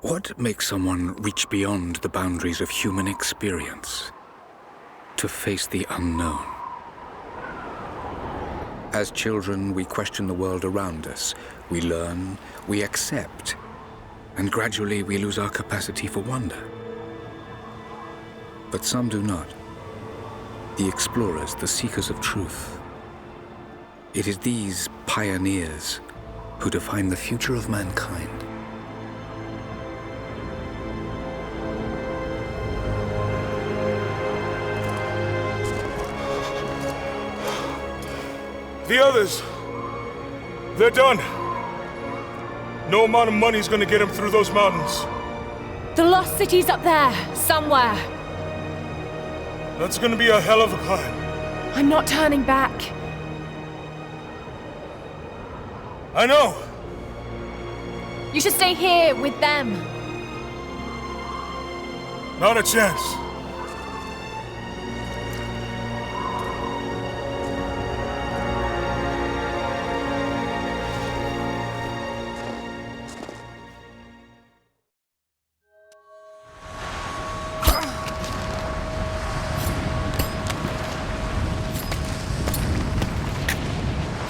What makes someone reach beyond the boundaries of human experience to face the unknown? As children, we question the world around us. We learn, we accept, and gradually we lose our capacity for wonder. But some do not. The explorers, the seekers of truth. It is these pioneers who define the future of mankind. The others, they're done. No amount of money's gonna get them through those mountains. The lost city's up there, somewhere. That's gonna be a hell of a climb. I'm not turning back. I know. You should stay here with them. Not a chance.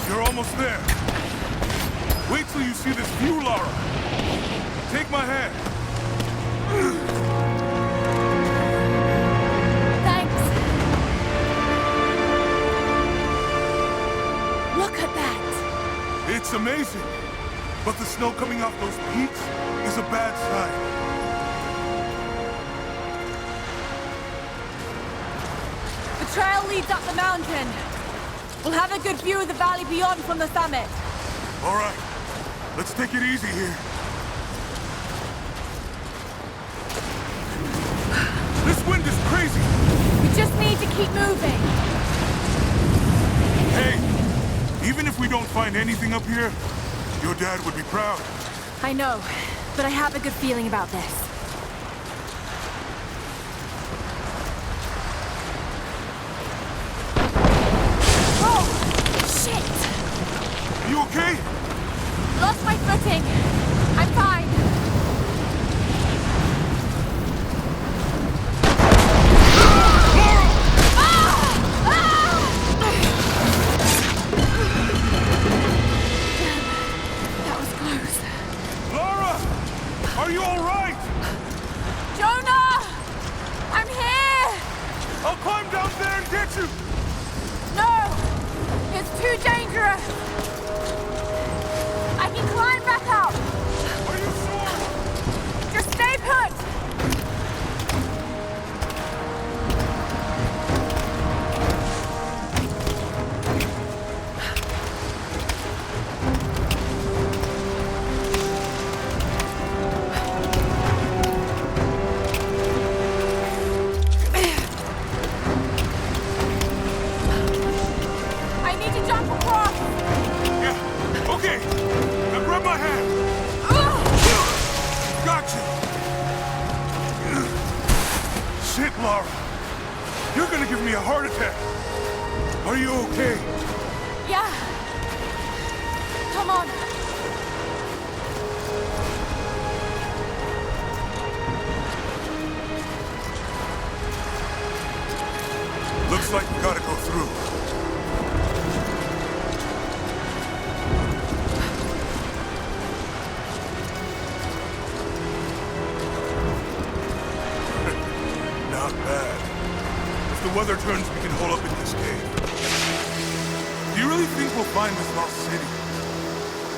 You're almost there. Wait till you see this view, Lara. Take my hand. Thanks. Look at that. It's amazing. But the snow coming off those peaks is a bad sign. The trail leads up the mountain. We'll have a good view of the valley beyond from the summit. All right. Let's take it easy here. This wind is crazy. We just need to keep moving. Hey, even if we don't find anything up here, your dad would be proud. I know, but I have a good feeling about this. Oh, shit! Are you okay? Lost my footing. I'm fine. That was close. Lara! Are you all right? Jonah! I'm here! I'll climb down there and get you! No! It's too dangerous! I can climb back up! Are you sure? Just stay put! I need to jump across! Yeah, okay. Now grab my hand. Got you. Shit, Lara. You're gonna give me a heart attack. Are you okay? Yeah. Come on. Looks like we gotta go through. Not bad. If the weather turns, we can hole up in this cave. Do you really think we'll find this lost city?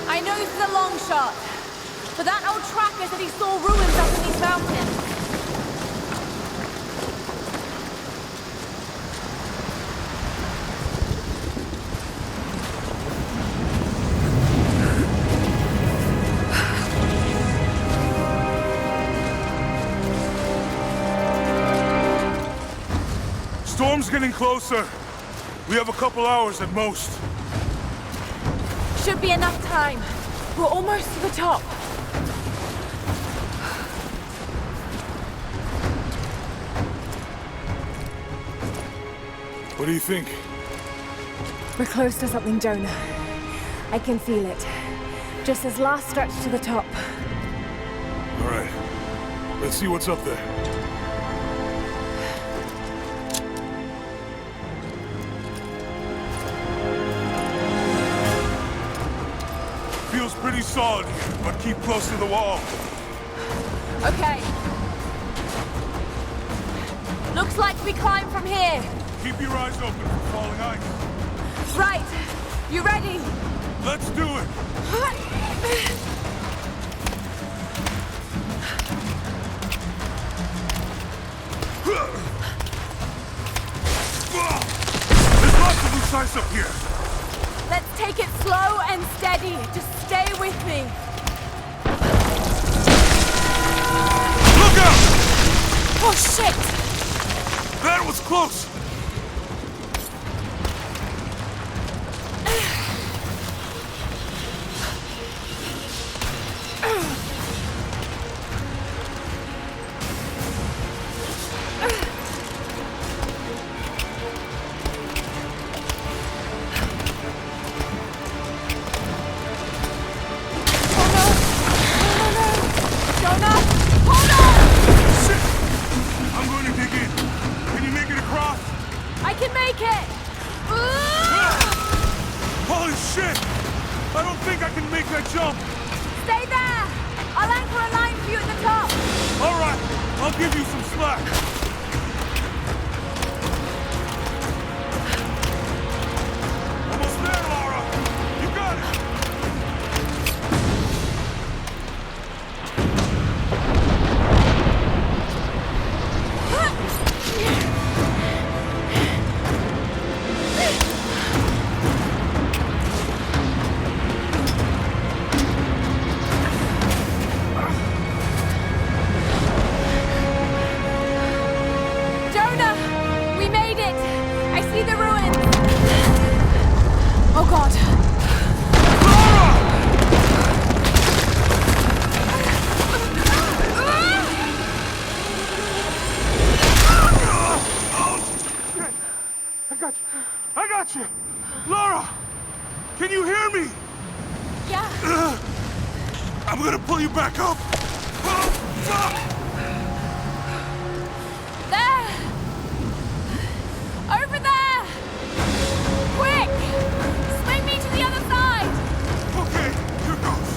I know this is a long shot, but that old tracker said he saw ruins up in these mountains. Storm's getting closer. We have a couple hours at most. Should be enough time. We're almost to the top. What do you think? We're close to something, Jonah. I can feel it. Just this last stretch to the top. Alright. Let's see what's up there. Feels pretty solid here, but keep close to the wall. Okay. Looks like we climb from here. Keep your eyes open for falling ice. Right. You ready? Let's do it! There's lots of loose ice up here. Let's take it slow and steady. Just stay with me. Look out! Oh, shit! That was close! Lara! Can you hear me? Yeah. I'm gonna pull you back up. Oh, fuck! There! Over there! Quick! Swing me to the other side! Okay, here goes.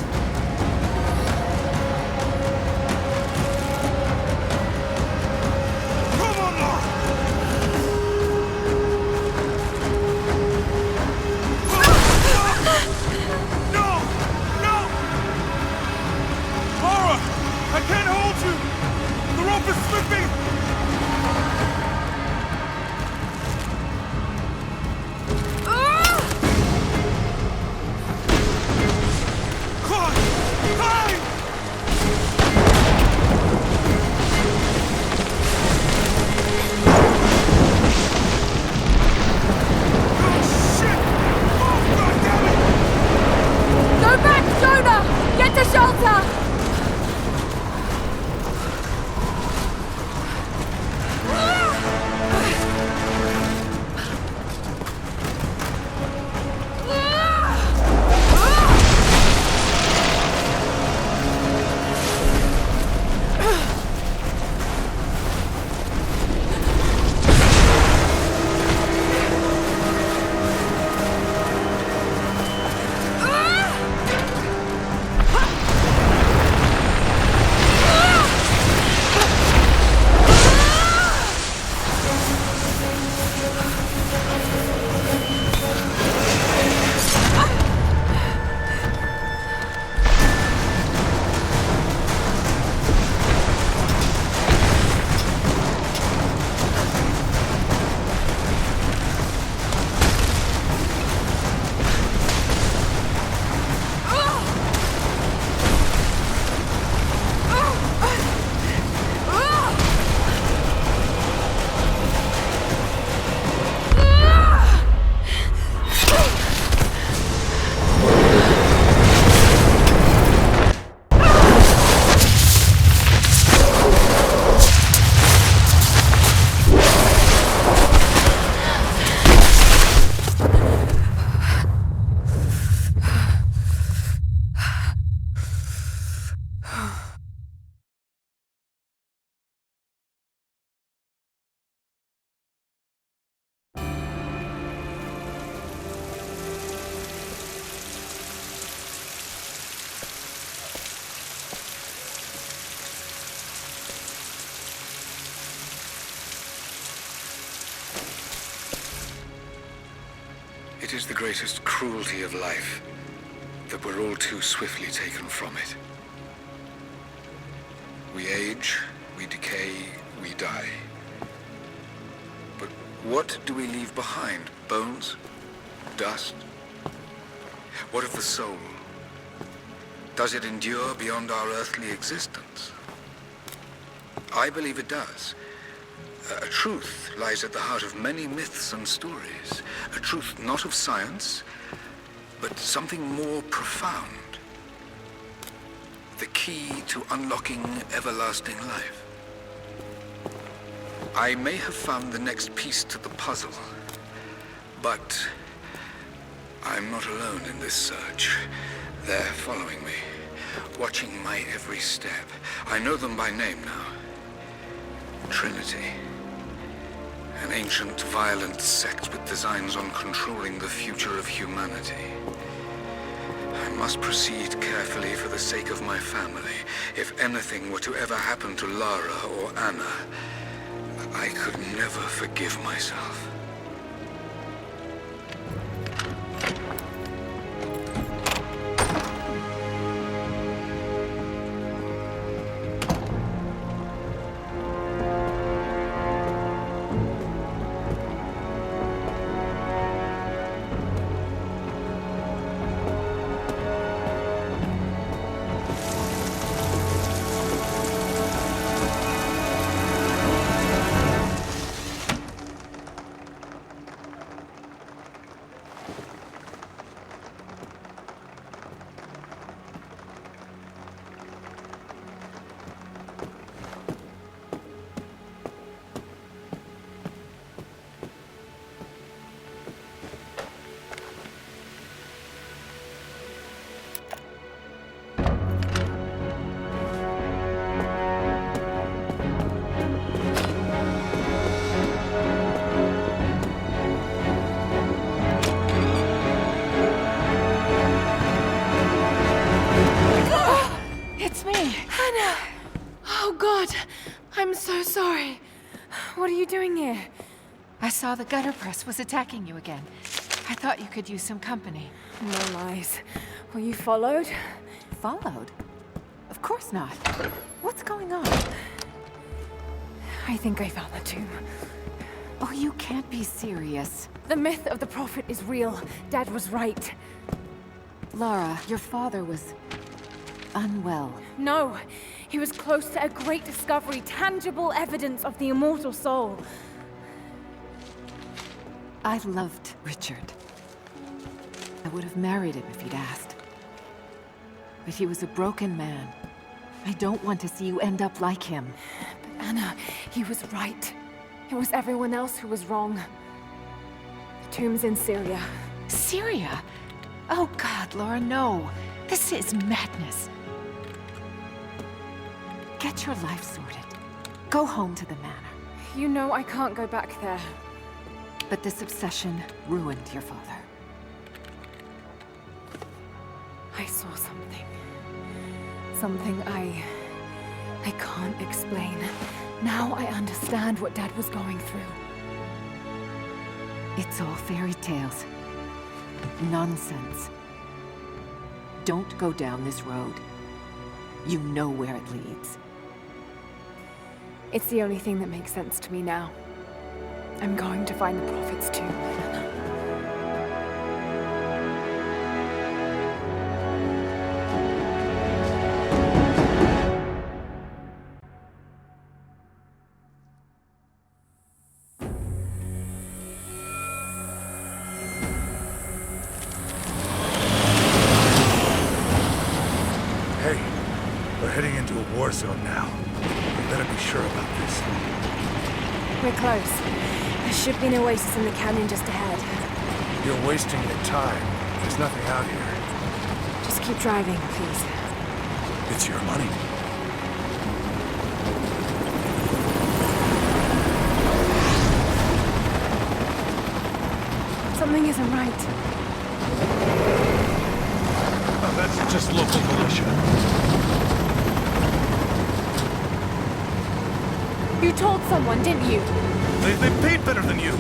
Come on, Lara! No! No! Lara! I can't hold you! It is the greatest cruelty of life that we're all too swiftly taken from it. We age, we decay, we die. But what do we leave behind? Bones? Dust? What of the soul? Does it endure beyond our earthly existence? I believe it does. A truth lies at the heart of many myths and stories. A truth not of science, but something more profound. The key to unlocking everlasting life. I may have found the next piece to the puzzle, but I'm not alone in this search. They're following me, watching my every step. I know them by name now. Trinity. An ancient, violent sect with designs on controlling the future of humanity. I must proceed carefully for the sake of my family. If anything were to ever happen to Lara or Anna, I could never forgive myself. What are you doing here? I saw the gutter press was attacking you again. I thought you could use some company. No lies. Were you followed? Followed? Of course not. What's going on? I think I found the tomb. Oh, you can't be serious. The myth of the prophet is real. Dad was right. Lara, your father was unwell. No, he was close to a great discovery, tangible evidence of the immortal soul. I loved Richard. I would have married him if he'd asked. But he was a broken man. I don't want to see you end up like him. But Anna, he was right. It was everyone else who was wrong. The tomb's in Syria. Syria? Oh God, Lara, no. This is madness. Get your life sorted. Go home to the manor. You know I can't go back there. But this obsession ruined your father. I saw something. Something I can't explain. Now I understand what Dad was going through. It's all fairy tales. Nonsense. Don't go down this road. You know where it leads. It's the only thing that makes sense to me now. I'm going to find the prophet's tomb, Anna. Hey, we're heading into a war zone now. You better be sure about this. We're close. There should be an oasis in the canyon just ahead. You're wasting your time. There's nothing out here. Just keep driving, please. It's your money. Something isn't right. Oh, that's just local militia. You told someone, didn't you? They paid better than you.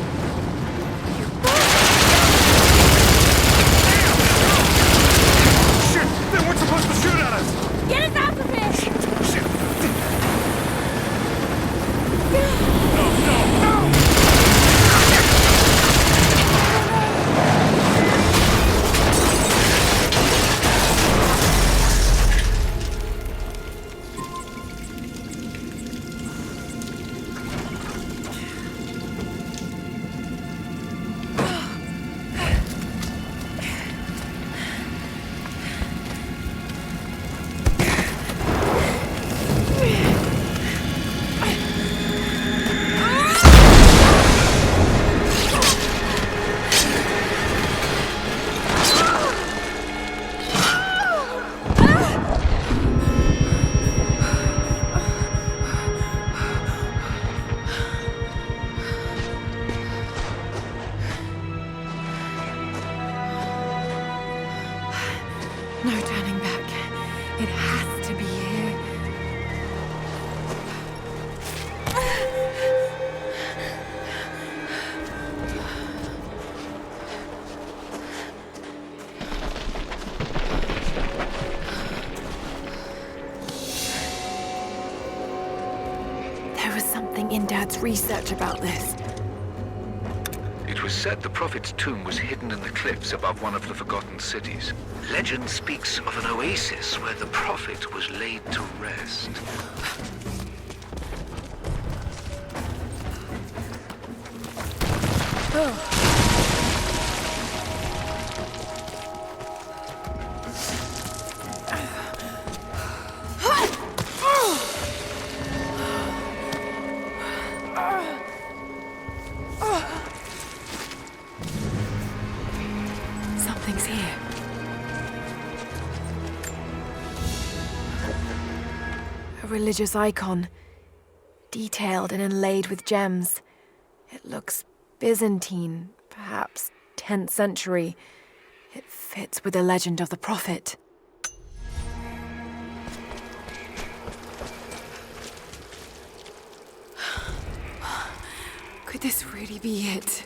No turning back. It has to be here. There was something in Dad's research about this. It was said the Prophet's tomb was hidden in the cliffs above one of the forgotten cities. Legend speaks of an oasis where the Prophet was laid to rest. Something's here. A religious icon, detailed and inlaid with gems. It looks Byzantine, perhaps 10th century. It fits with the legend of the Prophet. Could this really be it?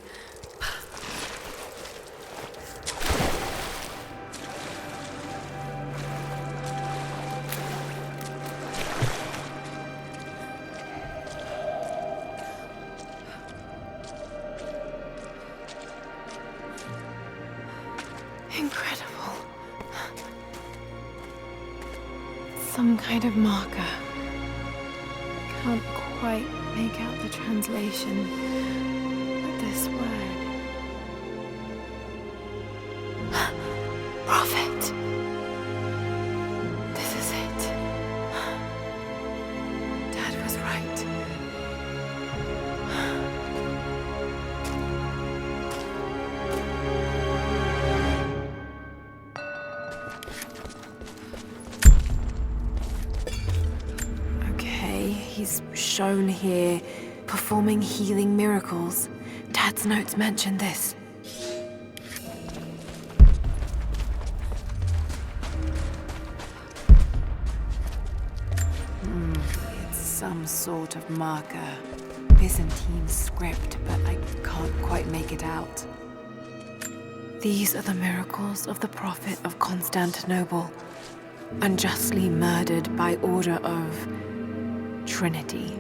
Incredible. Some kind of marker. Can't quite make out the translation, but this word. Prophet. This is it. Dad was right. He's shown here, performing healing miracles. Dad's notes mention this. It's some sort of marker. Byzantine script, but I can't quite make it out. These are the miracles of the Prophet of Constantinople, unjustly murdered by order of Trinity.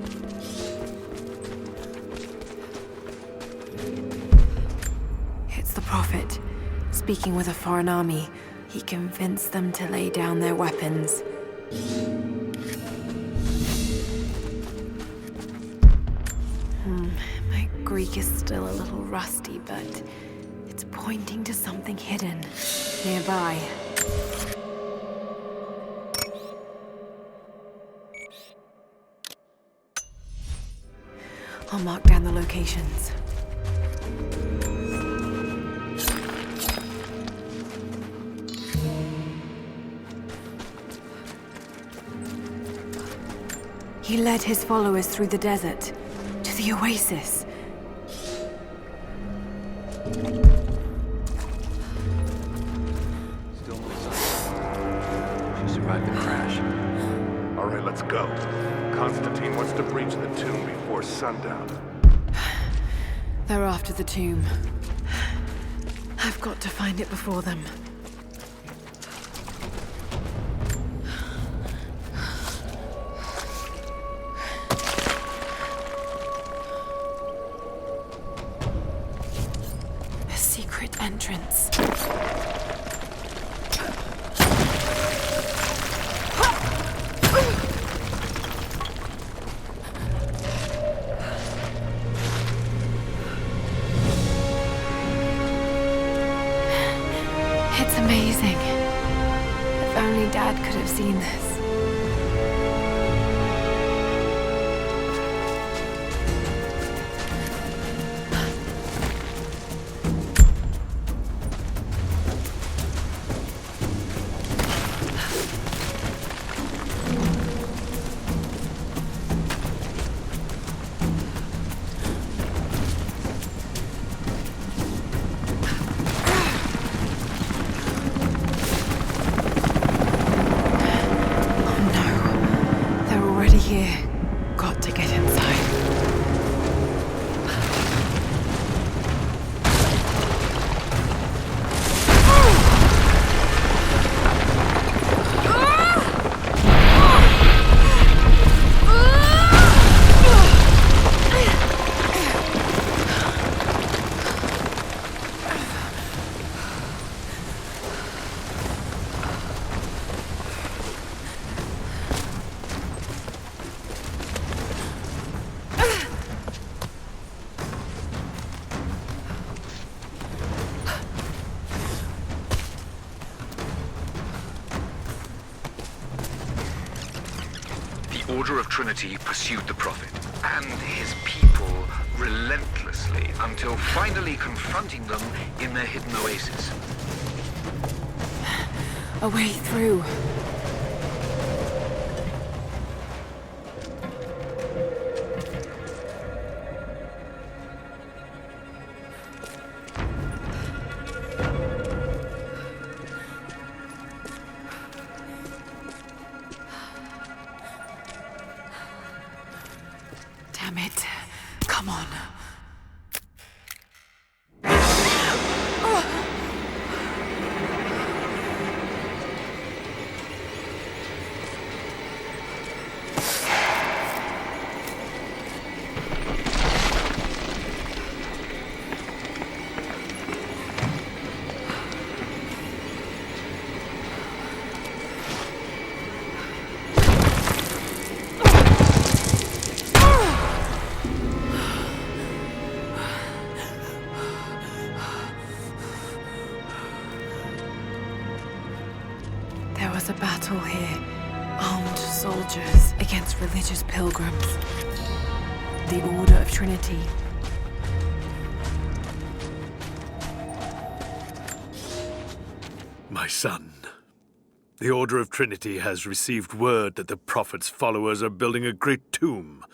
It's the Prophet, speaking with a foreign army. He convinced them to lay down their weapons. My Greek is still a little rusty, but it's pointing to something hidden nearby. I'll mark down the locations. He led his followers through the desert, to the oasis. Still no sign. She survived the crash. All right, let's go. Constantine wants to breach the tomb before sundown. They're after the tomb. I've got to find it before them. A secret entrance. It's amazing. If only Dad could have seen this. Order of Trinity pursued the Prophet and his people relentlessly until finally confronting them in their hidden oasis. A way through. Damn it. Come on. There was a battle here. Armed soldiers against religious pilgrims. The Order of Trinity. My son, the Order of Trinity has received word that the Prophet's followers are building a great tomb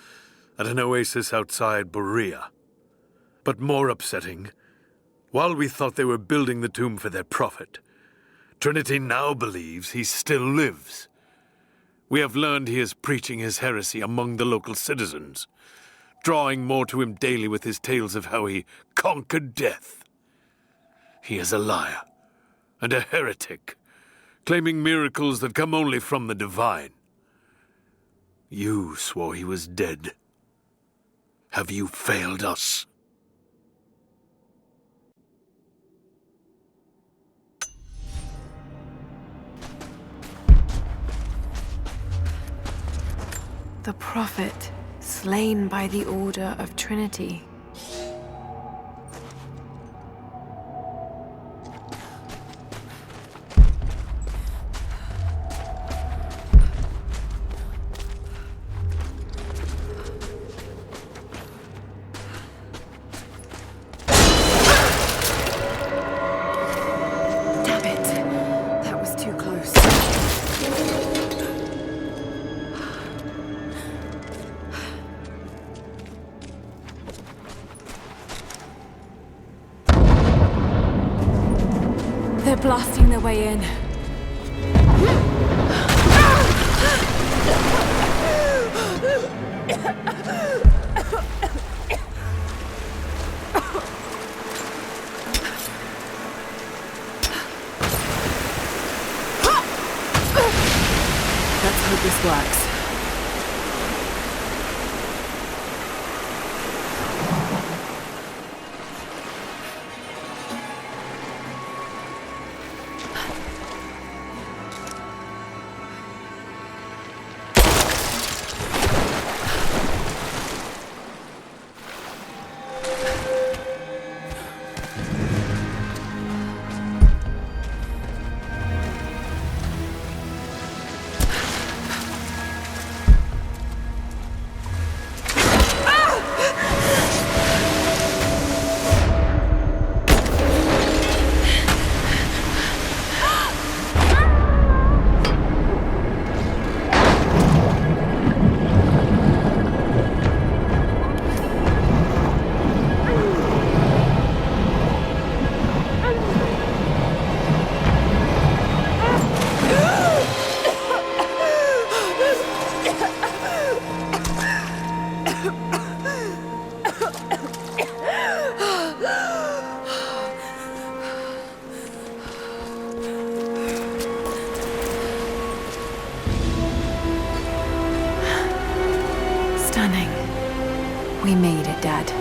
at an oasis outside Berea. But more upsetting, while we thought they were building the tomb for their Prophet, Trinity now believes he still lives. We have learned he is preaching his heresy among the local citizens, drawing more to him daily with his tales of how he conquered death. He is a liar and a heretic, claiming miracles that come only from the divine. You swore he was dead. Have you failed us? The Prophet, slain by the Order of Trinity. Damn it. That was too close. They're blasting their way in. Let's hope this works. Stunning. We made it, Dad.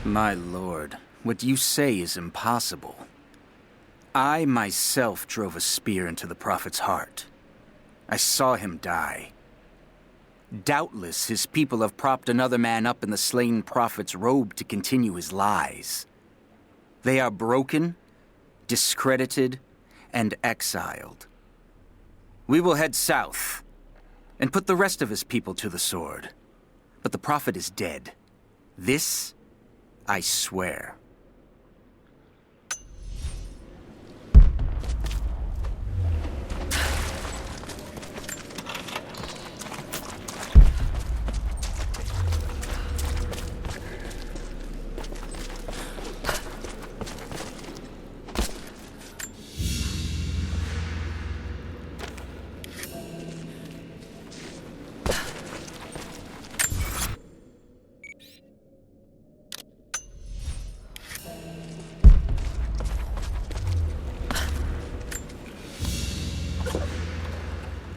My lord, what you say is impossible. I myself drove a spear into the Prophet's heart. I saw him die. Doubtless his people have propped another man up in the slain Prophet's robe to continue his lies. They are broken, discredited, and exiled. We will head south and put the rest of his people to the sword. But the Prophet is dead. This, I swear.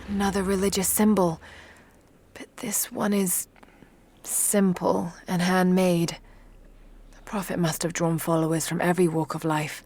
Another religious symbol. But this one is simple and handmade. The Prophet must have drawn followers from every walk of life.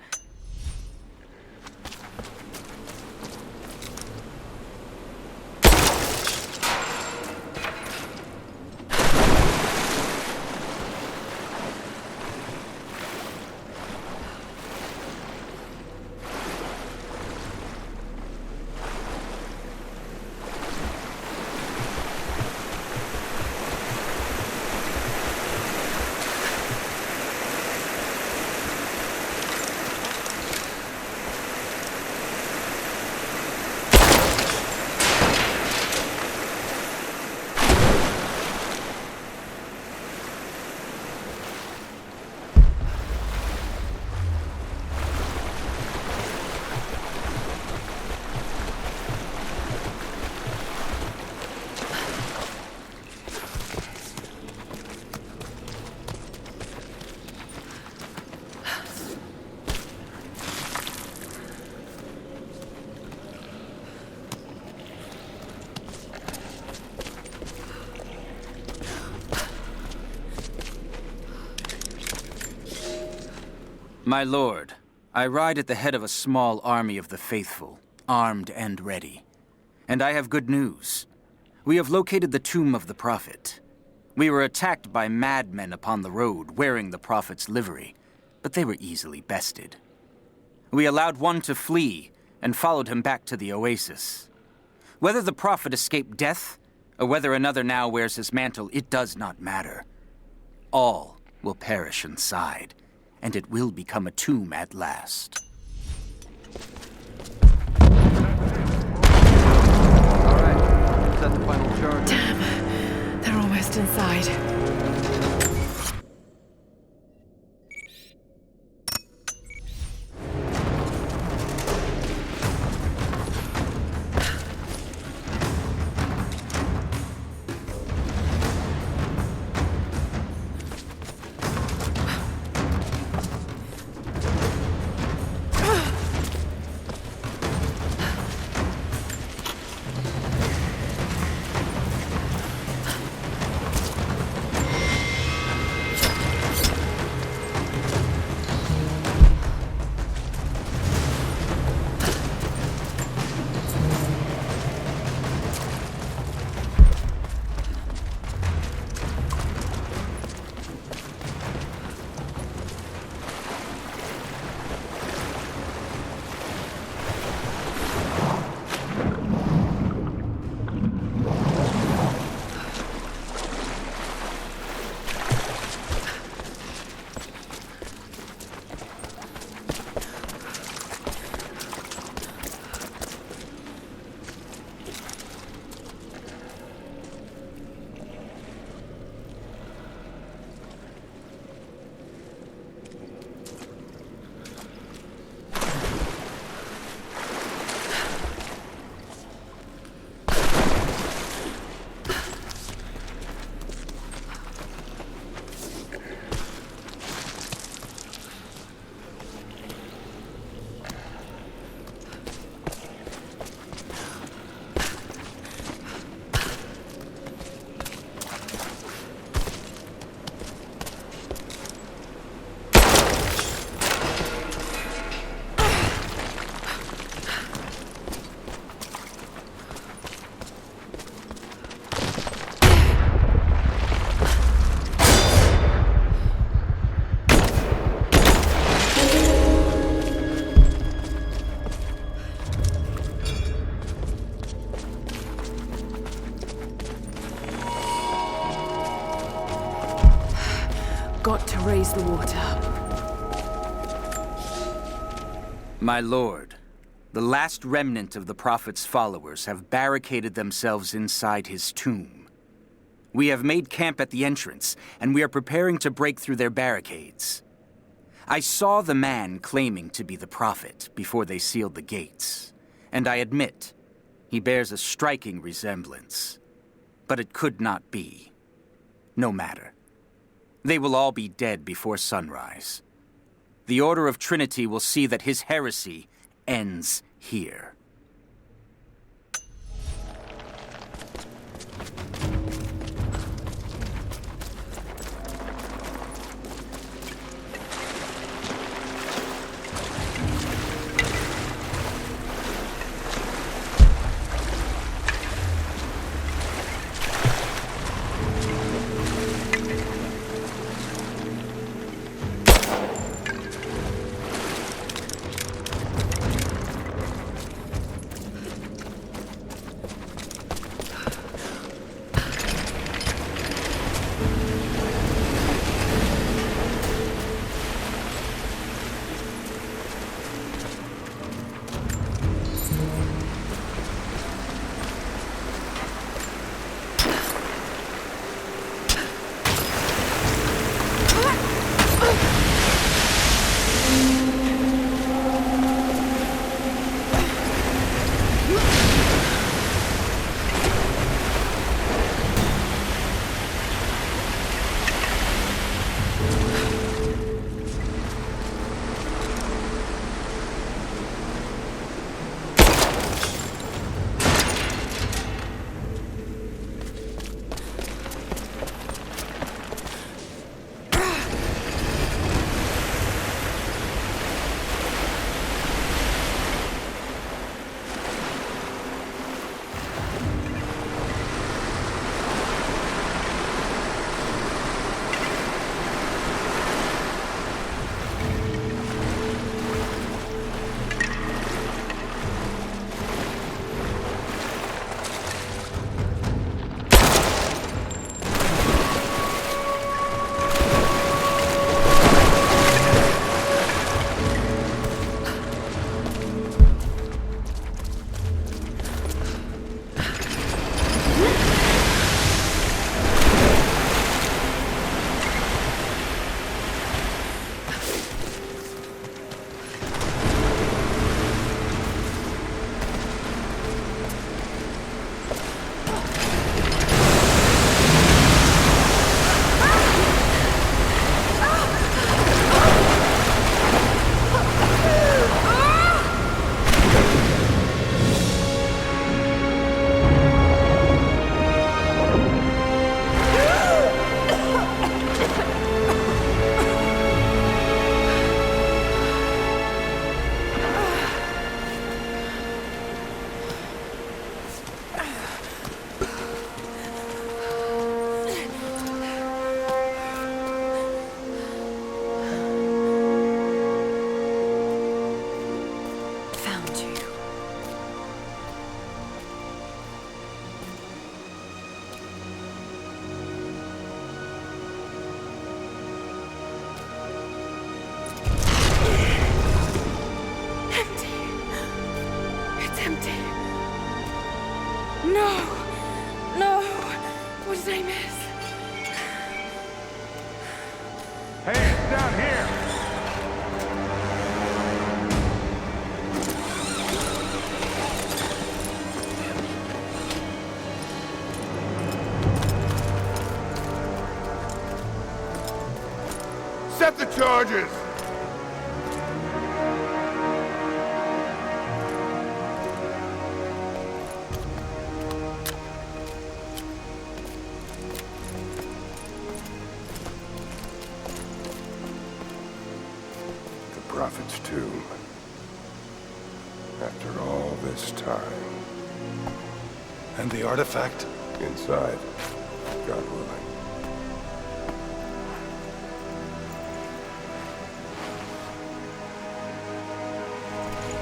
My lord, I ride at the head of a small army of the faithful, armed and ready. And I have good news. We have located the tomb of the Prophet. We were attacked by madmen upon the road wearing the Prophet's livery, but they were easily bested. We allowed one to flee and followed him back to the oasis. Whether the Prophet escaped death, or whether another now wears his mantle, it does not matter. All will perish inside, and it will become a tomb at last. All right, set the final charge. Damn, they're almost inside. got to raise the water. My lord, the last remnant of the Prophet's followers have barricaded themselves inside his tomb. We have made camp at the entrance, and we are preparing to break through their barricades. I saw the man claiming to be the Prophet before they sealed the gates, and I admit, he bears a striking resemblance. But it could not be. No matter. They will all be dead before sunrise. The Order of Trinity will see that his heresy ends here. Set the charges! The Prophet's tomb. After all this time. And the artifact? Inside, God willing.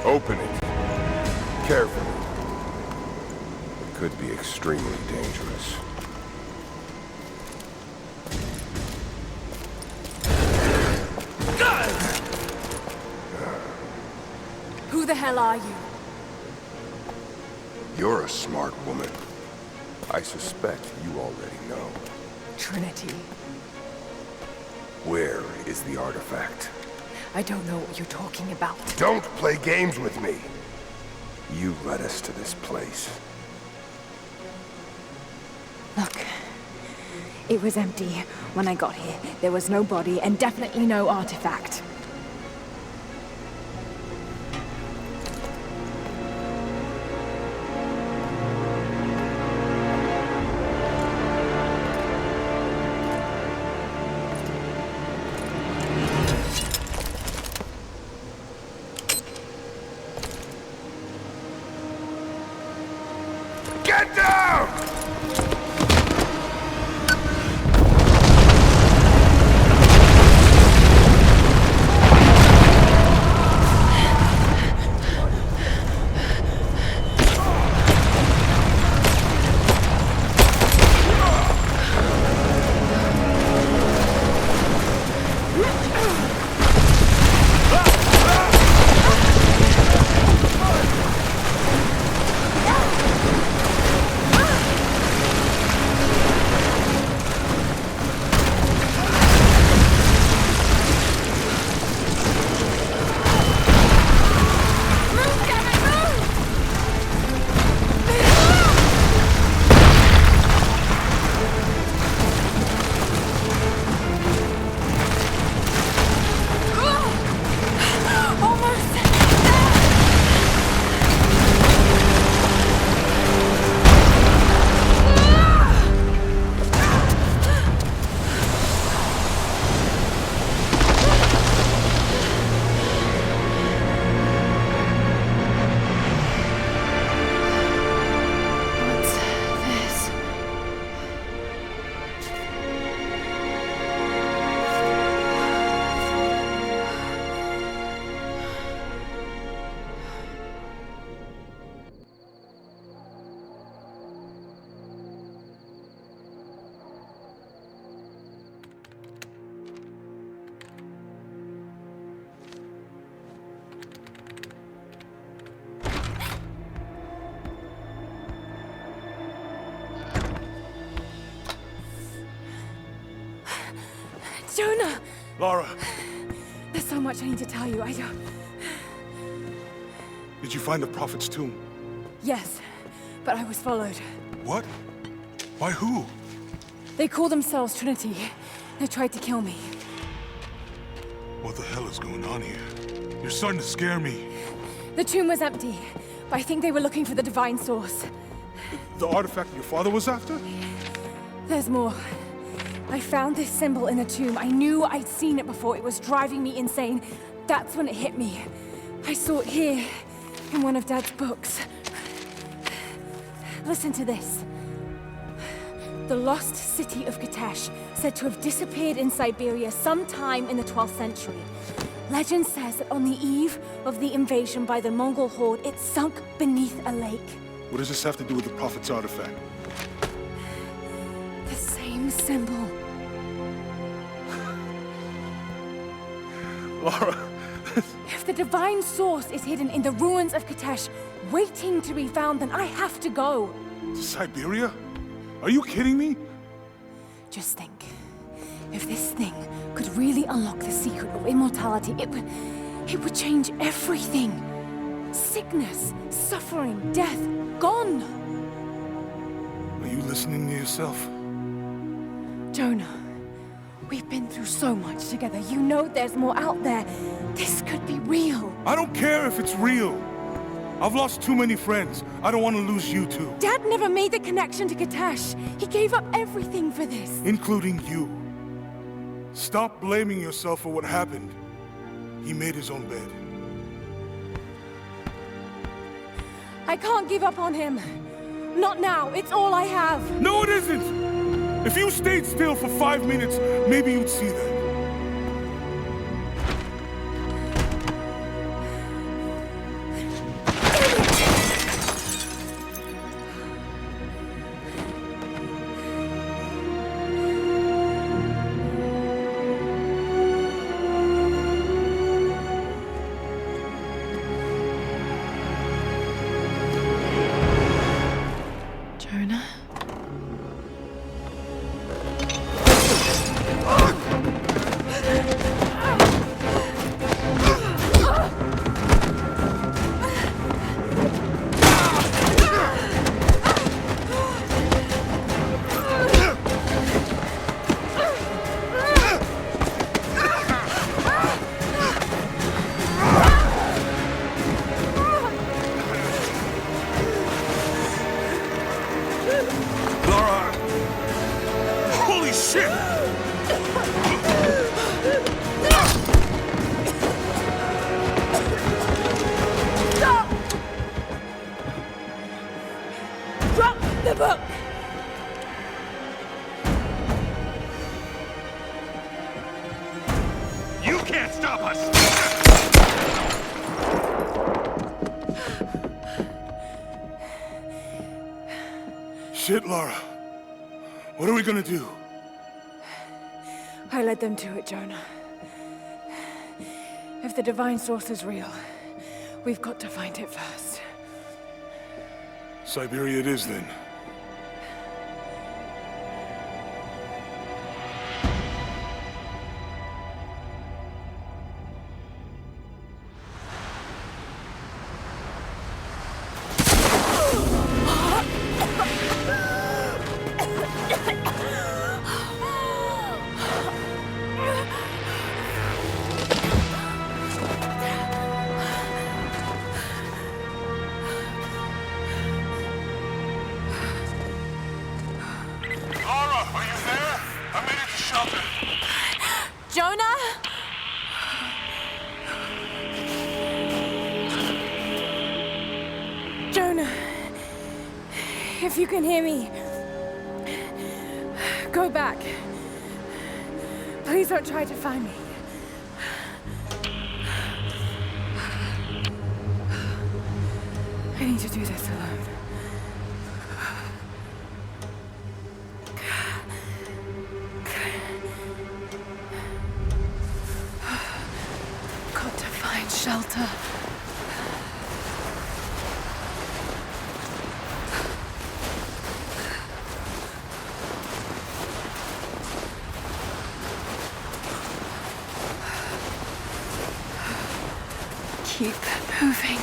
Open it. Carefully. It could be extremely dangerous. Who the hell are you? You're a smart woman. I suspect you already know. Trinity. Where is the artifact? I don't know what you're talking about. Don't play games with me! You led us to this place. Look, it was empty when I got here. There was no body and definitely no artifact. Get down! Jonah! Lara, There's so much I need to tell you. did you find the Prophet's tomb? Yes, but I was followed. What? By who? They call themselves Trinity. They tried to kill me. What the hell is going on here? You're starting to scare me. The tomb was empty, but I think they were looking for the divine source. The artifact your father was after? There's more. I found this symbol in the tomb. I knew I'd seen it before. It was driving me insane. That's when it hit me. I saw it here, in one of Dad's books. Listen to this. The lost city of Kitezh, said to have disappeared in Siberia sometime in the 12th century. Legend says that on the eve of the invasion by the Mongol horde, it sunk beneath a lake. What does this have to do with the Prophet's artifact? The same symbol. Lara, If the divine source is hidden in the ruins of Kitezh, waiting to be found, then I have to go. to Siberia? Are you kidding me? Just think. If this thing could really unlock the secret of immortality, it would change everything. Sickness, suffering, death, gone. Are you listening to yourself? Jonah, we've been through so much together. You know there's more out there. This could be real. I don't care if it's real. I've lost too many friends. I don't want to lose you too. Dad never made the connection to Kitezh. He gave up everything for this. Including you. Stop blaming yourself for what happened. He made his own bed. I can't give up on him. Not now. It's all I have. No, it isn't! If you stayed still for 5 minutes, maybe you'd see that. Shit, Lara. What are we gonna do? I led them to it, Jonah. If the divine source is real, we've got to find it first. Siberia it is, then. Jonah? Jonah, if you can hear me, go back. Please don't try to find me. I need to do this alone. Got to find shelter. Keep moving.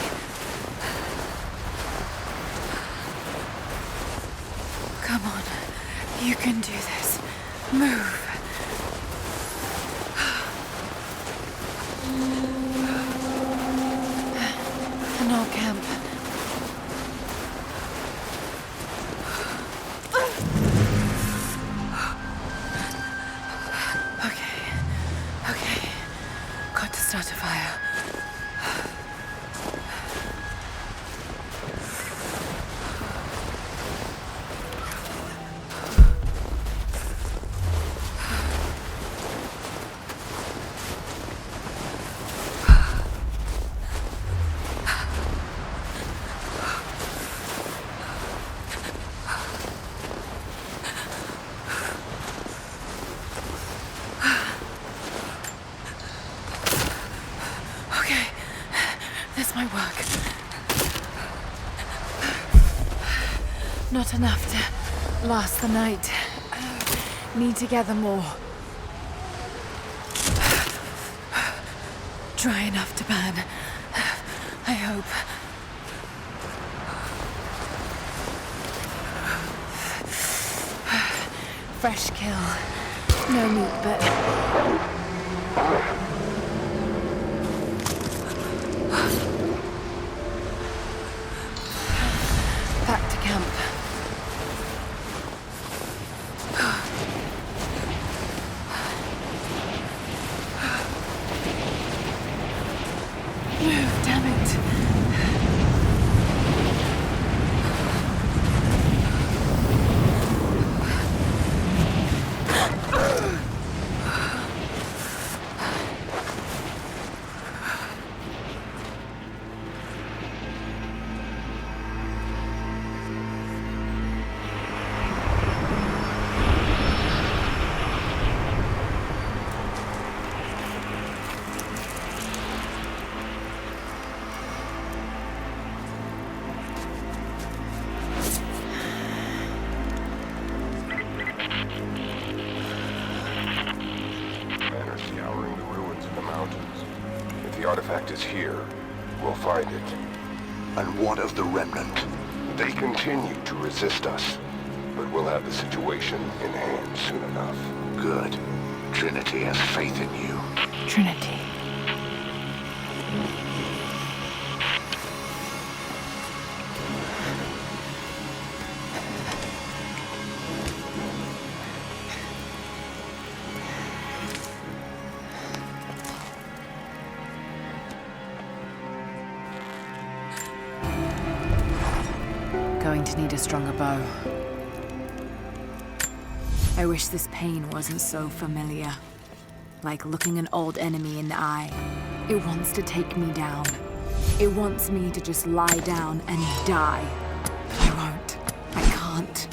Come on, you can do this. Move. An old camp. Okay. Got to start a fire. This might work. Not enough to last the night. Need to gather more. Dry enough to burn. I hope. Fresh kill. No meat, but... Back to camp. Move, damn it. The artifact is here. We'll find it. And what of the remnant? They continue to resist us, but we'll have the situation in hand soon enough. Good. Trinity has faith in you. Trinity. Going to need a stronger bow. I wish this pain wasn't so familiar. Like looking an old enemy in the eye. It wants to take me down. It wants me to just lie down and die. But I won't. I can't.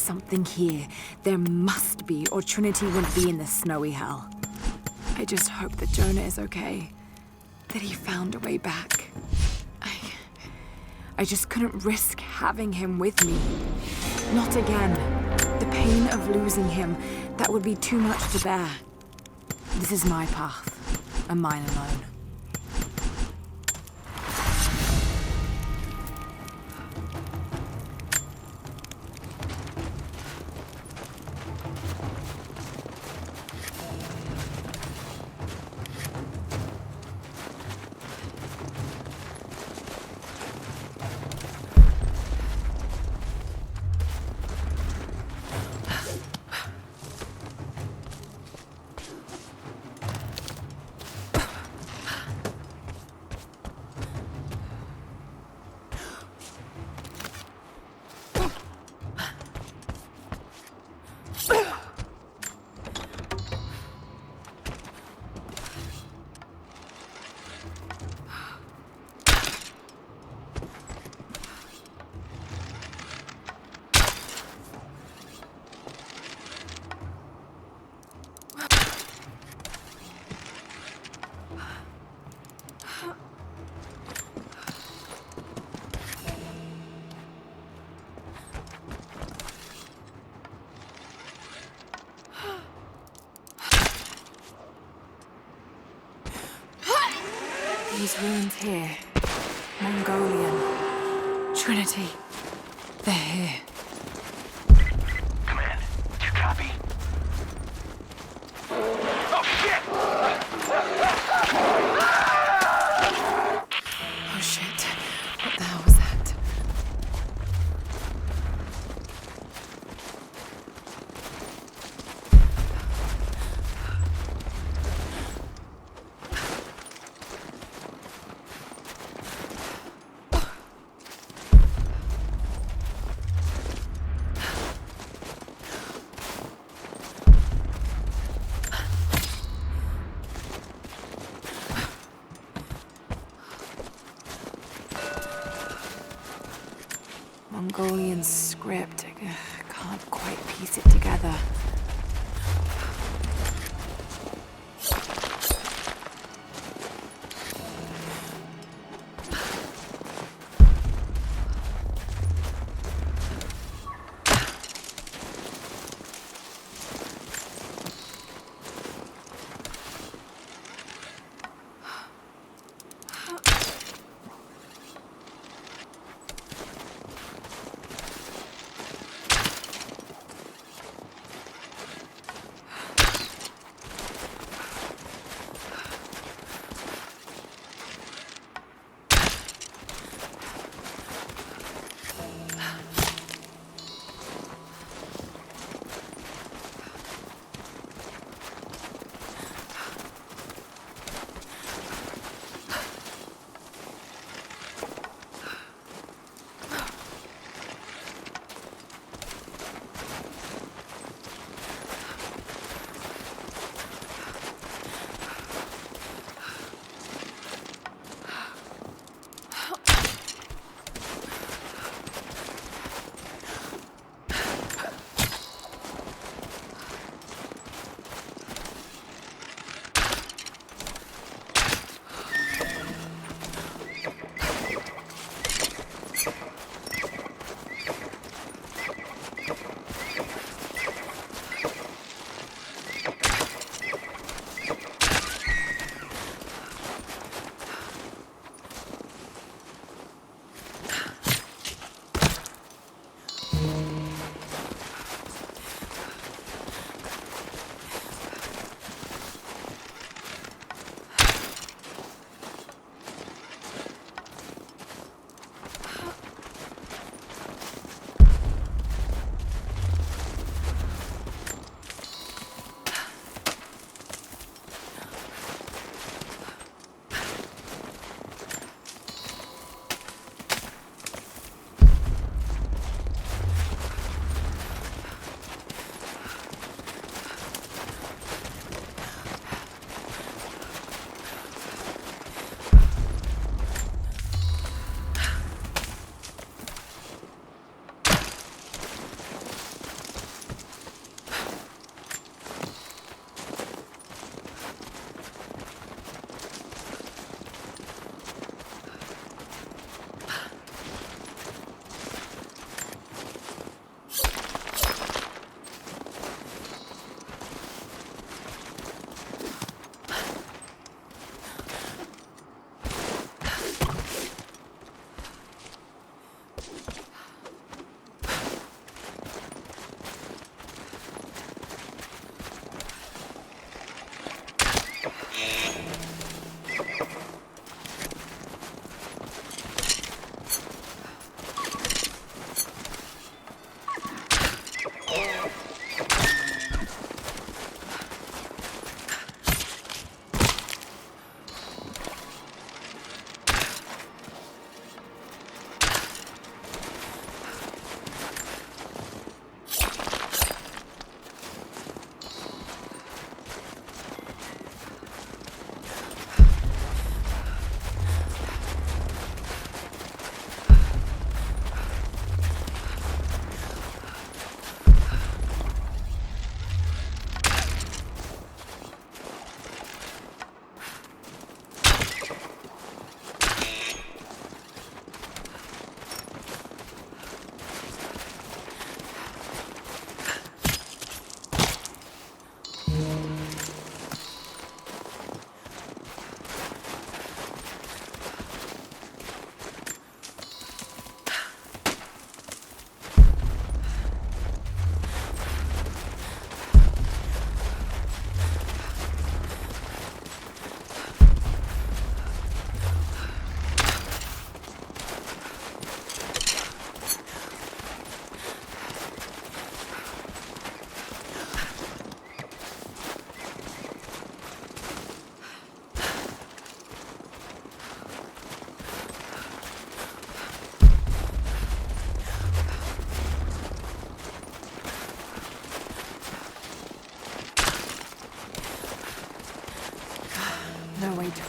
something here. There must be, or Trinity wouldn't be in this snowy hell. I just hope that Jonah is okay. That he found a way back. I just couldn't risk having him with me. Not again. The pain of losing him, that would be too much to bear. This is my path, and mine alone. These ruins here. Mongolian. Trinity. They're here. Command, do you copy? Oh, shit! Oh shit. What the hell was that? Mongolian script. I can't quite piece it together.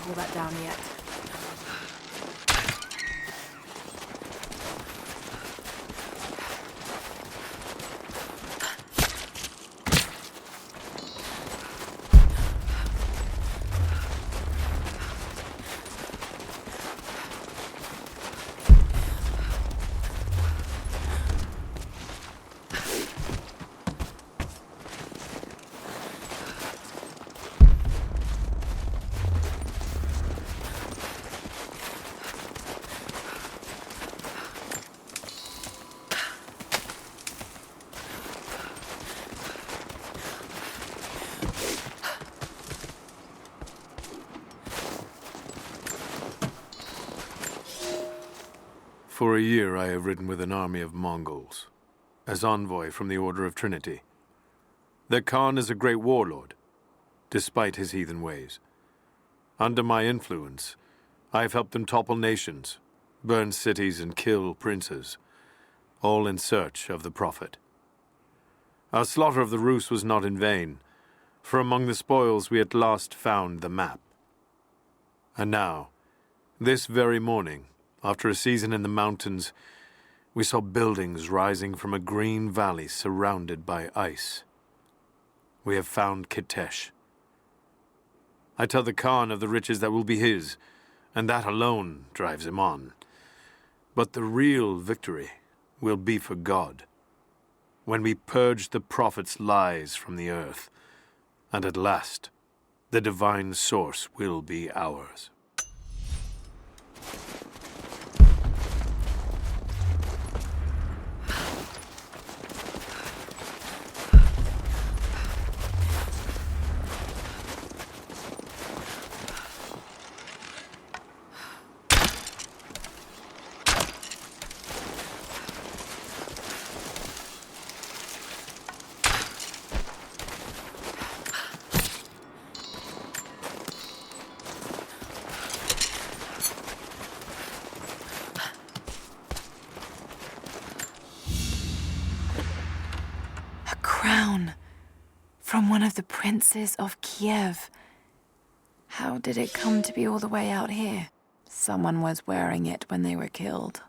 pull that down yet. For a year I have ridden with an army of Mongols, as envoy from the Order of Trinity. Their Khan is a great warlord, despite his heathen ways. Under my influence, I have helped them topple nations, burn cities and kill princes, all in search of the Prophet. Our slaughter of the Rus was not in vain, for among the spoils we at last found the map. And now, this very morning, after a season in the mountains, we saw buildings rising from a green valley surrounded by ice. We have found Kitezh. I tell the Khan of the riches that will be his, and that alone drives him on. But the real victory will be for God, when we purge the Prophet's lies from the earth, and at last, the divine source will be ours. From one of the princes of Kiev. How did it come to be all the way out here? Someone was wearing it when they were killed.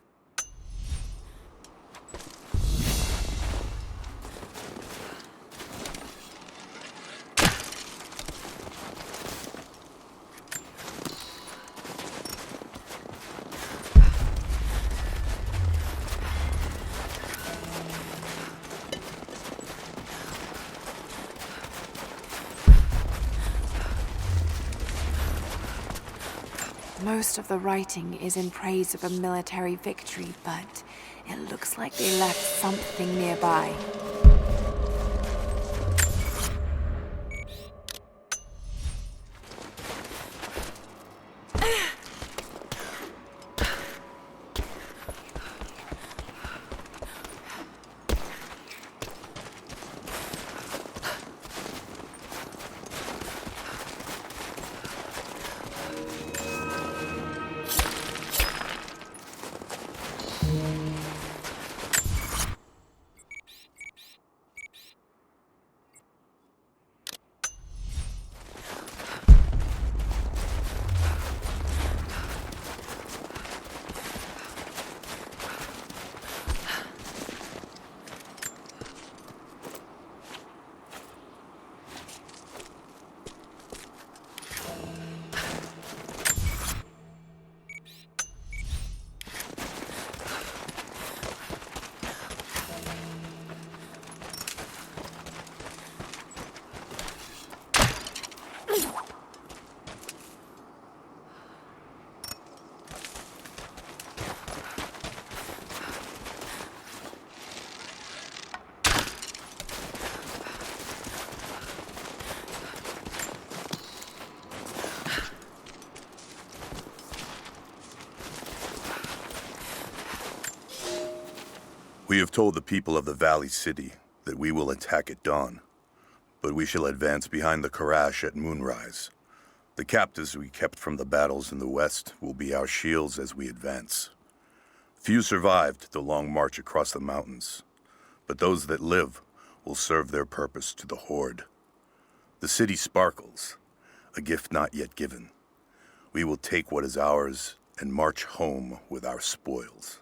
Most of the writing is in praise of a military victory, but it looks like they left something nearby. We have told the people of the Valley City that we will attack at dawn, but we shall advance behind the Karash at moonrise. The captives we kept from the battles in the west will be our shields as we advance. Few survived the long march across the mountains, but those that live will serve their purpose to the Horde. The city sparkles, a gift not yet given. We will take what is ours and march home with our spoils.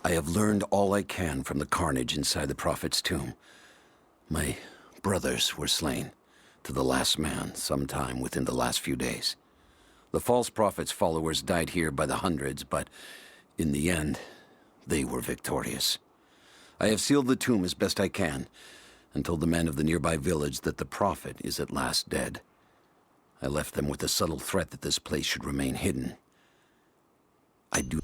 I have learned all I can from the carnage inside the Prophet's tomb. My brothers were slain, to the last man, sometime within the last few days. The false Prophet's followers died here by the hundreds, but in the end, they were victorious. I have sealed the tomb as best I can, and told the men of the nearby village that the Prophet is at last dead. I left them with the subtle threat that this place should remain hidden. I do...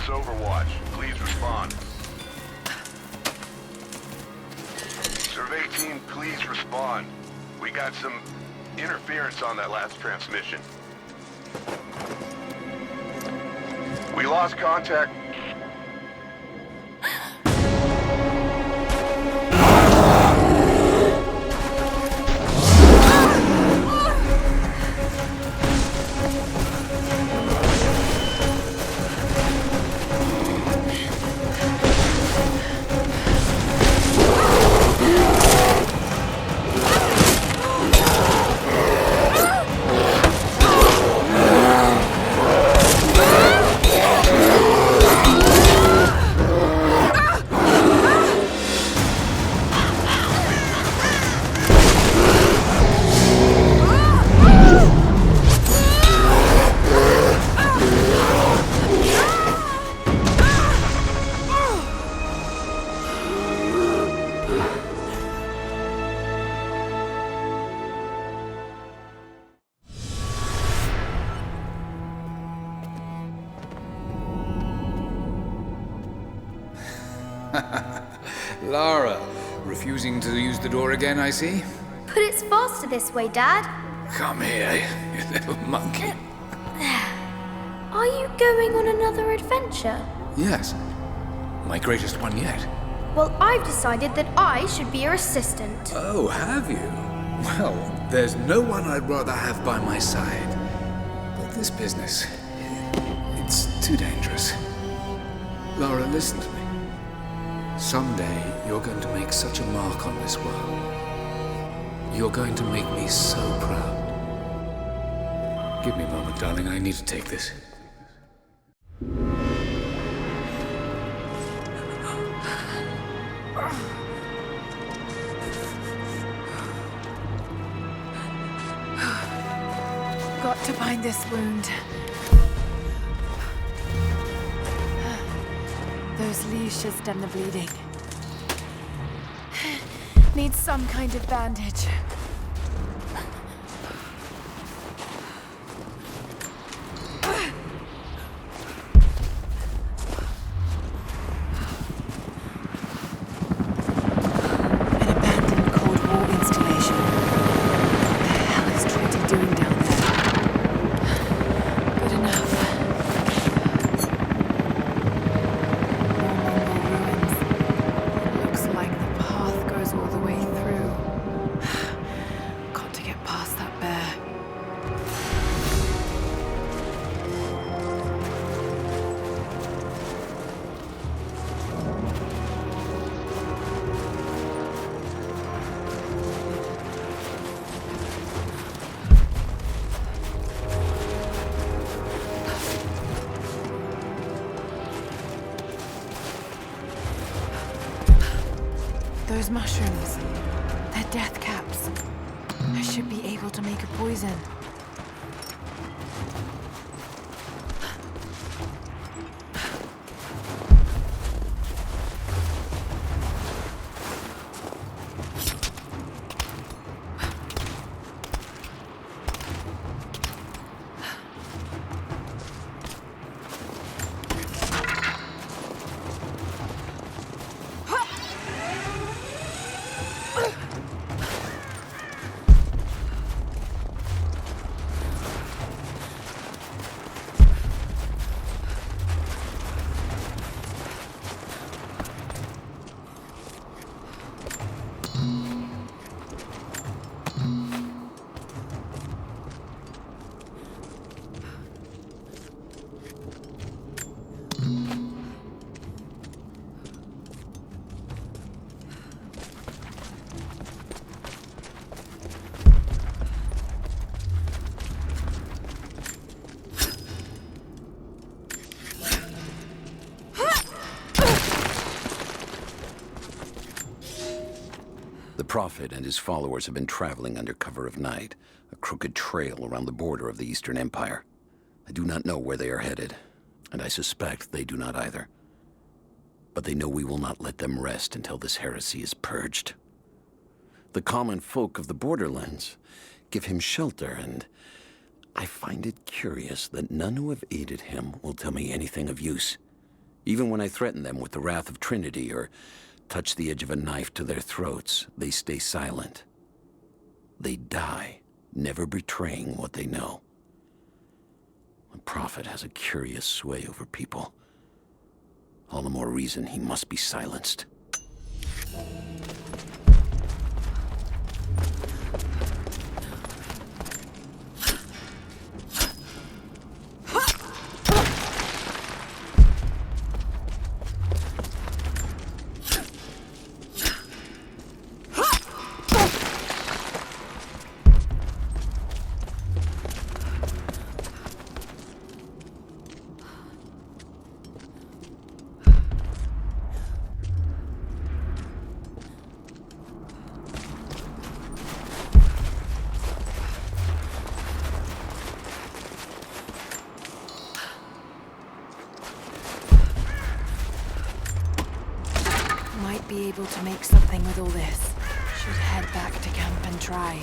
Overwatch, please respond. Survey team, please respond. We got some interference on that last transmission. We lost contact. Lara, refusing to use the door again, I see? But it's faster this way, Dad. Come here, you little monkey. Are you going on another adventure? Yes, my greatest one yet. Well, I've decided that I should be your assistant. Oh, have you? Well, there's no one I'd rather have by my side. But this business, it's too dangerous. Lara, listen to me. Someday, you're going to make such a mark on this world. You're going to make me so proud. Give me a moment, darling. I need to take this. Got to bind this wound. Those leaves should stem the bleeding. Need some kind of bandage. An abandoned Cold War installation. What the hell is Trinity doing down there? Good enough. Ruins. Looks like the path goes all the way through. Got to get past that bear. Those mushrooms, they're death caps. I should be able to make a poison. The Prophet and his followers have been traveling under cover of night, a crooked trail around the border of the Eastern Empire. I do not know where they are headed, and I suspect they do not either. But they know we will not let them rest until this heresy is purged. The common folk of the borderlands give him shelter, and I find it curious that none who have aided him will tell me anything of use. Even when I threaten them with the wrath of Trinity or touch the edge of a knife to their throats, they stay silent. They die, never betraying what they know. The Prophet has a curious sway over people. All the more reason he must be silenced. Be able to make something with all this. Should head back to camp and try.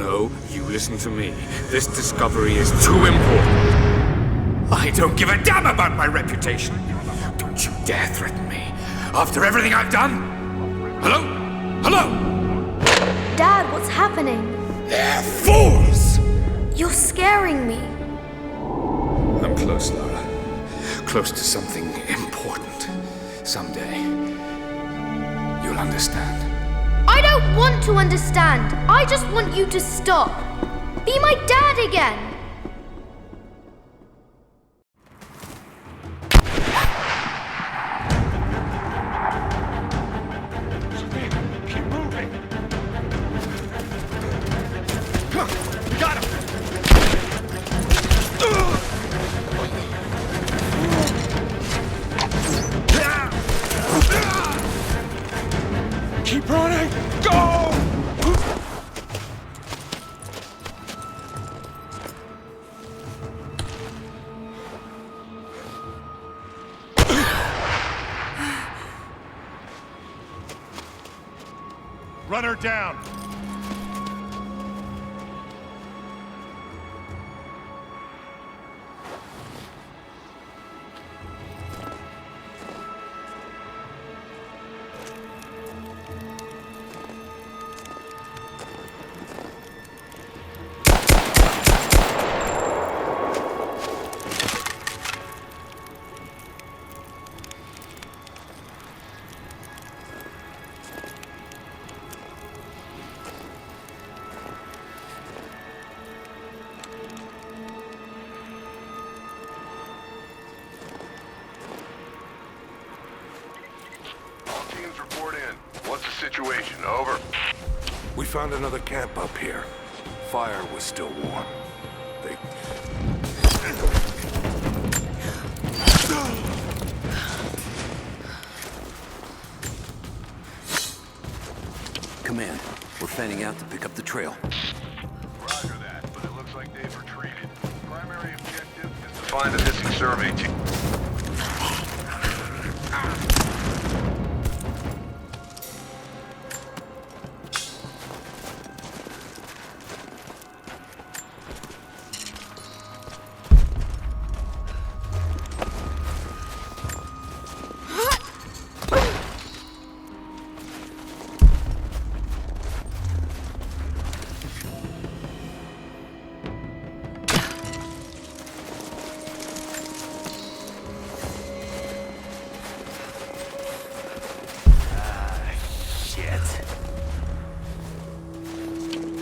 No, you listen to me. This discovery is too important. I don't give a damn about my reputation. Don't you dare threaten me. After everything I've done? Hello? Hello? Dad, what's happening? They're fools! You're scaring me. I'm close, Lara. Close to something important. Someday, you'll understand. I don't want to understand. I just want you to stop. Be my dad again. Keep moving. Got him. Keep running. Go! Run her down. Situation, over. We found another camp up here. Fire was still warm. They... Command, we're fanning out to pick up the trail. Roger that, but it looks like they've retreated. Primary objective is to find the missing survey team.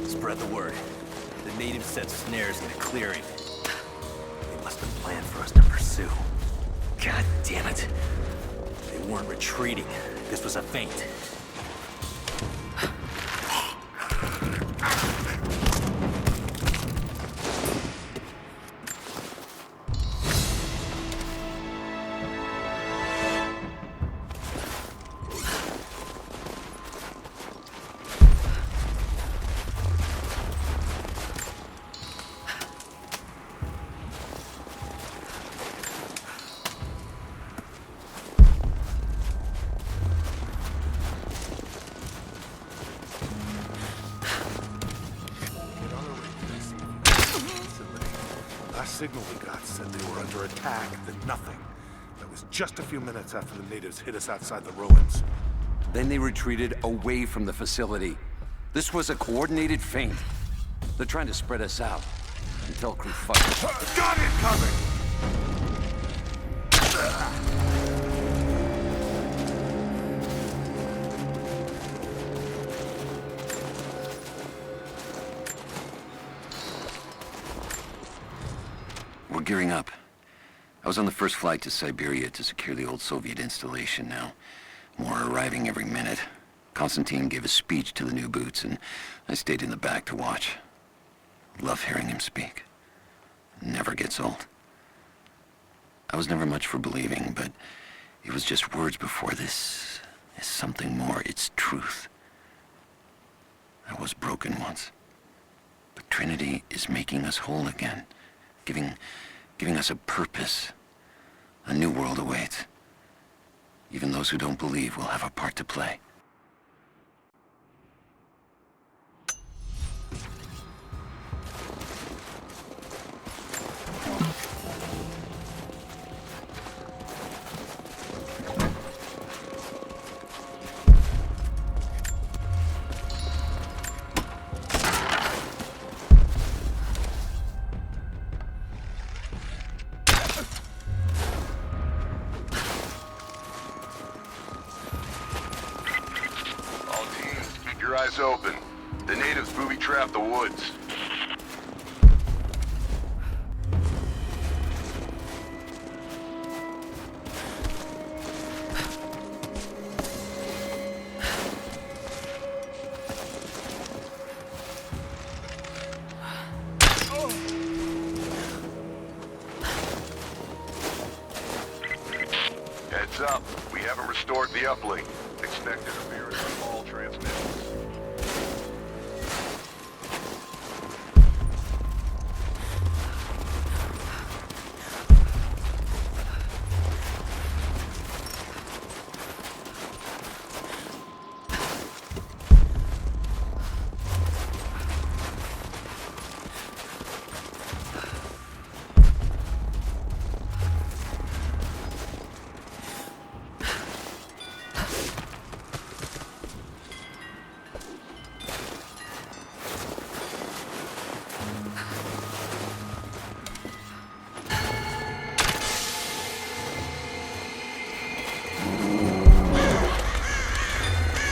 Spread the word. The natives set snares in a clearing. They must have planned for us to pursue. God damn it. They weren't retreating. This was a feint. Signal we got said they were under attack, then nothing. That was just a few minutes after the natives hit us outside the ruins. Then they retreated away from the facility. This was a coordinated feint. They're trying to spread us out until crew fuckers. Got it coming! We're gearing up. I was on the first flight to Siberia to secure the old Soviet installation now. More are arriving every minute. Konstantin gave a speech to the new boots, and I stayed in the back to watch. Love hearing him speak. Never gets old. I was never much for believing, but it was just words before. This is something more. It's truth. I was broken once. But Trinity is making us whole again. Giving us a purpose. A new world awaits. Even those who don't believe will have a part to play. gate's open. The natives booby-trapped the woods. Heads up, we haven't restored the uplink. Expect interference on all transmissions.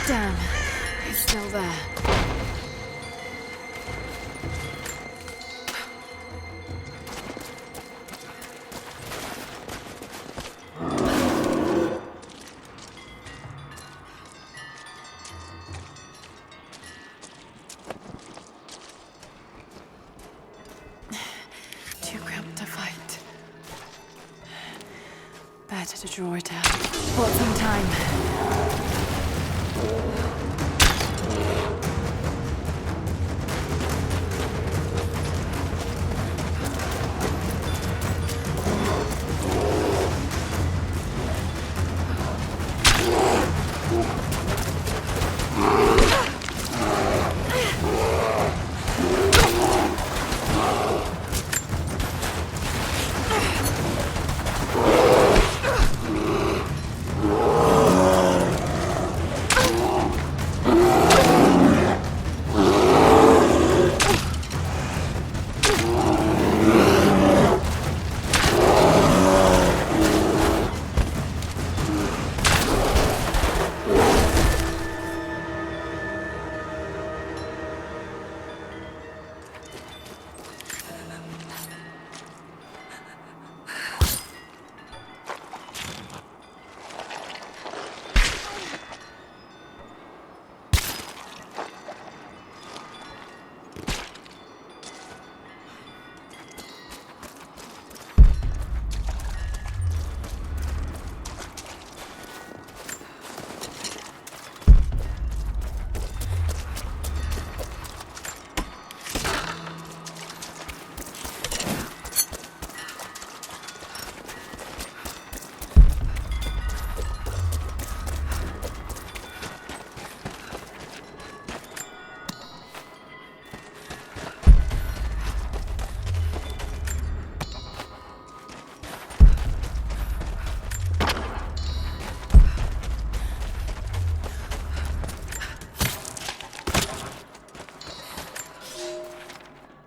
Damn, he's still there. Too cramped to fight. Better to draw it out. Bought some time.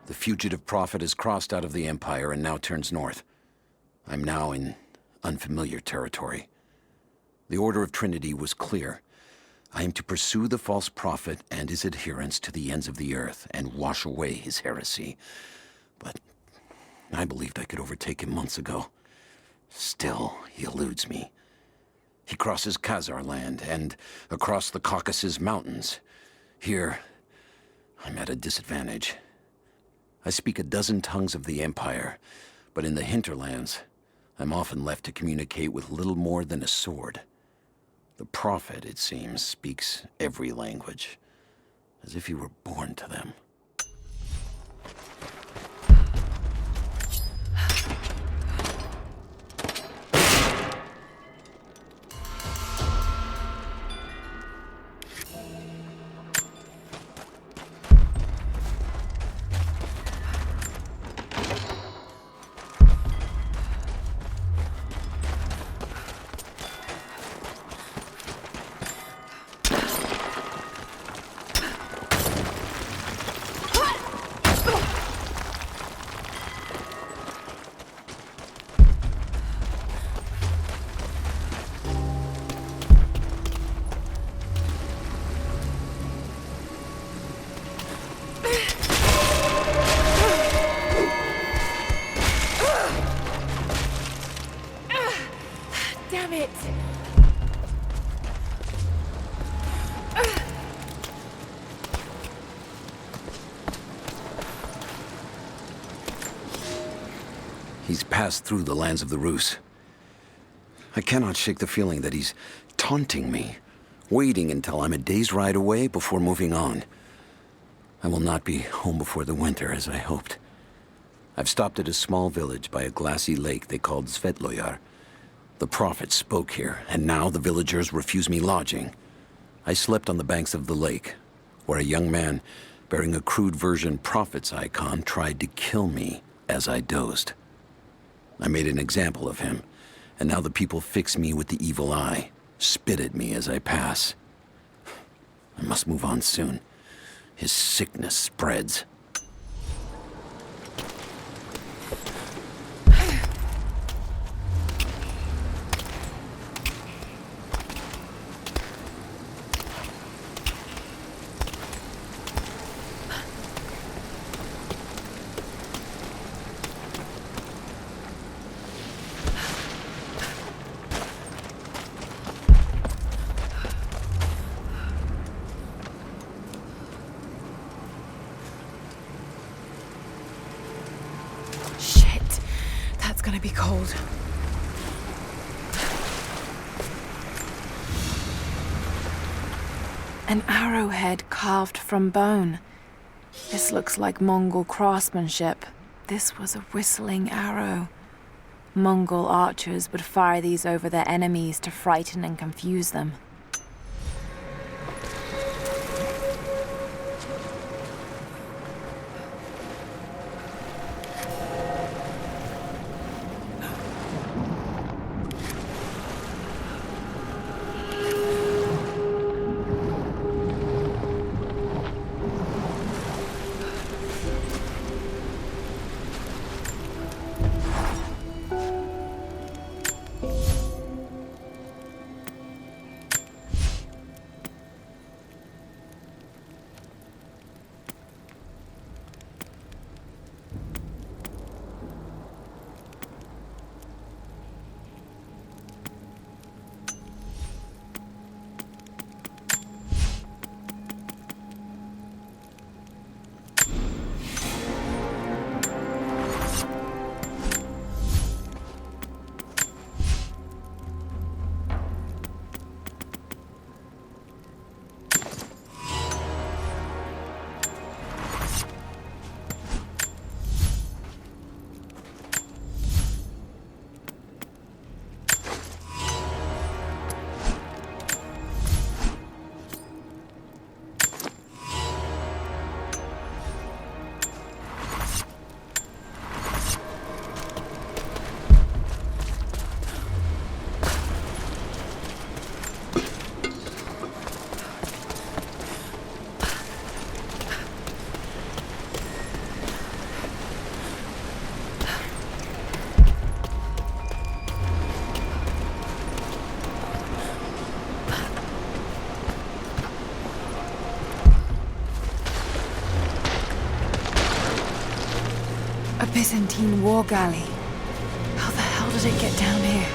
The fugitive prophet has crossed out of the Empire and now turns north. I'm now in unfamiliar territory. The order of Trinity was clear. I am to pursue the false prophet and his adherents to the ends of the earth and wash away his heresy. But I believed I could overtake him months ago. Still, he eludes me. He crosses Khazar land and across the Caucasus Mountains. Here, I'm at a disadvantage. I speak a dozen tongues of the Empire, but in the hinterlands, I'm often left to communicate with little more than a sword. The Prophet, it seems, speaks every language, as if he were born to them. He's passed through the lands of the Rus. I cannot shake the feeling that he's taunting me, waiting until I'm a day's ride away before moving on. I will not be home before the winter, as I hoped. I've stopped at a small village by a glassy lake they called Svetloyar. The Prophet spoke here, and now the villagers refuse me lodging. I slept on the banks of the lake, where a young man bearing a crude version Prophet's icon tried to kill me as I dozed. I made an example of him, and now the people fix me with the evil eye, spit at me as I pass. I must move on soon. His sickness spreads. Gonna be cold. An arrowhead carved from bone. This looks like Mongol craftsmanship. This was a whistling arrow. Mongol archers would fire these over their enemies to frighten and confuse them. Byzantine war galley. How the hell did it get down here?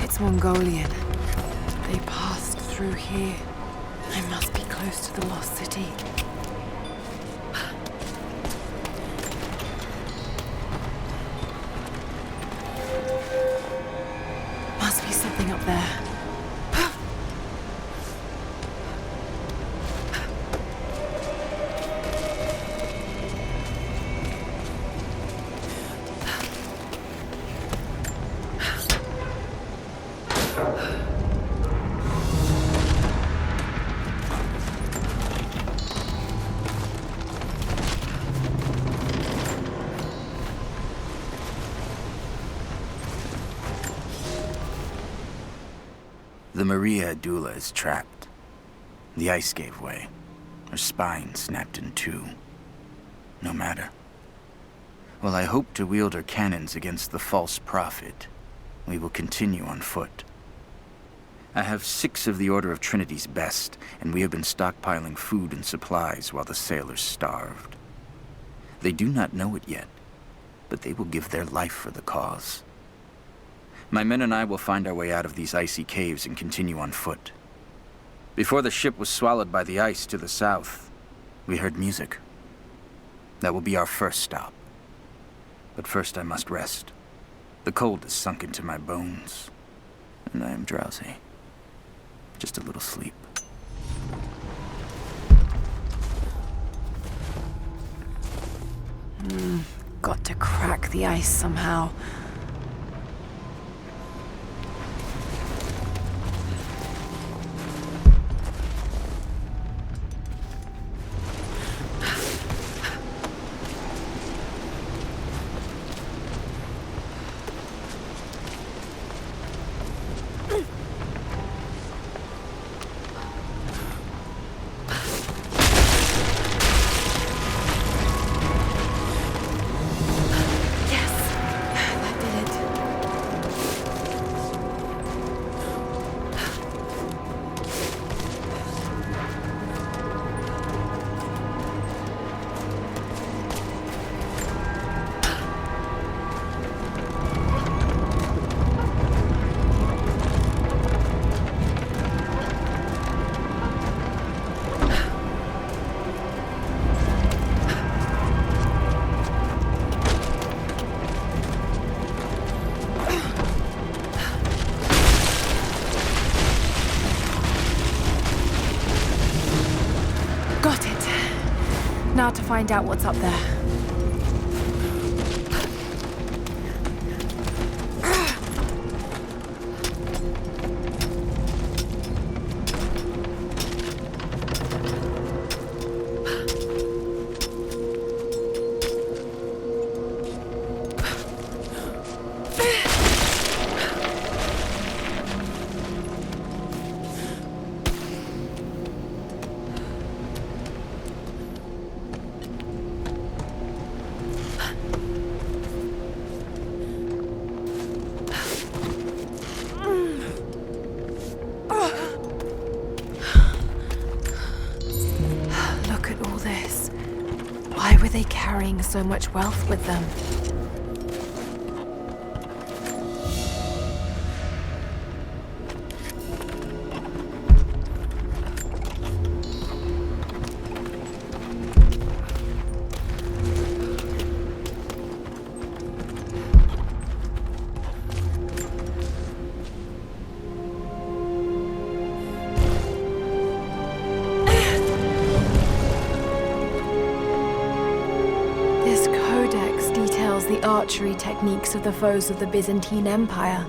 It's Mongolian. They passed through here. I must be close to the lost city. Must be something up there. The Maria Adula is trapped. The ice gave way. Her spine snapped in two. No matter. While I hope to wield her cannons against the false prophet, we will continue on foot. I have 6 of the Order of Trinity's best, and we have been stockpiling food and supplies while the sailors starved. They do not know it yet, but they will give their life for the cause. My men and I will find our way out of these icy caves and continue on foot. Before the ship was swallowed by the ice to the south, we heard music. That will be our first stop. But first I must rest. The cold has sunk into my bones, and I am drowsy. Just a little sleep. Got to crack the ice somehow. Now to find out what's up there. So much wealth with them. Archery techniques of the foes of the Byzantine Empire.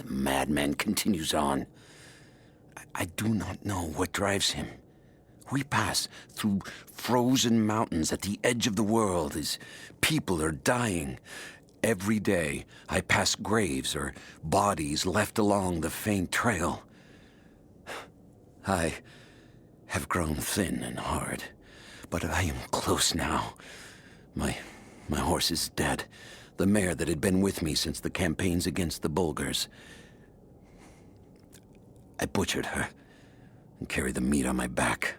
Madman continues on. I do not know what drives him. We pass through frozen mountains at the edge of the world as people are dying. Every day, I pass graves or bodies left along the faint trail. I have grown thin and hard, but I am close now. My horse is dead. The mare that had been with me since the campaigns against the Bulgars. I butchered her, and carry the meat on my back.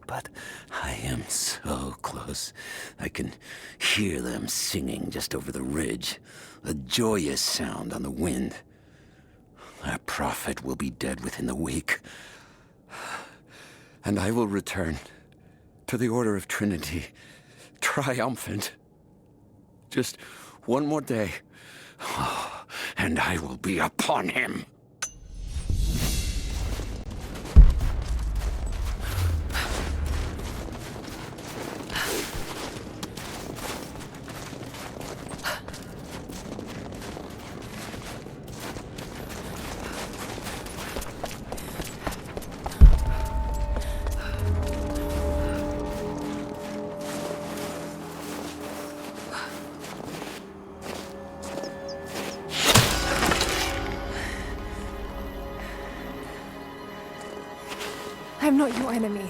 But I am so close. I can hear them singing just over the ridge, a joyous sound on the wind. Our prophet will be dead within the week, and I will return to the Order of Trinity, triumphant. Just one more day, and I will be upon him. I'm not your enemy.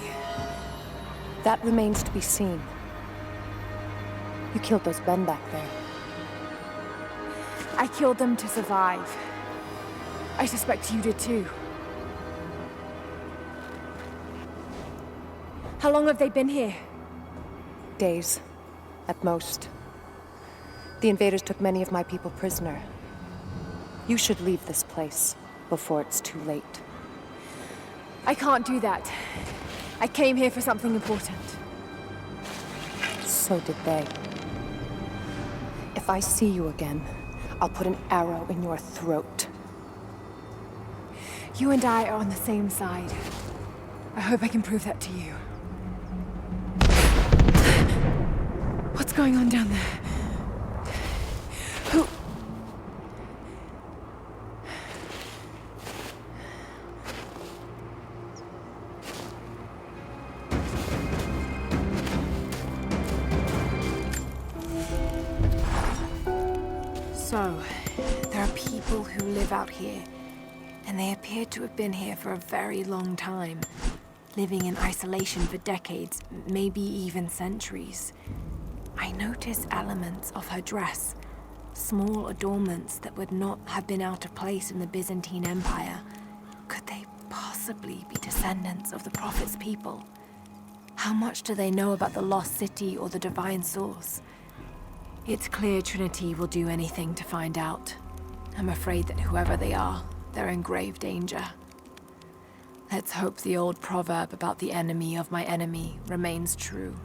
That remains to be seen. You killed those men back there. I killed them to survive. I suspect you did too. How long have they been here? Days, at most. The invaders took many of my people prisoner. You should leave this place before it's too late. I can't do that. I came here for something important. So did they. If I see you again, I'll put an arrow in your throat. You and I are on the same side. I hope I can prove that to you. What's going on down there? Who... So, there are people who live out here, and they appear to have been here for a very long time, living in isolation for decades, maybe even centuries. I notice elements of her dress, small adornments that would not have been out of place in the Byzantine Empire. Could they possibly be descendants of the Prophet's people? How much do they know about the lost city or the divine source? It's clear Trinity will do anything to find out. I'm afraid that whoever they are, they're in grave danger. Let's hope the old proverb about the enemy of my enemy remains true.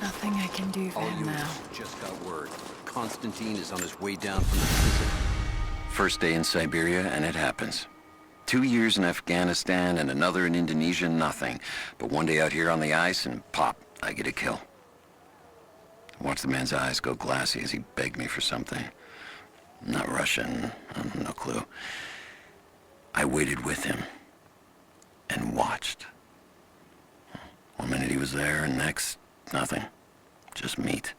Nothing I can do for him now. Just got word. Constantine is on his way down from the prison. First day in Siberia, and it happens. 2 years in Afghanistan and another in Indonesia, nothing. But one day out here on the ice, and pop, I get a kill. I watch the man's eyes go glassy as he begged me for something. Not Russian, no clue. I waited with him and watched. One minute he was there, and next, nothing. Just meat.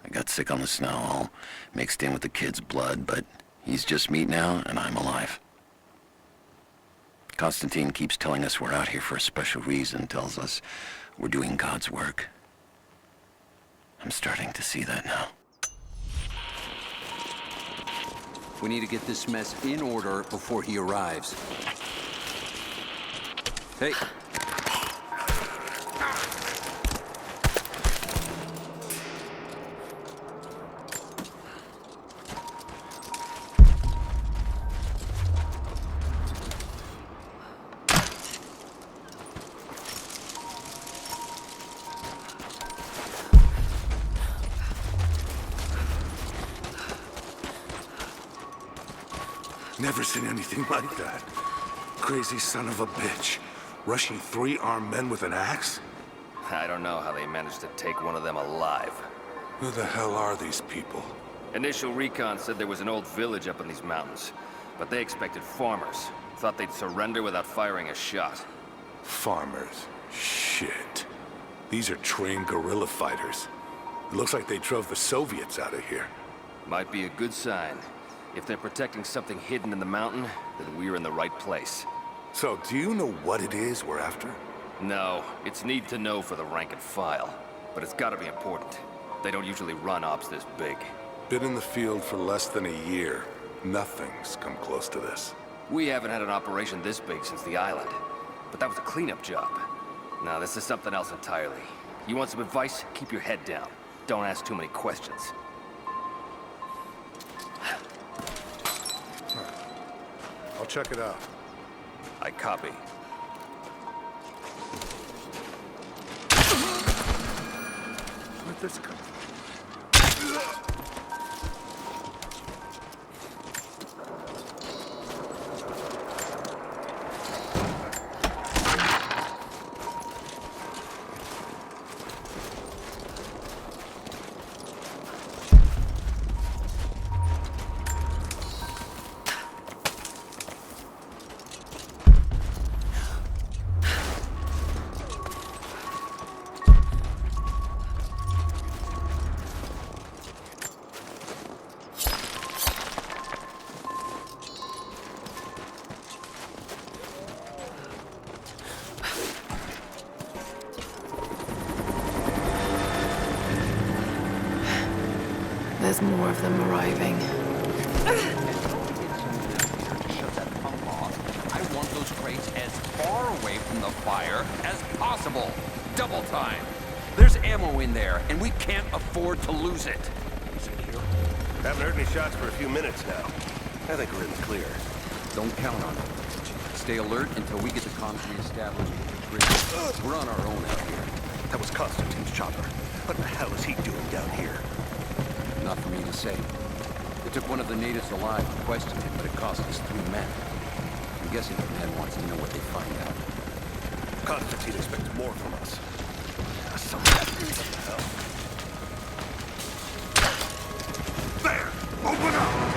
I got sick on the snow, all mixed in with the kid's blood, but he's just meat now, and I'm alive. Constantine keeps telling us we're out here for a special reason, tells us we're doing God's work. I'm starting to see that now. We need to get this mess in order before he arrives. Hey. Never seen anything like that. Crazy son of a bitch. Rushing 3 armed men with an axe? I don't know how they managed to take one of them alive. Who the hell are these people? Initial recon said there was an old village up in these mountains, but they expected farmers. Thought they'd surrender without firing a shot. Farmers? Shit. These are trained guerrilla fighters. It looks like they drove the Soviets out of here. Might be a good sign. If they're protecting something hidden in the mountain, then we're in the right place. So, do you know what it is we're after? No, it's need to know for the rank and file. But it's gotta be important. They don't usually run ops this big. Been in the field for less than a year. Nothing's come close to this. We haven't had an operation this big since the island. But that was a cleanup job. Now, this is something else entirely. You want some advice? Keep your head down. Don't ask too many questions. I'll check it out. I copy. Where'd this come from? There's more of them arriving. I want those crates as far away from the fire as possible. Double time. There's ammo in there, and we can't afford to lose it. Secure. Haven't heard any shots for a few minutes now. I think we're in the clear. Don't count on it. Stay alert until we get the comms reestablished. We're on our own out here. That was Constantine's chopper. What the hell is he doing down here? Not for me to say. They took one of the natives alive and questioned him, but it cost us 3 men. I'm guessing the man wants to know what they find out. Constantine expects more from us. There! Open up!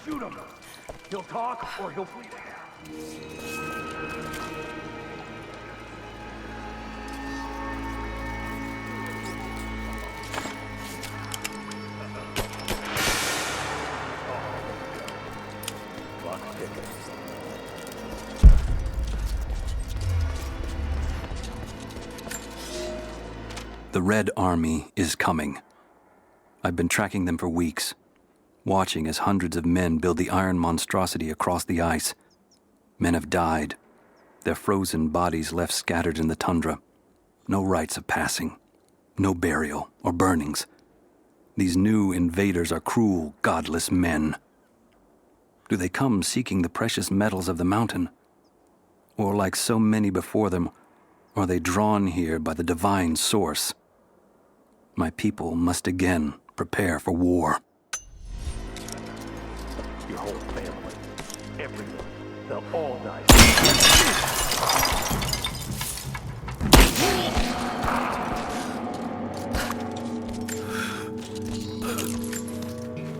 Shoot him! He'll talk or he'll bleed out. The Red Army is coming. I've been tracking them for weeks, watching as hundreds of men build the iron monstrosity across the ice. Men have died, their frozen bodies left scattered in the tundra. No rites of passing, no burial or burnings. These new invaders are cruel, godless men. Do they come seeking the precious metals of the mountain? Or like so many before them, are they drawn here by the divine source? My people must again prepare for war. Your whole family, everyone, they'll all die.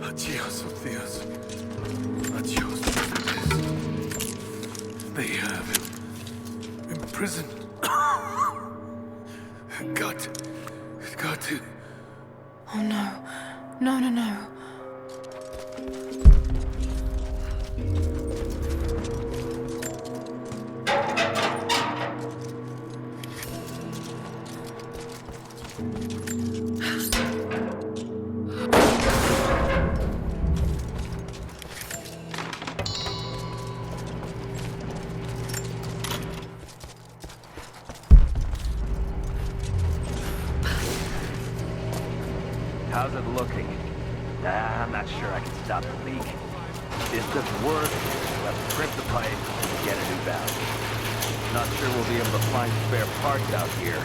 Adios, Dios. Adios. They have him imprisoned. Got to. Oh no. No, no, no. How's it looking? I'm not sure I can stop the leak. If this works, we'll have to crimp the pipe and get a new valve. Not sure we'll be able to find spare parts out here.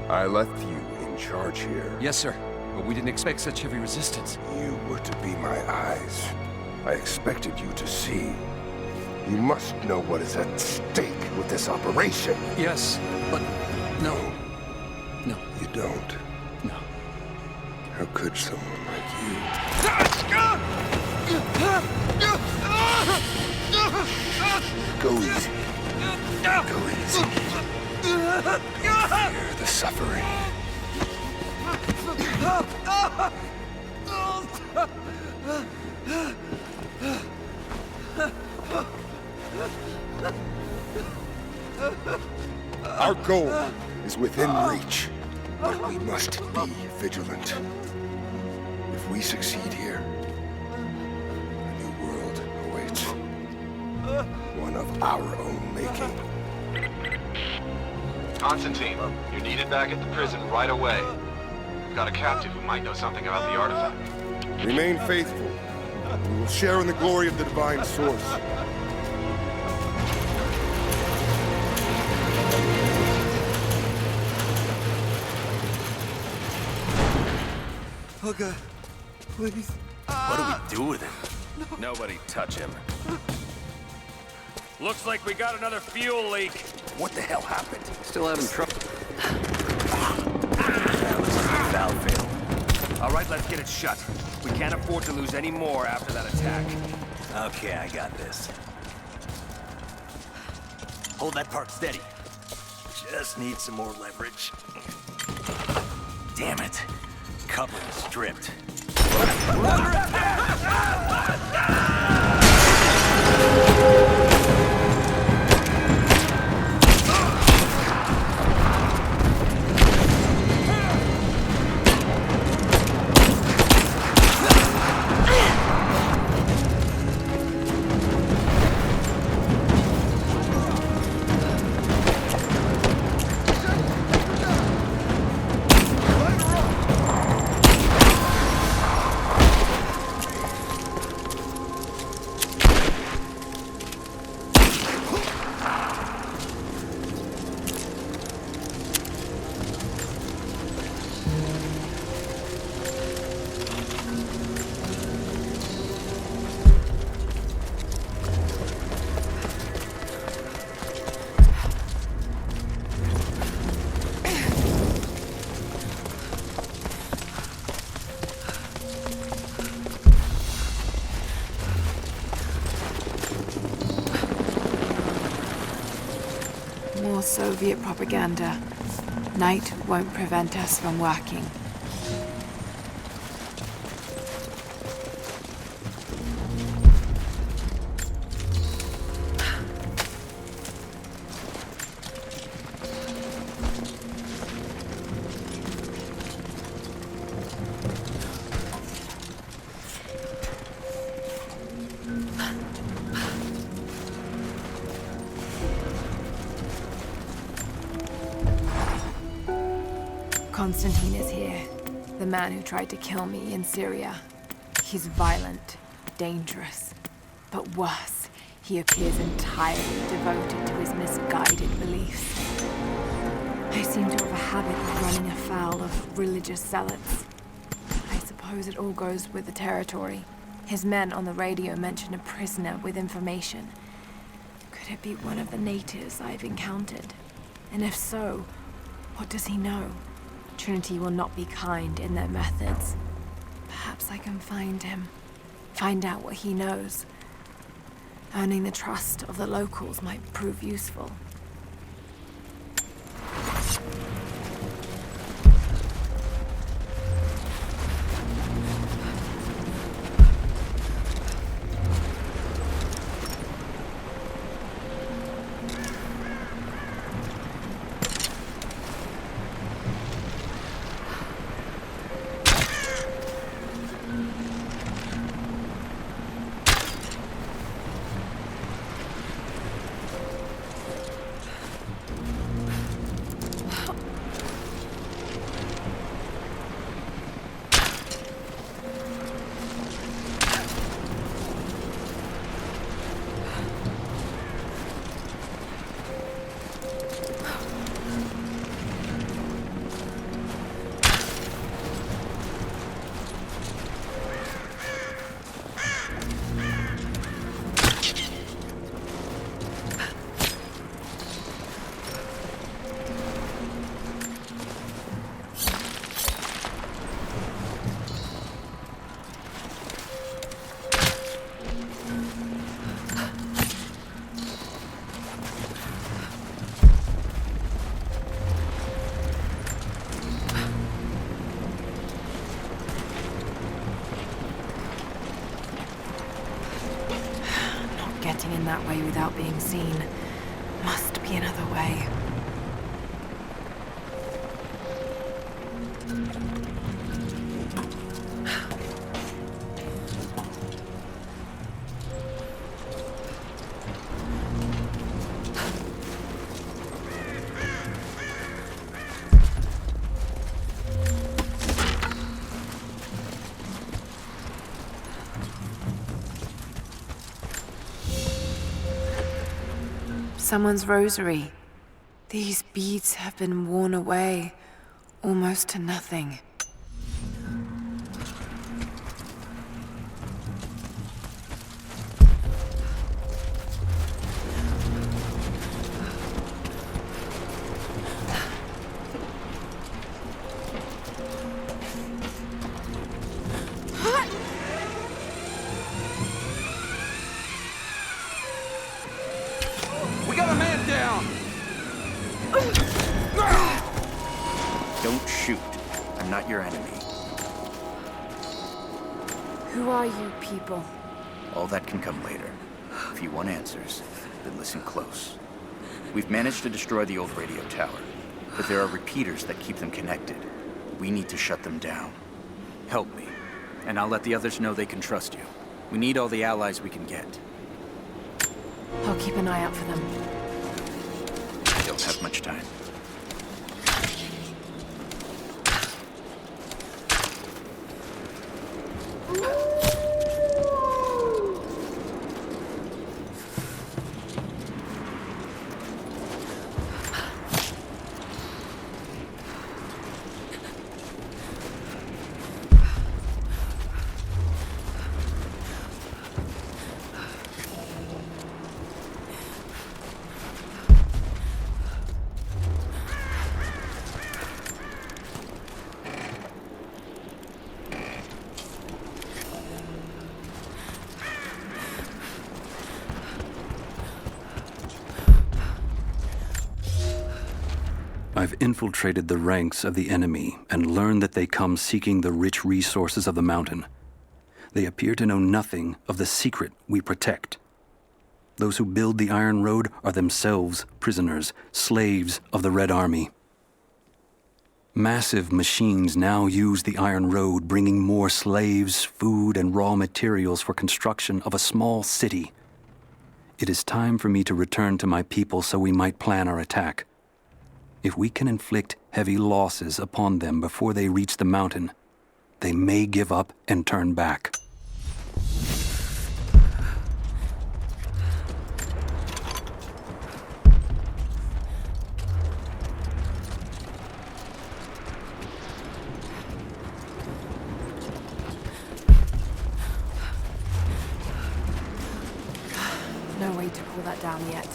I left you in charge here. Yes, sir. But we didn't expect such heavy resistance. You were to be my eyes. I expected you to see. You must know what is at stake with this operation. Yes, but no. No. You don't? No. How could someone like you? Go easy. Go easy. Fear the suffering. Our goal is within reach, but we must be vigilant. If we succeed here, a new world awaits. One of our own making. Constantine, you're needed back at the prison right away. We've got a captive who might know something about the artifact. Remain faithful. We will share in the glory of the divine source. Oh God, please. What do we do with him? Nobody touch him. Looks like we got another fuel leak. What the hell happened? Still having trouble. Valve failed. All right, let's get it shut. We can't afford to lose any more after that attack. Okay, I got this. Hold that part steady. Just need some more leverage. Damn it. Coupling stripped. Soviet propaganda. Night won't prevent us from working. Constantine is here. The man who tried to kill me in Syria. He's violent, dangerous, but worse, he appears entirely devoted to his misguided beliefs. I seem to have a habit of running afoul of religious zealots. I suppose it all goes with the territory. His men on the radio mentioned a prisoner with information. Could it be one of the natives I've encountered? And if so, what does he know? Trinity will not be kind in their methods. Perhaps I can find him. Find out what he knows. Earning the trust of the locals might prove useful. Getting in that way without being seen. Must be another way. Someone's rosary. These beads have been worn away, almost to nothing. Don't shoot. I'm not your enemy. Who are you people? All that can come later. If you want answers, then listen close. We've managed to destroy the old radio tower, but there are repeaters that keep them connected. We need to shut them down. Help me, and I'll let the others know they can trust you. We need all the allies we can get. I'll keep an eye out for them. I don't have much time. I've infiltrated the ranks of the enemy and learned that they come seeking the rich resources of the mountain. They appear to know nothing of the secret we protect. Those who build the Iron Road are themselves prisoners, slaves of the Red Army. Massive machines now use the Iron Road, bringing more slaves, food, and raw materials for construction of a small city. It is time for me to return to my people so we might plan our attack. If we can inflict heavy losses upon them before they reach the mountain, they may give up and turn back. No way to pull that down yet.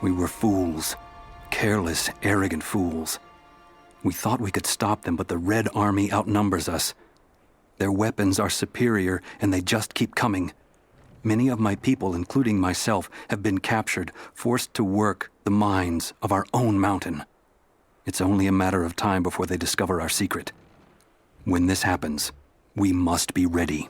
We were fools. Careless, arrogant fools. We thought we could stop them, but the Red Army outnumbers us. Their weapons are superior, and they just keep coming. Many of my people, including myself, have been captured, forced to work the mines of our own mountain. It's only a matter of time before they discover our secret. When this happens, we must be ready.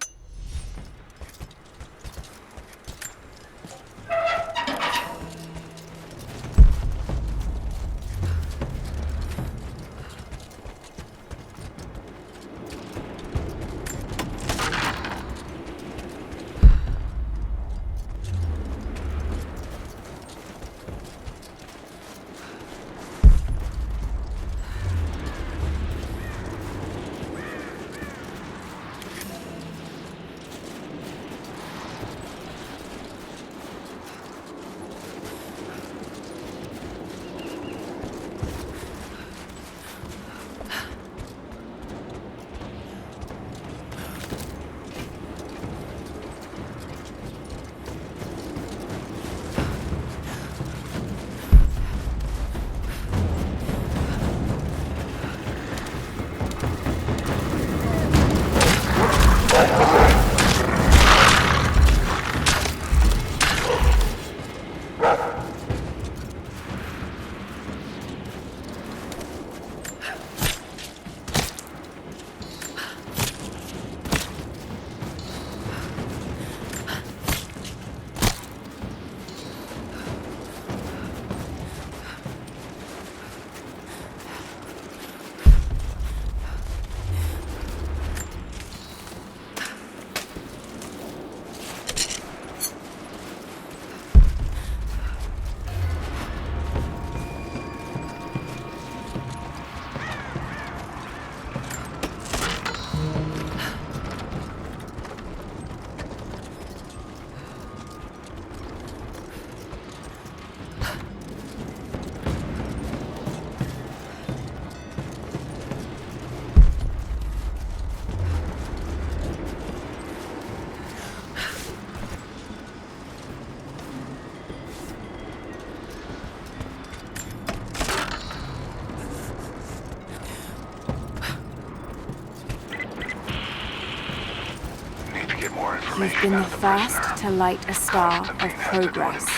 You've been the first to light a star of progress.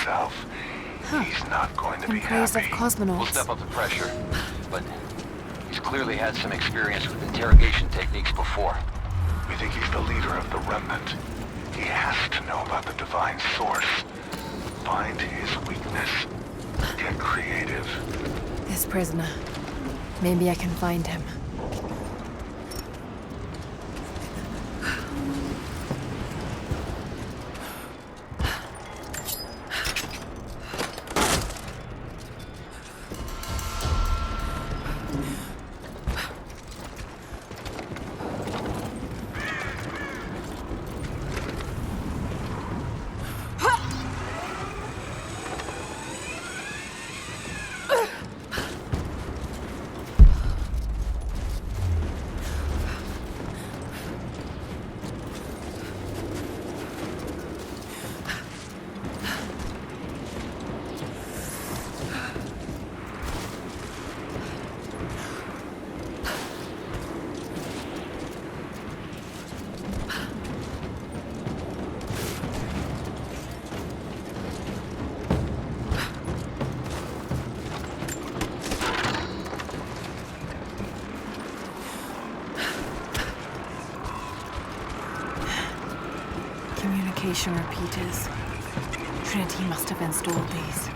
He's not going to In be praise of happy. cosmonauts. We'll step up the pressure, but he's clearly had some experience with interrogation techniques before. We think he's the leader of the remnant. He has to know about the divine source. Find his weakness. Get creative. This prisoner. Maybe I can find him. Communication repeaters. Trinity must have installed these.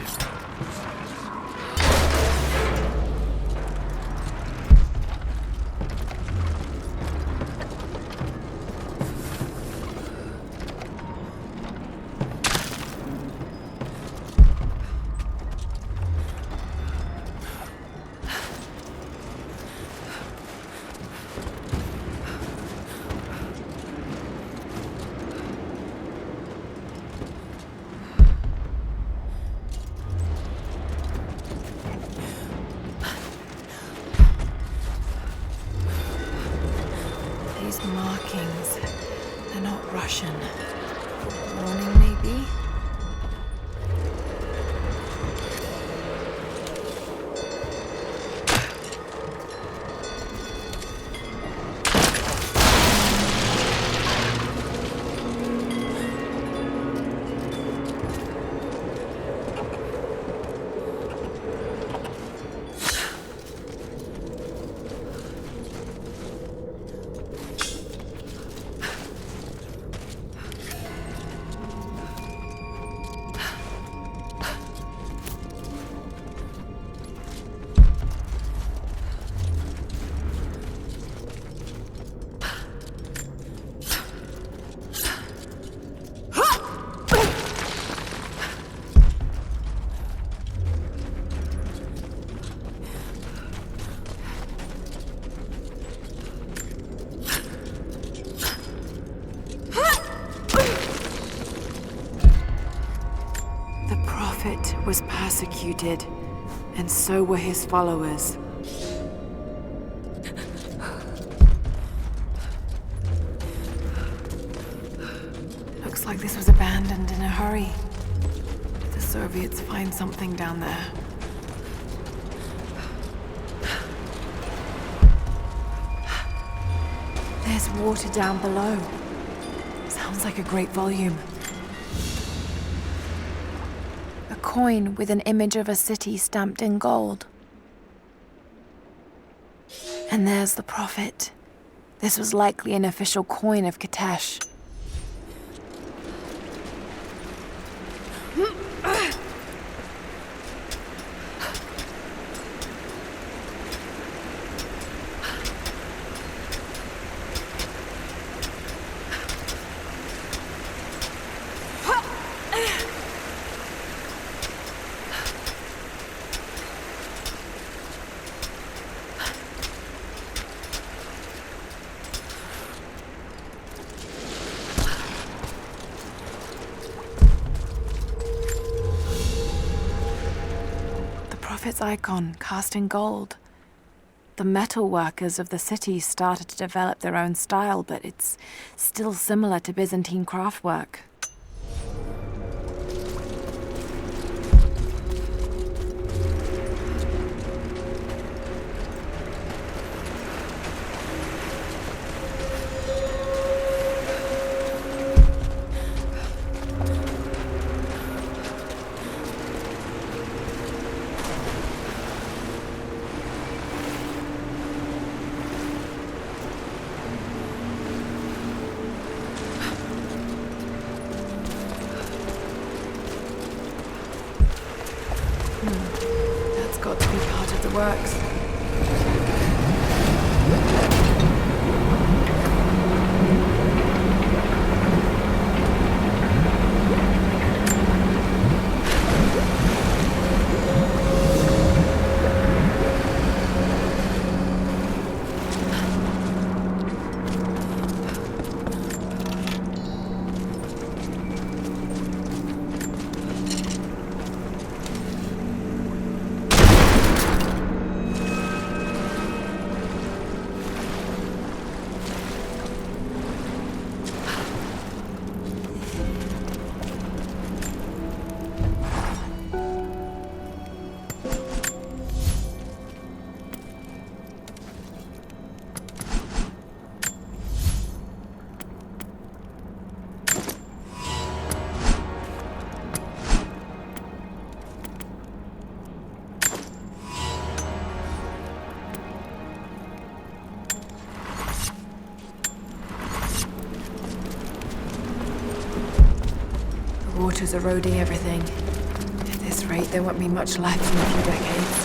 These markings, they're not Russian. Warning, maybe? Was persecuted, and so were his followers. Looks like this was abandoned in a hurry. The Soviets find something down there. There's water down below. Sounds like a great volume. Coin with an image of a city stamped in gold. And there's the prophet. This was likely an official coin of Kitezh. Its icon cast in gold. The metal workers of the city started to develop their own style, but it's still similar to Byzantine craftwork. works. Water's eroding everything. At this rate, there won't be much left in a few decades.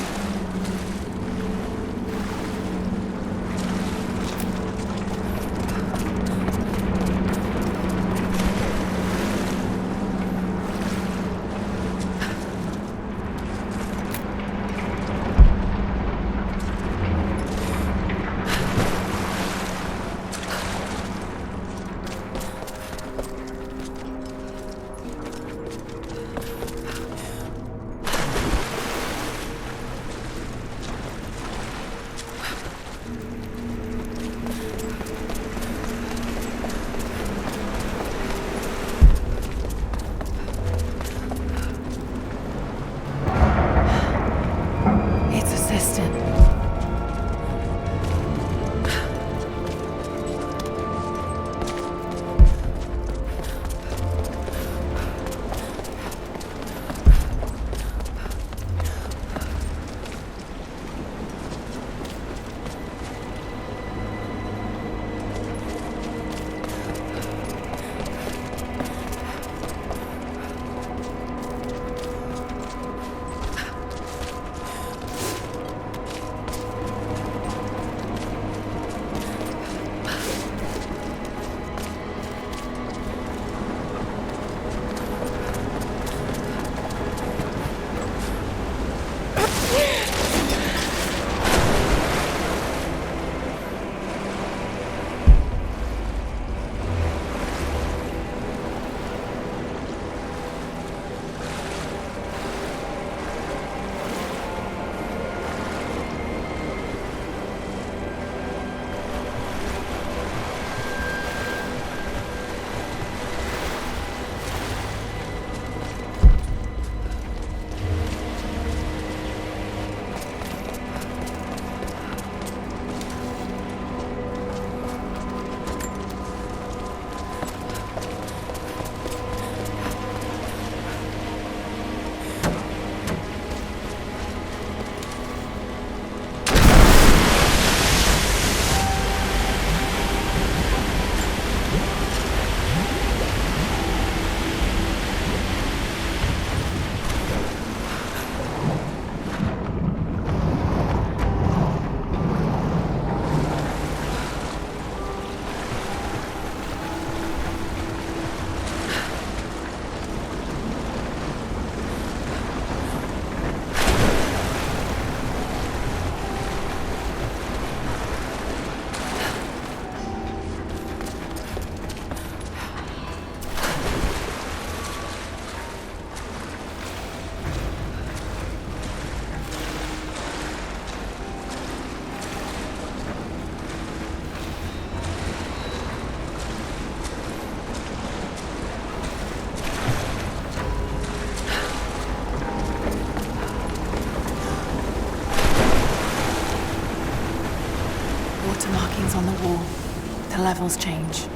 On the wall. The levels change.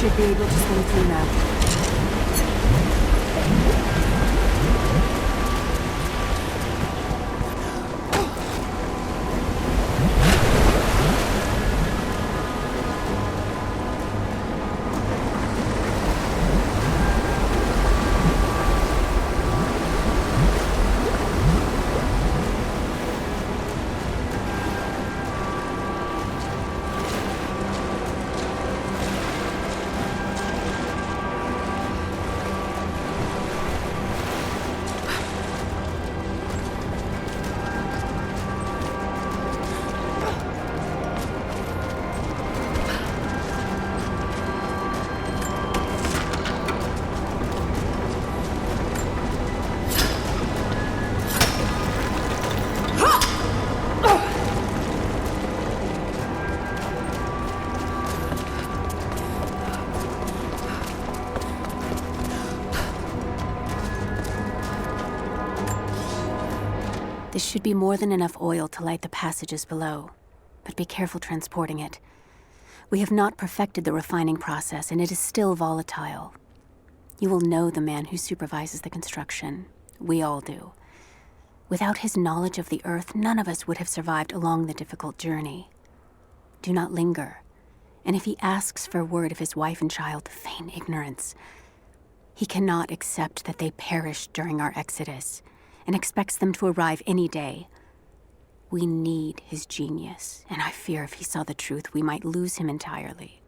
should be able to swing through now. This should be more than enough oil to light the passages below, but be careful transporting it. We have not perfected the refining process, and it is still volatile. You will know the man who supervises the construction. We all do. Without his knowledge of the Earth, none of us would have survived along the difficult journey. Do not linger, and if he asks for word of his wife and child, feign ignorance. He cannot accept that they perished during our exodus, and expects them to arrive any day. We need his genius, and I fear if he saw the truth, we might lose him entirely.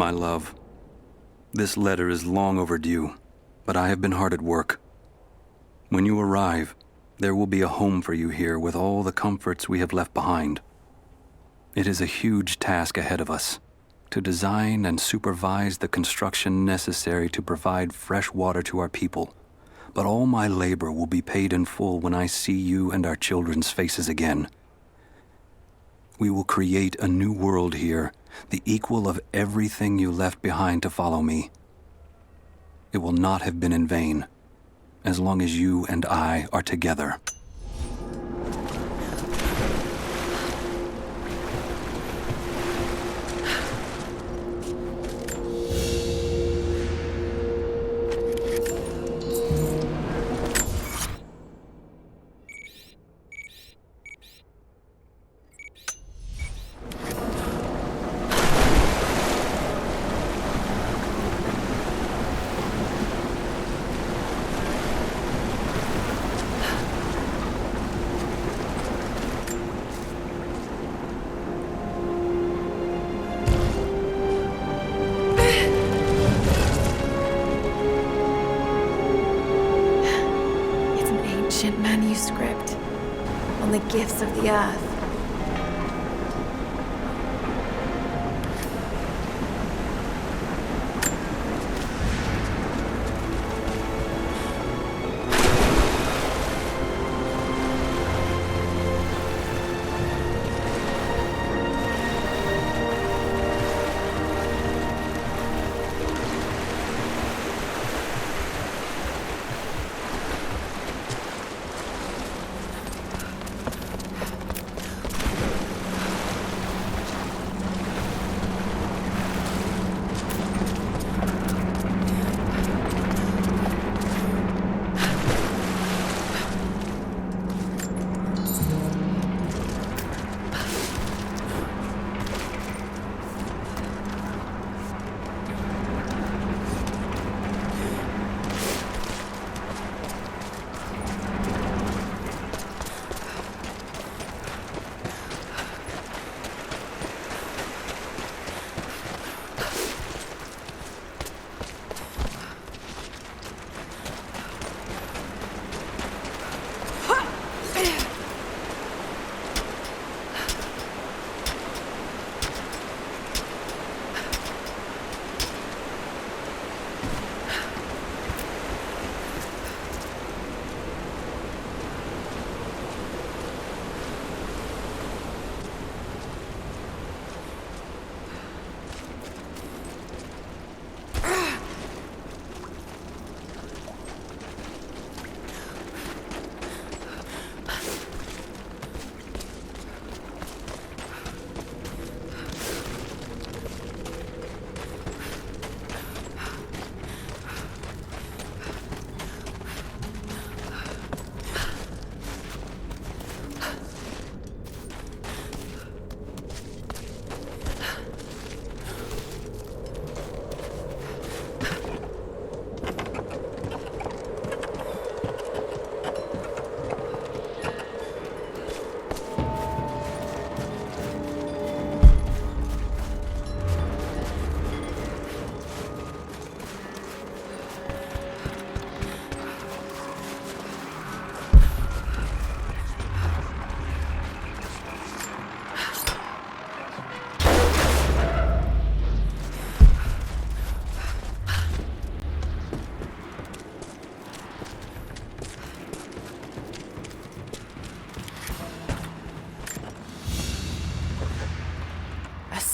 My love, this letter is long overdue, but I have been hard at work. When you arrive, there will be a home for you here with all the comforts we have left behind. It is a huge task ahead of us, to design and supervise the construction necessary to provide fresh water to our people. But all my labor will be paid in full when I see you and our children's faces again. We will create a new world here, the equal of everything you left behind to follow me. It will not have been in vain, as long as you and I are together. Manuscript on the gifts of the earth.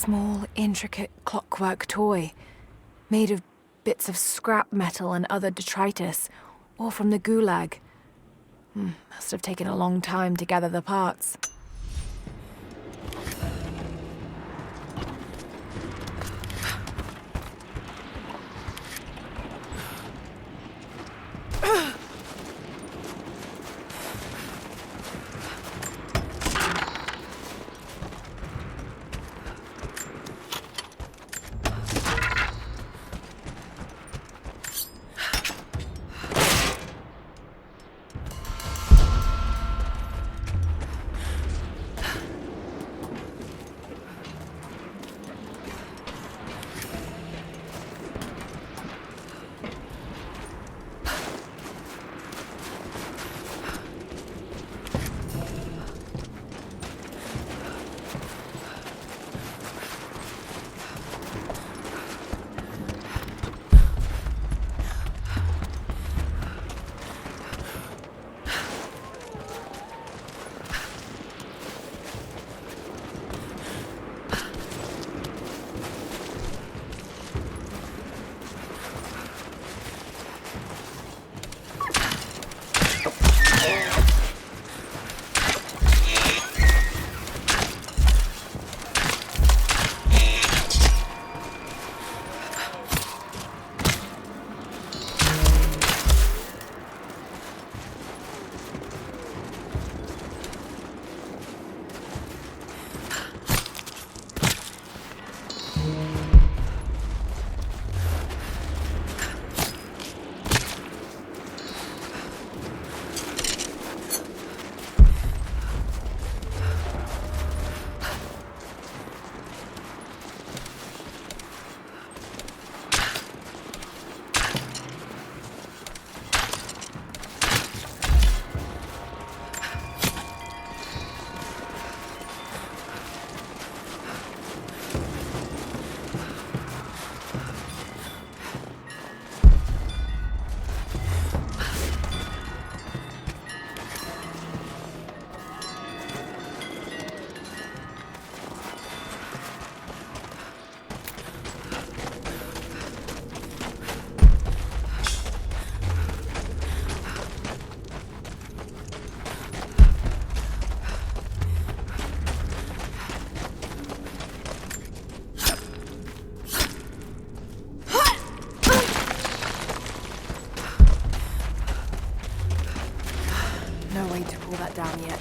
Small, intricate clockwork toy, made of bits of scrap metal and other detritus, or from the gulag. Must have taken a long time to gather the parts. No way to pull that down yet.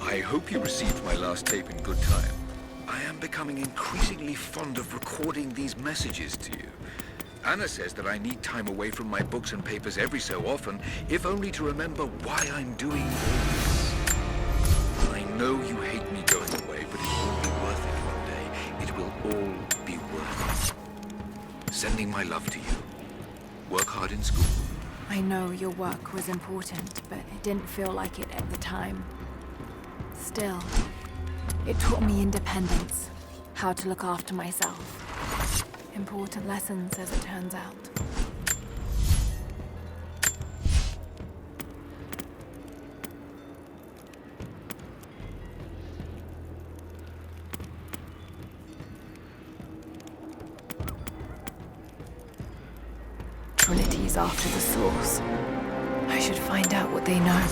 I hope you received my last tape in good time. I am becoming increasingly fond of recording these messages to you. Anna says that I need time away from my books and papers every so often, if only to remember why I'm doing all this. I know you hate me going away, but it will be worth it one day. It will all be worth it. Sending my love to you. Work hard in school. I know your work was important, but it didn't feel like it at the time. Still, it taught me independence, how to look after myself. Important lessons, as it turns out. Trinity's after the source. I should find out what they know.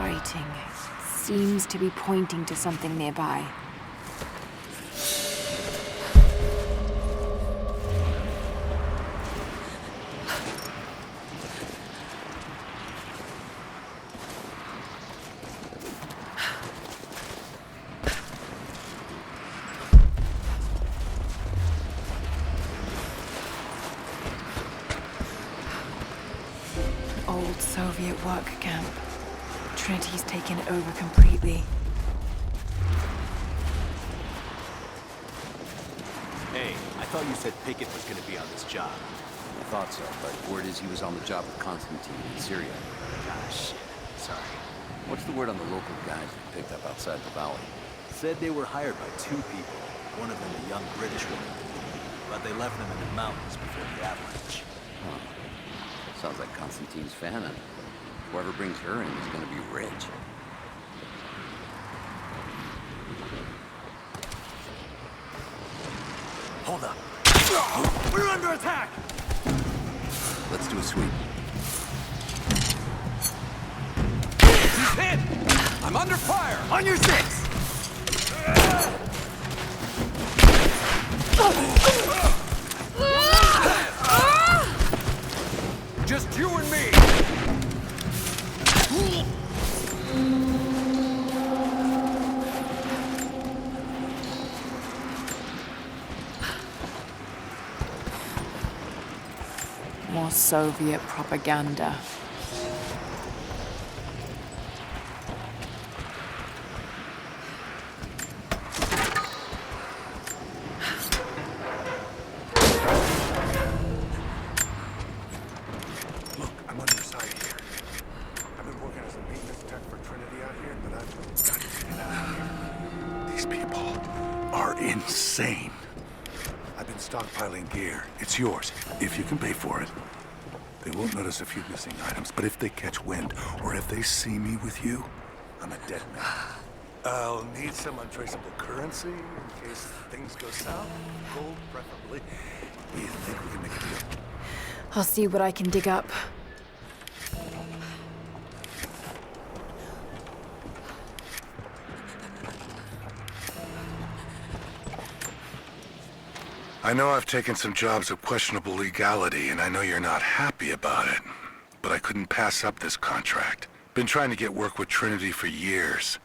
writing seems to be pointing to something nearby. Old Soviet work camp. Trinity's taken it over completely. Hey, I thought you said Pickett was gonna be on this job. I thought so, but word is he was on the job with Constantine in Syria. Ah, shit. Sorry. What's the word on the local guys we picked up outside the valley? Said they were hired by 2 people. One of them a young British woman. But they left them in the mountains before the avalanche. Huh. Sounds like Constantine's famine. Whoever brings her in is gonna be rich. Hold up. We're under attack! Let's do a sweep. He's hit! I'm under fire! On your 6! Just you and me! More Soviet propaganda. Look, I'm on your side here. I've been working as a maintenance tech for Trinity out here, but I've got to get out of here. These people are insane. I've been stockpiling gear. It's yours, if you can pay for it. They won't notice a few missing items, but if they catch wind, or if they see me with you, I'm a dead man. I'll need some untraceable currency in case things go south. Gold, preferably. You think we can make a deal? I'll see what I can dig up. I know I've taken some jobs of questionable legality, and I know you're not happy about it. But I couldn't pass up this contract. Been trying to get work with Trinity for years.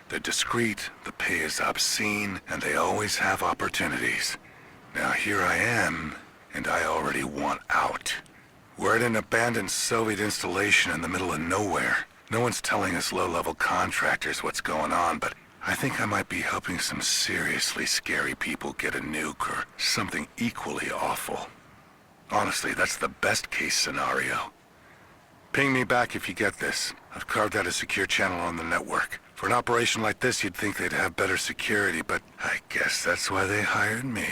They're discreet, the pay is obscene, and they always have opportunities. Now here I am, and I already want out. We're at an abandoned Soviet installation in the middle of nowhere. No one's telling us low-level contractors what's going on, but I think I might be helping some seriously scary people get a nuke or something equally awful. Honestly, that's the best-case scenario. Ping me back if you get this. I've carved out a secure channel on the network. For an operation like this, you'd think they'd have better security, but I guess that's why they hired me.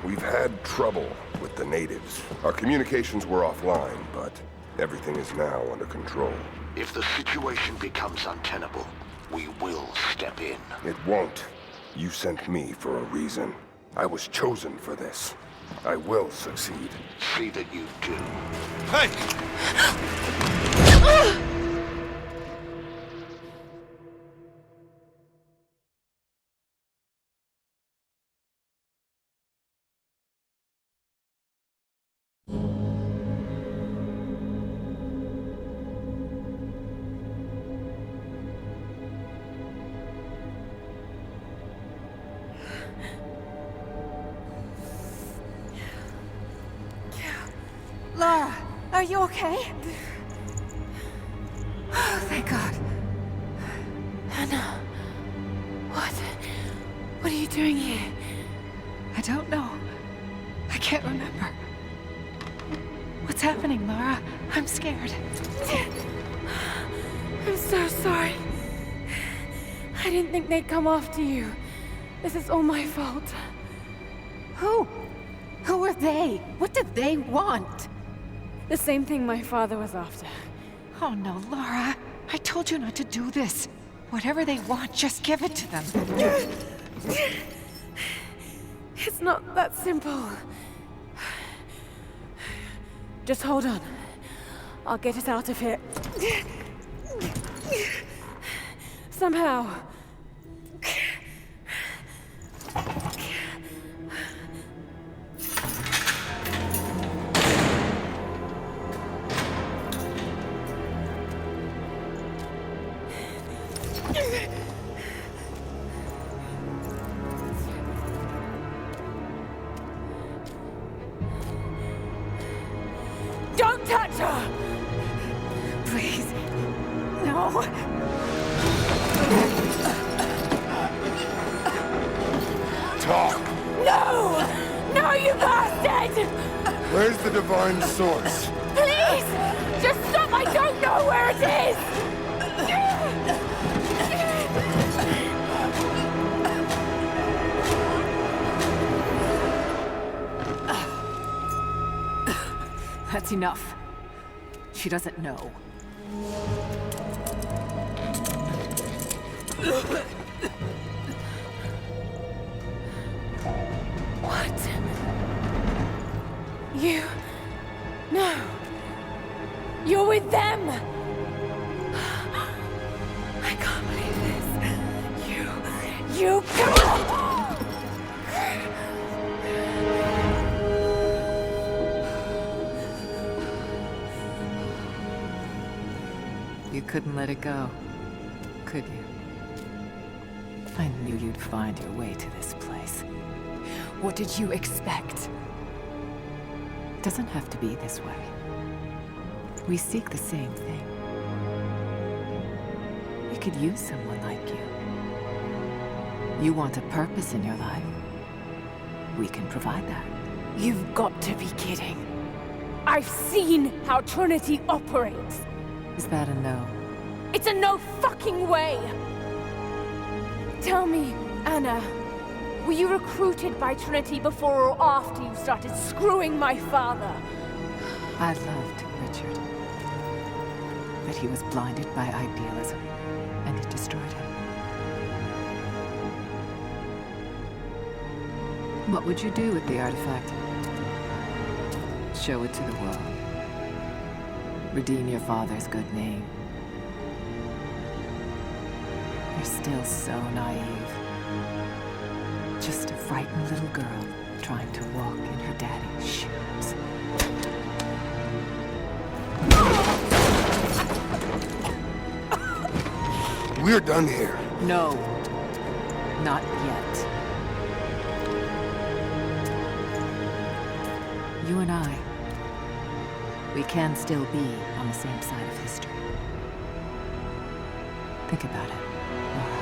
We've had trouble with the natives. Our communications were offline, but everything is now under control. If the situation becomes untenable, we will step in. It won't. You sent me for a reason. I was chosen for this. I will succeed. See that you do. Hey! okay? Oh, thank God. Anna. What are you doing here? I don't know. I can't remember. What's happening, Lara? I'm scared. I'm so sorry. I didn't think they'd come after you. This is all my fault. Who? Who are they? What did they want? The same thing my father was after. Oh no, Lara. I told you not to do this. Whatever they want, just give it to them. It's not that simple. Just hold on. I'll get us out of here. Somehow. Don't touch her! Please. No. Talk! No! No, you bastard! Where's the divine source? Please! Just stop! I don't know where it is! That's enough. She doesn't know. What? You... No. You're with them! I can't believe this. You... You couldn't let it go, could you? I knew you'd find your way to this place. What did you expect? It doesn't have to be this way. We seek the same thing. We could use someone like you. You want a purpose in your life. We can provide that. You've got to be kidding. I've seen how Trinity operates. Is that a no? It's a no fucking way! Tell me, Anna, were you recruited by Trinity before or after you started screwing my father? I loved Richard. But he was blinded by idealism, and it destroyed him. What would you do with the artifact? Show it to the world. Redeem your father's good name. You're still so naive. Just a frightened little girl trying to walk in her daddy's shoes. We're done here. No. Not yet. You and I, we can still be on the same side of history. Think about it, Lara.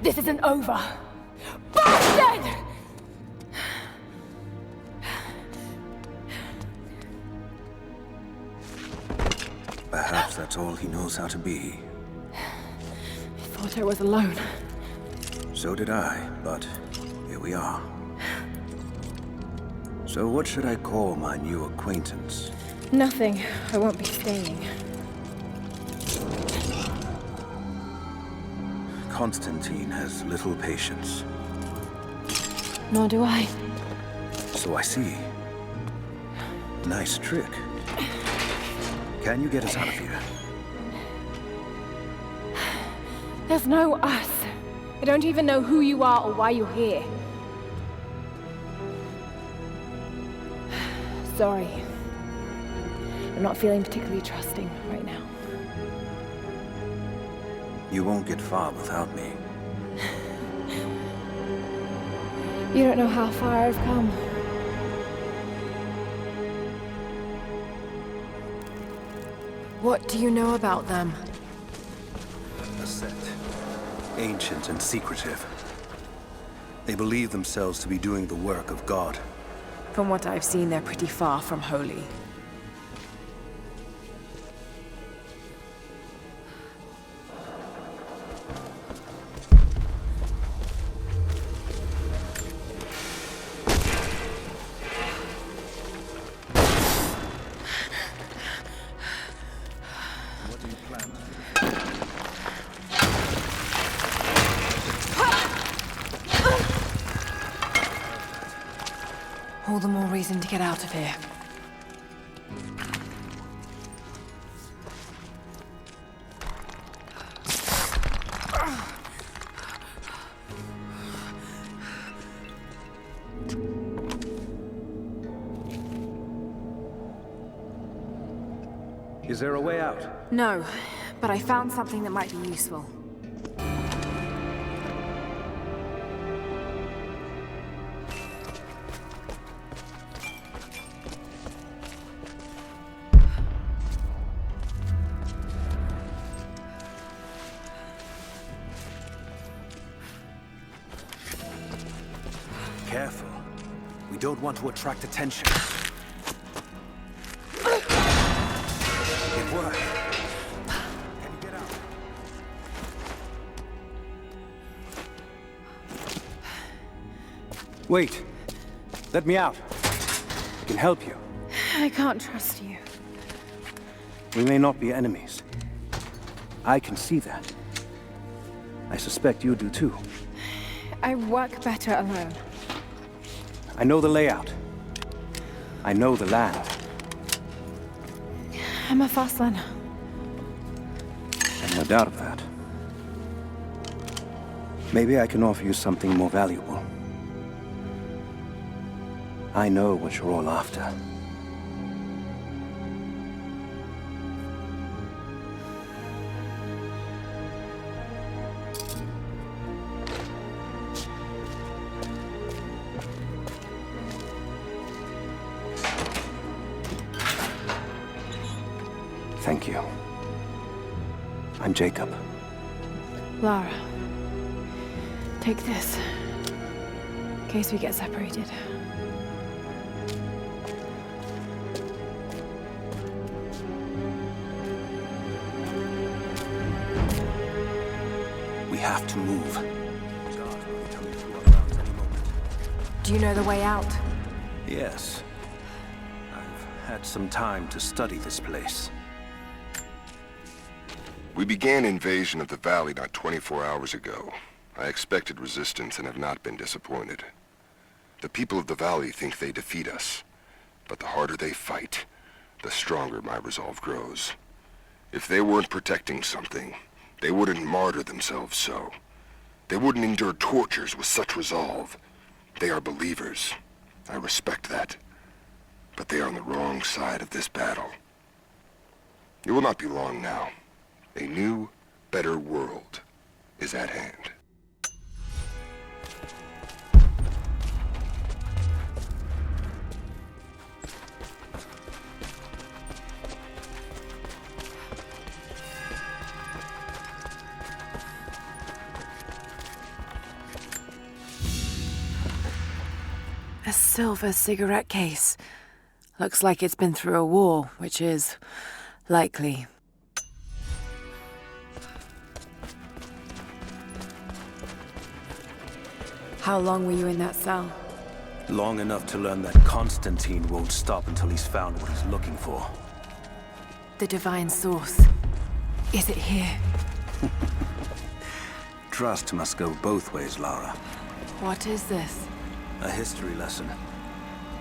This isn't over. Bastard! Perhaps that's all he knows how to be. I thought I was alone. So did I, but here we are. So what should I call my new acquaintance? Nothing. I won't be staying. Constantine has little patience. Nor do I. So I see. Nice trick. Can you get us out of here? There's no us. I don't even know who you are or why you're here. Sorry. I'm not feeling particularly trusting right now. You won't get far without me. You don't know how far I've come. What do you know about them? Ascent. Ancient and secretive. They believe themselves to be doing the work of God. From what I've seen, they're pretty far from holy. All the more reason to get out of here. Is there a way out? No, but I found something that might be useful. Careful. We don't want to attract attention. It worked. Can you get out? Wait. Let me out. I can help you. I can't trust you. We may not be enemies. I can see that. I suspect you do too. I work better alone. I know the layout. I know the land. I'm a fast learner. And no doubt of that. Maybe I can offer you something more valuable. I know what you're all after. Thank you. I'm Jacob. Lara. Take this. In case we get separated. We have to move. Do you know the way out? Yes. I've had some time to study this place. We began invasion of the valley not 24 hours ago. I expected resistance and have not been disappointed. The people of the valley think they defeat us, but the harder they fight, the stronger my resolve grows. If they weren't protecting something, they wouldn't martyr themselves so. They wouldn't endure tortures with such resolve. They are believers. I respect that. But they are on the wrong side of this battle. It will not be long now. A new, better world is at hand. A silver cigarette case. Looks like it's been through a war, which is likely. How long were you in that cell? Long enough to learn that Constantine won't stop until he's found what he's looking for. The divine source. Is it here? Trust must go both ways, Lara. What is this? A history lesson.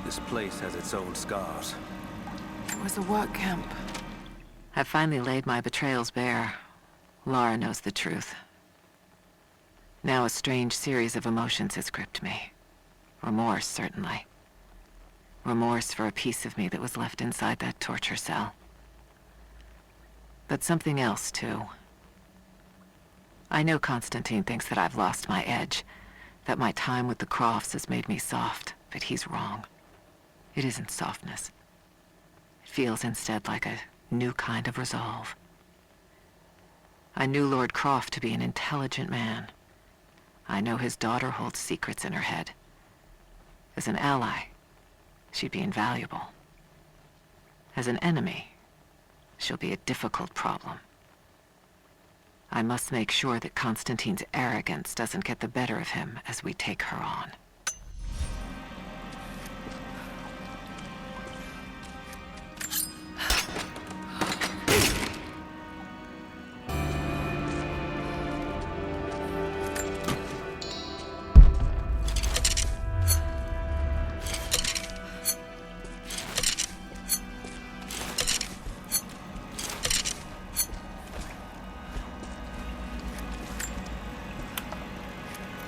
This place has its own scars. was a work camp. I've finally laid my betrayals bare. Lara knows the truth. Now a strange series of emotions has gripped me. Remorse, certainly. Remorse for a piece of me that was left inside that torture cell. But something else, too. I know Constantine thinks that I've lost my edge, that my time with the Crofts has made me soft, but he's wrong. It isn't softness. It feels instead like a new kind of resolve. I knew Lord Croft to be an intelligent man. I know his daughter holds secrets in her head. As an ally, she'd be invaluable. As an enemy, she'll be a difficult problem. I must make sure that Constantine's arrogance doesn't get the better of him as we take her on.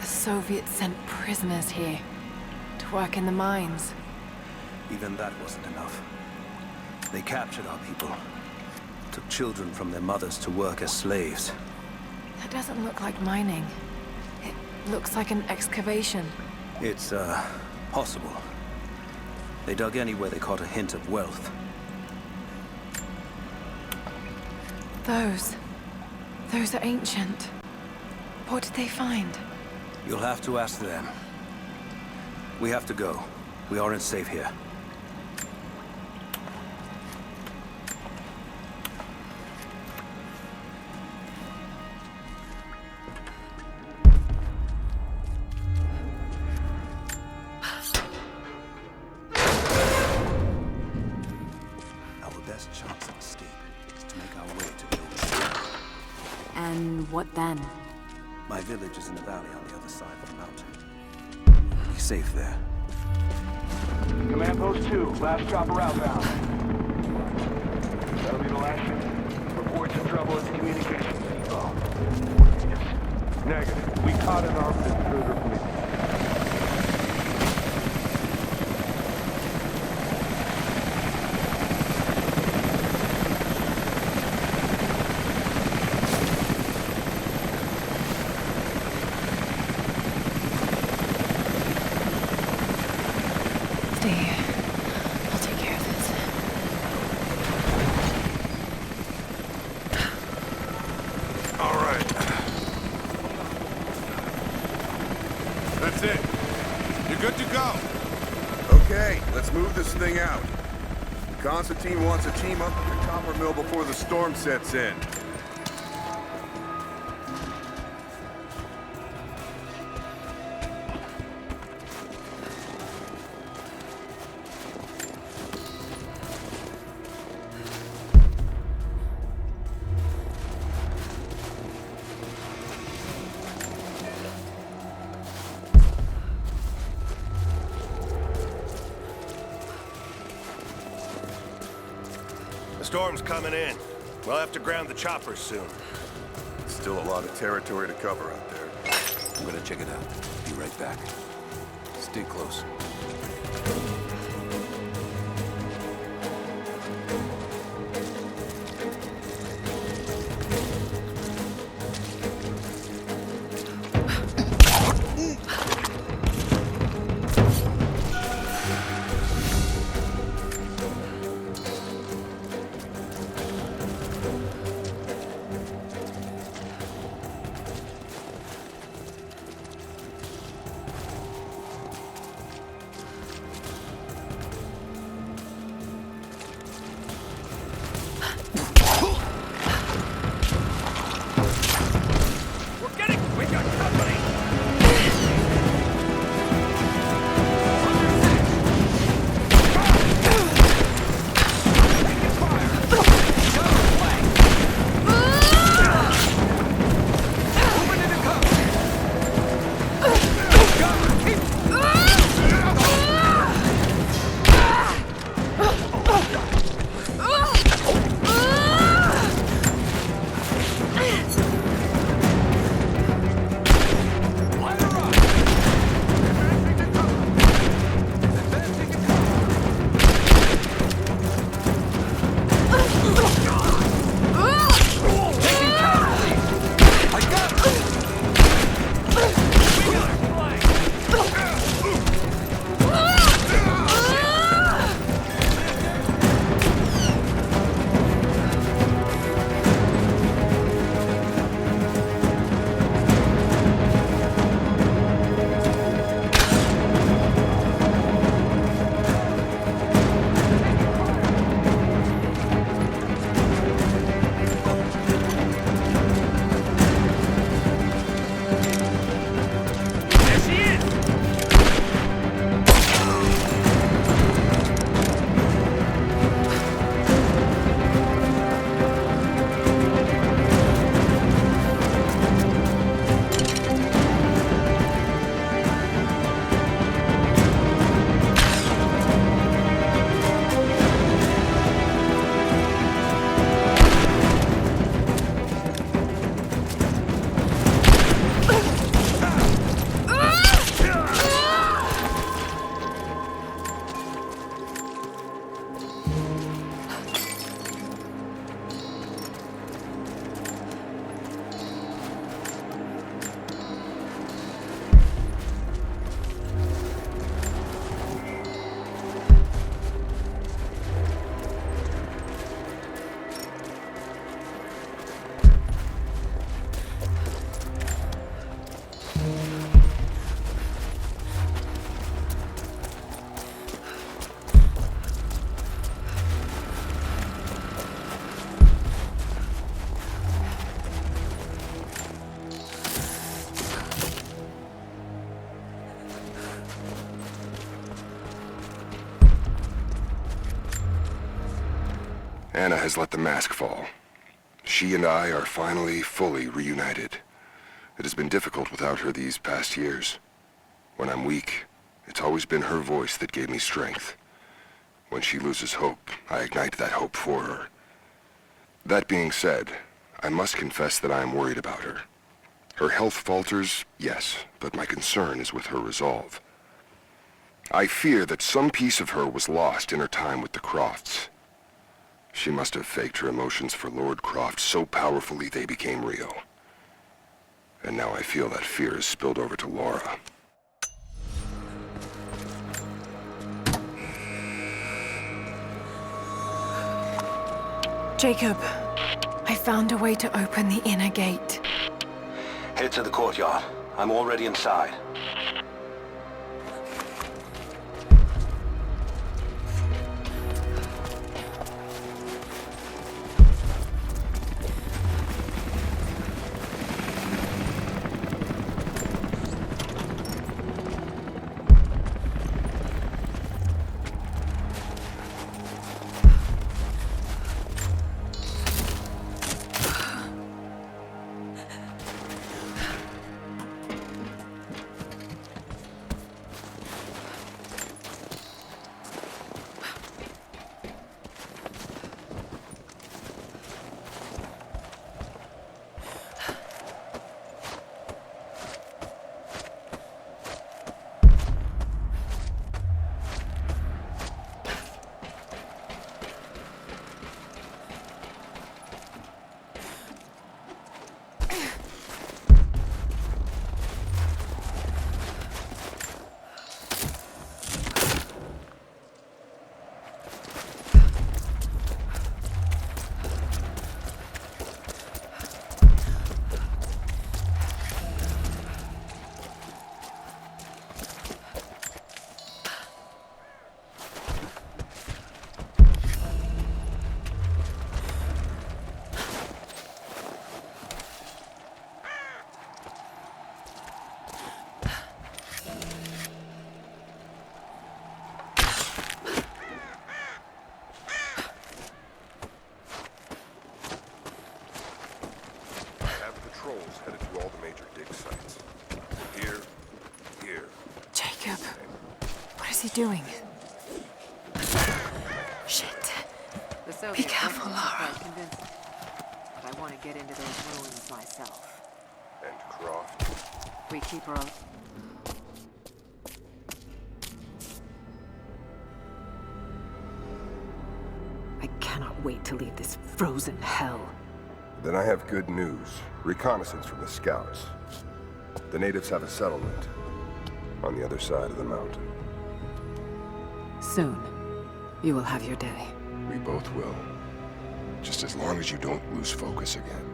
Soviets sent prisoners here to work in the mines. Even that wasn't enough. They captured our people, took children from their mothers to work as slaves. That doesn't look like mining. It looks like an excavation. It's, possible. They dug anywhere they caught a hint of wealth. Those are ancient. What did they find? You'll have to ask them. We have to go. We aren't safe here. Our best chance of escape is to make our way to the ocean. And what then? My village is in the valley on the other side of the mountain. Be safe there. Command Post 2, last chopper outbound. That'll be the last ship. Reports of trouble at the communications depot. Negative. We caught an armed intruder from the... Thing out. Constantine wants a team up at the copper mill before the storm sets in. Storm's coming in. We'll have to ground the choppers soon. Still a lot of territory to cover out there. I'm gonna check it out. Be right back. Stay close. Anna has let the mask fall. She and I are finally fully reunited. It has been difficult without her these past years. When I'm weak, it's always been her voice that gave me strength. When she loses hope, I ignite that hope for her. That being said, I must confess that I am worried about her. Her health falters, yes, but my concern is with her resolve. I fear that some piece of her was lost in her time with the Crofts. She must have faked her emotions for Lord Croft so powerfully they became real. And now I feel that fear has spilled over to Lara. Jacob, I found a way to open the inner gate. Head to the courtyard. I'm already inside. Headed to all the major dig sites. Here. Jacob, what is he doing? Shit. Be careful, Lara. But I want to get into those ruins myself. And Croft? We keep her on. I cannot wait to leave this frozen hell. Then I have good news. Reconnaissance from the scouts. The natives have a settlement on the other side of the mountain. Soon, you will have your day. We both will. Just as long as you don't lose focus again.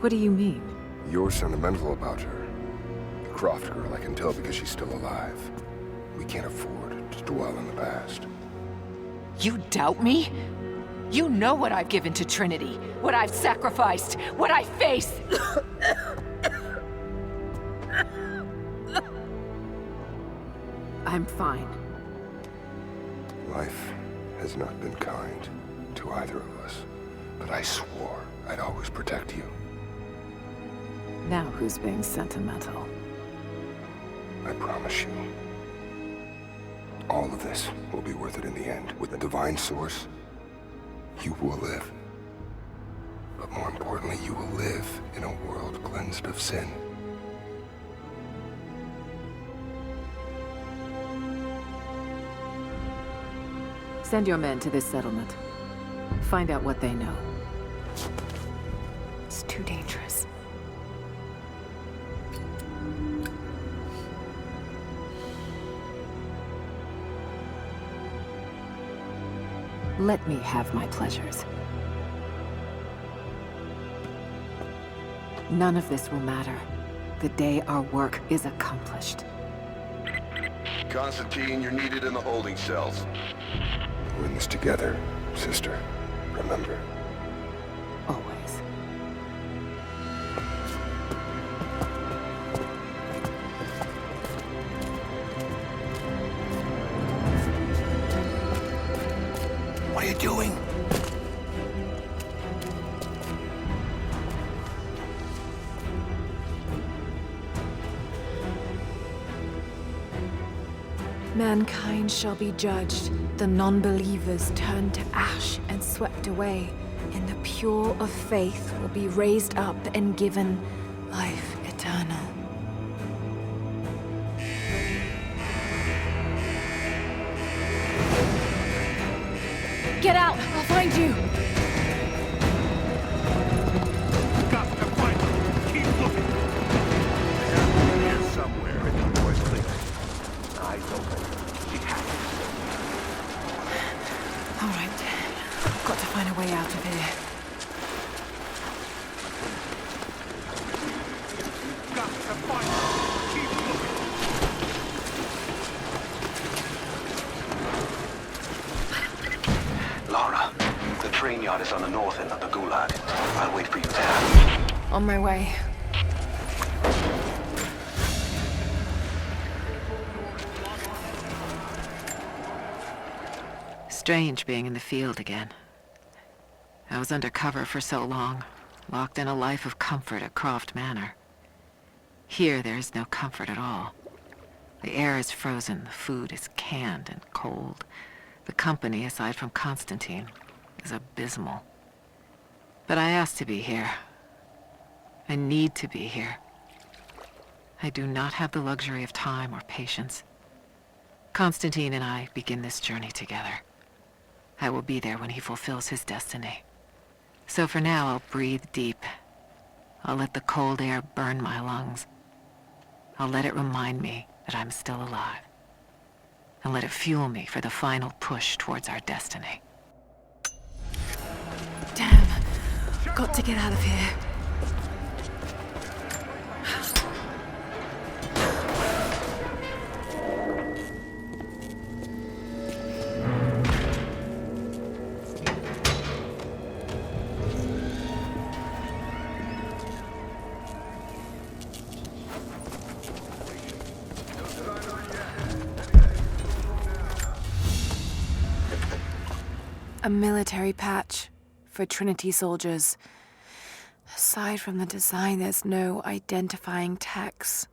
What do you mean? You're sentimental about her. The Croft girl, I can tell because she's still alive. We can't afford to dwell in the past. You doubt me? You know what I've given to Trinity, what I've sacrificed, what I face! I'm fine. Life has not been kind to either of us, but I swore I'd always protect you. Now who's being sentimental? I promise you. All of this will be worth it in the end. With the divine source, you will live. But more importantly, you will live in a world cleansed of sin. Send your men to this settlement. Find out what they know. It's too dangerous. Let me have my pleasures. None of this will matter the day our work is accomplished. Constantine, you're needed in the holding cells. We're in this together, sister. Remember. Always. What are you doing? Mankind shall be judged, the non-believers turned to ash and swept away, and the pure of faith will be raised up and given life eternal. Get out! I'll find you! Got to find her! Keep looking! They have to be here somewhere in the noise clear. Eyes open. She has to. All right. I've got to find a way out of here. Got to find her! Keep looking! Lara, the train yard is on the north end of the Gulag. I'll wait for you there. On my way. Strange being in the field again. I was undercover for so long, locked in a life of comfort at Croft Manor. Here there is no comfort at all. The air is frozen, the food is canned and cold. The company, aside from Constantine, is abysmal. But I asked to be here. I need to be here. I do not have the luxury of time or patience. Constantine and I begin this journey together. I will be there when he fulfills his destiny. So for now, I'll breathe deep. I'll let the cold air burn my lungs. I'll let it remind me that I'm still alive. And let it fuel me for the final push towards our destiny. Damn. Got to get out of here. A military patch for Trinity soldiers. Aside from the design, there's no identifying text.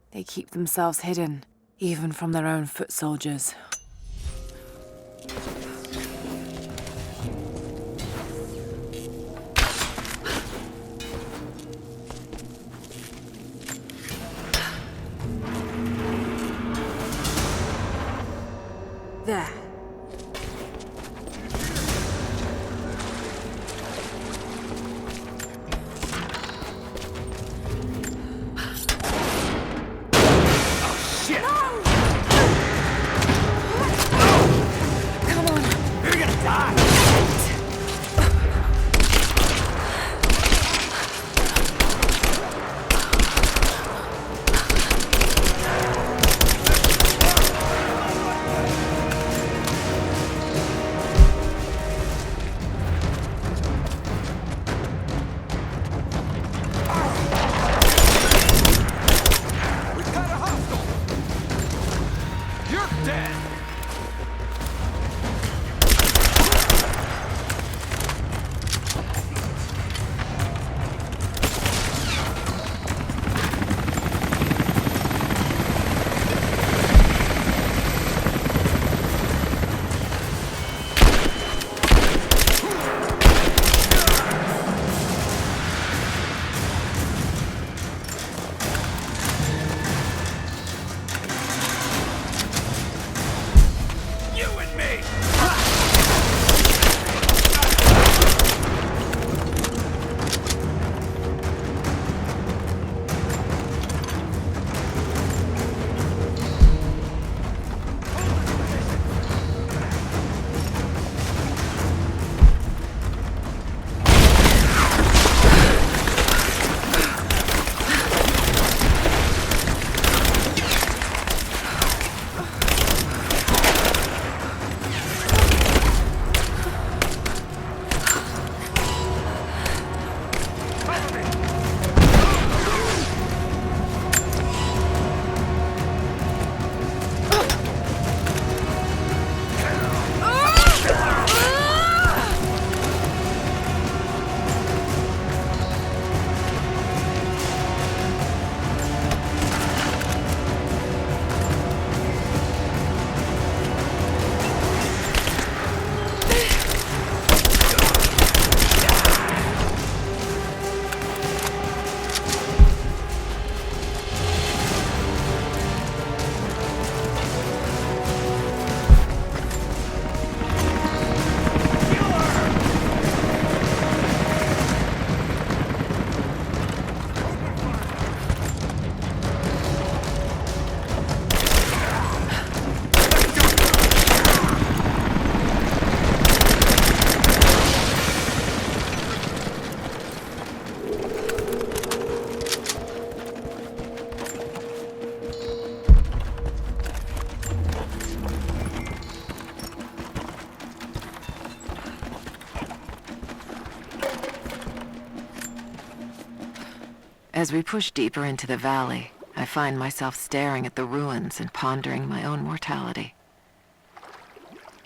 They keep themselves hidden, even from their own foot soldiers. There. Come on. As we push deeper into the valley, I find myself staring at the ruins and pondering my own mortality.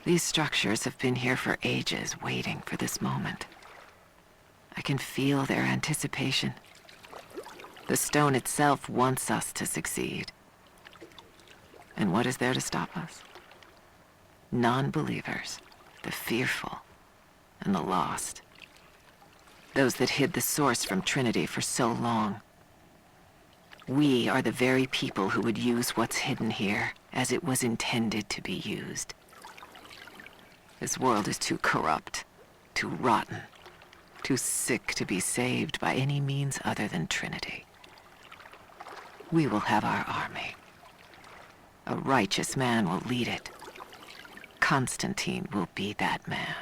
These structures have been here for ages, waiting for this moment. I can feel their anticipation. The stone itself wants us to succeed. And what is there to stop us? Non-believers, the fearful, and the lost. Those that hid the source from Trinity for so long. We are the very people who would use what's hidden here as it was intended to be used. This world is too corrupt, too rotten, too sick to be saved by any means other than Trinity. We will have our army. A righteous man will lead it. Constantine will be that man.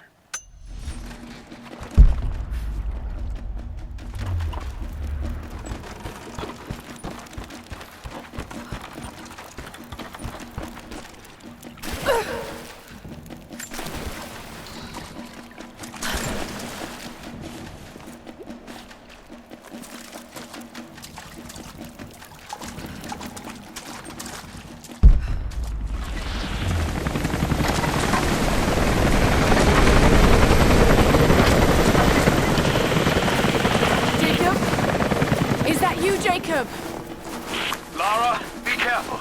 Lara, be careful.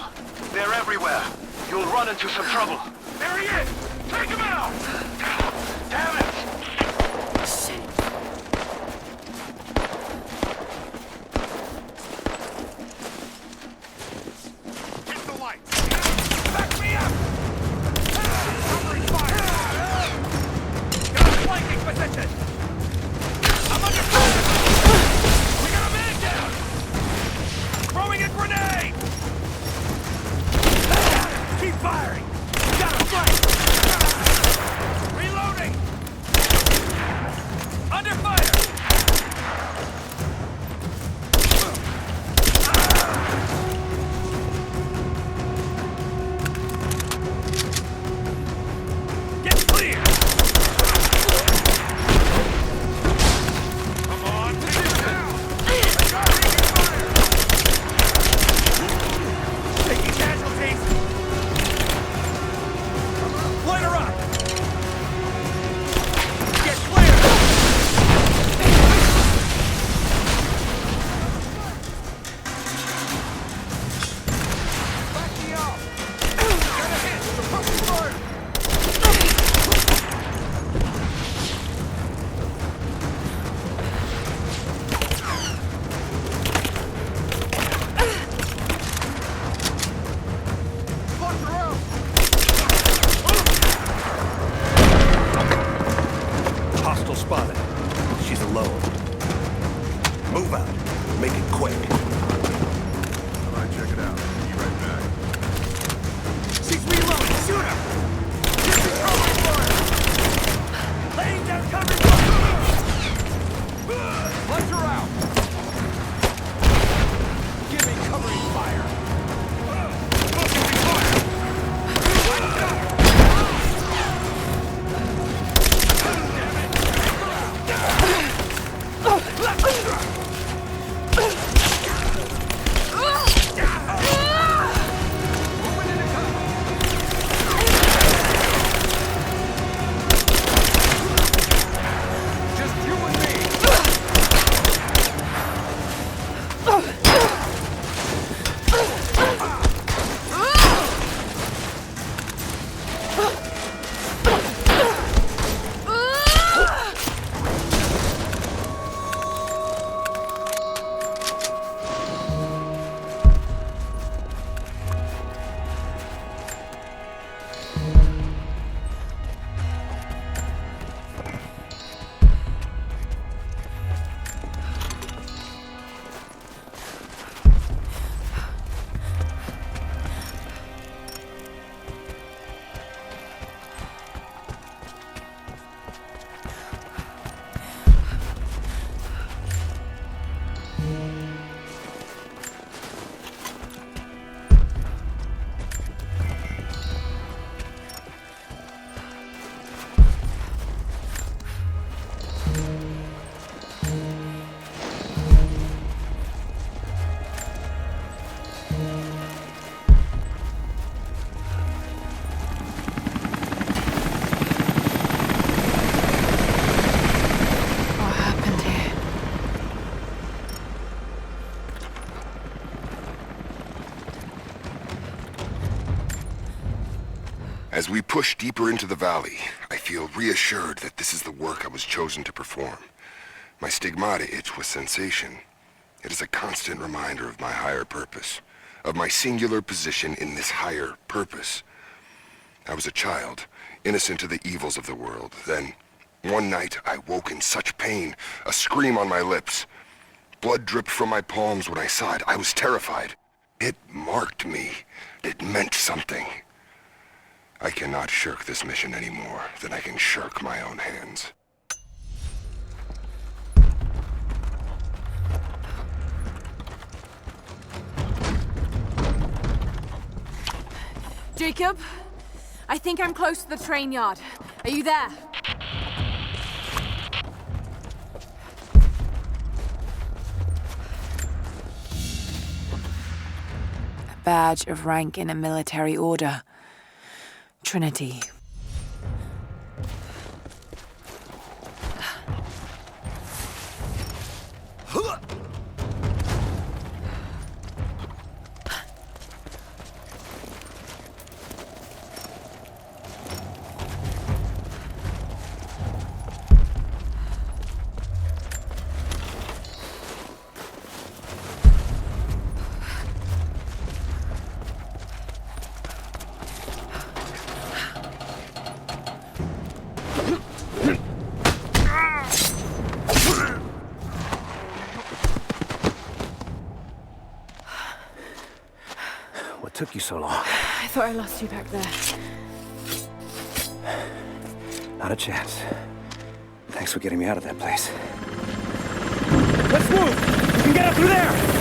They're everywhere. You'll run into some trouble. There he is! Take him out! Damn it! Shit. Hit the lights! Back me up! Covering fire! Got a flanking position! I'm under fire! We got a man down! Throwing a grenade! Keep firing! Got a flank! Reloading! Under fire! Get clear! Come on, take it down! Taking casualties! Light her up! Get clear! Back me up! Got a hit! Pushing fire! Punch her out! Hostile spotted. She's alone. Move out. Make it quick. Alright, check it out. Be right back. She's reloading! Shoot her! Give me cover fire! Laying down cover fire! Punch her out! Give me covering fire! Focusing fire! Damn it! Take her out! Left! Moving into cover! As we push deeper into the valley, I feel reassured that this is the work I was chosen to perform. My stigmata itch with sensation. It is a constant reminder of my higher purpose, of my singular position in this higher purpose. I was a child, innocent to the evils of the world. Then, one night, I woke in such pain, a scream on my lips. Blood dripped from my palms when I saw it. I was terrified. It marked me. It meant something. I cannot shirk this mission any more than I can shirk my own hands. Jacob, I think I'm close to the train yard. Are you there? A badge of rank in a military order. Trinity. What took you so long? I thought I lost you back there. Not a chance. Thanks for getting me out of that place. Let's move! We can get up through there!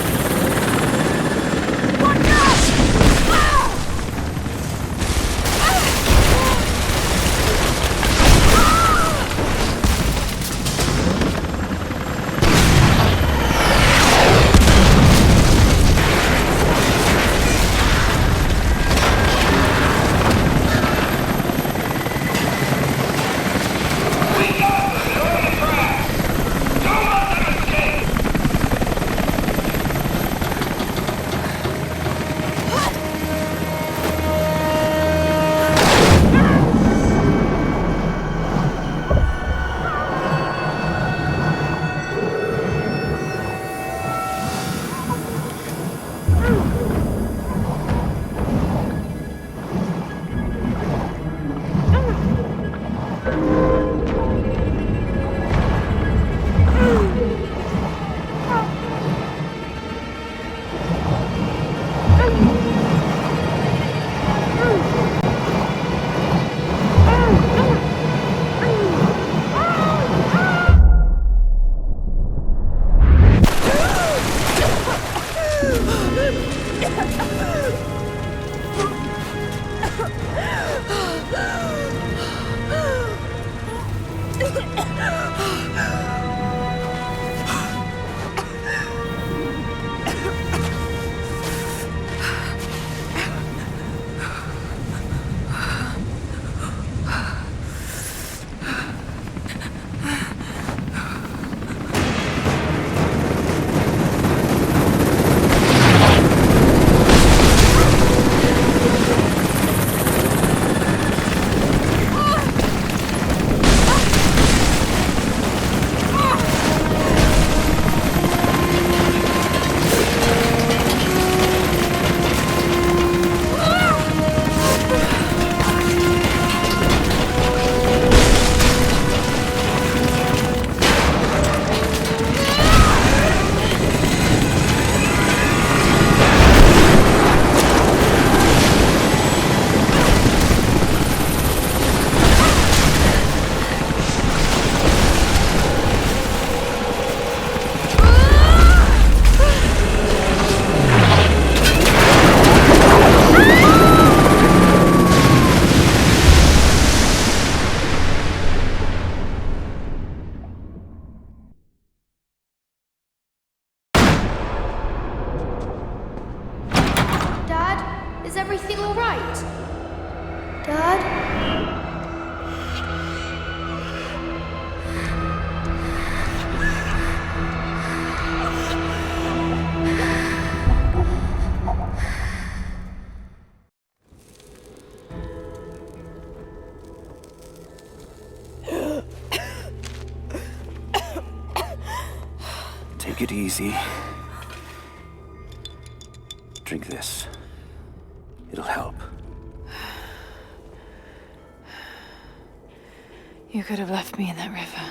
Is everything all right? Dad? Take it easy. Drink this. It'll help. You could have left me in that river.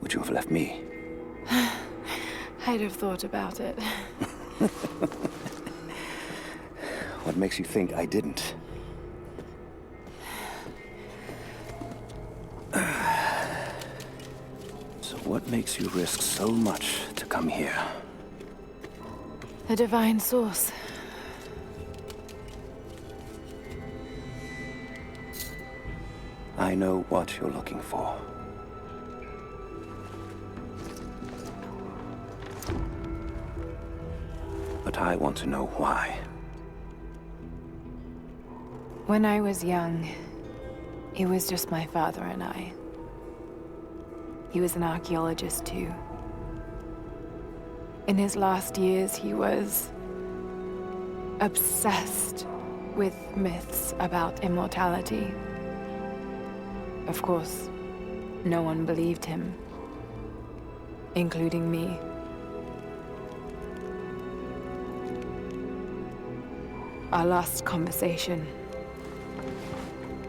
Would you have left me? I'd have thought about it. What makes you think I didn't? So what makes you risk so much to come here? The divine source. I know what you're looking for. But I want to know why. When I was young, it was just my father and I. He was an archaeologist too. In his last years, he was obsessed with myths about immortality. Of course, no one believed him, including me. Our last conversation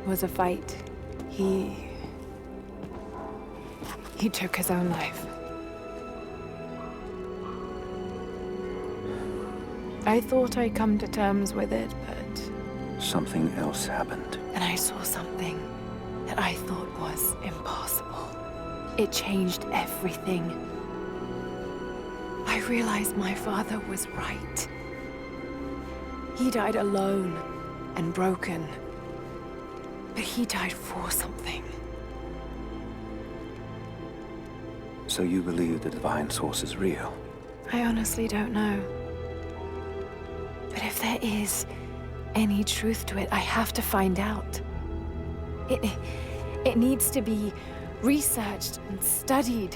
was a fight. He took his own life. I thought I'd come to terms with it, but... Something else happened. And I saw something that I thought was impossible. It changed everything. I realized my father was right. He died alone and broken. But he died for something. So you believe the divine source is real? I honestly don't know. But if there is any truth to it, I have to find out. It needs to be researched and studied.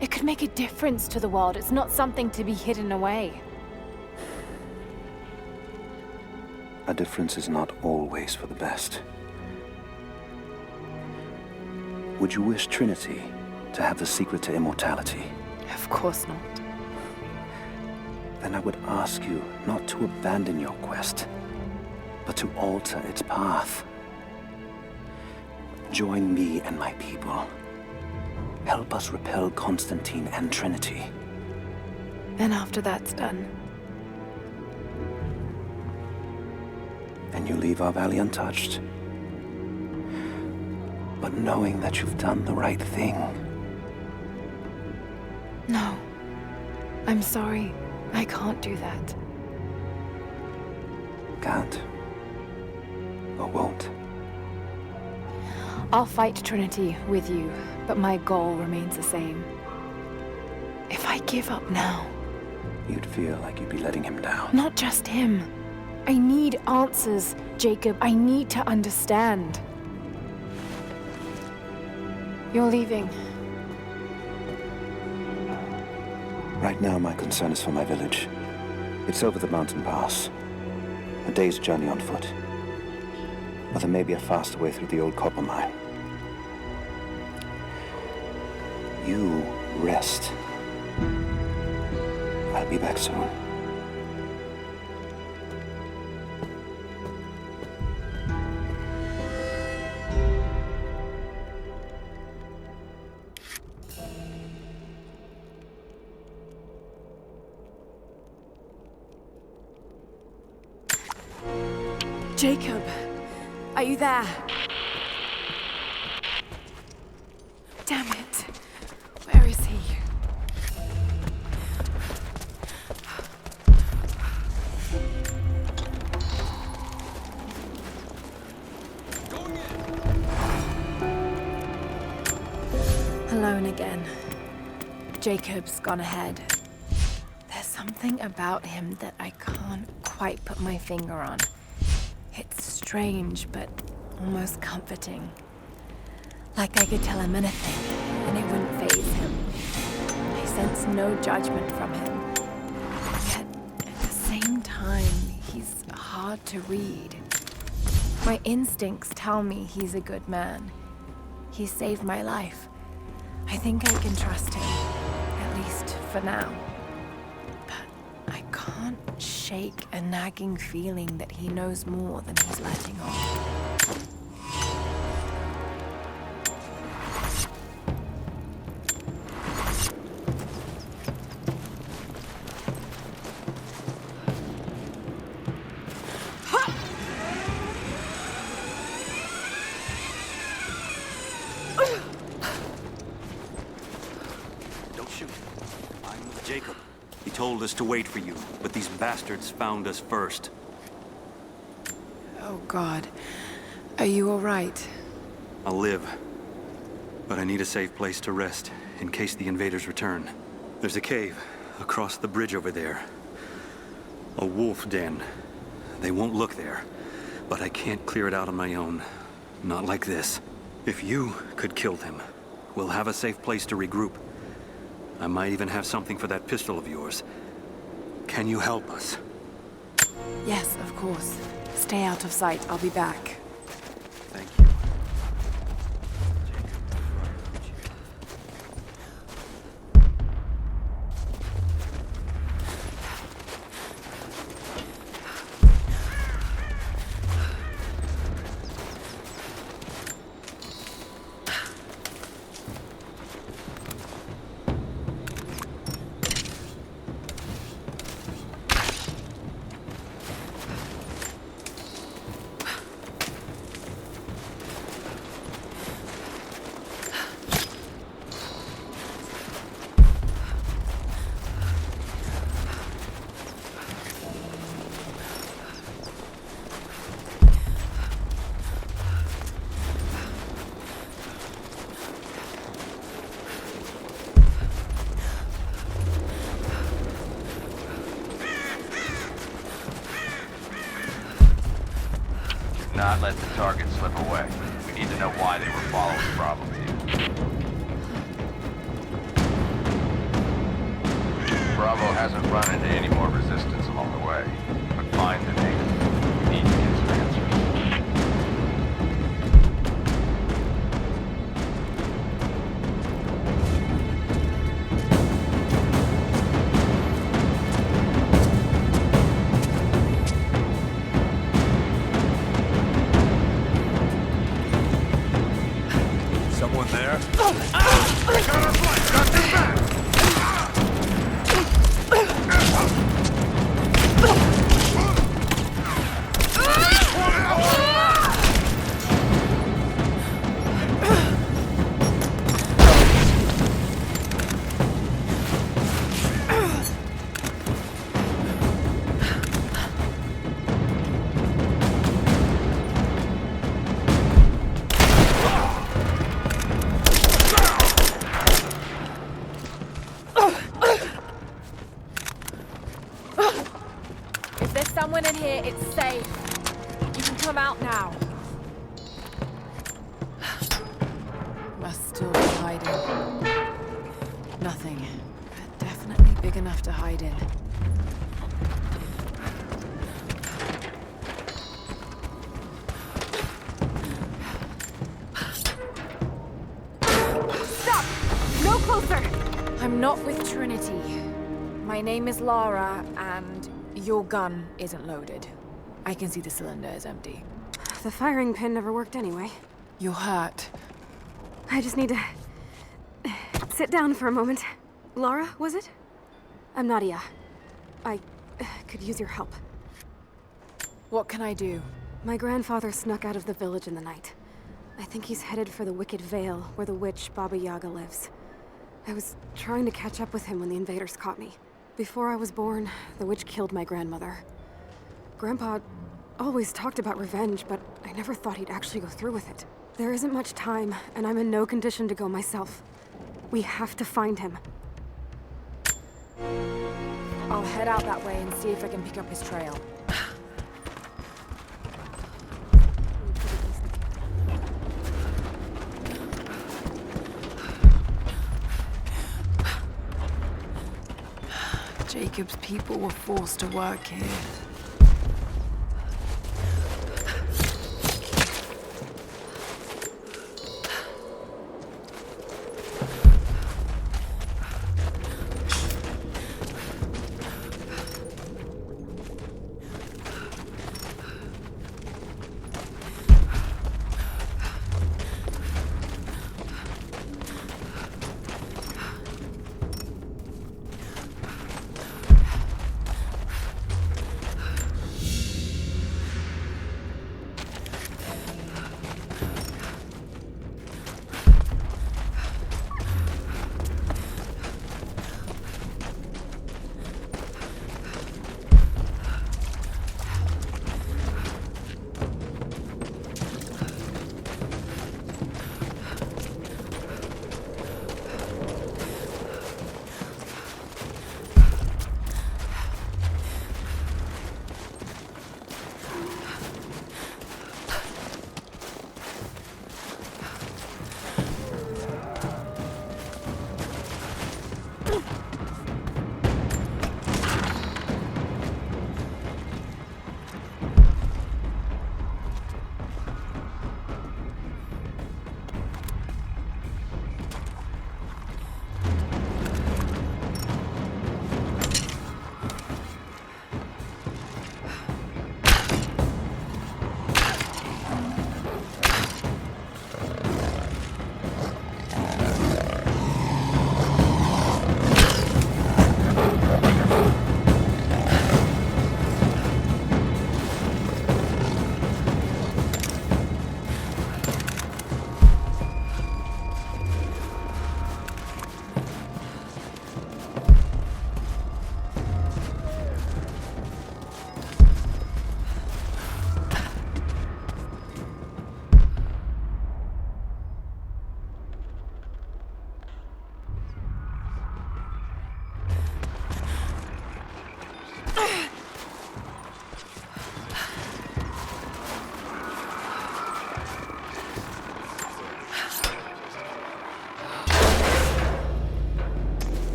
It could make a difference to the world. It's not something to be hidden away. A difference is not always for the best. Would you wish Trinity to have the secret to immortality? Of course not. Then I would ask you not to abandon your quest, but to alter its path. Join me and my people. Help us repel Constantine and Trinity. Then after that's done, and you leave our valley untouched. But knowing that you've done the right thing. No. I'm sorry. I can't do that. Can't. Or won't. I'll fight Trinity with you, but my goal remains the same. If I give up now... You'd feel like you'd be letting him down. Not just him. I need answers, Jacob. I need to understand. You're leaving. Right now, my concern is for my village. It's over the mountain pass. A day's journey on foot. But there may be a faster way through the old copper mine. You rest. I'll be back soon. Jacob, are you there? Damn it. Where is he? Alone again. Jacob's gone ahead. There's something about him that I can't quite put my finger on. It's strange, but almost comforting. Like I could tell him anything, and it wouldn't faze him. I sense no judgment from him. Yet, at the same time, he's hard to read. My instincts tell me he's a good man. He saved my life. I think I can trust him, at least for now. But I can't shake a nagging feeling that he knows more than he's letting on. Told us to wait for you, but these bastards found us first. Oh, God. Are you all right? I'll live. But I need a safe place to rest, in case the invaders return. There's a cave across the bridge over there. A wolf den. They won't look there, but I can't clear it out on my own. Not like this. If you could kill them, we'll have a safe place to regroup. I might even have something for that pistol of yours. Can you help us? Yes, of course. Stay out of sight. I'll be back. Thank you. Not let the target slip away. We need to know why they were following Bravo. Bravo hasn't run into any more resistance along the way, but find the native. We need to get some answers. Someone there? They got our flank! Got their back! Someone in here, it's safe. You can come out now. Must still be hiding. Nothing, but definitely big enough to hide in. Stop! No closer! I'm not with Trinity. My name is Lara, and your gun isn't loaded. I can see the cylinder is empty. The firing pin never worked anyway. You're hurt. I just need to sit down for a moment. Lara, was it? I'm Nadia. I could use your help. What can I do? My grandfather snuck out of the village in the night. I think he's headed for the Wicked Vale, where the witch Baba Yaga lives. I was trying to catch up with him when the invaders caught me. Before I was born, the witch killed my grandmother. Grandpa always talked about revenge, but I never thought he'd actually go through with it. There isn't much time, and I'm in no condition to go myself. We have to find him. I'll head out that way and see if I can pick up his trail. Jacob's people were forced to work here.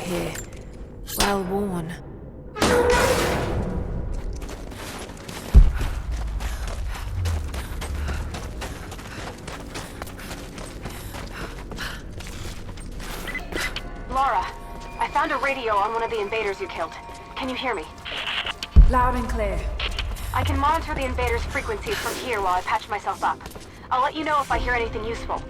here. Well worn. Lara, I found a radio on one of the invaders you killed. Can you hear me? Loud and clear. I can monitor the invaders' frequencies from here while I patch myself up. I'll let you know if I hear anything useful.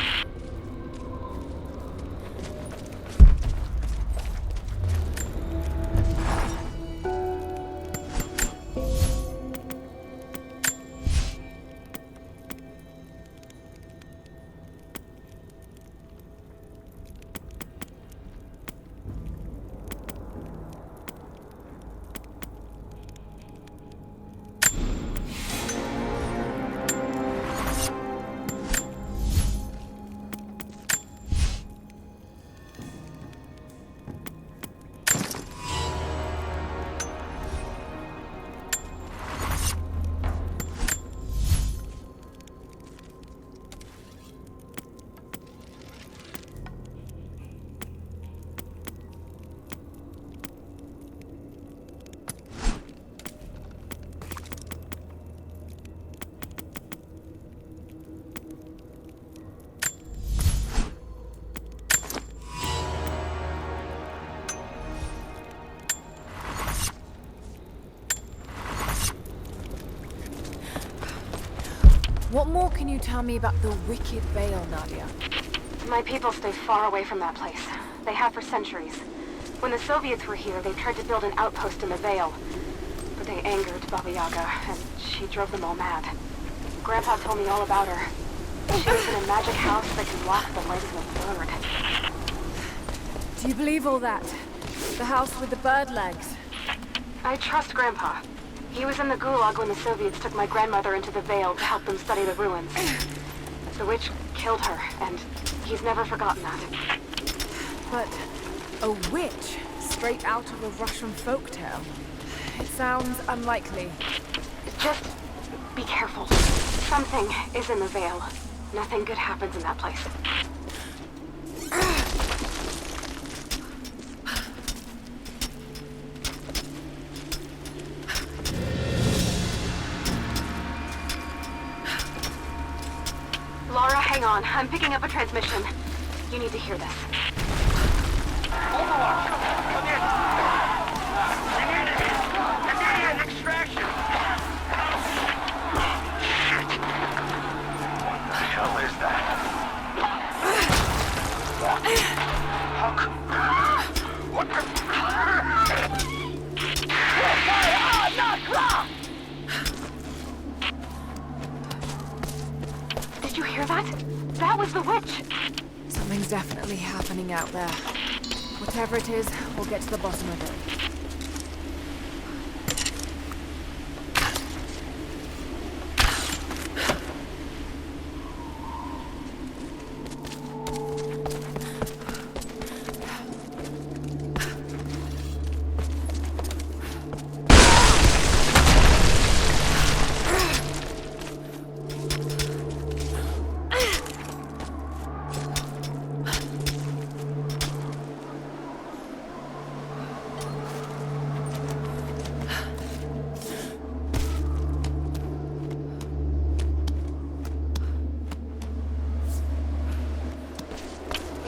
What more can you tell me about the Wicked Veil, Nadia? My people stay far away from that place. They have for centuries. When the Soviets were here, they tried to build an outpost in the Veil. But they angered Baba Yaga, and she drove them all mad. Grandpa told me all about her. She lives in a magic house that can block the legs of a bird. Do you believe all that? The house with the bird legs? I trust Grandpa. He was in the Gulag when the Soviets took my grandmother into the Veil to help them study the ruins. The witch killed her, and he's never forgotten that. But a witch? Straight out of a Russian folktale? It sounds unlikely. Just be careful. Something is in the Veil. Nothing good happens in that place. Lara, hang on. I'm picking up a transmission. You need to hear this. Overwatch! Come in! We need it! Immediate extraction! What the hell is that? Huck! What the... Did you hear that? That was the witch! Something's definitely happening out there. Whatever it is, we'll get to the bottom of it.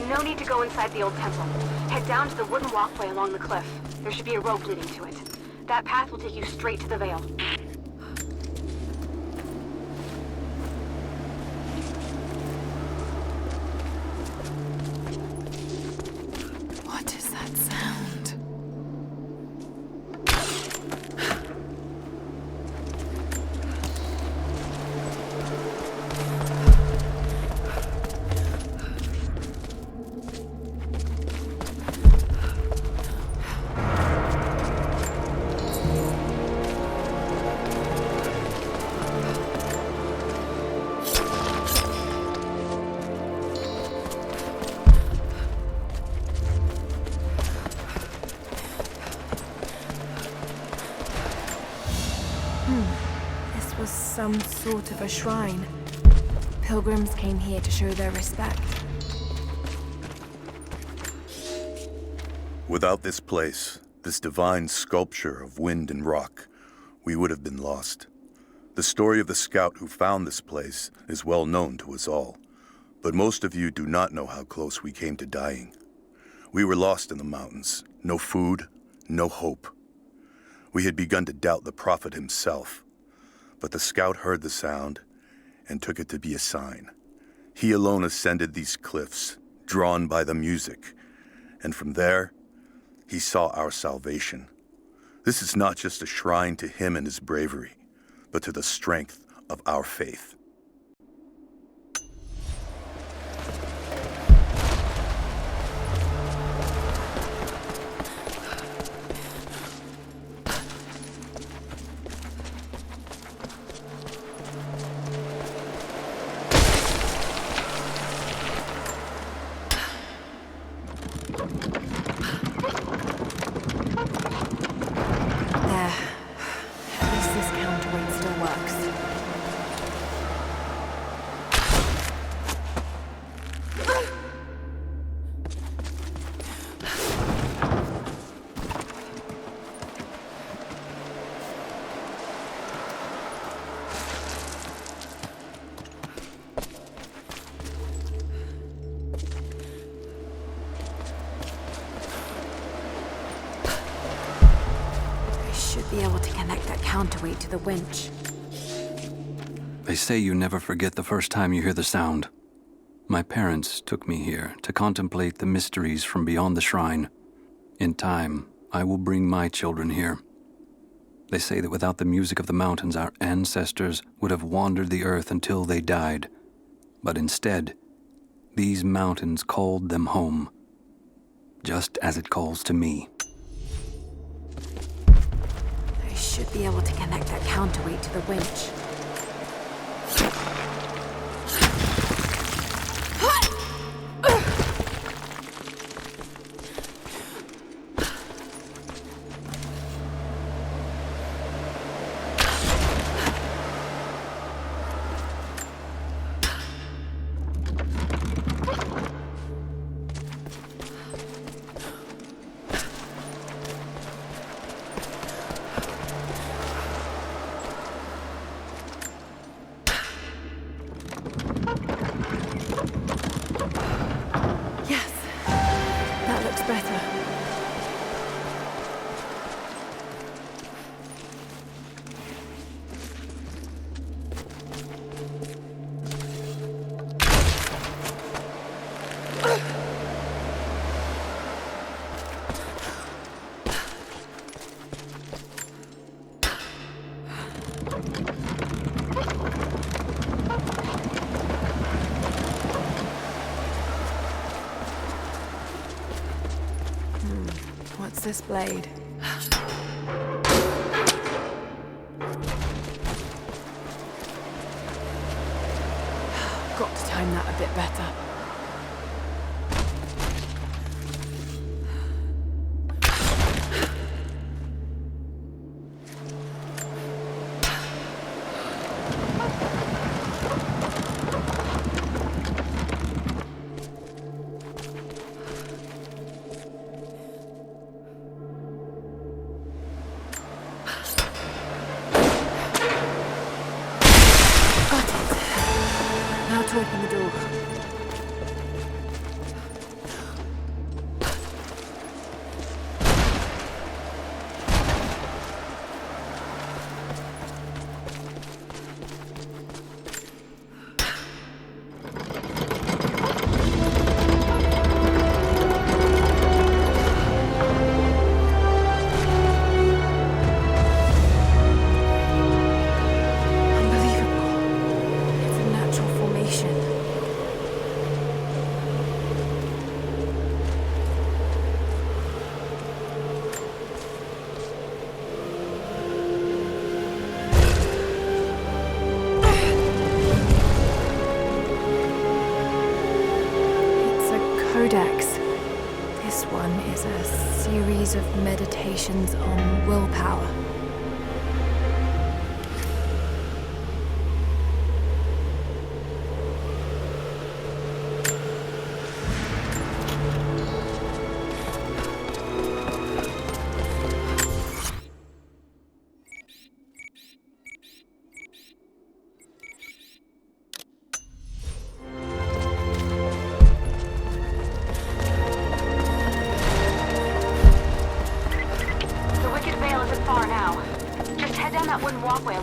No need to go inside the old temple. Head down to the wooden walkway along the cliff. There should be a rope leading to it. That path will take you straight to the Veil. What is that sound? This was some sort of a shrine. Pilgrims came here to show their respect. Without this place, this divine sculpture of wind and rock, we would have been lost. The story of the scout who found this place is well known to us all, but most of you do not know how close we came to dying. We were lost in the mountains, no food, no hope. We had begun to doubt the prophet himself, but the scout heard the sound and took it to be a sign. He alone ascended these cliffs, drawn by the music, and from there, he saw our salvation. This is not just a shrine to him and his bravery, but to the strength of our faith. Be able to connect that counterweight to the winch. They say you never forget the first time you hear the sound. My parents took me here to contemplate the mysteries from beyond the shrine. In time, I will bring my children here. They say that without the music of the mountains, our ancestors would have wandered the earth until they died. But instead, these mountains called them home, just as it calls to me. Should be able to connect that counterweight to the winch. What's this blade? Got to time that a bit better. To open the door. This one is a series of meditations on willpower.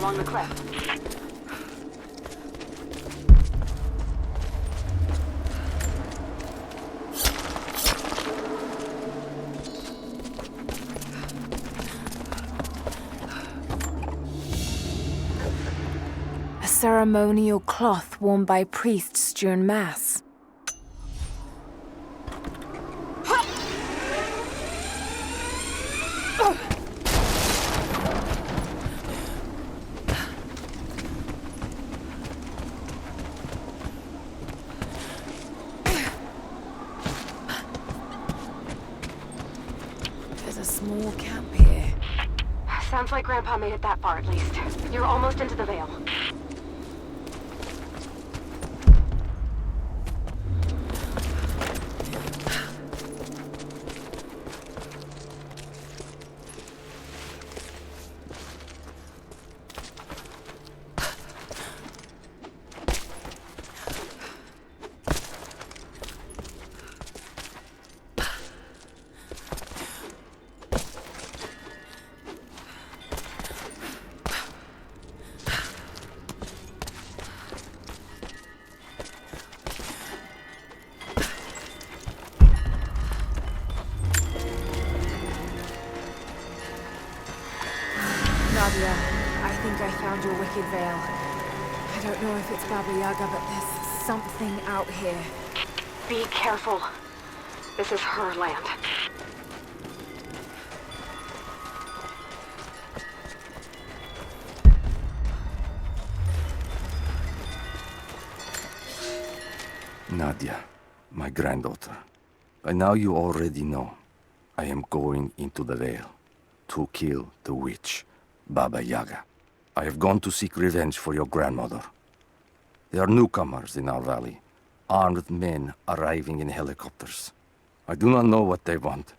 along the cliff. A ceremonial cloth worn by priests during Mass. Small camp here. Sounds like Grandpa made it that far, at least. You're almost into the Vale. I think I found your wicked veil. I don't know if it's Baba Yaga, but there's something out here. Be careful. This is her land. Nadia, my granddaughter. By now you already know. I am going into the Vale to kill the witch, Baba Yaga. I have gone to seek revenge for your grandmother. There are newcomers in our valley, armed men arriving in helicopters. I do not know what they want,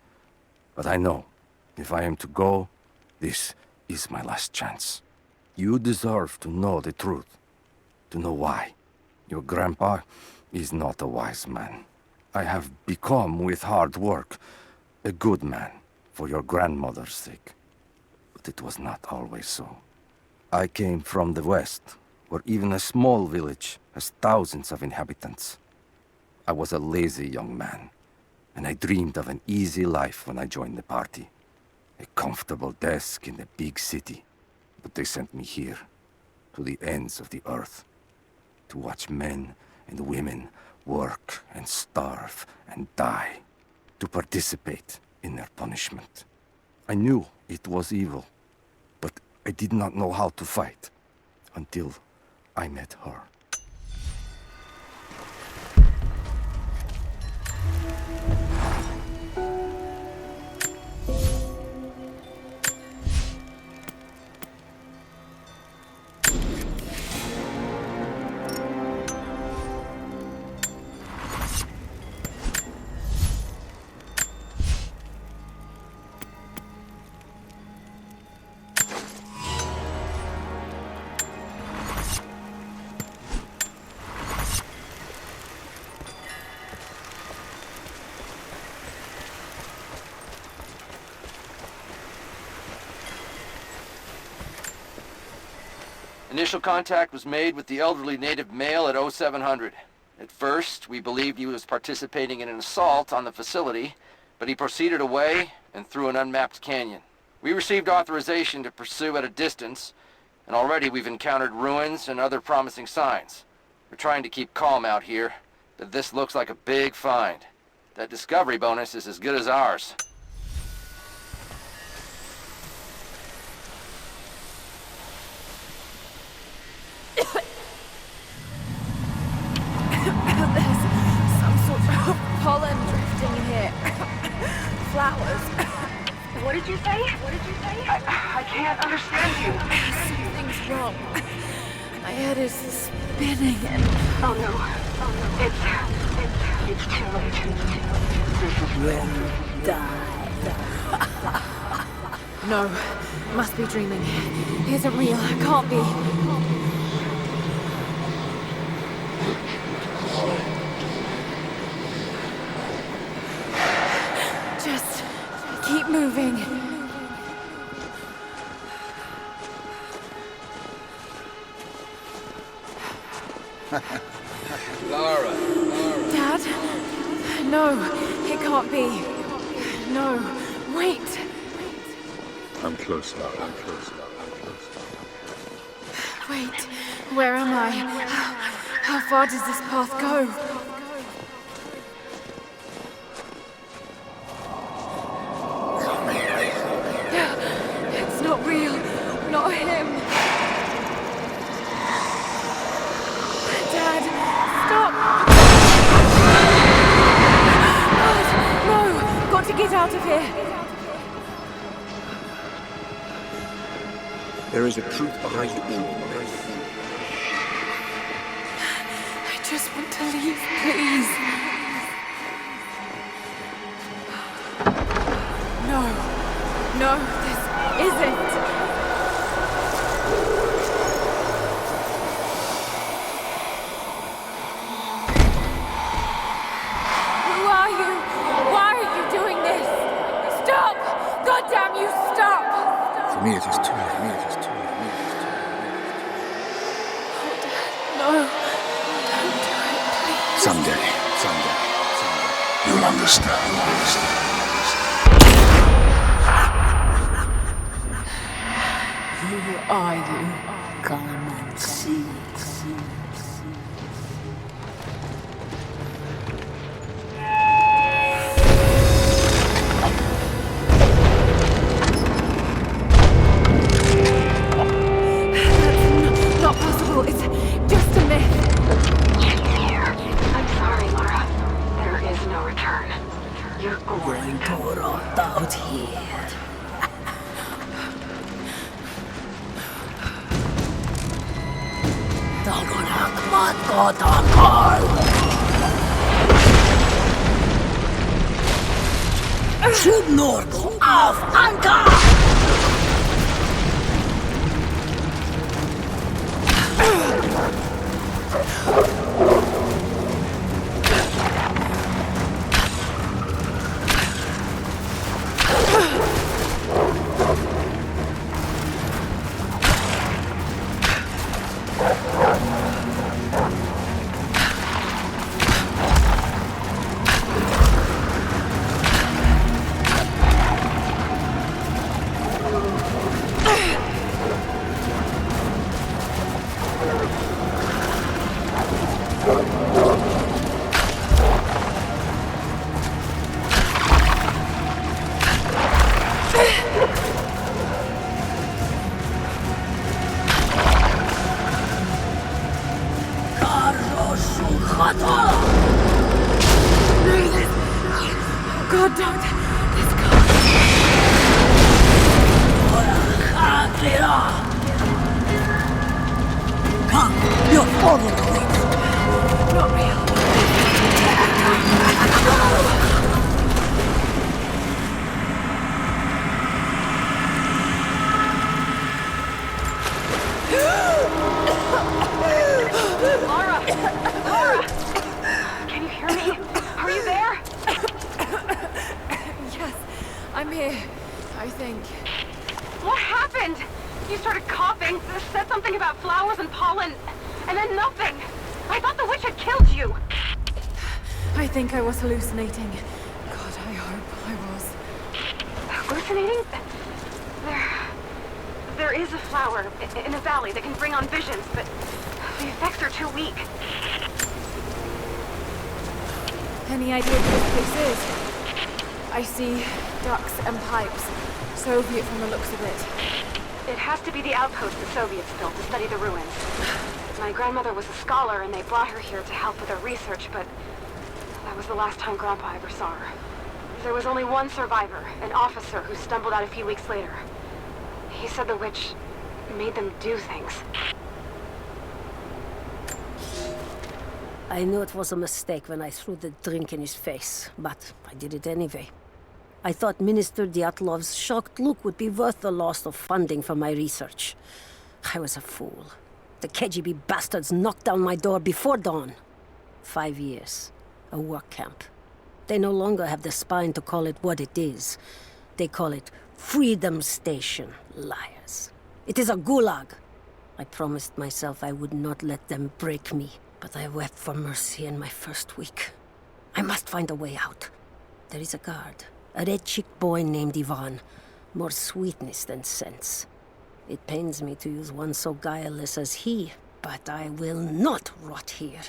but I know if I am to go, this is my last chance. You deserve to know the truth, to know why. Your grandpa is not a wise man. I have become, with hard work, a good man for your grandmother's sake. But it was not always so. I came from the west, where even a small village has thousands of inhabitants. I was a lazy young man, and I dreamed of an easy life when I joined the party. A comfortable desk in a big city. But they sent me here, to the ends of the earth, to watch men and women work and starve and die, to participate in their punishment. I knew it was evil, but I did not know how to fight until I met her. Initial contact was made with the elderly native male at 0700. At first, we believed he was participating in an assault on the facility, but he proceeded away and through an unmapped canyon. We received authorization to pursue at a distance, and already we've encountered ruins and other promising signs. We're trying to keep calm out here, but this looks like a big find. That discovery bonus is as good as ours. Pollen drifting in here. Flowers. What did you say? What did you say? I can't understand you. Something's wrong. My head is spinning and... Oh no. Oh no. It's too late. You die. No. Must be dreaming. Isn't real. Can't be. Just keep moving. Lara. Dad? No, it can't be. No, wait. I'm close, Lara. I'm close. Wait, where am I? How far does this path go? It's not real. Not him. Dad, stop! God, no! Got to get out of here. There is a truth behind all this. I just want to leave, please. No. No, this isn't. Who are you? Why are you doing this? Stop! God damn you, stop! For me, it is too late. No. Don't do it, please. Someday. You'll understand. Who are you? Come and see. That's not possible. It's just a myth. I'm sorry, Lara. There is no return. You're going to rot out here. Schubnord auf Anker! God, don't. This Come, you're falling away. Not real. Lara! Lara! Can you hear me? Are you there? Yes, I'm here, I think. What happened? You started coughing, said something about flowers and pollen, and then nothing. I thought the witch had killed you. I think I was hallucinating. God, I hope I was. Hallucinating? There is a flower in the valley that can bring on visions, but the effects are too weak. Any idea what this place is? I see ducts and pipes. Soviet from the looks of it. It has to be the outpost the Soviets built to study the ruins. My grandmother was a scholar and they brought her here to help with her research, but that was the last time Grandpa ever saw her. There was only one survivor, an officer who stumbled out a few weeks later. He said the witch made them do things. I knew it was a mistake when I threw the drink in his face, but I did it anyway. I thought Minister Dyatlov's shocked look would be worth the loss of funding for my research. I was a fool. The KGB bastards knocked down my door before dawn. 5 years. A work camp. They no longer have the spine to call it what it is. They call it Freedom Station. Liars. It is a gulag. I promised myself I would not let them break me. but I wept for mercy in my first week. I must find a way out. There is a guard, a red-cheeked boy named Ivan. More sweetness than sense. It pains me to use one so guileless as he, but I will not rot here.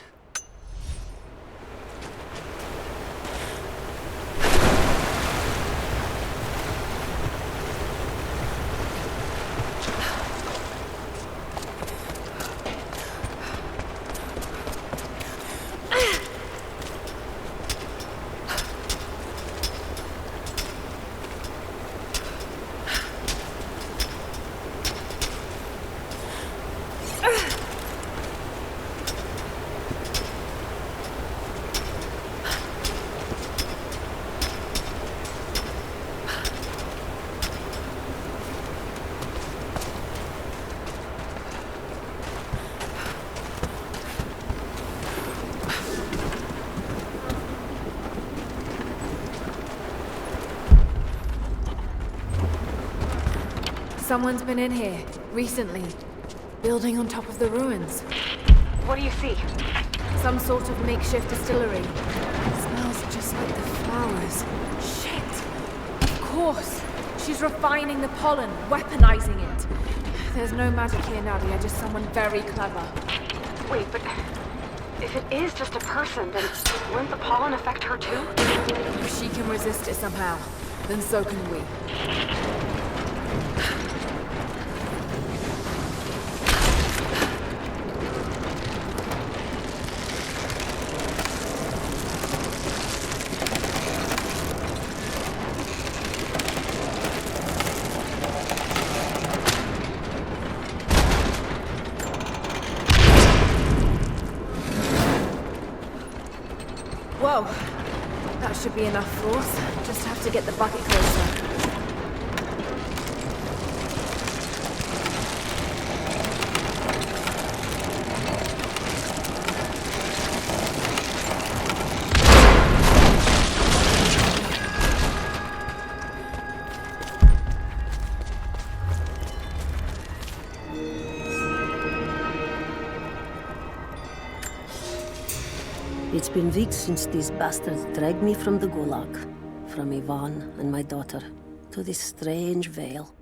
Someone's been in here, recently. Building on top of the ruins. What do you see? Some sort of makeshift distillery. Smells just like the flowers. Shit! Of course! She's refining the pollen, weaponizing it. There's no magic here, Nadia, just someone very clever. Wait, but if it is just a person, then wouldn't the pollen affect her too? If she can resist it somehow, then so can we. Whoa, that should be enough force. Just have to get the bucket closer. It's been weeks since these bastards dragged me from the Gulag, from Ivan and my daughter, to this strange veil.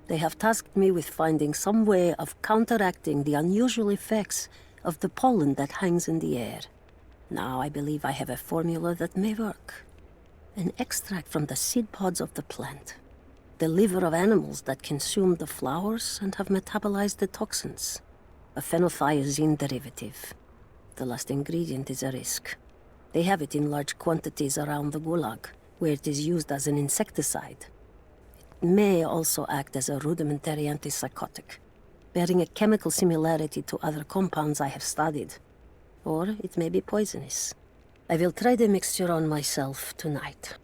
They have tasked me with finding some way of counteracting the unusual effects of the pollen that hangs in the air. Now I believe I have a formula that may work. An extract from the seed pods of the plant. The liver of animals that consumed the flowers and have metabolized the toxins. A phenothiazine derivative. The last ingredient is a risk. They have it in large quantities around the Gulag, where it is used as an insecticide. It may also act as a rudimentary antipsychotic, bearing a chemical similarity to other compounds I have studied. Or it may be poisonous. I will try the mixture on myself tonight.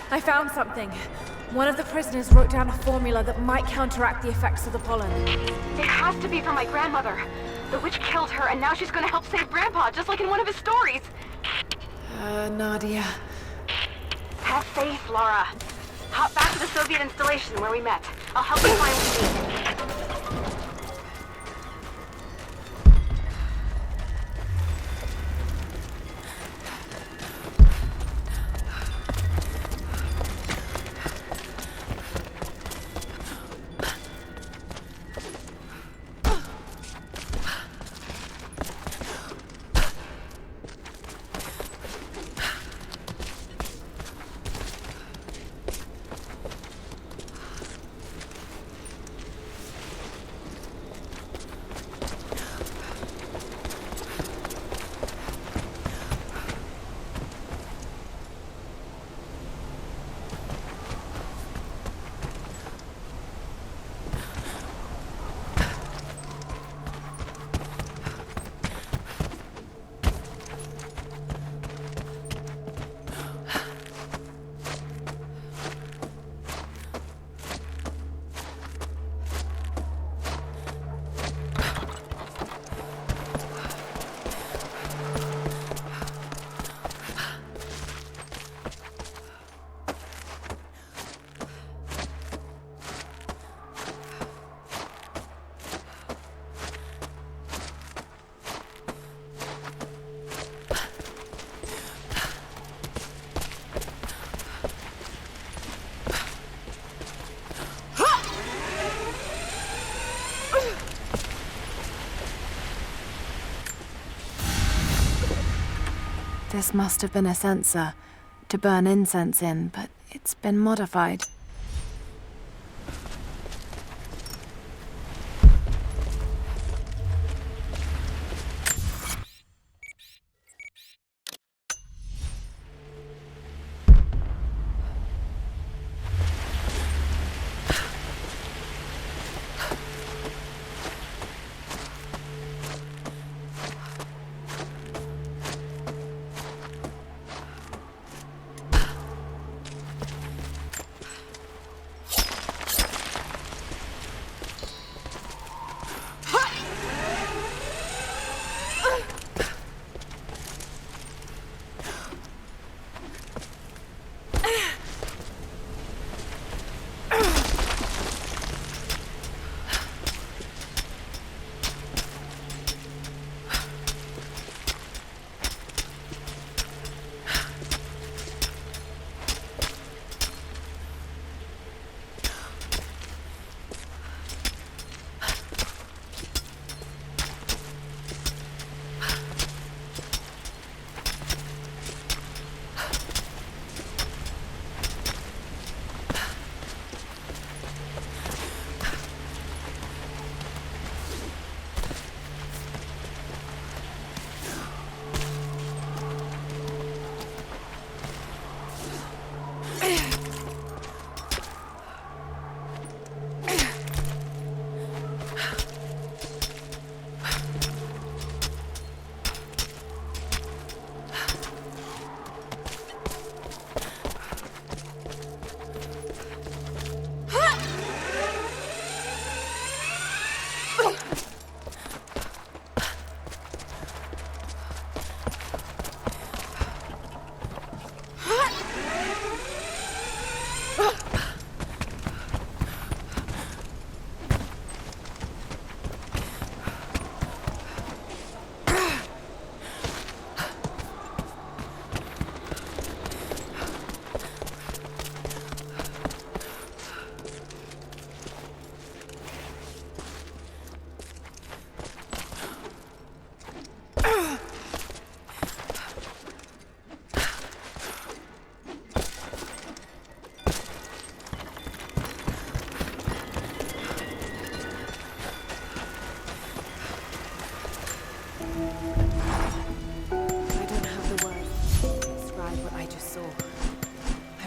I found something. One of the prisoners wrote down a formula that might counteract the effects of the pollen. It has to be for my grandmother. The witch killed her, and now she's gonna help save Grandpa, just like in one of his stories. Nadia. Have faith, Lara. Hop back to the Soviet installation where we met. I'll help you find what you need. This must have been a censer to burn incense in, but it's been modified.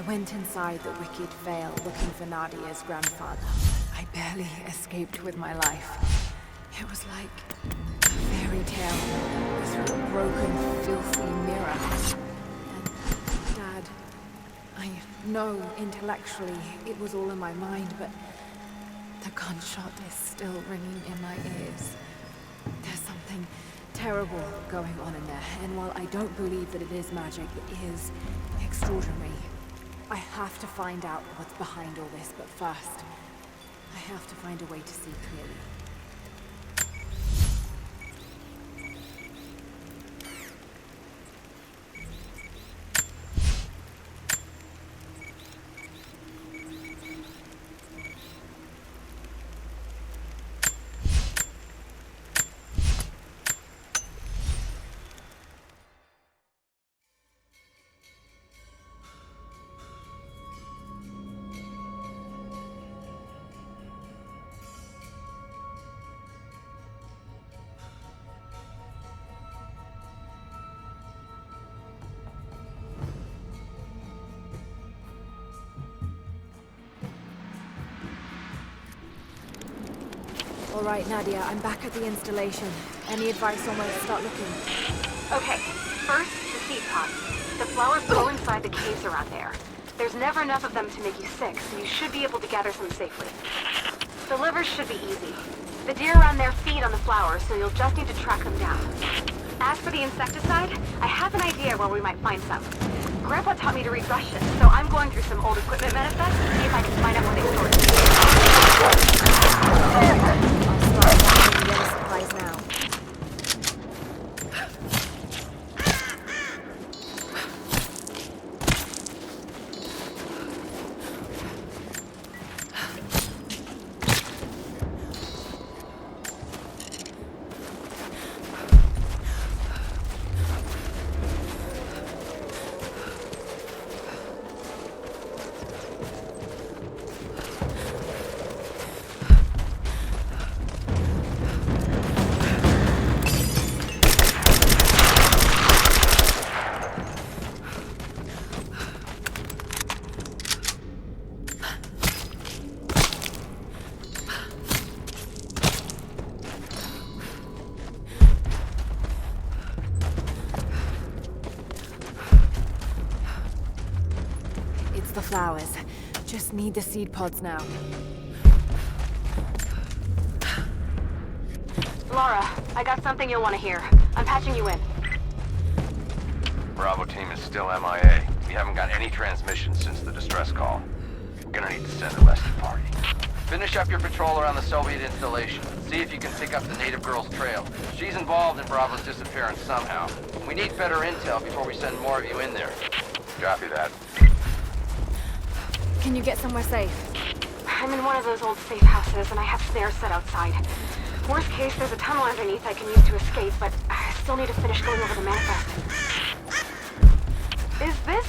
Went inside the wicked Vale looking for Nadia's grandfather. I barely escaped with my life. It was like a fairy tale through a broken, filthy mirror. And Dad, I know intellectually it was all in my mind, but the gunshot is still ringing in my ears. There's something terrible going on in there, and while I don't believe that it is magic, it is extraordinary. I have to find out what's behind all this, but first, I have to find a way to see clearly. All right, Nadia, I'm back at the installation. Any advice on where to start looking? Okay, first, the seed pods. The flowers grow inside the caves around there. There's never enough of them to make you sick, so you should be able to gather some safely. The livers should be easy. The deer around there feed on the flowers, so you'll just need to track them down. As for the insecticide, I have an idea where we might find some. Grandpa taught me to read Russian, so I'm going through some old equipment manifests to see if I can find out where they stored it. I'll start gathering the other supplies now. flowers. Just need the seed pods now. Lara, I got something you'll want to hear. I'm patching you in. Bravo team is still MIA. We haven't got any transmissions since the distress call. We're gonna need to send a rescue party. Finish up your patrol around the Soviet installation. See if you can pick up the native girl's trail. She's involved in Bravo's disappearance somehow. We need better intel before we send more of you in there. Copy that. Can you get somewhere safe? I'm in one of those old safe houses, and I have snares set outside. Worst case, there's a tunnel underneath I can use to escape, but I still need to finish going over the manifest. Is this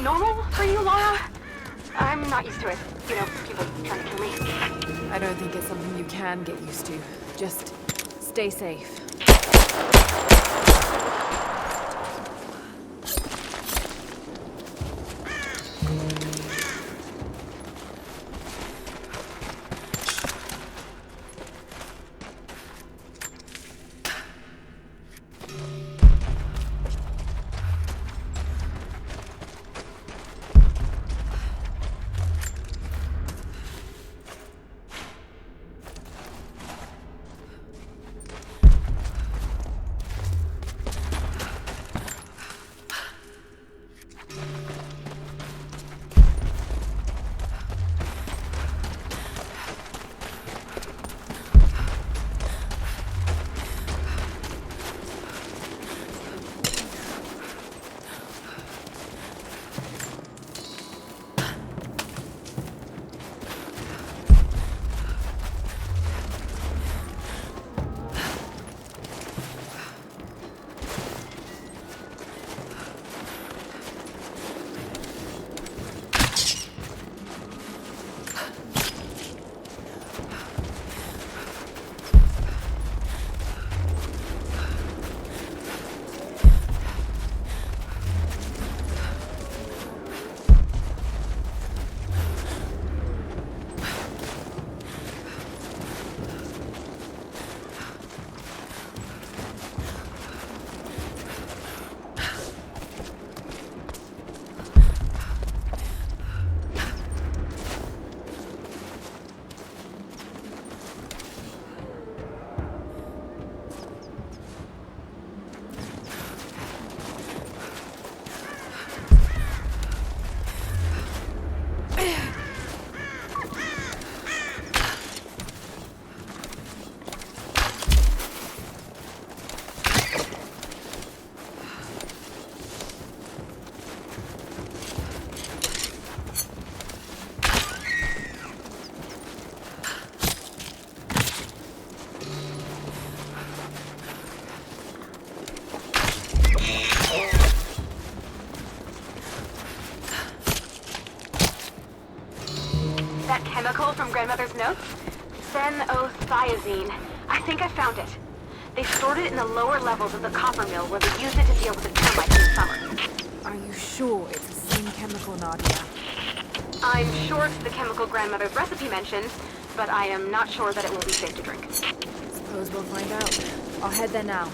normal for you, Lara? I'm not used to it. You know, people trying to kill me. I don't think it's something you can get used to. Just stay safe. From Grandmother's notes? Phenothiazine. I think I found it. They stored it in the lower levels of the copper mill where they used it to deal with the termites in summer. Are you sure it's the same chemical, Nadia? I'm sure it's the chemical Grandmother's recipe mentions, but I am not sure that it will be safe to drink. Suppose we'll find out. I'll head there now.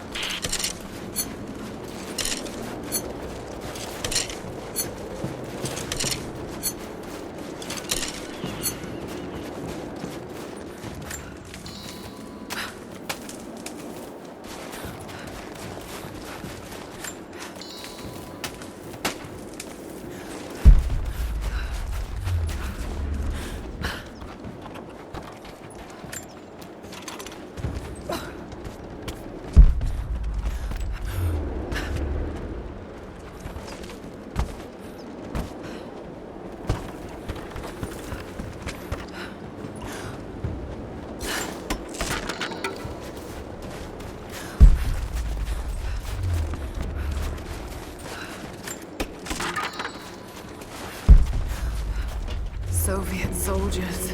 Soviet soldiers.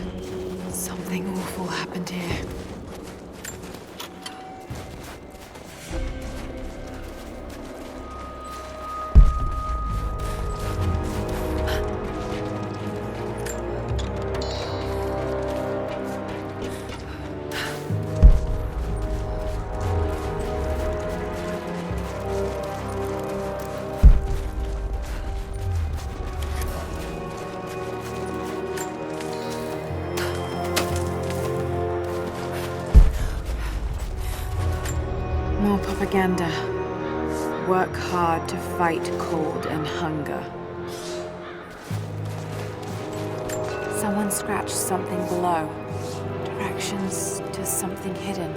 Something awful happened here. propaganda. Work hard to fight cold and hunger. Someone scratched something below. Directions to something hidden.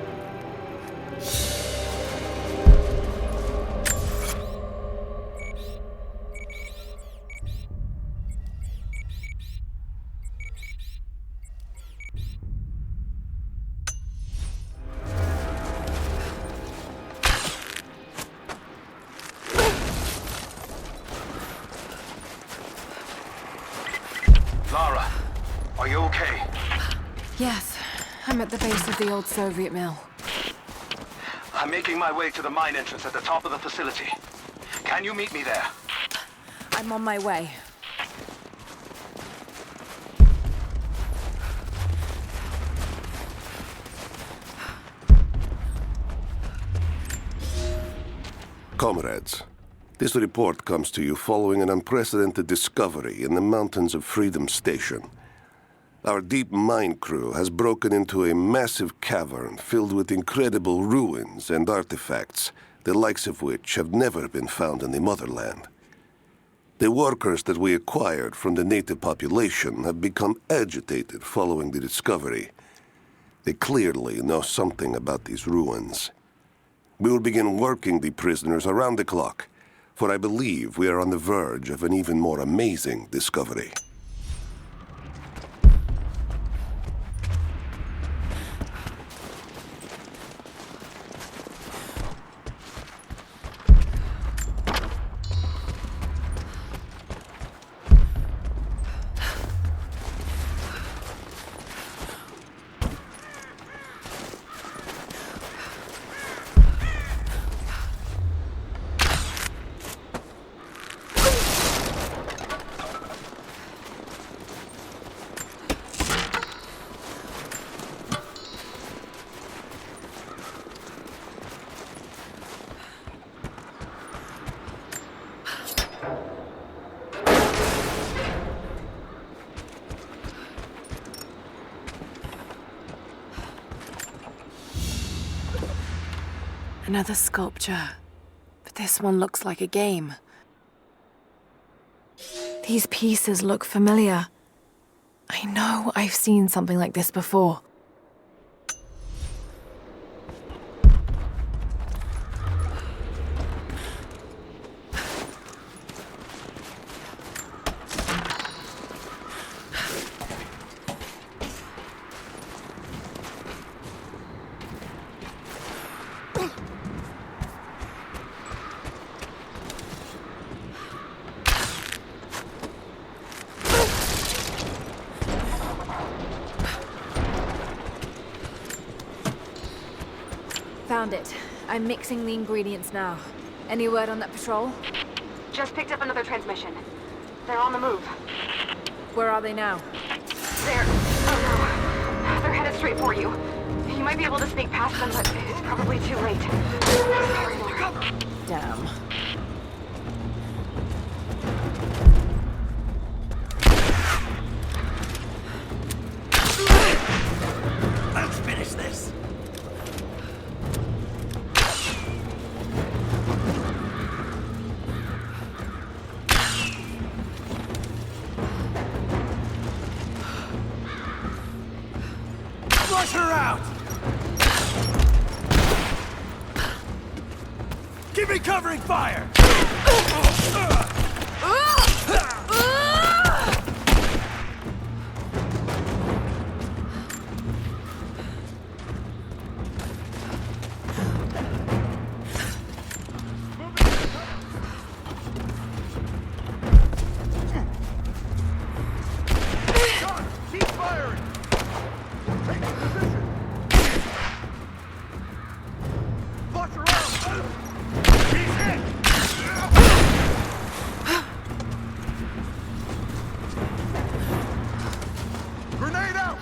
Lara, are you okay? Yes, I'm at the base of the old Soviet mill. I'm making my way to the mine entrance at the top of the facility. Can you meet me there? I'm on my way. Comrades, this report comes to you following an unprecedented discovery in the mountains of Freedom Station. Our deep mine crew has broken into a massive cavern filled with incredible ruins and artifacts, the likes of which have never been found in the motherland. The workers that we acquired from the native population have become agitated following the discovery. They clearly know something about these ruins. We will begin working the prisoners around the clock, for I believe we are on the verge of an even more amazing discovery. Another sculpture, but this one looks like a game. These pieces look familiar. I know I've seen something like this before. Found it. I'm mixing the ingredients now. Any word on that patrol? Just picked up another transmission. They're on the move. Where are they now? Oh no. They're headed straight for you. You might be able to sneak past them, but it's probably too late. Damn. Let's finish this. Flush her out! Keep me covering fire! Keep firing! Take position! Flush her out! He's hit! Grenade out!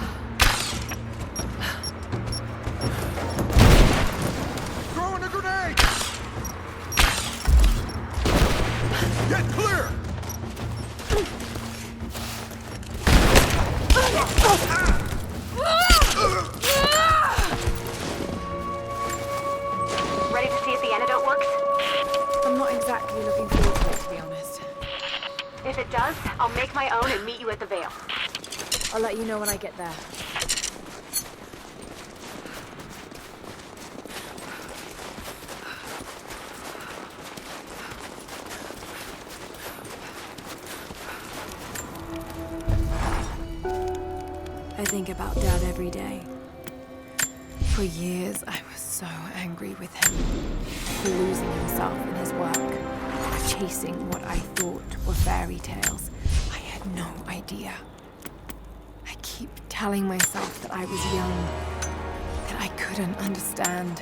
Throwing a grenade! Get clear! Ready to see if the enemy not exactly looking forward to it, to be honest. If it does, I'll make my own and meet you at the Vale. I'll let you know when I get there. I think about Dad every day. For years, I was so angry with him for losing himself in his work, chasing what I thought were fairy tales. I had no idea. I keep telling myself that I was young, that I couldn't understand.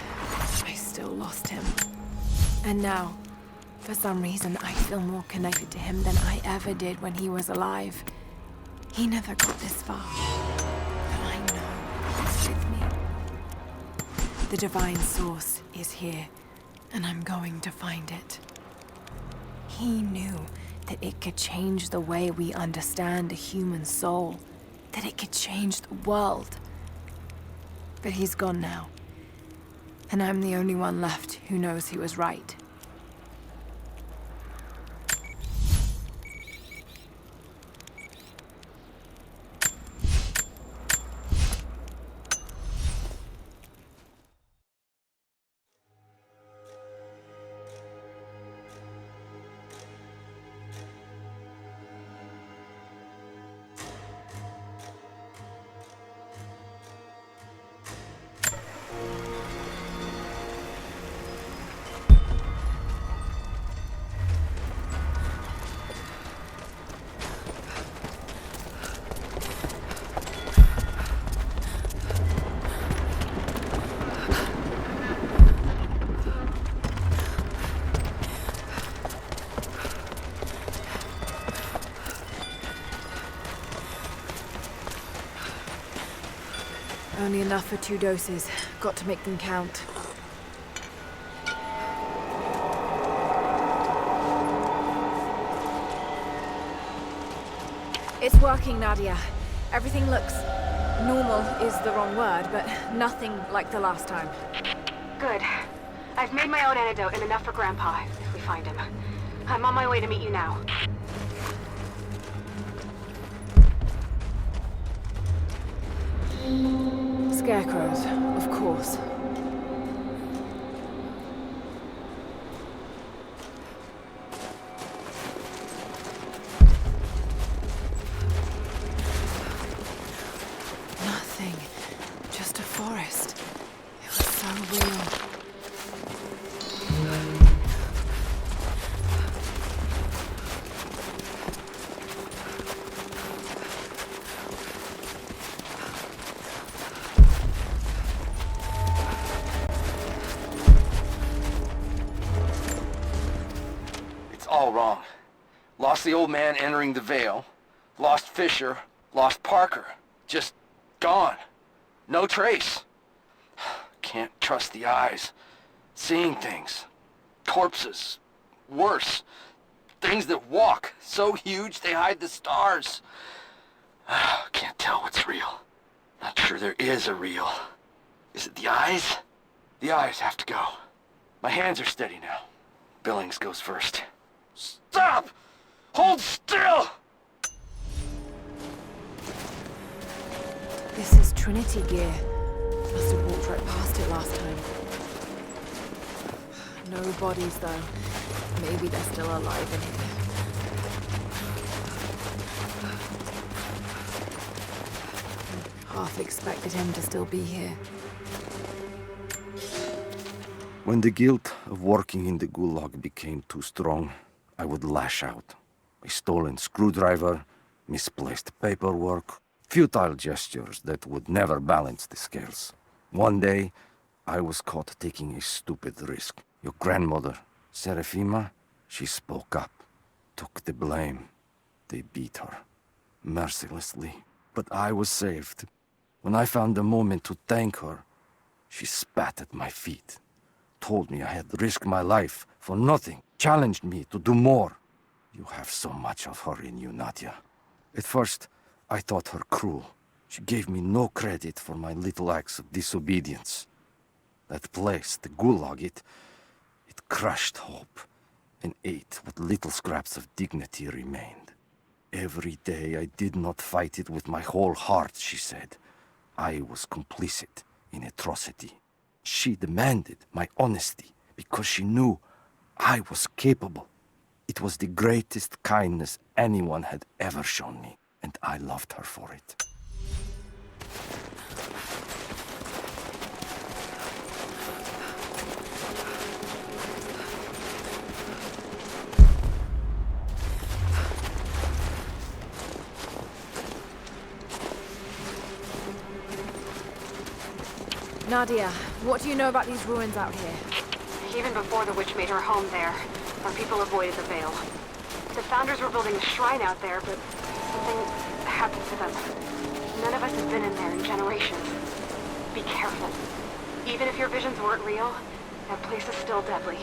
I still lost him. And now, for some reason, I feel more connected to him than I ever did when he was alive. He never got this far. With me. The divine source is here, and I'm going to find it. He knew that it could change the way we understand a human soul, that it could change the world. But he's gone now, and I'm the only one left who knows he was right. Only enough for 2 doses. Got to make them count. It's working, Nadia. Everything looks... normal is the wrong word, but nothing like the last time. Good. I've made my own antidote and enough for Grandpa, if we find him. I'm on my way to meet you now. Scarecrows, of course. Nothing. Just a forest. It was so real. All wrong. Lost the old man entering the Vale. Lost Fisher. Lost Parker. Just gone. No trace. Can't trust the eyes. Seeing things. Corpses. Worse. Things that walk. So huge they hide the stars. Can't tell what's real. Not sure there is a real. Is it the eyes? The eyes have to go. My hands are steady now. Billings goes first. Stop! Hold still! This is Trinity gear. Must have walked right past it last time. No bodies, though. Maybe they're still alive in here. Half expected him to still be here. When the guilt of working in the Gulag became too strong, I would lash out. A stolen screwdriver, misplaced paperwork, futile gestures that would never balance the scales. One day, I was caught taking a stupid risk. Your grandmother, Seraphima, she spoke up, took the blame. They beat her, mercilessly. But I was saved. When I found the moment to thank her, she spat at my feet, told me I had risked my life for nothing, challenged me to do more. You have so much of her in you, Nadia. At first, I thought her cruel. She gave me no credit for my little acts of disobedience. That place, the Gulag, it crushed hope. and ate what little scraps of dignity remained. Every day I did not fight it with my whole heart, she said. I was complicit in atrocity. She demanded my honesty because she knew I was capable. It was the greatest kindness anyone had ever shown me, and I loved her for it. Nadia, what do you know about these ruins out here? Even before the witch made her home there, our people avoided the Veil. The Founders were building a shrine out there, but something happened to them. None of us have been in there in generations. Be careful. Even if your visions weren't real, that place is still deadly.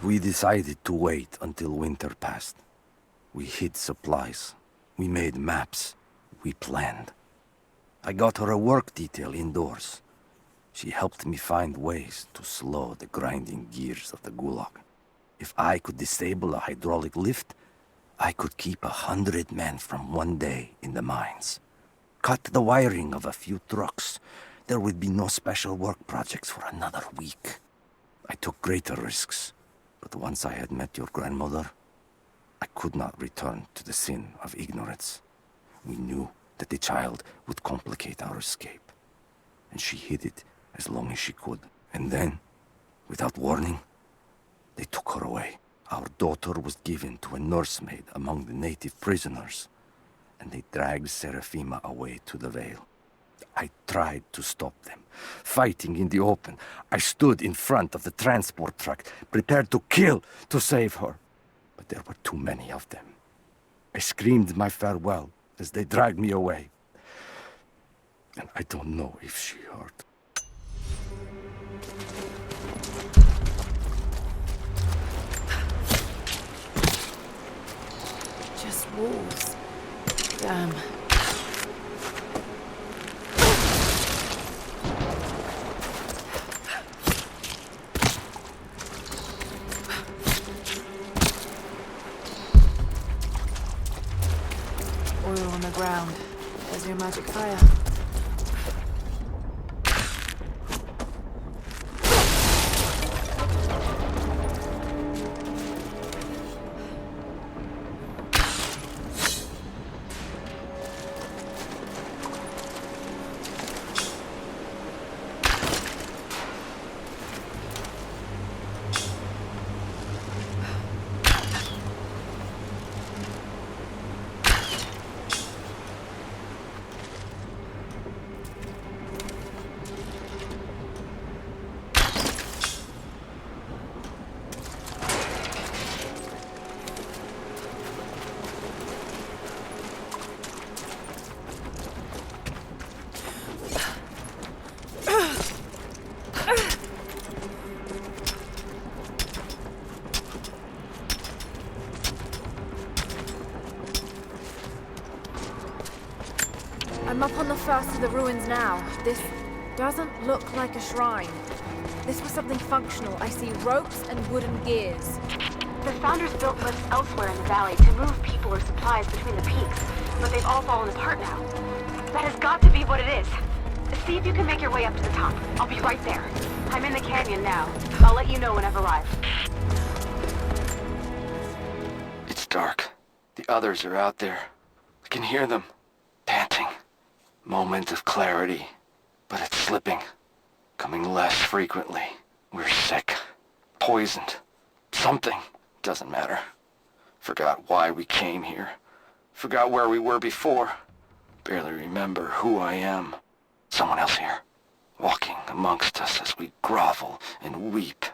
We decided to wait until winter passed. We hid supplies. We made maps. We planned. I got her a work detail indoors. She helped me find ways to slow the grinding gears of the Gulag. If I could disable a hydraulic lift, I could keep 100 men from one day in the mines. Cut the wiring of a few trucks. There would be no special work projects for another week. I took greater risks. But once I had met your grandmother, I could not return to the sin of ignorance. We knew that the child would complicate our escape, and she hid it as long as she could. And then, without warning, they took her away. Our daughter was given to a nursemaid among the native prisoners, and they dragged Seraphima away to the Veil. I tried to stop them, fighting in the open. I stood in front of the transport truck, prepared to kill to save her. But there were too many of them. I screamed my farewell as they dragged me away. And I don't know if she heard. Just walls. Damn. Oil on the ground. There's your magic fire. I'm up on the first of the ruins now. This doesn't look like a shrine. This was something functional. I see ropes and wooden gears. The Founders built lifts elsewhere in the valley to move people or supplies between the peaks, but they've all fallen apart now. That has got to be what it is. See if you can make your way up to the top. I'll be right there. I'm in the canyon now. I'll let you know when I've arrived. It's dark. The others are out there. I can hear them. Panting. Moment of clarity. But it's slipping. Coming less frequently. We're sick. Poisoned. Something. Doesn't matter. Forgot why we came here. Forgot where we were before. Barely remember who I am. Someone else here. Walking amongst us as we grovel and weep.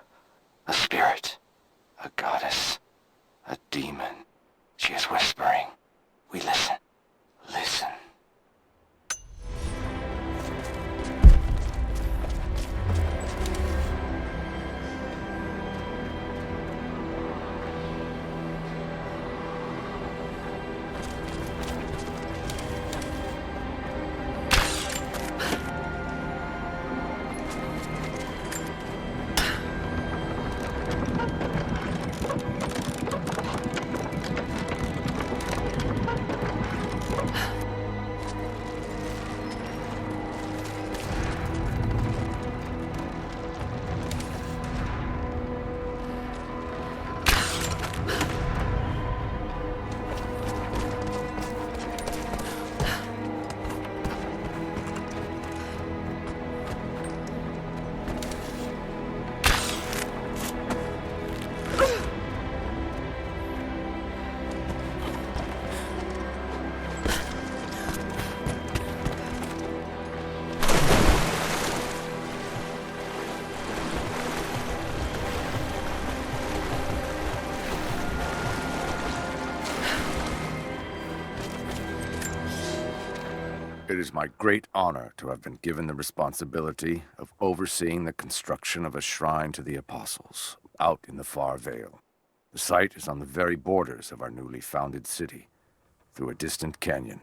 A spirit. A goddess. A demon. She is whispering. We listen. Listen. It is my great honor to have been given the responsibility of overseeing the construction of a shrine to the Apostles out in the far Vale. The site is on the very borders of our newly founded city, through a distant canyon.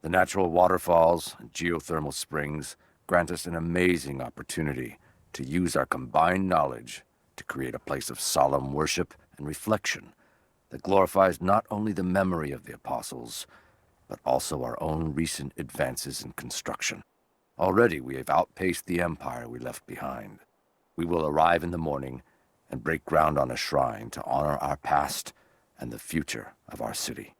The natural waterfalls and geothermal springs grant us an amazing opportunity to use our combined knowledge to create a place of solemn worship and reflection that glorifies not only the memory of the Apostles, but also our own recent advances in construction. Already we have outpaced the empire we left behind. We will arrive in the morning and break ground on a shrine to honor our past and the future of our city.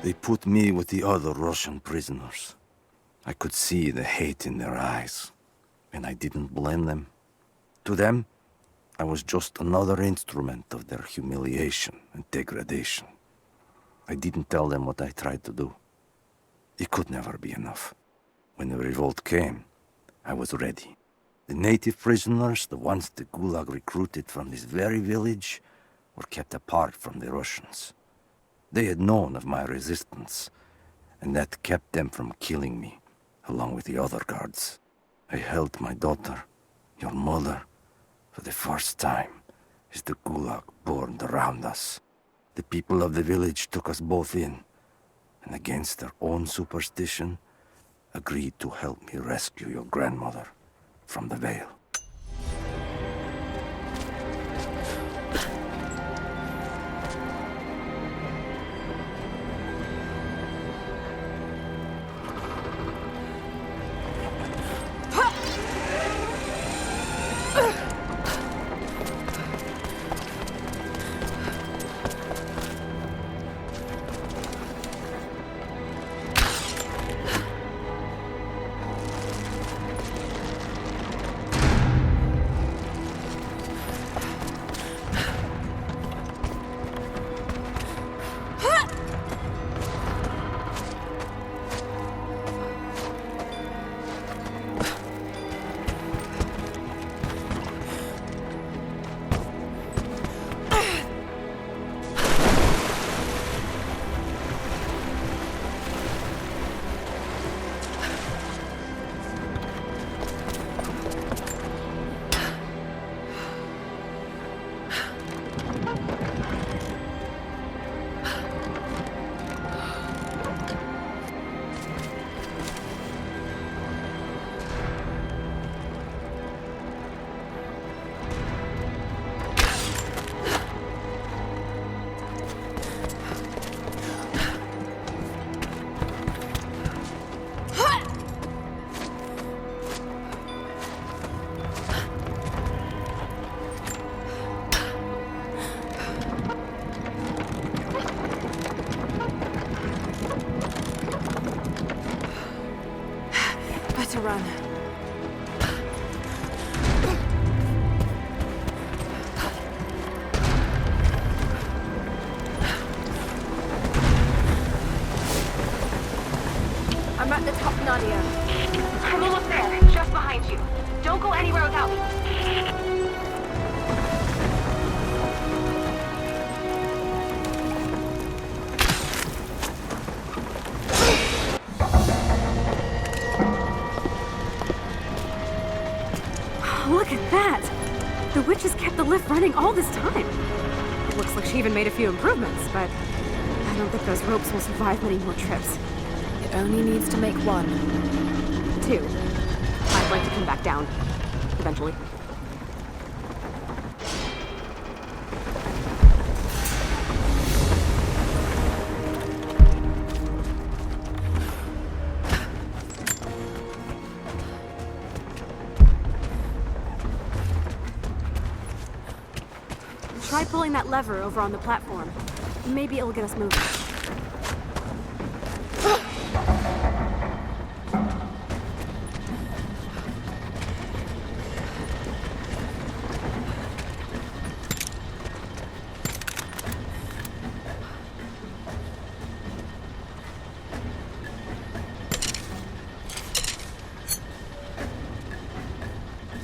They put me with the other Russian prisoners. I could see the hate in their eyes, and I didn't blame them. To them, I was just another instrument of their humiliation and degradation. I didn't tell them what I tried to do. It could never be enough. When the revolt came, I was ready. The native prisoners, the ones the Gulag recruited from this very village, were kept apart from the Russians. They had known of my resistance, and that kept them from killing me, along with the other guards. I held my daughter, your mother, for the first time, as the Gulag burned around us. The people of the village took us both in, and against their own superstition, agreed to help me rescue your grandmother from the Vale. Nadia. I'm almost there, just behind you. Don't go anywhere without me. Look at that! The witch has kept the lift running all this time. It looks like she even made a few improvements, but I don't think those ropes will survive many more trips. It only needs to make one. 2. I'd like to come back down. Eventually. Try pulling that lever over on the platform. Maybe it'll get us moving.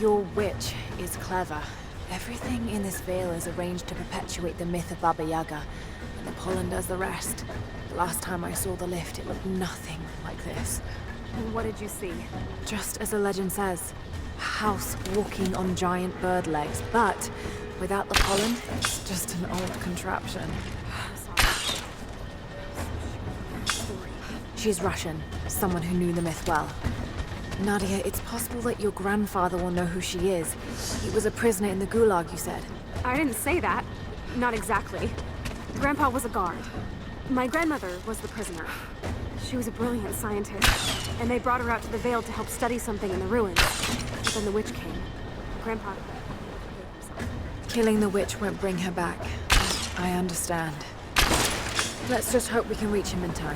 Your witch is clever. Everything in this veil is arranged to perpetuate the myth of Baba Yaga, and the pollen does the rest. The last time I saw the lift, it looked nothing like this. What did you see? Just as the legend says, a house walking on giant bird legs, but without the pollen, it's just an old contraption. She's Russian, someone who knew the myth well. Nadia, it's possible that your grandfather will know who she is. He was a prisoner in the Gulag, you said. I didn't say that. Not exactly. Grandpa was a guard. My grandmother was the prisoner. She was a brilliant scientist, and they brought her out to the Vale to help study something in the ruins. But then the witch came. Grandpa... Killing the witch won't bring her back. I understand. Let's just hope we can reach him in time.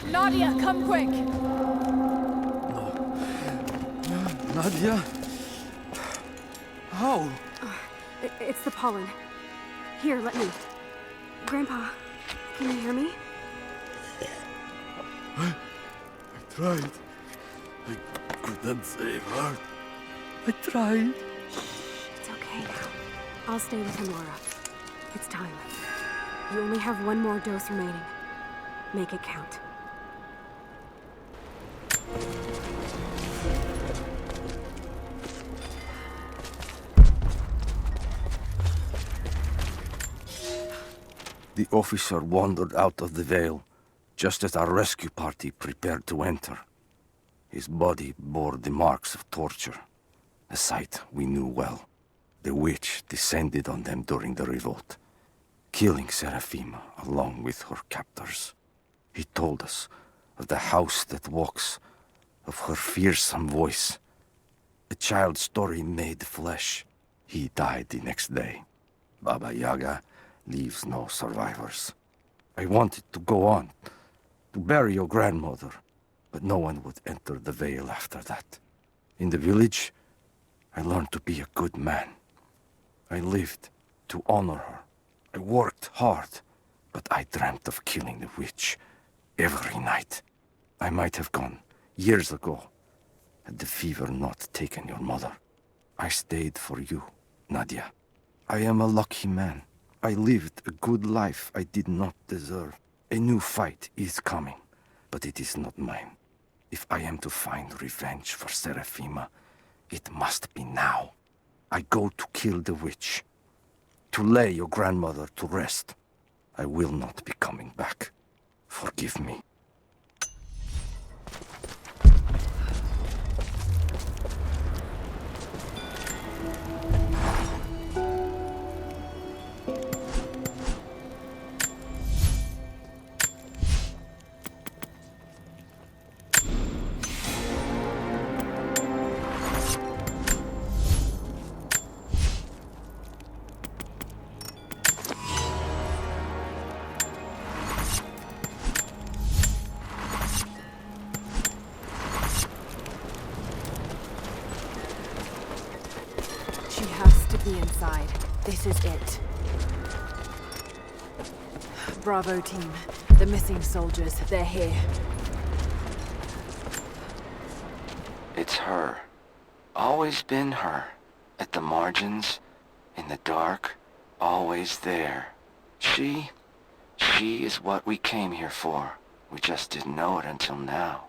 Nadia, come quick! Nadia? How? It's the pollen. Here, let me. Grandpa, can you hear me? I tried. I couldn't save her. I tried. It's okay now. I'll stay with him, Lara. It's time. You only have one more dose remaining. Make it count. The officer wandered out of the Vale, just as our rescue party prepared to enter. His body bore the marks of torture, a sight we knew well. The witch descended on them during the revolt, killing Seraphima along with her captors. He told us of the house that walks, of her fearsome voice. A child's story made flesh. He died the next day. Baba Yaga leaves no survivors. I wanted to go on, to bury your grandmother, but no one would enter the Vale after that. In the village, I learned to be a good man. I lived to honor her. I worked hard, but I dreamt of killing the witch every night. I might have gone years ago, had the fever not taken your mother. I stayed for you, Nadia. I am a lucky man. I lived a good life I did not deserve. A new fight is coming, but it is not mine. If I am to find revenge for Seraphima, it must be now. I go to kill the witch, to lay your grandmother to rest. I will not be coming back. Forgive me. is it. Bravo team. The missing soldiers, they're here. It's her. Always been her. At the margins, in the dark, always there. She is what we came here for. We just didn't know it until now.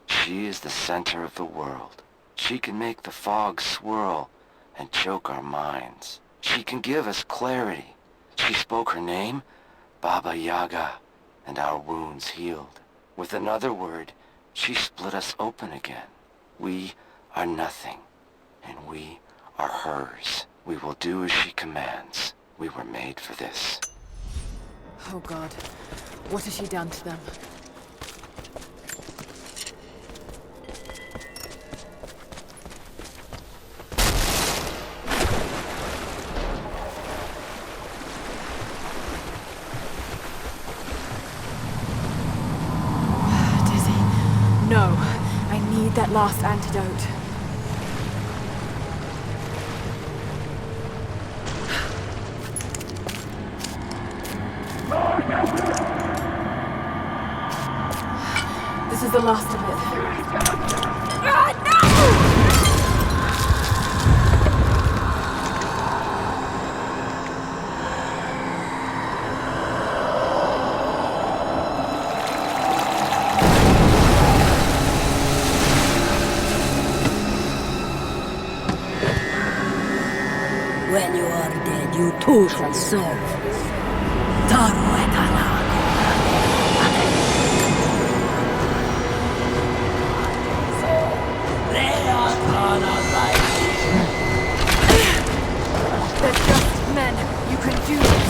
She is the center of the world. She can make the fog swirl and choke our minds. She can give us clarity. She spoke her name, Baba Yaga, and our wounds healed. With another word, she split us open again. We are nothing, and we are hers. We will do as she commands. We were made for this. Oh God, what has she done to them? No, I need that last antidote. This is the last of it. When you are dead, you too shall serve. They're just men. You can do this.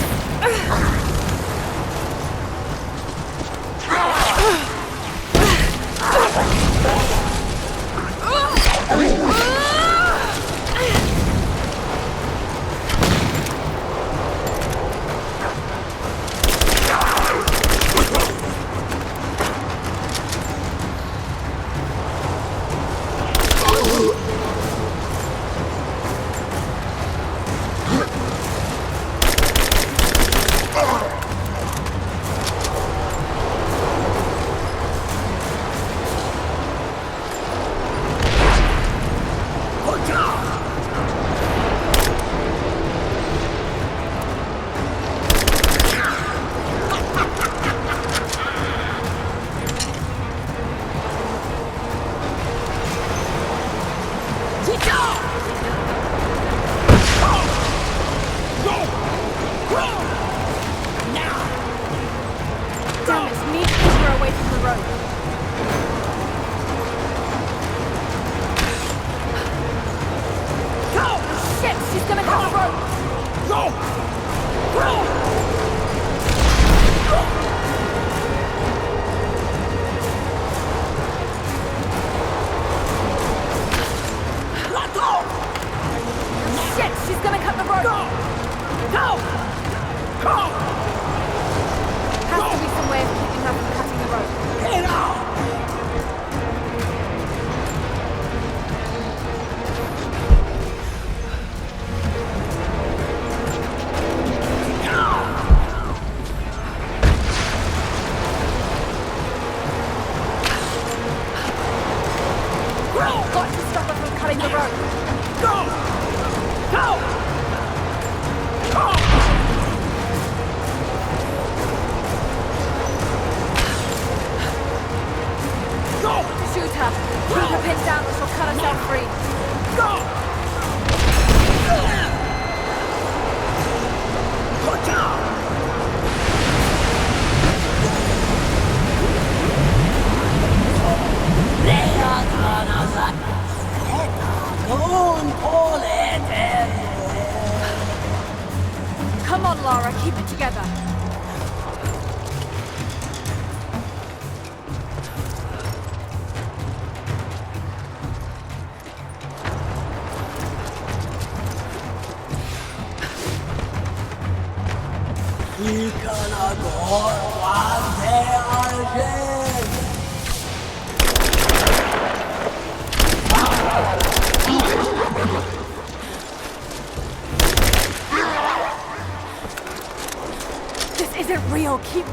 Come on, Lara, keep it together.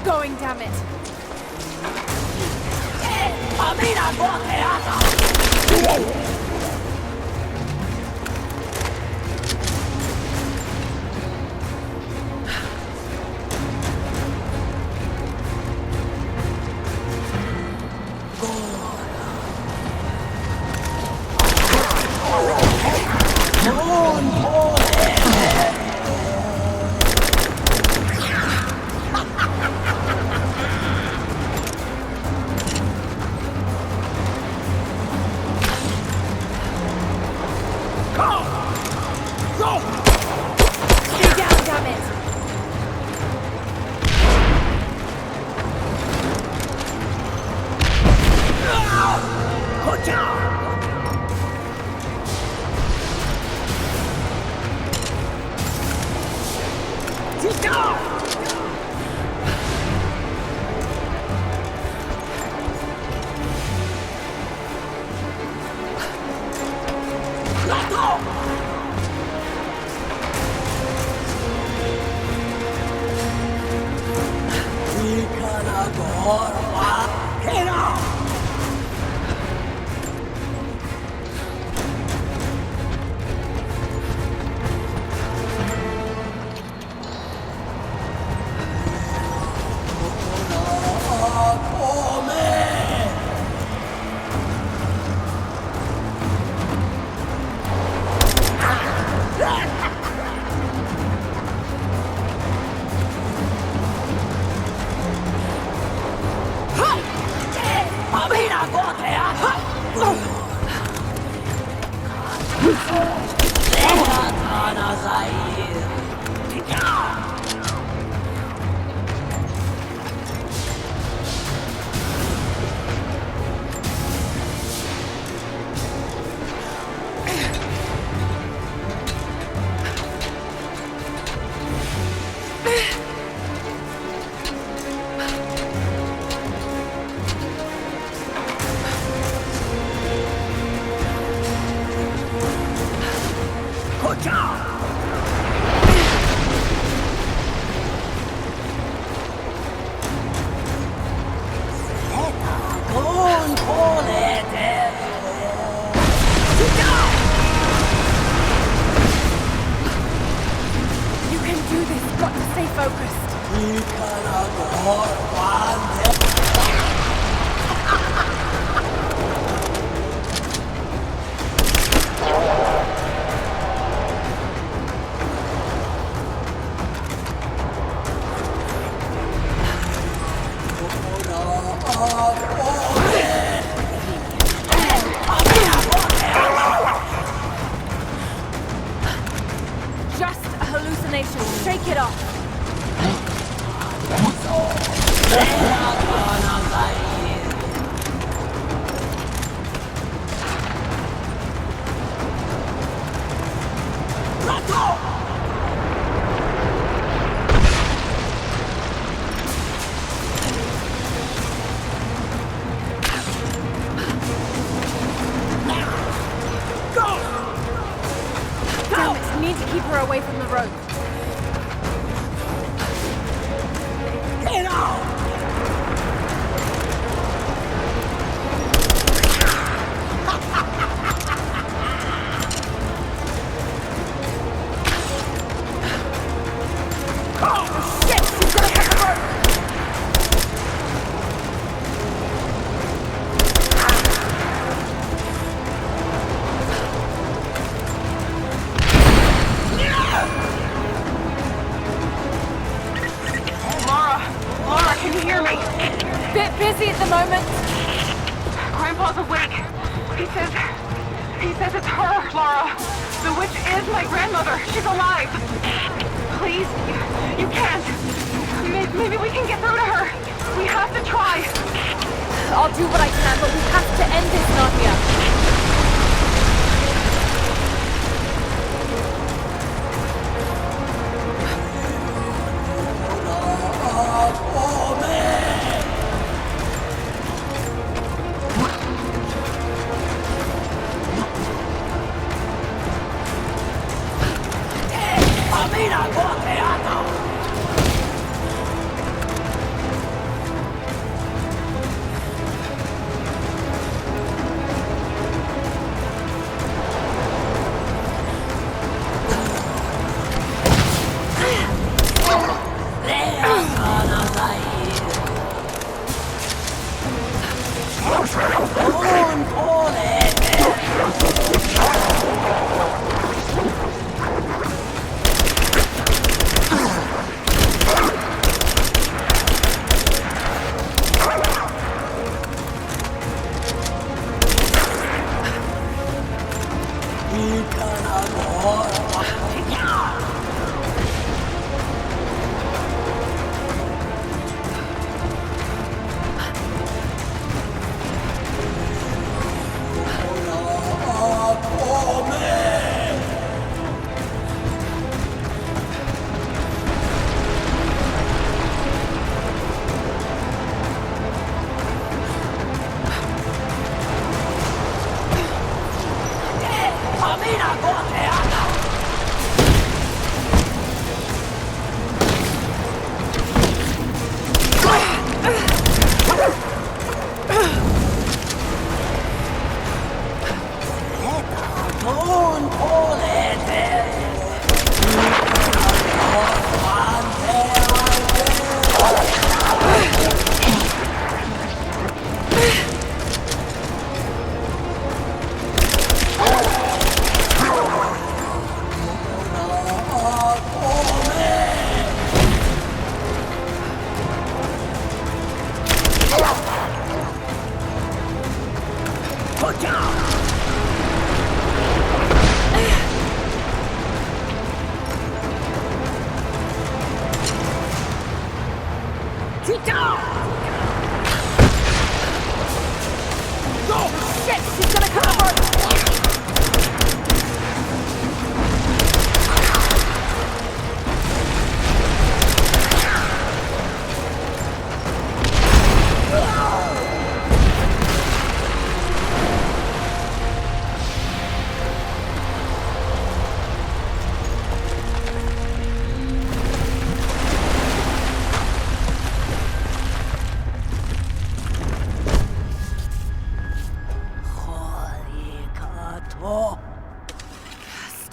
going, damn it! He says it's her, Lara. The witch is my grandmother. She's alive. Please, you can't. Maybe we can get through to her. We have to try. I'll do what I can, but we have to end this, Nadia.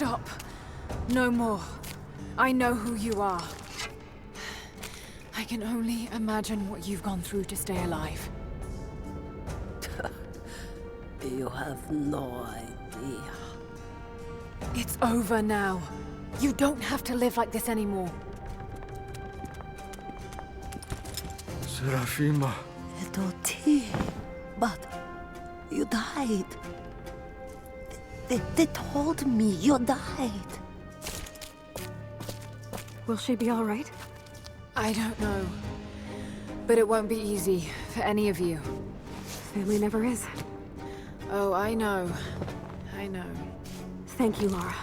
Stop. No more. I know who you are. I can only imagine what you've gone through to stay alive. You have no idea. It's over now. You don't have to live like this anymore. Serafima. Edoti, but you died. They told me you died. Will she be all right? I don't know. But it won't be easy for any of you. Family never is. Oh, I know. I know. Thank you, Lara,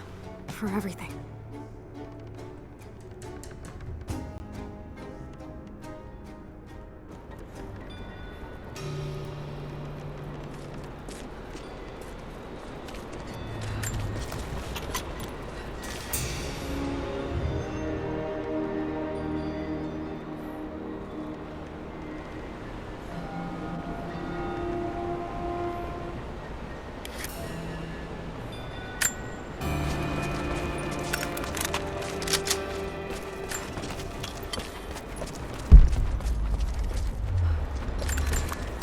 for everything.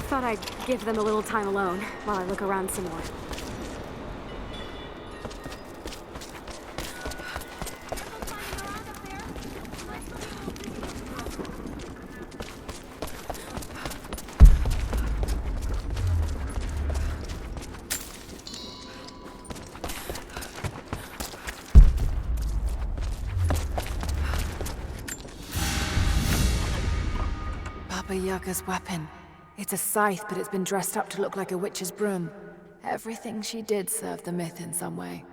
Thought I'd give them a little time alone while I look around some more. Baba Yaga's weapon. It's a scythe, but it's been dressed up to look like a witch's broom. Everything she did served the myth in some way.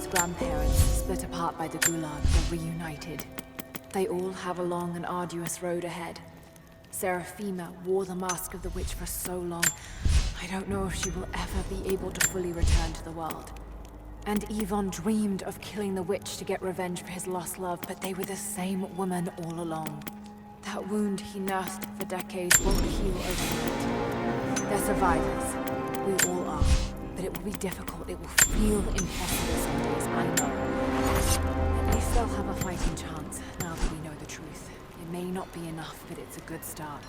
Yaga's grandparents, split apart by the Gulag, were reunited. They all have a long and arduous road ahead. Seraphima wore the mask of the witch for so long, I don't know if she will ever be able to fully return to the world. And Yvonne dreamed of killing the witch to get revenge for his lost love, but they were the same woman all along. That wound he nursed for decades won't heal overnight. They're survivors. We all are. But it will be difficult. It will feel impossible some days, I know. At least they'll have a fighting chance, now that we know the truth. It may not be enough, but it's a good start.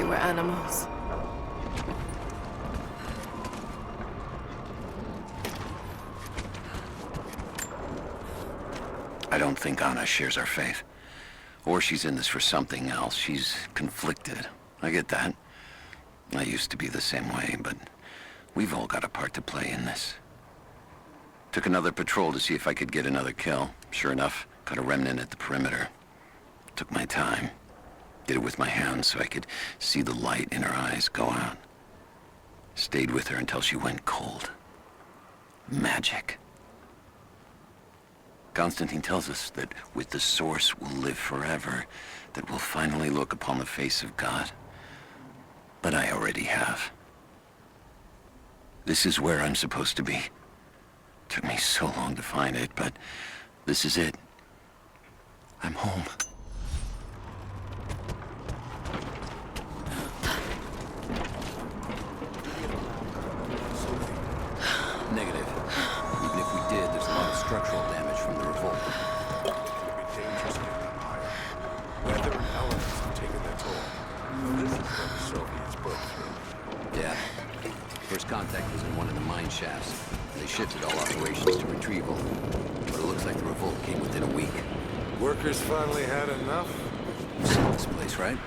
Animals. I don't think Anna shares our faith. Or she's in this for something else. She's conflicted. I get that. I used to be the same way, but we've all got a part to play in this. Took another patrol to see if I could get another kill. Sure enough, caught a remnant at the perimeter. Took my time. Did it with my hands so I could see the light in her eyes go out. Stayed with her until she went cold. Magic. Constantine tells us that with the Source we'll live forever, that we'll finally look upon the face of God. But I already have. This is where I'm supposed to be. Took me so long to find it, but this is it. I'm home. Negative. Even if we did, there's a lot of structural damage from the revolt. It would be dangerous getting up higher. Weather and elements have taken their toll. This is where the Soviets broke through. Yeah. First contact was in one of the mine shafts. They shifted all operations to retrieval. But it looks like the revolt came within a week. Workers finally had enough? You saw this place, right?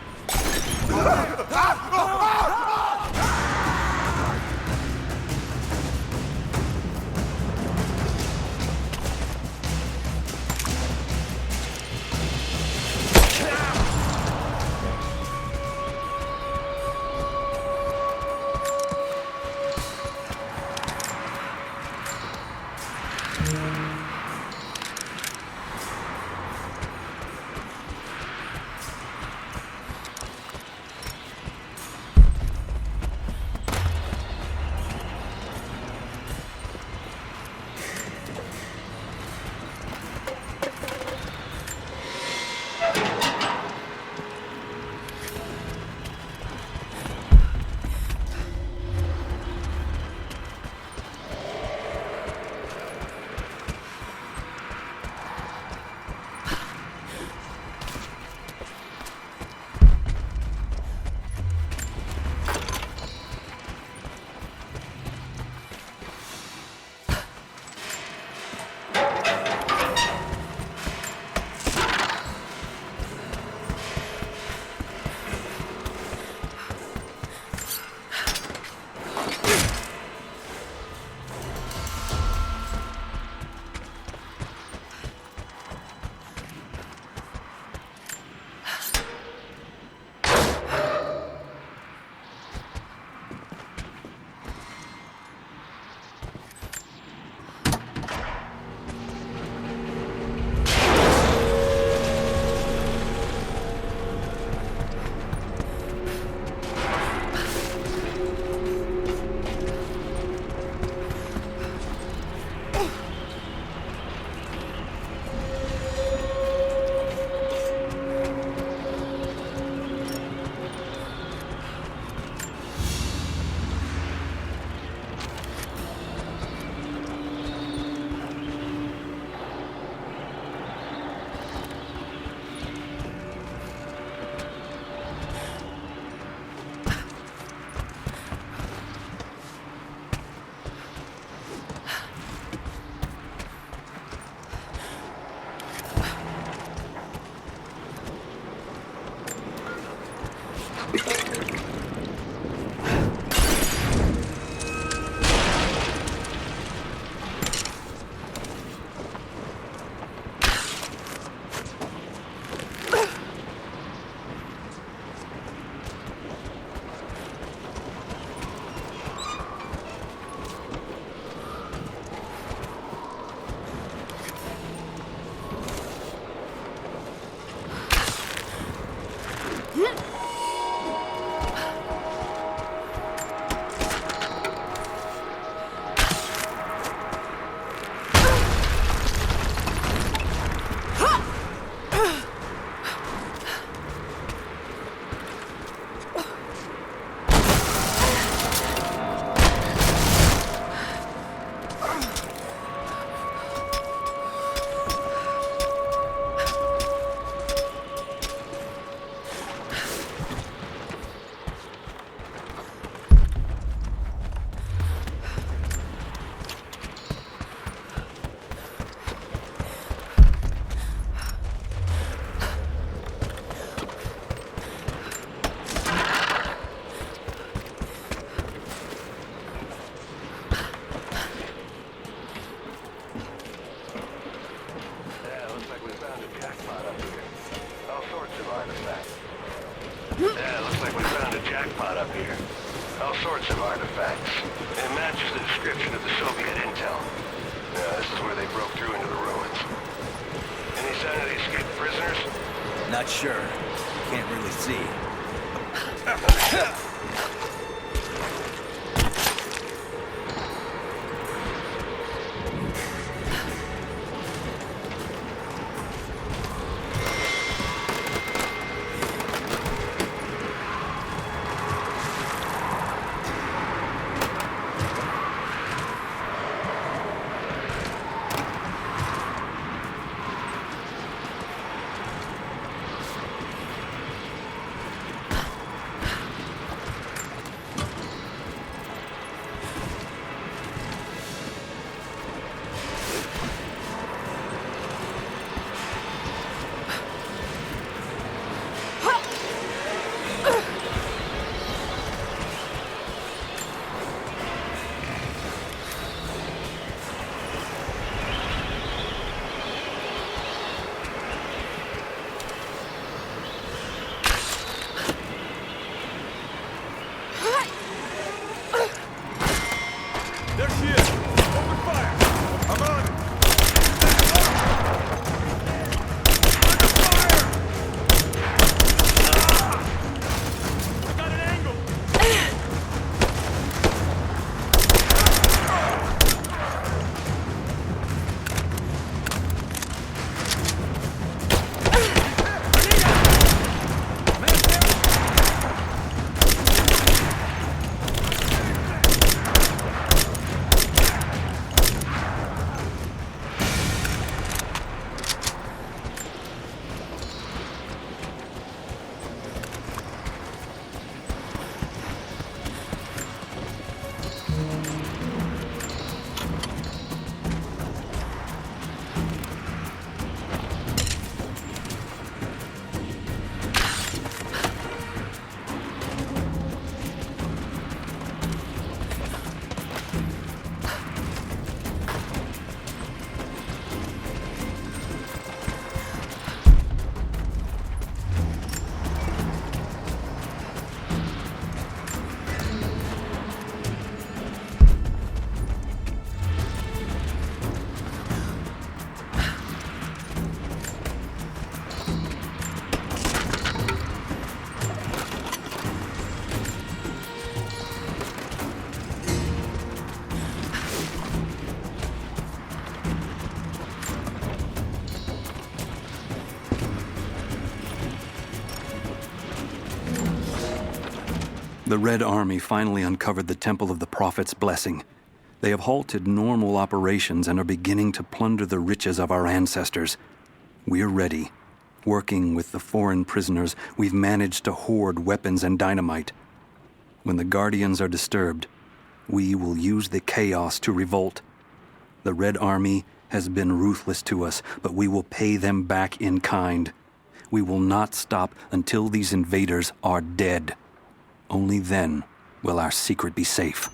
all sorts of artifacts. It matches the description of the Soviet intel. This is where they broke through into the ruins. Any sign of the escaped prisoners? Not sure. Can't really see. The Red Army finally uncovered the Temple of the Prophet's blessing. They have halted normal operations and are beginning to plunder the riches of our ancestors. We're ready. Working with the foreign prisoners, we've managed to hoard weapons and dynamite. When the Guardians are disturbed, we will use the chaos to revolt. The Red Army has been ruthless to us, but we will pay them back in kind. We will not stop until these invaders are dead. Only then will our secret be safe.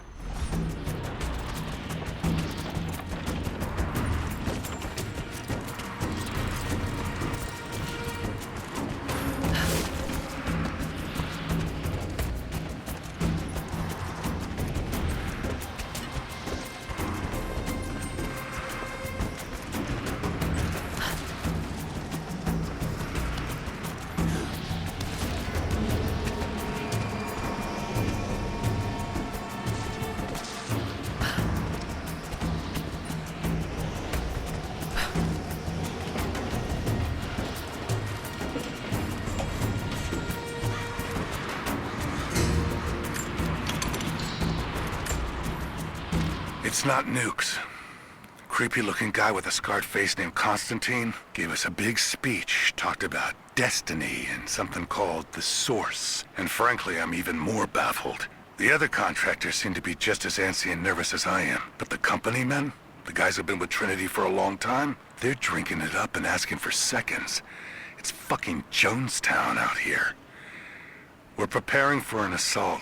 It's not nukes. Creepy-looking guy with a scarred face named Constantine gave us a big speech, talked about destiny and something called the Source. And frankly, I'm even more baffled. The other contractors seem to be just as antsy and nervous as I am. But the company men, the guys who've been with Trinity for a long time, they're drinking it up and asking for seconds. It's fucking Jonestown out here. We're preparing for an assault.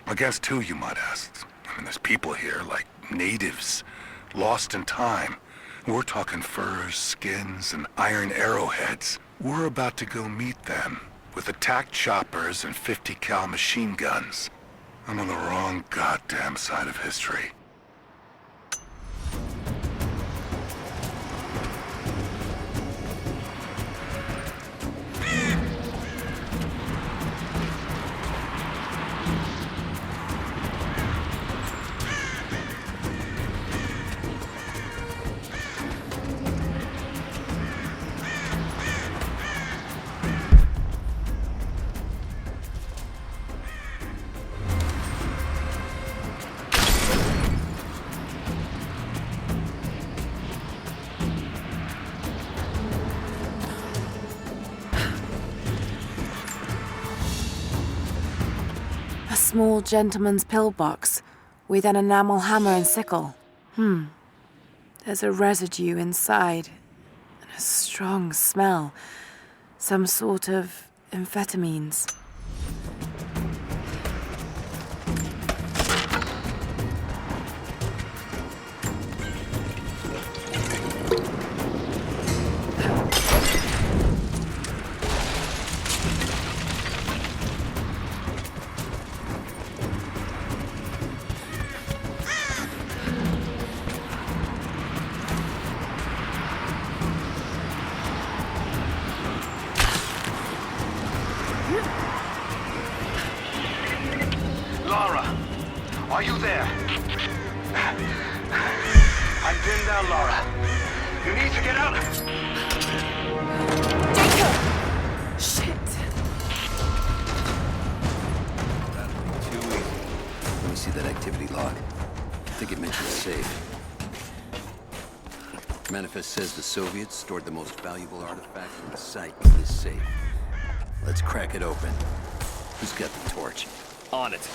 Against who, you might ask? I mean, there's people here, like natives, lost in time. We're talking furs, skins, and iron arrowheads. We're about to go meet them with attack choppers and 50 cal machine guns. I'm on the wrong goddamn side of history. A small gentleman's pillbox with an enamel hammer and sickle. There's a residue inside, and a strong smell. Some sort of amphetamines. Lara, are you there? I'm pinned down, Lara. You need to get out. Shit. Too easy. Let me see that activity log. I think it mentions safe. Manifest says the Soviets stored the most valuable artifact from the site in this safe. Let's crack it open. Who's got the torch? On it.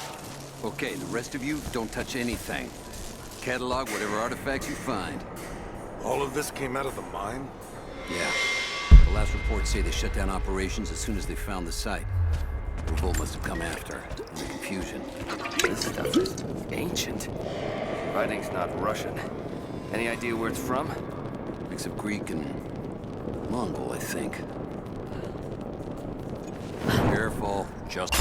Okay, the rest of you, don't touch anything. Catalog whatever artifacts you find. All of this came out of the mine? Yeah. The last reports say they shut down operations as soon as they found the site. Revolt must have come after, in the confusion. This stuff is ancient. Writing's not Russian. Any idea where it's from? Mix of Greek and Mongol, I think. Careful, just...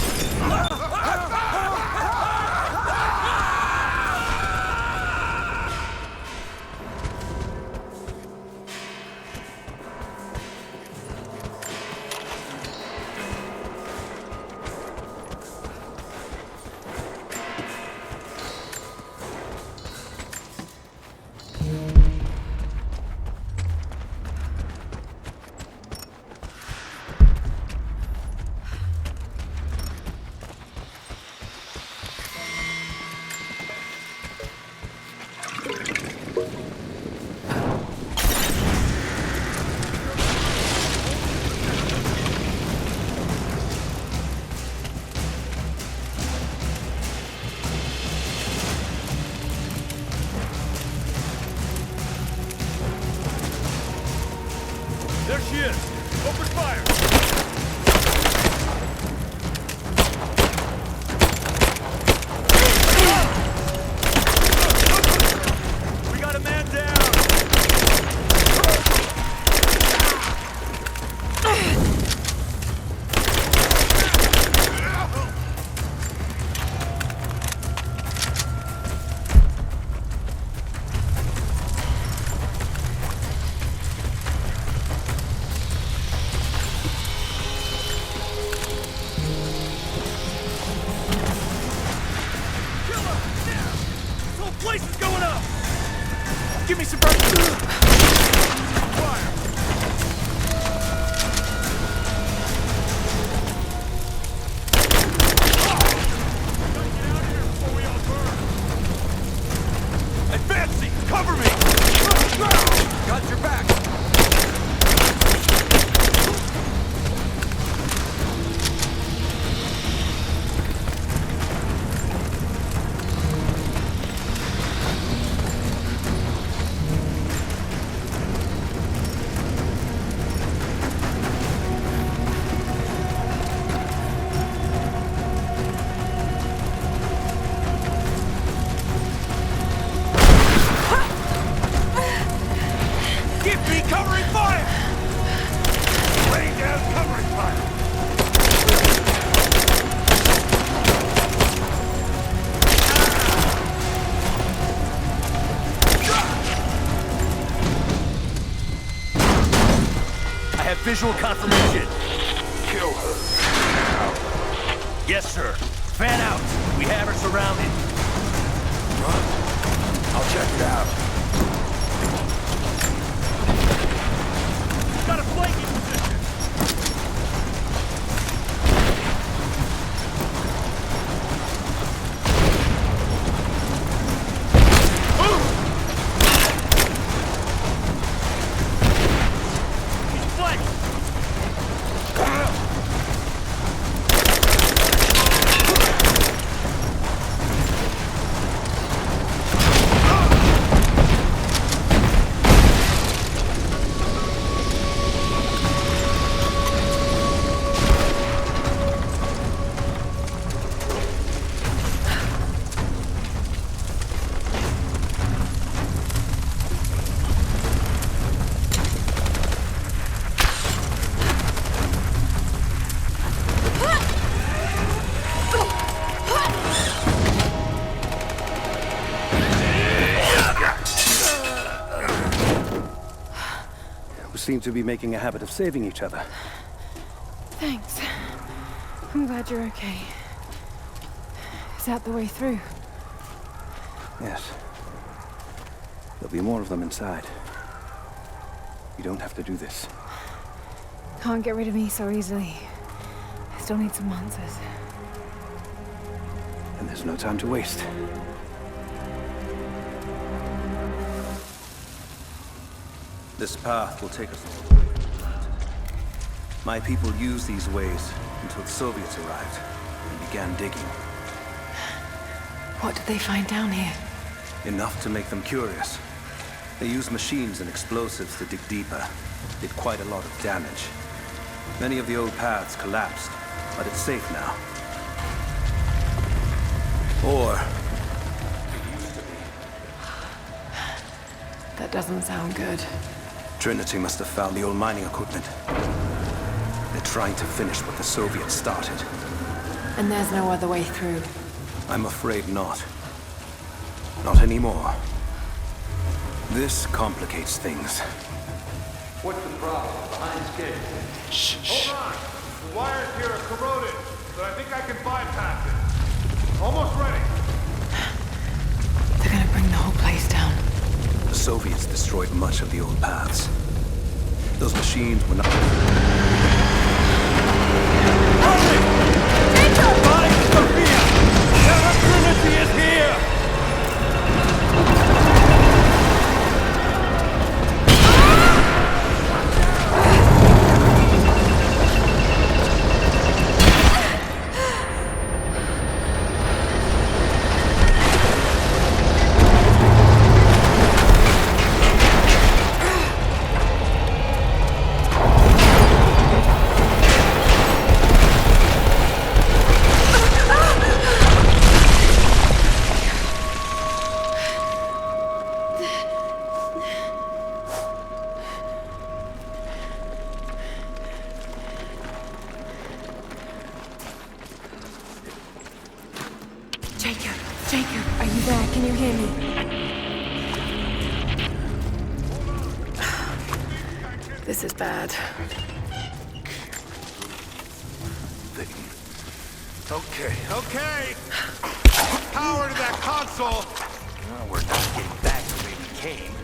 There she is! Open fire! We got a man down! Place is going up! Give me some breakfast! Fire! Advancing! Cover me! Got your back! visual confirmation. Kill her. Yes, sir. Fan out. We have her surrounded. I'll check it out. Got a flanking position. He's flanked. Seem to be making a habit of saving each other. Thanks. I'm glad you're okay. Is that the way through? Yes. There'll be more of them inside. You don't have to do this. Can't get rid of me so easily. I still need some answers. And there's no time to waste. This path will take us all the way to the mountain. My people used these ways until the Soviets arrived and began digging. What did they find down here? Enough to make them curious. They used machines and explosives to dig deeper. Did quite a lot of damage. Many of the old paths collapsed, but it's safe now. Or it used to be. That doesn't sound good. Trinity must have found the old mining equipment. They're trying to finish what the Soviets started. And there's no other way through. I'm afraid not. Not anymore. This complicates things. What's the problem? Behind schedule. Shh. Hold on. The wires here are corroded, but I think I can bypass it. Almost ready. They're gonna bring the whole place down. The Soviets destroyed much of the old paths. Those machines were not... Find Sophia! Trinity is here! Jacob, are you there? Can you hear me? This is bad. Okay. Power to that console. No, we're not getting back the way we came.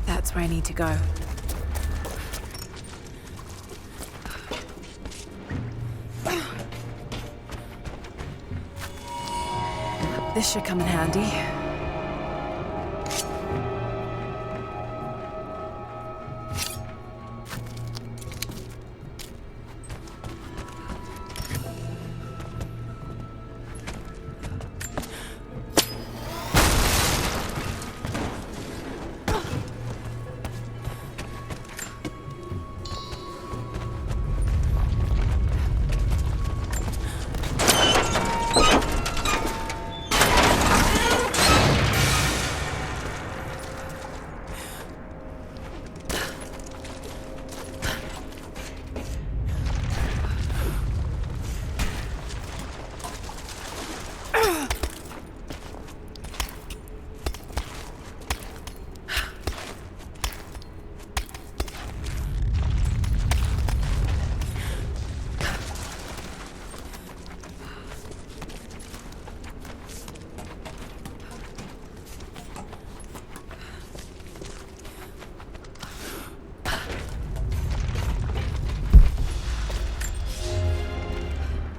That's where I need to go. This should come in handy.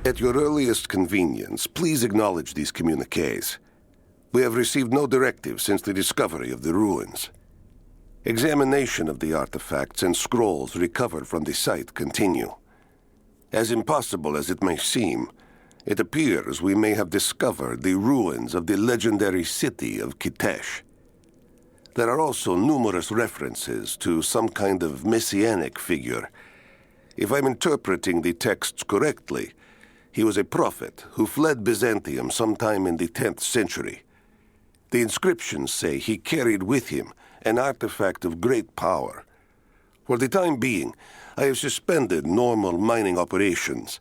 At your earliest convenience, please acknowledge these communiques. We have received no directive since the discovery of the ruins. Examination of the artifacts and scrolls recovered from the site continue. As impossible as it may seem, it appears we may have discovered the ruins of the legendary city of Kitezh. There are also numerous references to some kind of messianic figure. If I'm interpreting the texts correctly, he was a prophet who fled Byzantium sometime in the 10th century. The inscriptions say he carried with him an artifact of great power. For the time being, I have suspended normal mining operations.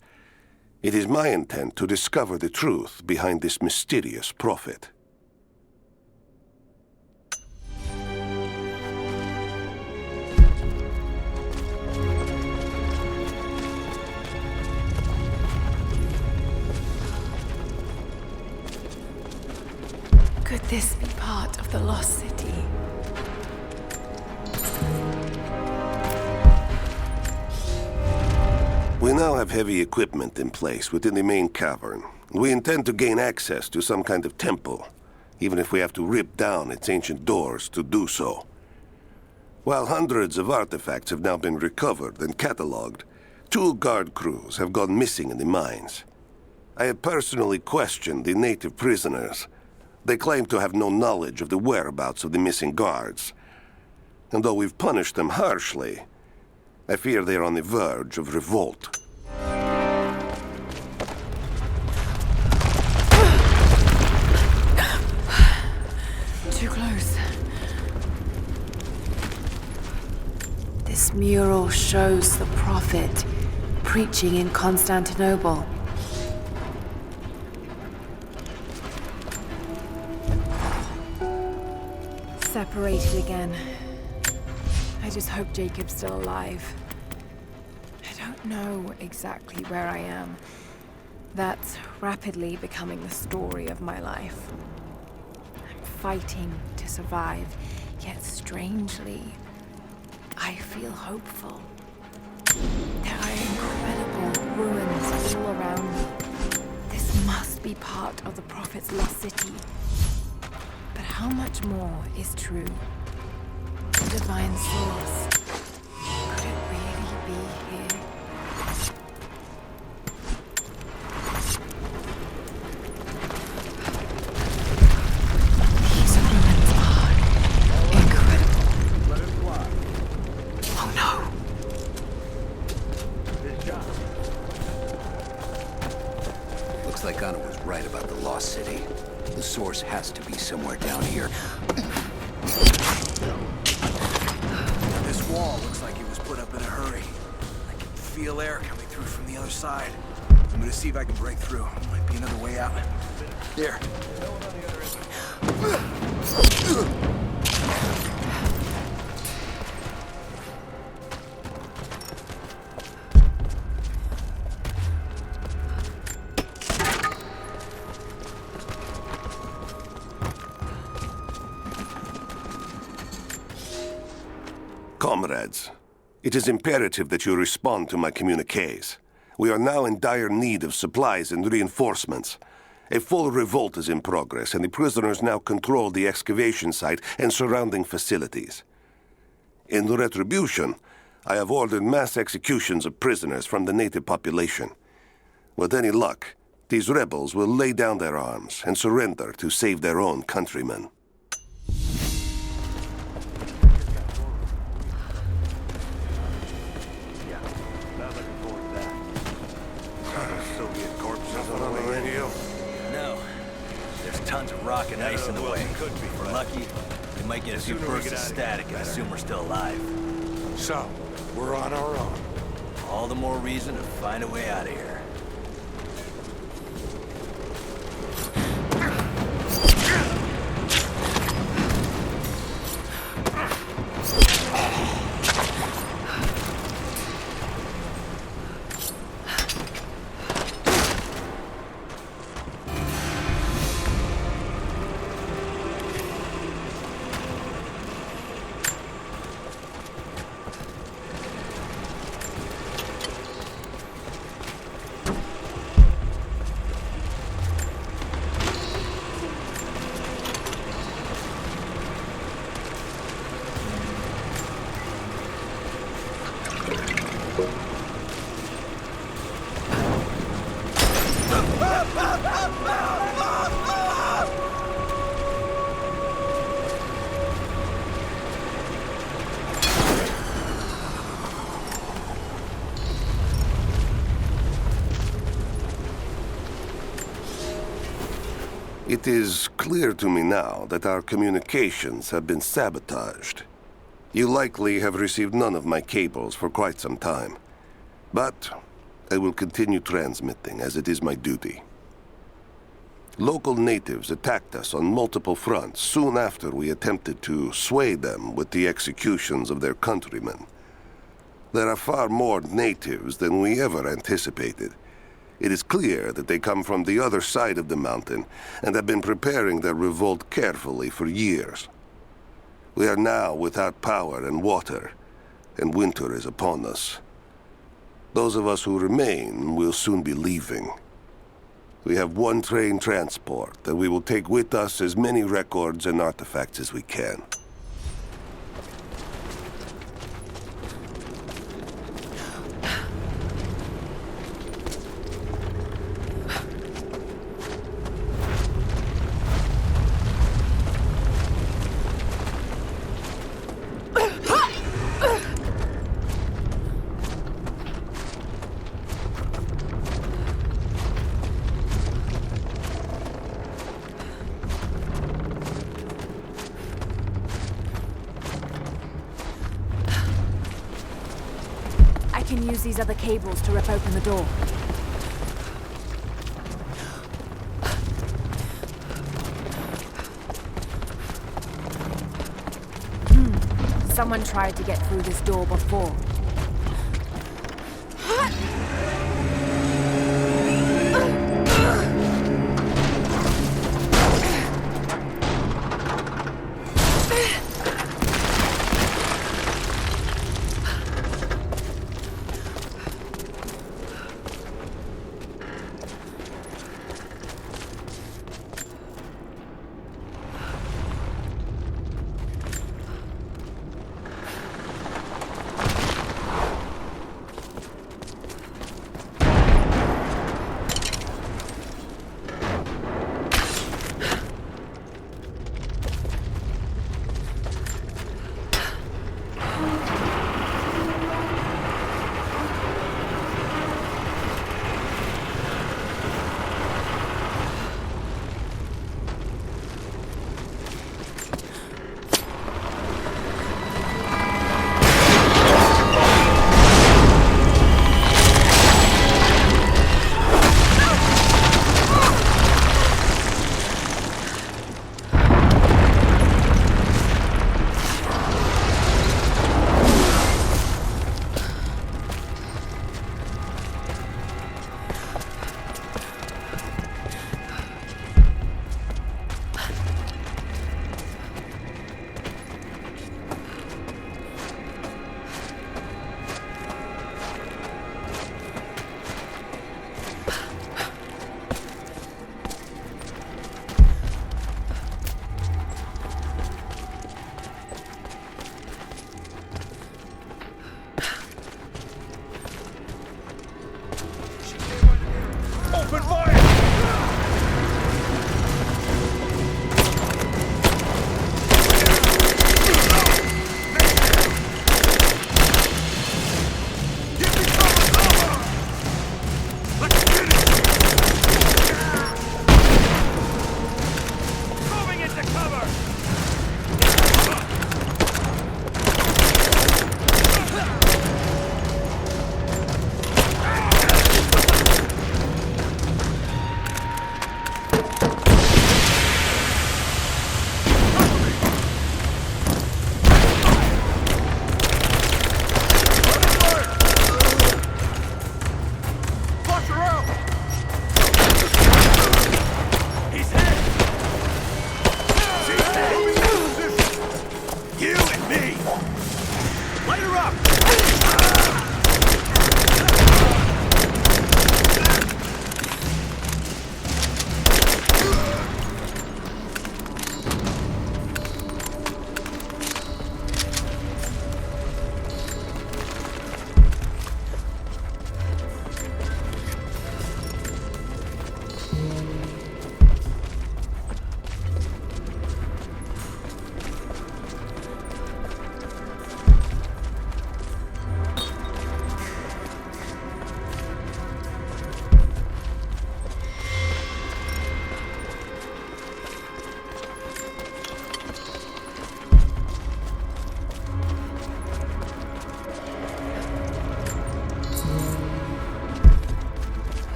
It is my intent to discover the truth behind this mysterious prophet. Could this be part of the lost city? We now have heavy equipment in place within the main cavern. We intend to gain access to some kind of temple, even if we have to rip down its ancient doors to do so. While hundreds of artifacts have now been recovered and catalogued, 2 guard crews have gone missing in the mines. I have personally questioned the native prisoners. They claim to have no knowledge of the whereabouts of the missing guards. And though we've punished them harshly, I fear they are on the verge of revolt. Too close. This mural shows the prophet preaching in Constantinople. Separated again. I just hope Jacob's still alive. I don't know exactly where I am. That's rapidly becoming the story of my life. I'm fighting to survive, yet strangely, I feel hopeful. There are incredible ruins all around me. This must be part of the Prophet's lost city. But how much more is true? The divine source. Could it really be here? These ruins are incredible. Let it fly. Oh no! This job. Looks like Anna was right about the lost city. The source has to be somewhere down here. This wall looks like it was put up in a hurry. I can feel air coming through from the other side. I'm gonna see if I can break through. Might be another way out. Here. Comrades, it is imperative that you respond to my communiques. We are now in dire need of supplies and reinforcements, A full revolt is in progress, and the prisoners now control the excavation site and surrounding facilities. In retribution, I have ordered mass executions of prisoners from the native population. With any luck, these rebels will lay down their arms and surrender to save their own countrymen. Tons of rock and ice in the way. If we're lucky, we might get a few bursts of static and assume we're still alive. So, we're on our own. All the more reason to find a way out of here. It is clear to me now that our communications have been sabotaged. You likely have received none of my cables for quite some time. But I will continue transmitting, as it is my duty. Local natives attacked us on multiple fronts soon after we attempted to sway them with the executions of their countrymen. There are far more natives than we ever anticipated. It is clear that they come from the other side of the mountain and have been preparing their revolt carefully for years. We are now without power and water, and winter is upon us. Those of us who remain will soon be leaving. We have one train transport that we will take with us as many records and artifacts as we can. I can use these other cables to rip open the door. Someone tried to get through this door before.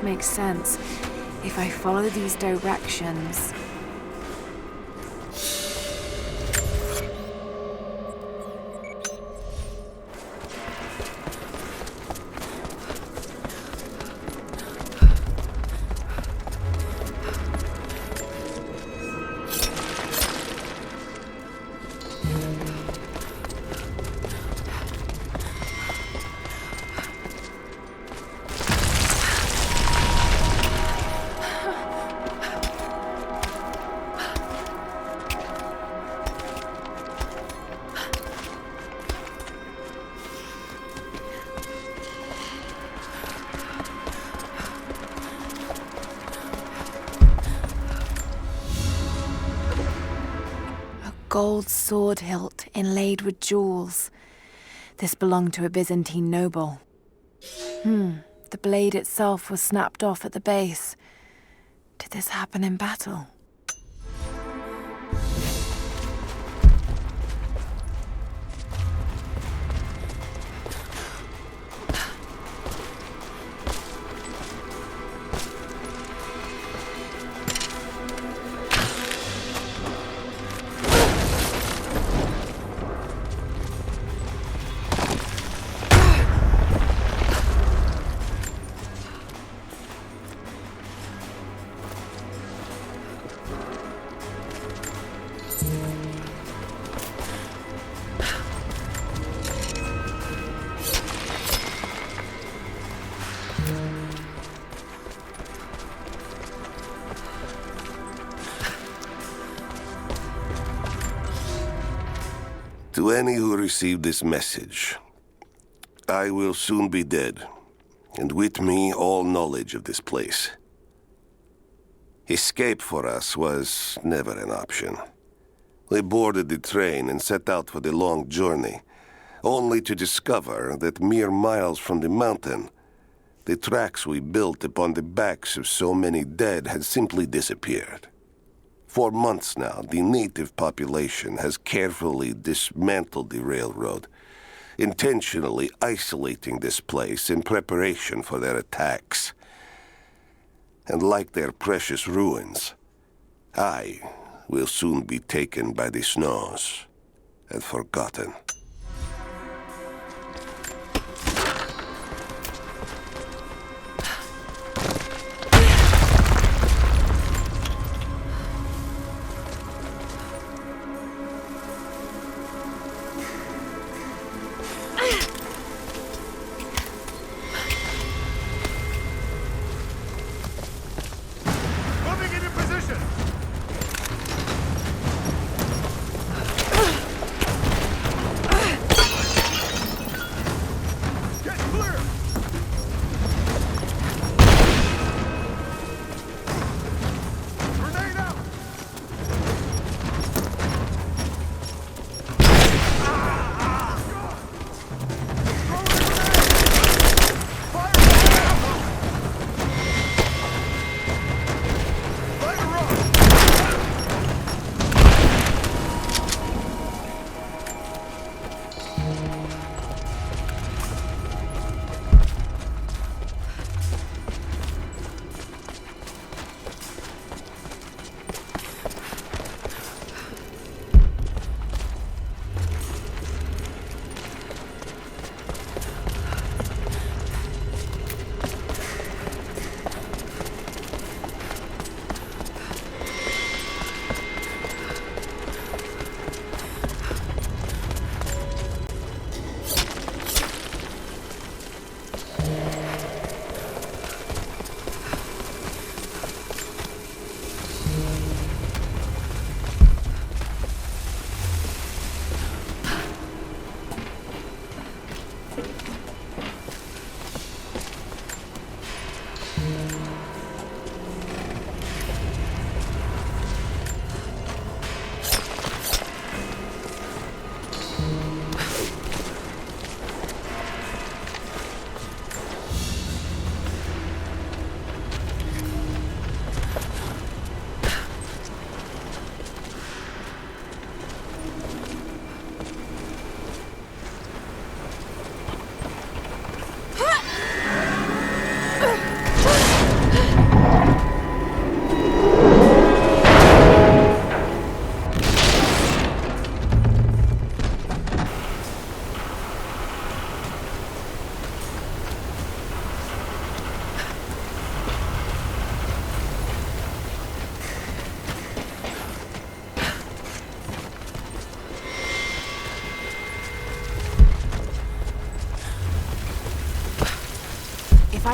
to make sense. If I follow these directions... Gold sword hilt inlaid with jewels. This belonged to a Byzantine noble. The blade itself was snapped off at the base. Did this happen in battle? To any who received this message, I will soon be dead, and with me all knowledge of this place. Escape for us was never an option. We boarded the train and set out for the long journey, only to discover that mere miles from the mountain, the tracks we built upon the backs of so many dead had simply disappeared. For months now, the native population has carefully dismantled the railroad, intentionally isolating this place in preparation for their attacks. And like their precious ruins, I will soon be taken by the snows and forgotten.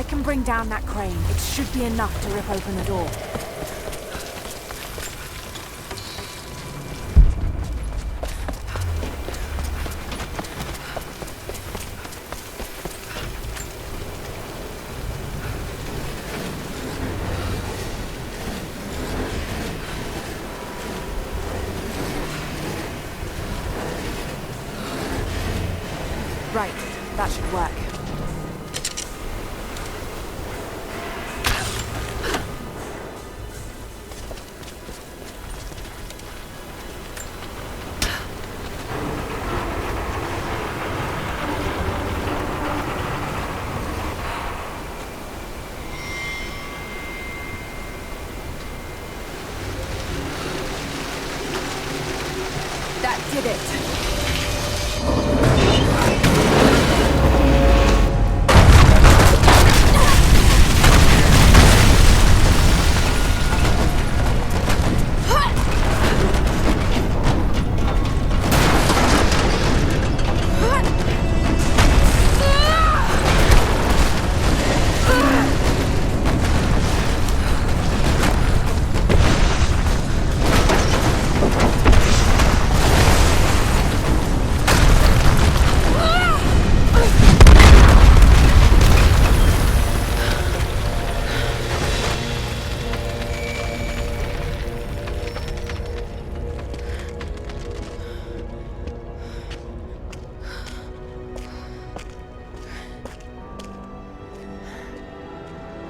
I can bring down that crane. It should be enough to rip open the door. Right, that should work. That did it.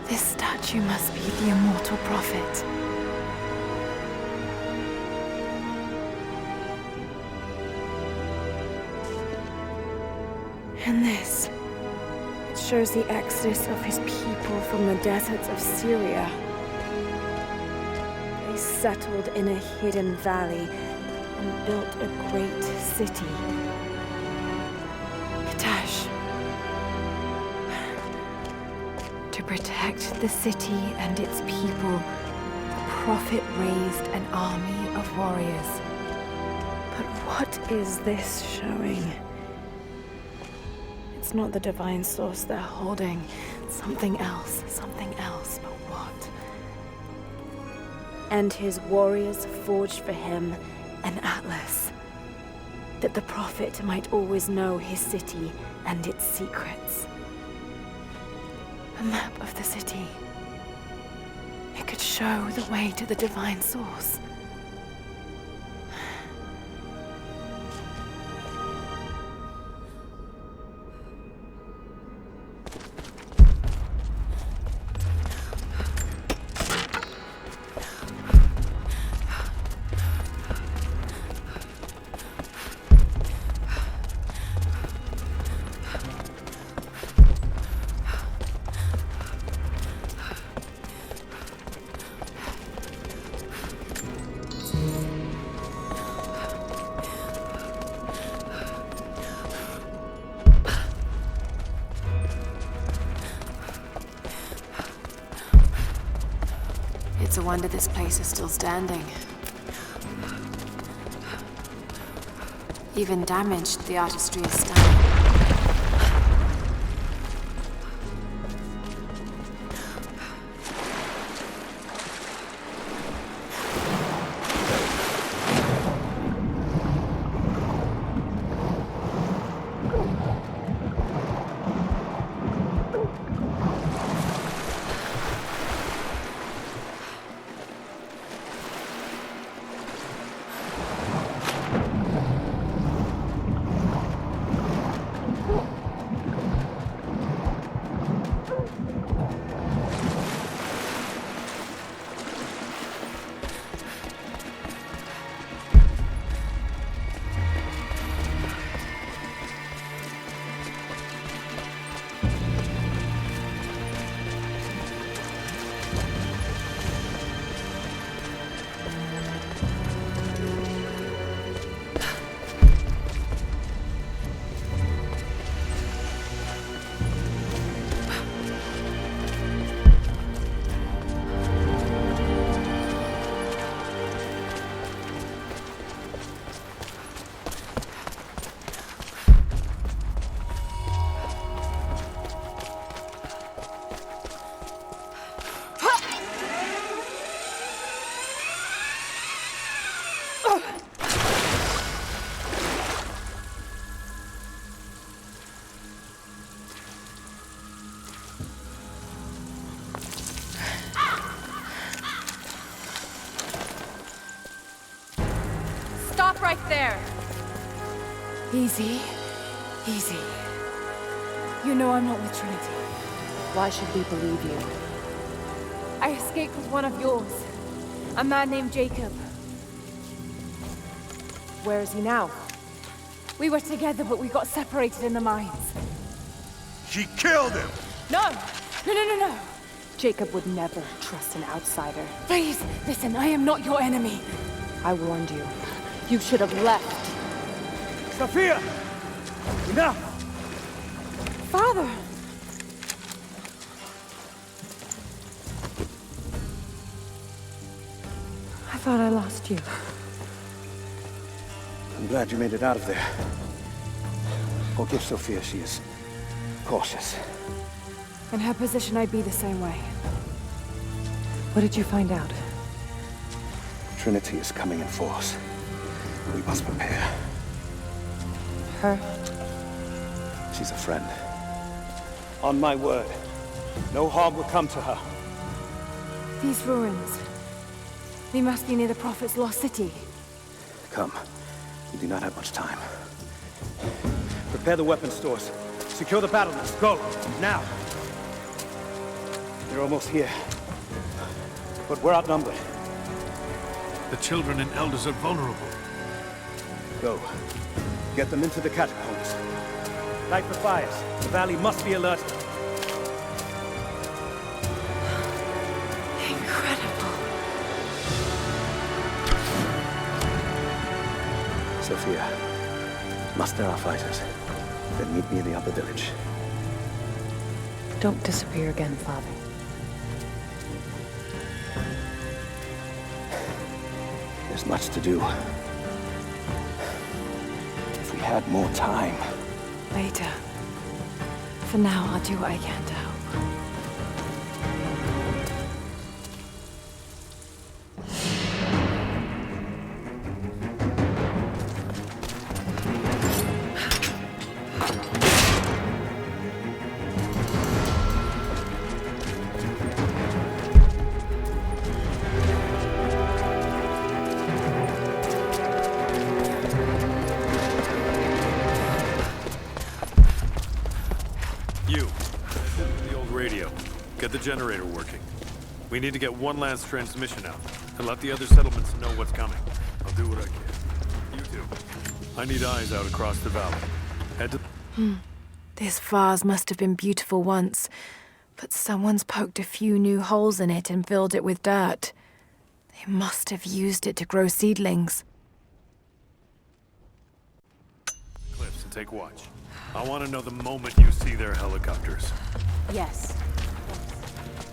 This statue must be the immortal prophet. And this, it shows the exodus of his people from the deserts of Syria. They settled in a hidden valley and built a great city. Kitezh. To protect the city and its people, the prophet raised an army of warriors. But what is this showing? It's not the divine source they're holding. Something else, but what? And his warriors forged for him an atlas, that the prophet might always know his city and its secrets. A map of the city. It could show the way to the divine source. It's a wonder this place is still standing. Even damaged, the artistry is stunning. right there! Easy. Easy. You know I'm not with Trinity. Why should we believe you? I escaped with one of yours. A man named Jacob. Where is he now? We were together, but we got separated in the mines. She killed him! No! No. Jacob would never trust an outsider. Please, listen, I am not your enemy. I warned you. You should have left. Sophia! Enough! Father! I thought I lost you. I'm glad you made it out of there. Forgive Sophia, she is cautious. In her position, I'd be the same way. What did you find out? Trinity is coming in force. We must prepare. Her? She's a friend. On my word, no harm will come to her. These ruins. They must be near the Prophet's lost city. Come. We do not have much time. Prepare the weapon stores. Secure the battlements. Go! Now! They're almost here. But we're outnumbered. The children and elders are vulnerable. Go. Get them into the catacombs. Light the fires. The valley must be alerted. Incredible. Sophia, muster our fighters. Then meet me in the upper village. Don't disappear again, Father. There's much to do. If we had more time. Later. For now, I'll do what I can to help. Get the generator working. We need to get one last transmission out, and let the other settlements know what's coming. I'll do what I can. You too. I need eyes out across the valley. Head to... This vase must have been beautiful once, but someone's poked a few new holes in it and filled it with dirt. They must have used it to grow seedlings. Cliffs, and take watch. I want to know the moment you see their helicopters. Yes.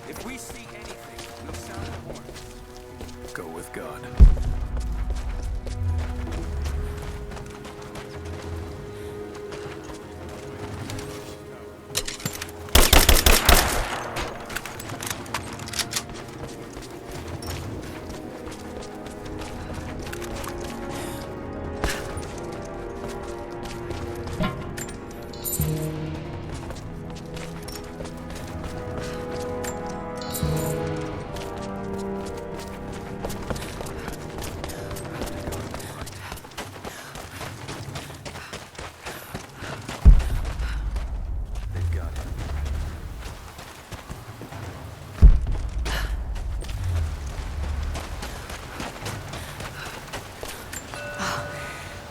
If we see anything, we'll sound the horn. Go with God.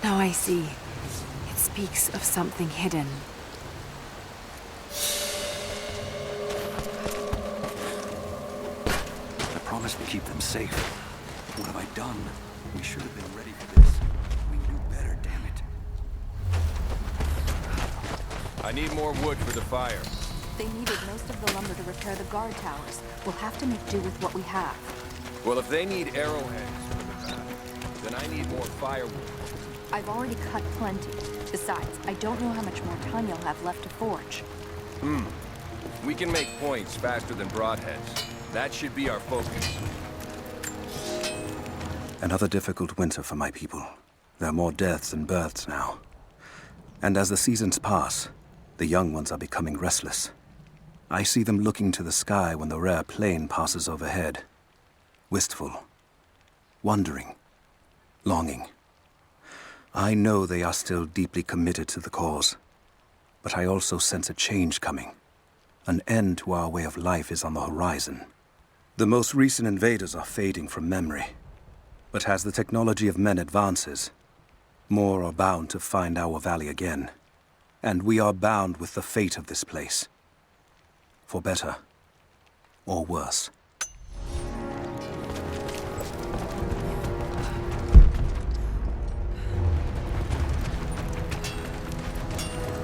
Now I see. It speaks of something hidden. I promised to keep them safe. What have I done? We should have been ready for this. We knew better, damn it. I need more wood for the fire. They needed most of the lumber to repair the guard towers. We'll have to make do with what we have. Well, if they need arrowheads for the path, then I need more firewood. I've already cut plenty. Besides, I don't know how much more time you'll have left to forge. We can make points faster than broadheads. That should be our focus. Another difficult winter for my people. There are more deaths than births now. And as the seasons pass, the young ones are becoming restless. I see them looking to the sky when the rare plane passes overhead. Wistful. Wondering. Longing. I know they are still deeply committed to the cause, but I also sense a change coming. An end to our way of life is on the horizon. The most recent invaders are fading from memory, but as the technology of men advances, more are bound to find our valley again, and we are bound with the fate of this place. For better or worse.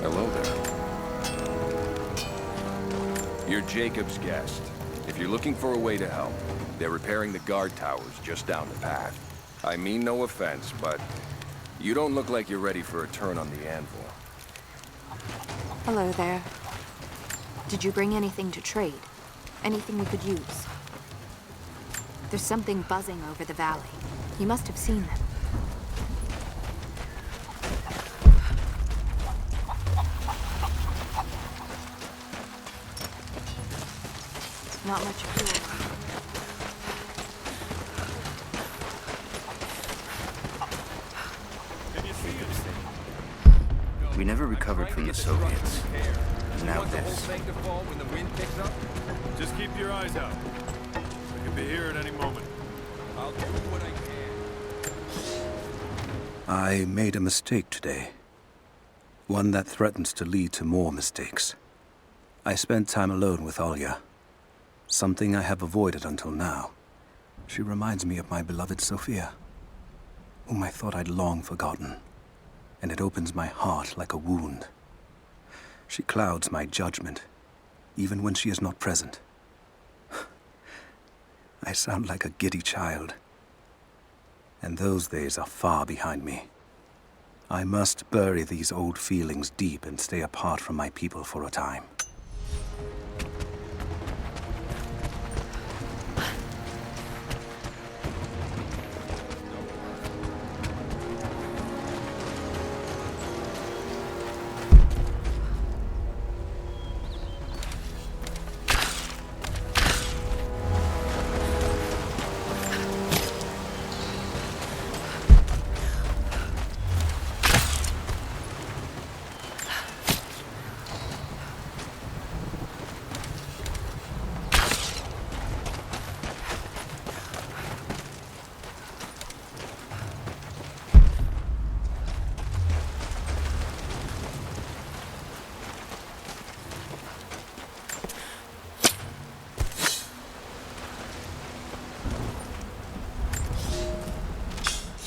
Hello there. You're Jacob's guest. If you're looking for a way to help, they're repairing the guard towers just down the path. I mean no offense, but you don't look like you're ready for a turn on the anvil. Hello there. Did you bring anything to trade? Anything we could use? There's something buzzing over the valley. You must have seen them. Not much fuel. We never recovered from the Soviets. Now this. Just keep your eyes out. I could be here at any moment. I'll do what I can. I made a mistake today. One that threatens to lead to more mistakes. I spent time alone with Olya. Something I have avoided until now. She reminds me of my beloved Sophia, whom I thought I'd long forgotten, and it opens my heart like a wound. She clouds my judgment, even when she is not present. I sound like a giddy child, and those days are far behind me. I must bury these old feelings deep and stay apart from my people for a time.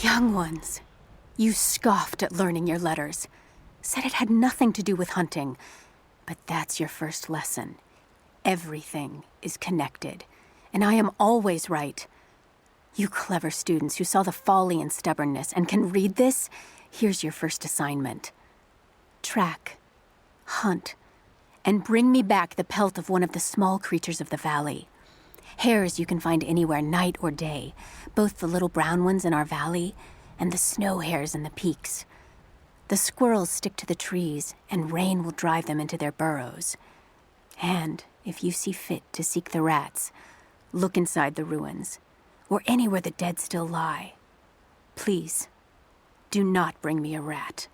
Young ones, you scoffed at learning your letters. Said it had nothing to do with hunting. But that's your first lesson. Everything is connected, and I am always right. You clever students who saw the folly and stubbornness and can read this, here's your first assignment. Track, hunt, and bring me back the pelt of one of the small creatures of the valley. Hares you can find anywhere, night or day, both the little brown ones in our valley and the snow hares in the peaks. The squirrels stick to the trees, and rain will drive them into their burrows. And if you see fit to seek the rats, look inside the ruins, or anywhere the dead still lie. Please, do not bring me a rat.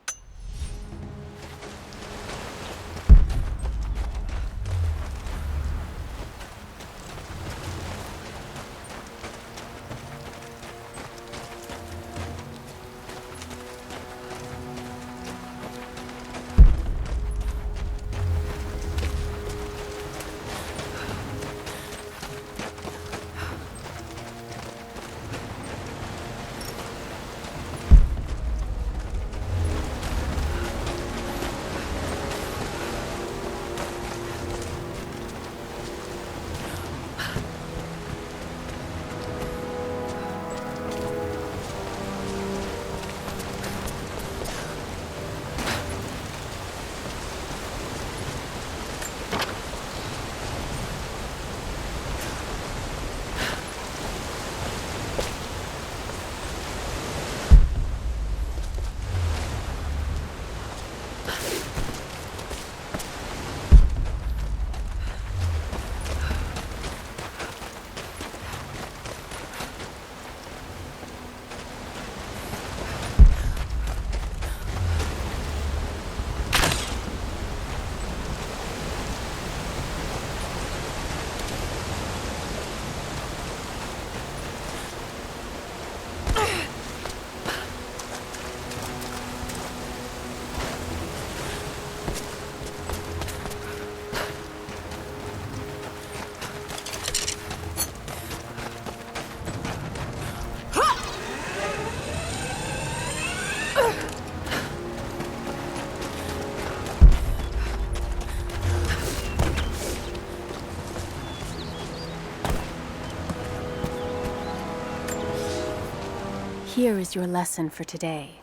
Here is your lesson for today.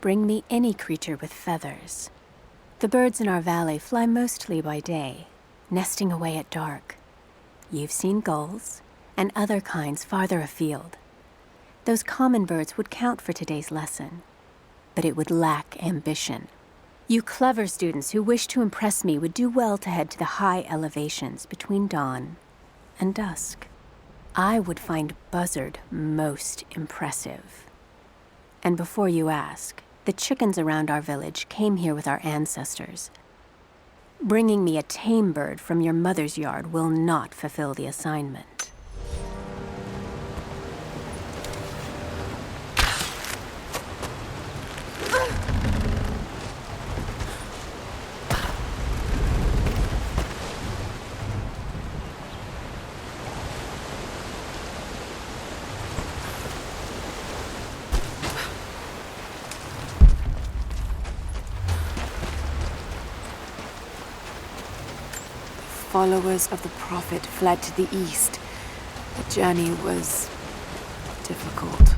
Bring me any creature with feathers. The birds in our valley fly mostly by day, nesting away at dark. You've seen gulls, and other kinds farther afield. Those common birds would count for today's lesson, but it would lack ambition. You clever students who wish to impress me would do well to head to the high elevations between dawn and dusk. I would find Buzzard most impressive. And before you ask, the chickens around our village came here with our ancestors. Bringing me a tame bird from your mother's yard will not fulfill the assignment. Followers of the Prophet fled to the east. The journey was difficult.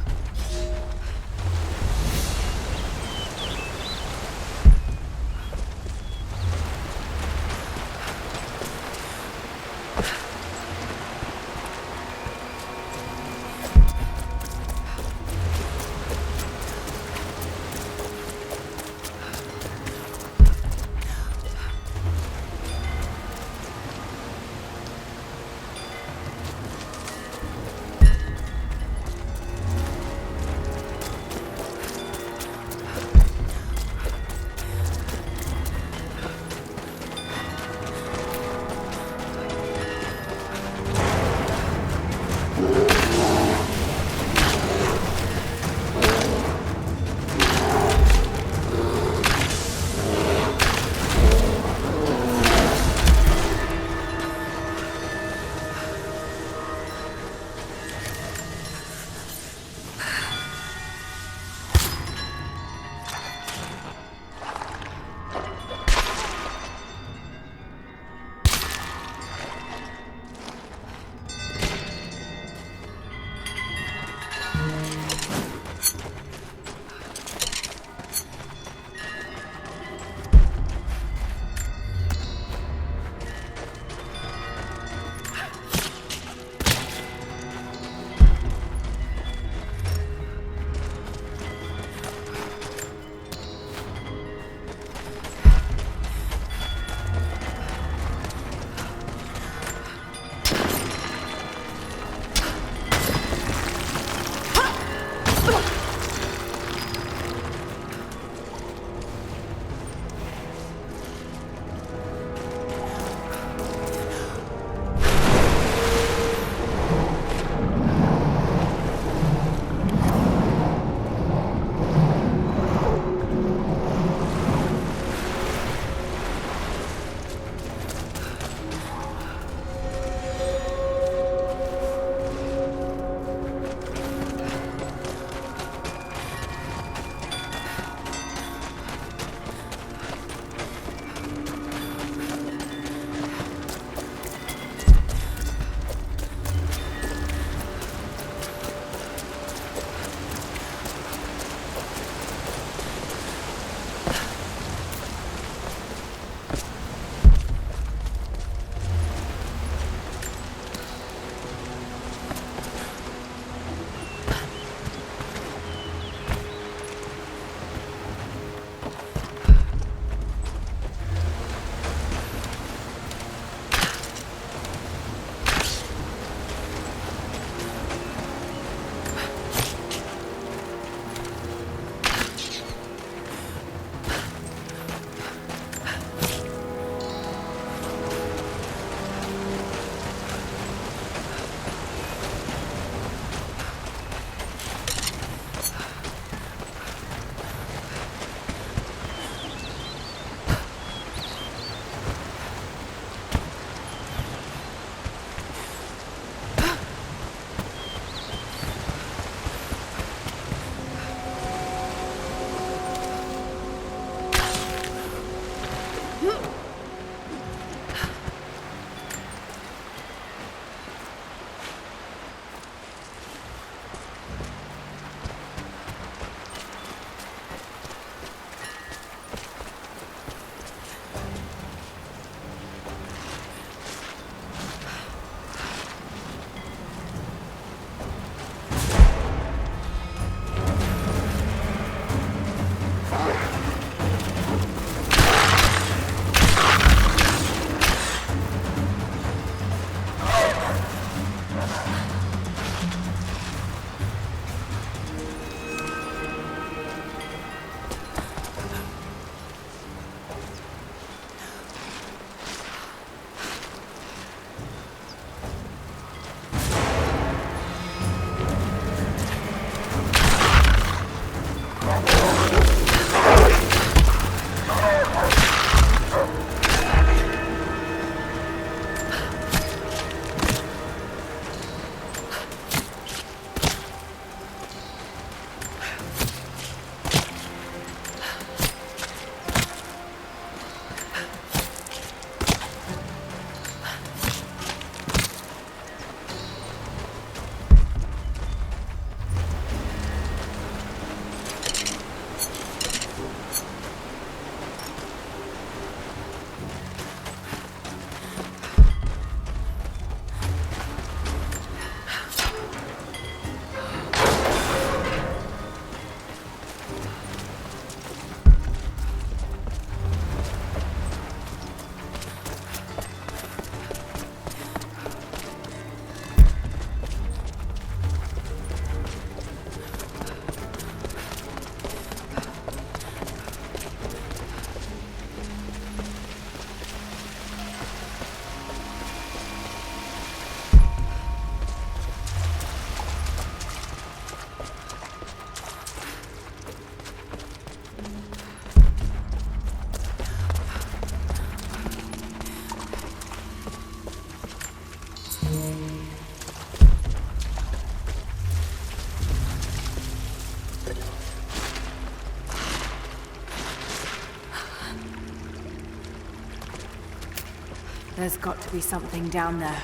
There's got to be something down there.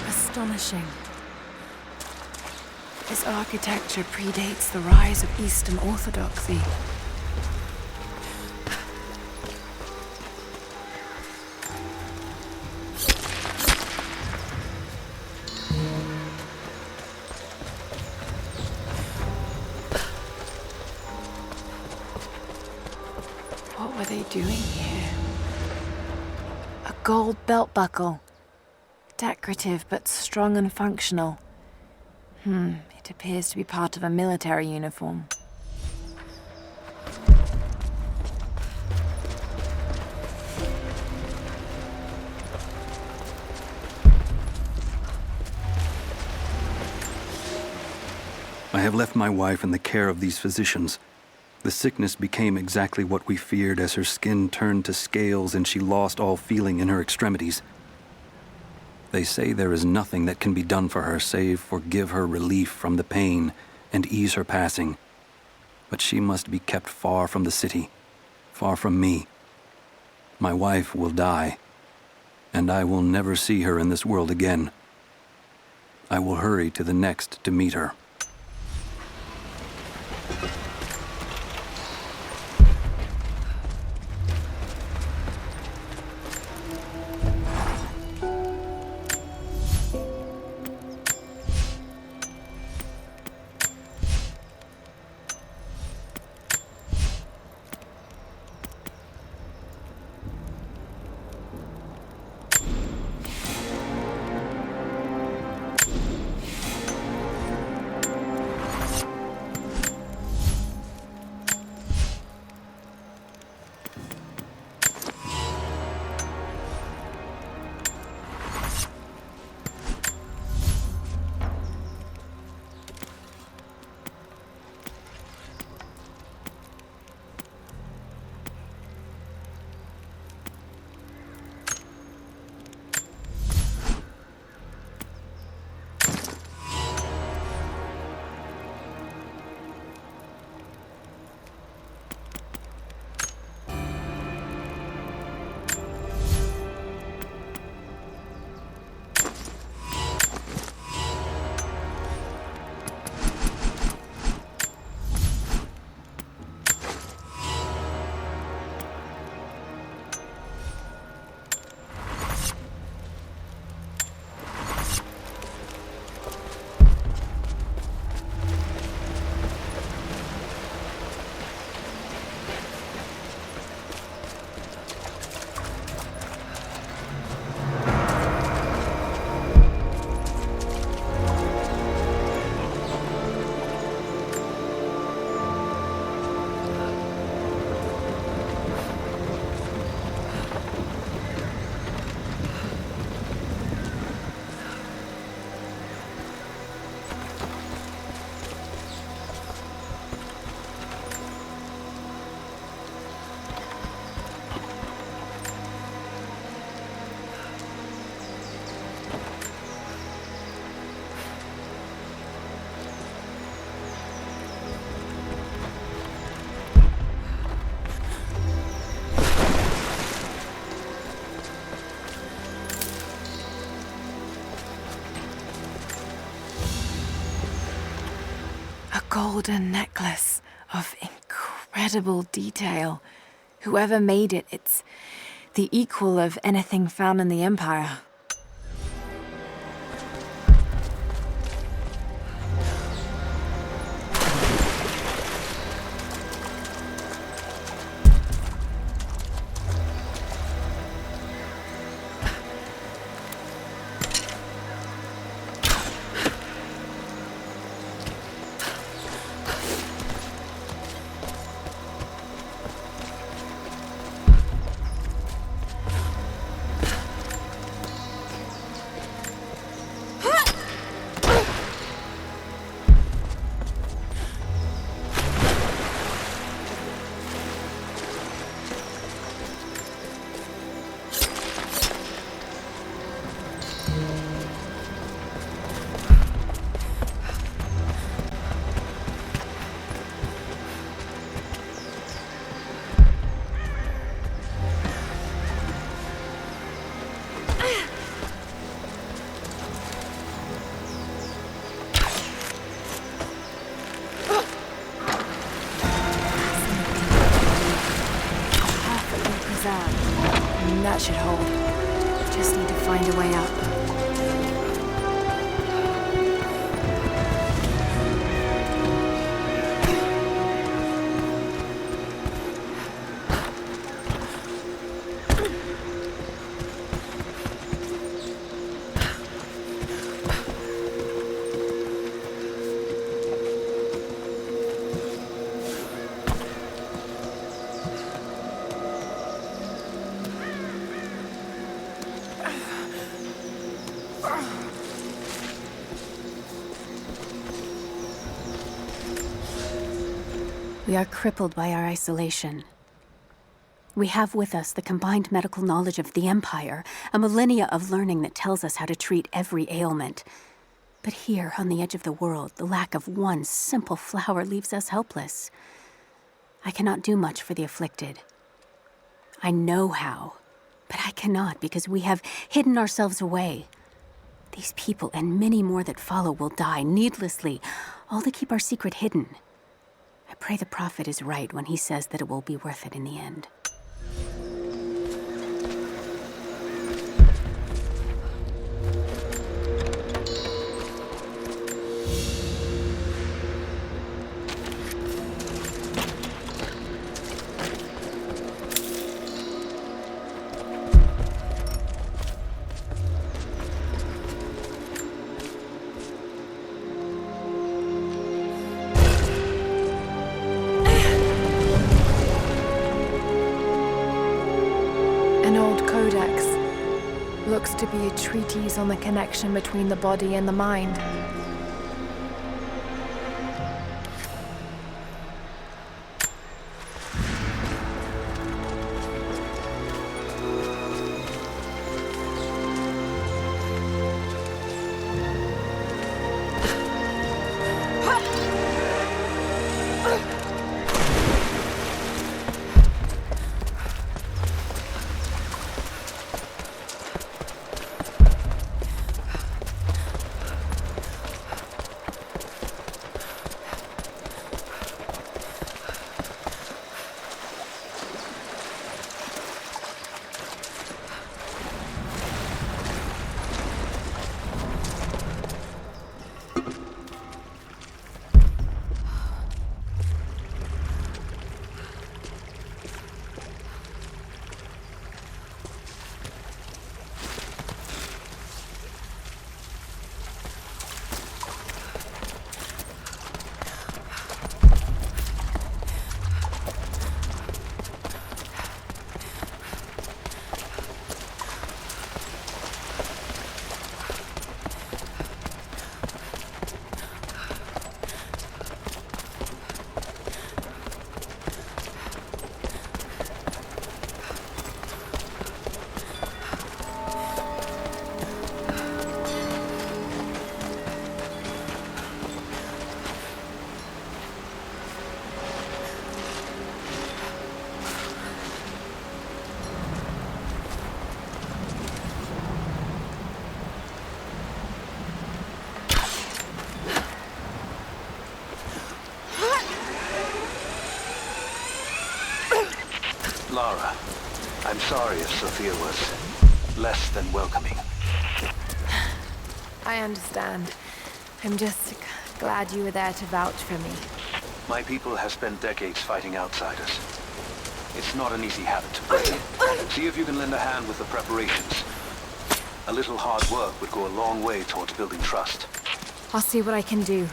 Astonishing. This architecture predates the rise of Eastern Orthodoxy. What were they doing here? A gold belt buckle. Decorative, but strong and functional. It appears to be part of a military uniform. I have left my wife in the care of these physicians. The sickness became exactly what we feared as her skin turned to scales and she lost all feeling in her extremities. They say there is nothing that can be done for her save for give her relief from the pain and ease her passing. But she must be kept far from the city, far from me. My wife will die, and I will never see her in this world again. I will hurry to the next to meet her. Golden necklace of incredible detail. Whoever made it, it's the equal of anything found in the Empire. That should hold. Just need to find a way up. We are crippled by our isolation. We have with us the combined medical knowledge of the Empire, a millennia of learning that tells us how to treat every ailment. But here, on the edge of the world, the lack of one simple flower leaves us helpless. I cannot do much for the afflicted. I know how, but I cannot because we have hidden ourselves away. These people and many more that follow will die needlessly, all to keep our secret hidden. I pray the Prophet is right when he says that it will be worth it in the end. Looks to be a treatise on the connection between the body and the mind. Lara, I'm sorry if Sophia was less than welcoming. I understand. I'm just glad you were there to vouch for me. My people have spent decades fighting outsiders. It's not an easy habit to break. See if you can lend a hand with the preparations. A little hard work would go a long way towards building trust. I'll see what I can do.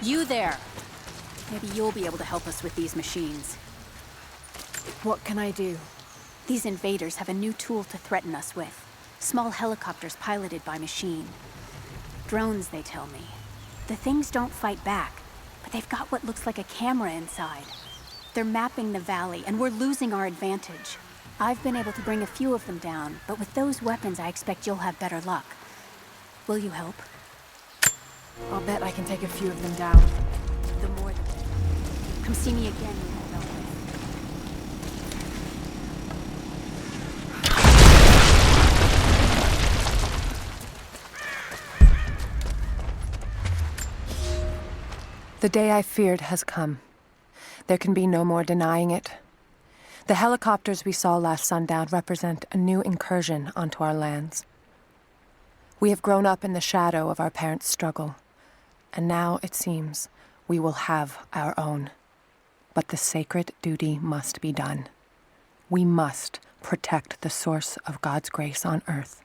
You there! Maybe you'll be able to help us with these machines. What can I do? These invaders have a new tool to threaten us with. Small helicopters piloted by machine. Drones, they tell me. The things don't fight back, but they've got what looks like a camera inside. They're mapping the valley, and we're losing our advantage. I've been able to bring a few of them down, but with those weapons, I expect you'll have better luck. Will you help? I'll bet I can take a few of them down. The more the better. Come see me again when we're done with. The day I feared has come. There can be no more denying it. The helicopters we saw last sundown represent a new incursion onto our lands. We have grown up in the shadow of our parents' struggle, and now, it seems, we will have our own. But the sacred duty must be done. We must protect the source of God's grace on earth.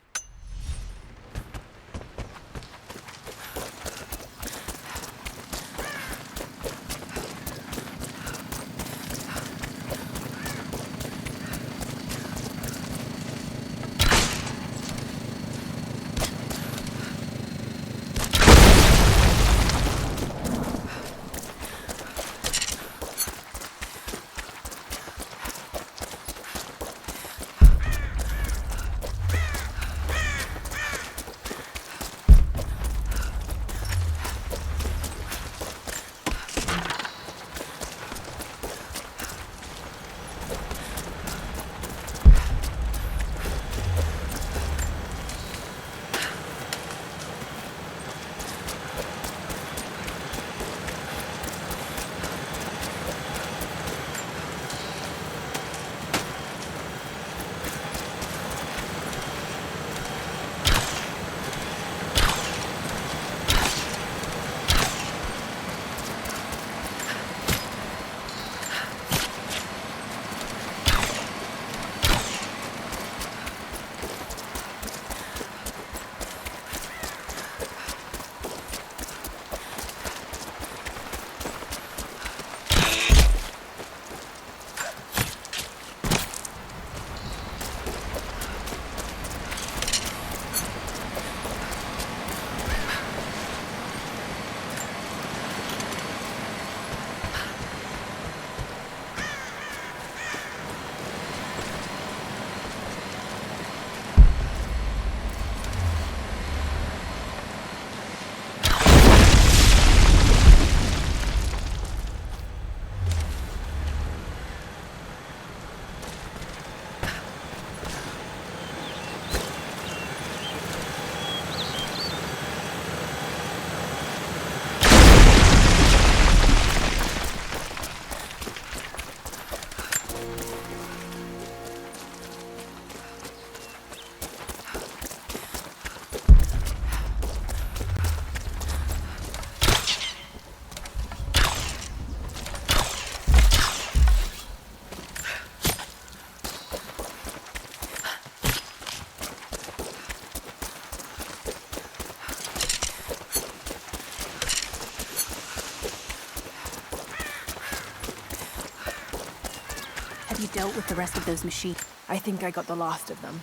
Have you dealt with the rest of those machines? I think I got the last of them.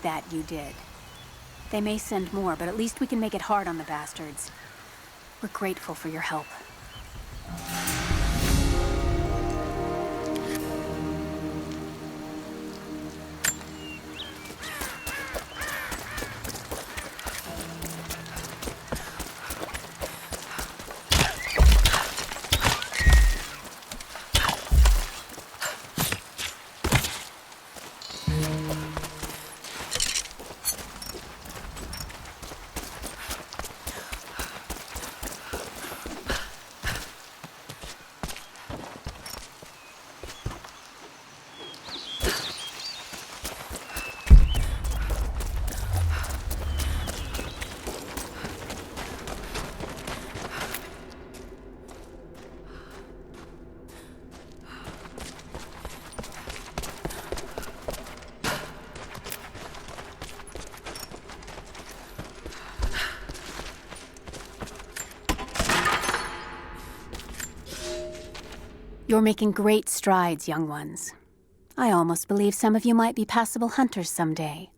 That you did. They may send more, but at least we can make it hard on the bastards. We're grateful for your help. You're making great strides, young ones. I almost believe some of you might be passable hunters someday.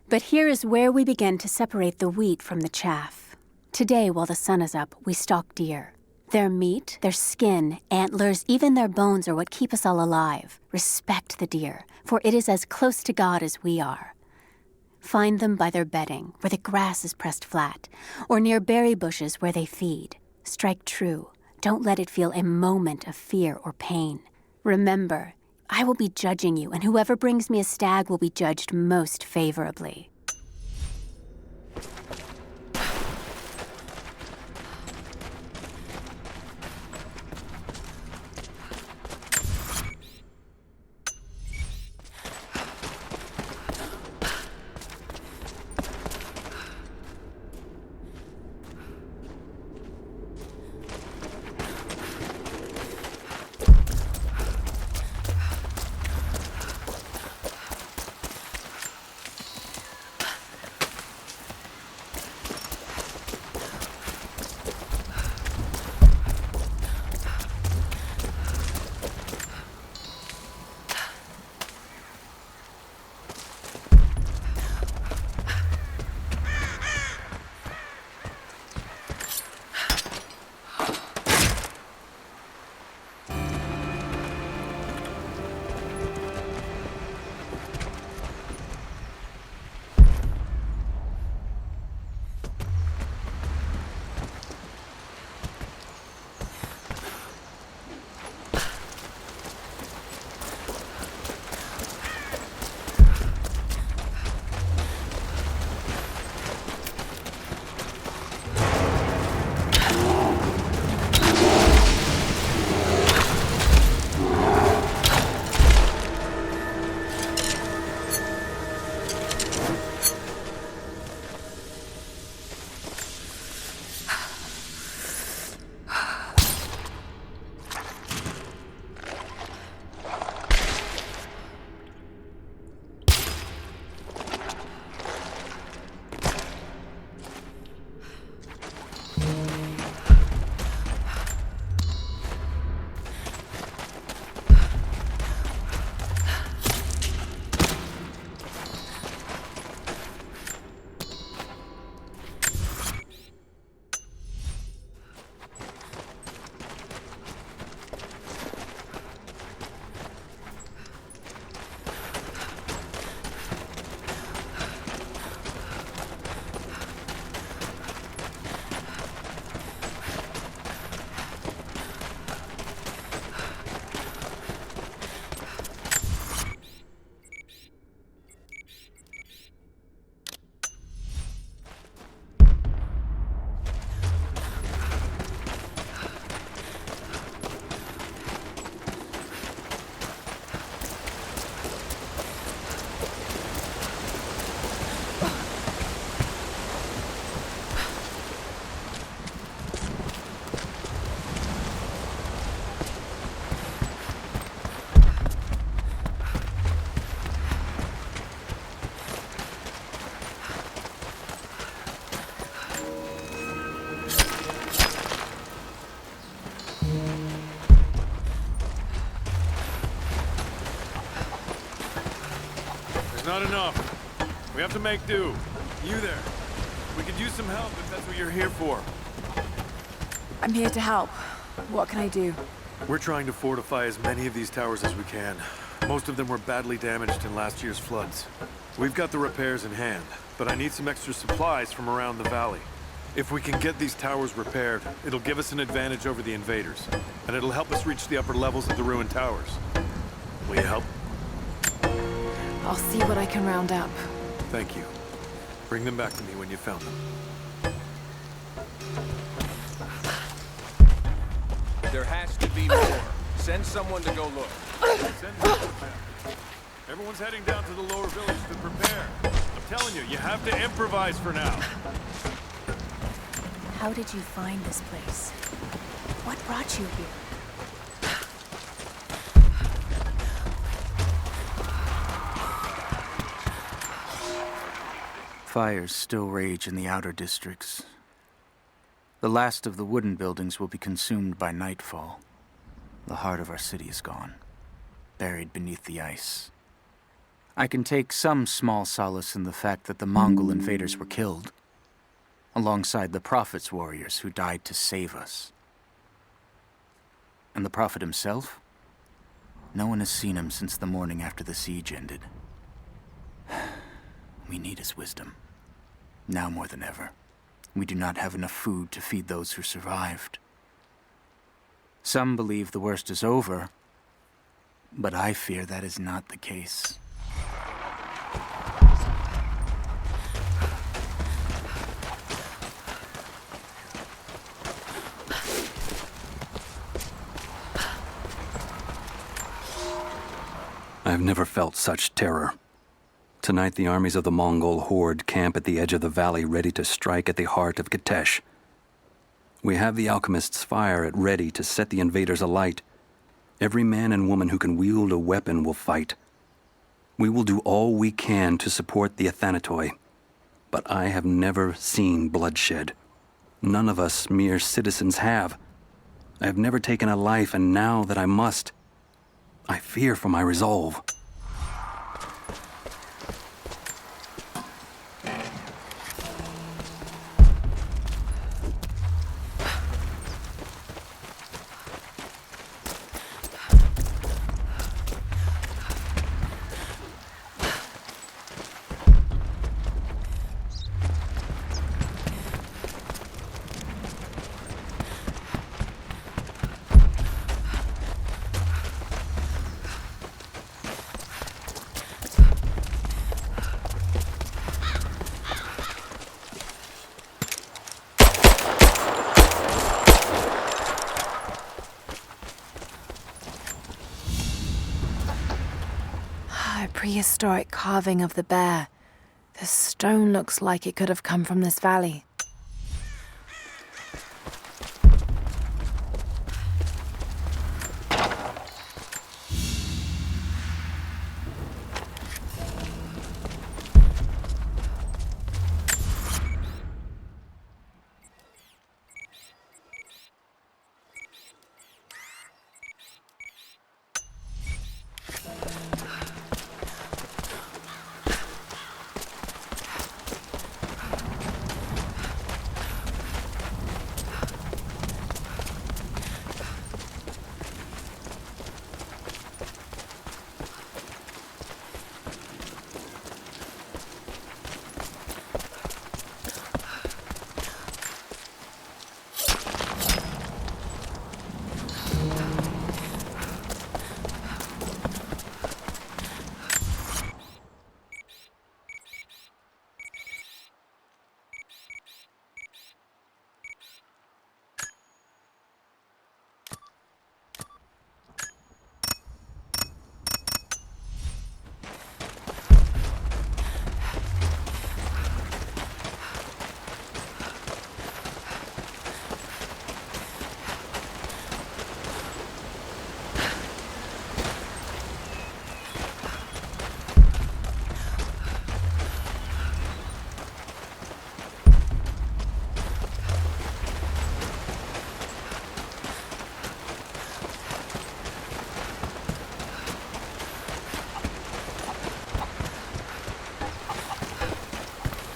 But here is where we begin to separate the wheat from the chaff. Today, while the sun is up, we stalk deer. Their meat, their skin, antlers, even their bones are what keep us all alive. Respect the deer, for it is as close to God as we are. Find them by their bedding, where the grass is pressed flat, or near berry bushes where they feed. Strike true. Don't let it feel a moment of fear or pain. Remember, I will be judging you, and whoever brings me a stag will be judged most favorably. Not enough. We have to make do. You there. We could use some help if that's what you're here for. I'm here to help. What can I do? We're trying to fortify as many of these towers as we can. Most of them were badly damaged in last year's floods. We've got the repairs in hand, but I need some extra supplies from around the valley. If we can get these towers repaired, it'll give us an advantage over the invaders, and it'll help us reach the upper levels of the ruined towers. Will you help? I'll see what I can round up. Thank you. Bring them back to me when you found them. There has to be more. Send someone to go look. Send me Everyone's heading down to the lower village to prepare. I'm telling you, you have to improvise for now. How did you find this place? What brought you here? Fires still rage in the outer districts. The last of the wooden buildings will be consumed by nightfall. The heart of our city is gone, buried beneath the ice. I can take some small solace in the fact that the Mongol invaders were killed, alongside the Prophet's warriors who died to save us. And the Prophet himself? No one has seen him since the morning after the siege ended. We need his wisdom. Now more than ever. We do not have enough food to feed those who survived. Some believe the worst is over, but I fear that is not the case. I have never felt such terror. Tonight, the armies of the Mongol horde camp at the edge of the valley, ready to strike at the heart of Kitezh. We have the alchemist's fire at ready to set the invaders alight. Every man and woman who can wield a weapon will fight. We will do all we can to support the Athanatoi, but I have never seen bloodshed. None of us mere citizens have. I have never taken a life, and now that I must, I fear for my resolve. Prehistoric carving of the bear. The stone looks like it could have come from this valley.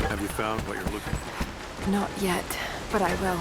Have you found what you're looking for? Not yet, but I will.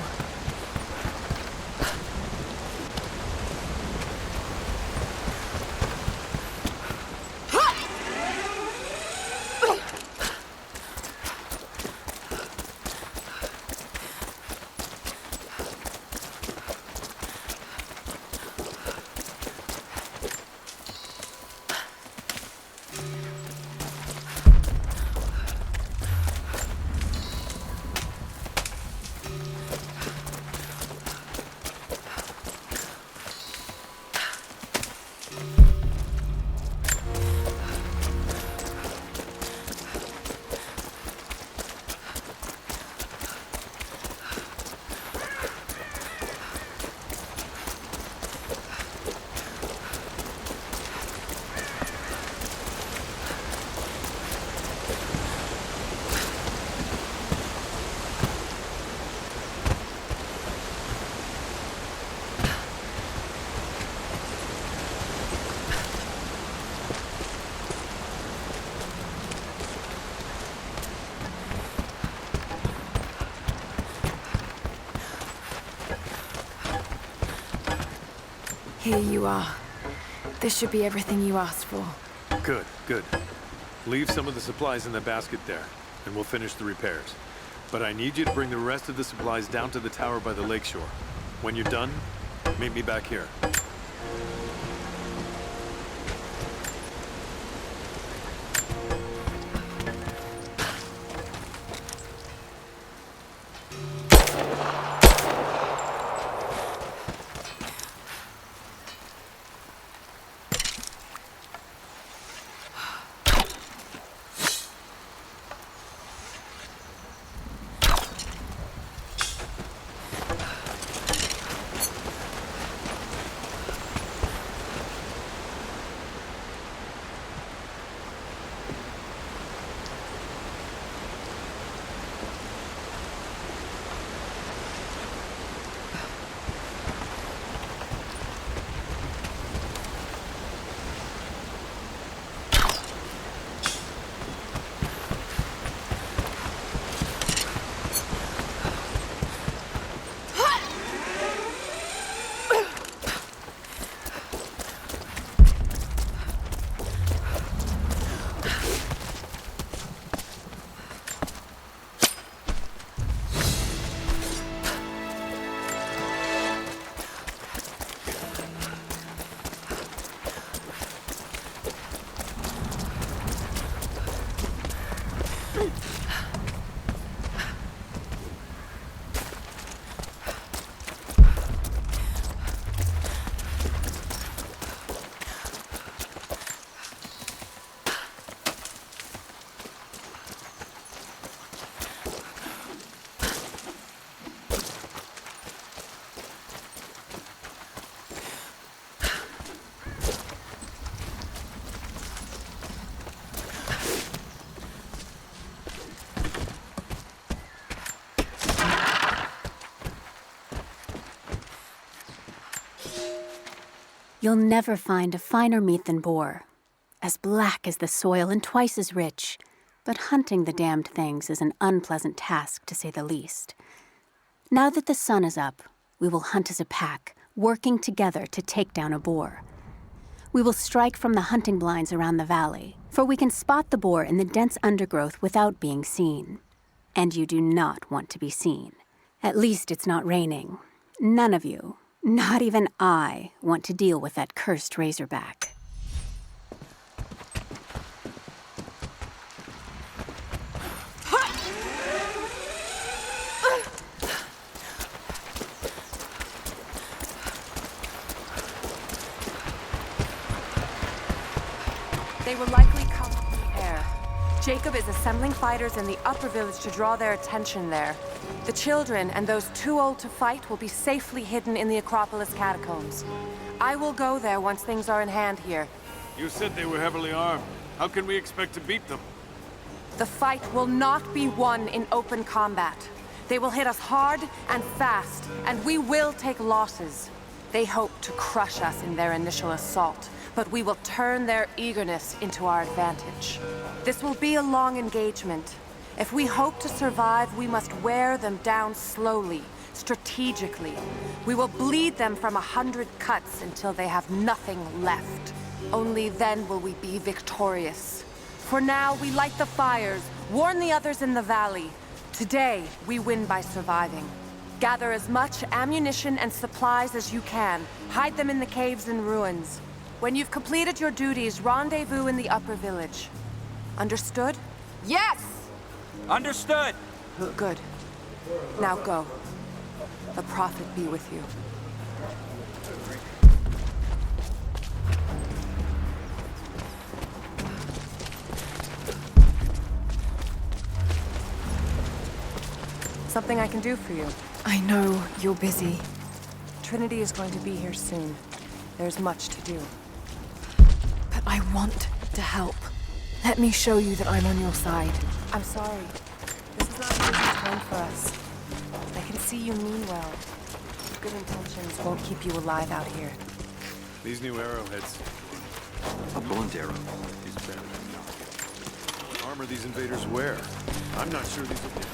Here you are. This should be everything you asked for. Good, good. Leave some of the supplies in the basket there, and we'll finish the repairs. But I need you to bring the rest of the supplies down to the tower by the lakeshore. When you're done, meet me back here. You'll never find a finer meat than boar. As black as the soil and twice as rich. But hunting the damned things is an unpleasant task, to say the least. Now that the sun is up, we will hunt as a pack, working together to take down a boar. We will strike from the hunting blinds around the valley, for we can spot the boar in the dense undergrowth without being seen. And you do not want to be seen. At least it's not raining. None of you, not even I, want to deal with that cursed razorback. They will likely come from the air. Jacob is assembling fighters in the upper village to draw their attention there. The children and those too old to fight will be safely hidden in the Acropolis catacombs. I will go there once things are in hand here. You said they were heavily armed. How can we expect to beat them? The fight will not be won in open combat. They will hit us hard and fast, and we will take losses. They hope to crush us in their initial assault, but we will turn their eagerness into our advantage. This will be a long engagement. If we hope to survive, we must wear them down slowly, strategically. We will bleed them from 100 cuts until they have nothing left. Only then will we be victorious. For now, we light the fires, warn the others in the valley. Today, we win by surviving. Gather as much ammunition and supplies as you can. Hide them in the caves and ruins. When you've completed your duties, rendezvous in the upper village. Understood? Yes! Understood! Good. Now go. The Prophet be with you. Something I can do for you. I know you're busy. Trinity is going to be here soon. There's much to do. But I want to help. Let me show you that I'm on your side. I'm sorry. This is not an easy time for us. I can see you mean well. Good intentions won't keep you alive out here. These new arrowheads. A blunt arrow is better than nothing. What armor these invaders wear? I'm not sure these will be...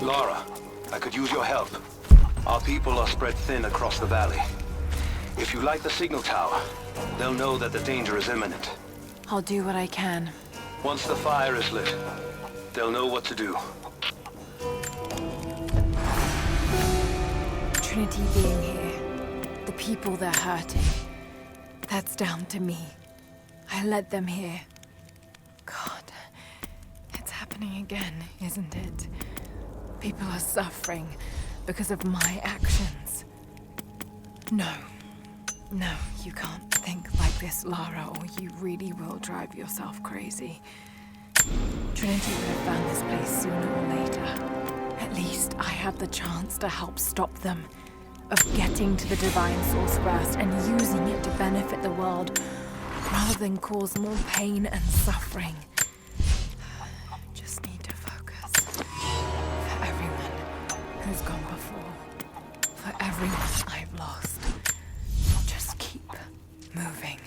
Lara, I could use your help. Our people are spread thin across the valley. If you light the signal tower, they'll know that the danger is imminent. I'll do what I can. Once the fire is lit, they'll know what to do. Trinity being here, the people they're hurting, that's down to me. I led them here. God, it's happening again, isn't it? People are suffering because of my actions. No, you can't think like this, Lara, or you really will drive yourself crazy. Trinity would have found this place sooner or later. At least I had the chance to help stop them. Of getting to the divine source first and using it to benefit the world, rather than cause more pain and suffering. Just need to focus. For everyone who's gone before. For everyone I've lost. Just keep moving.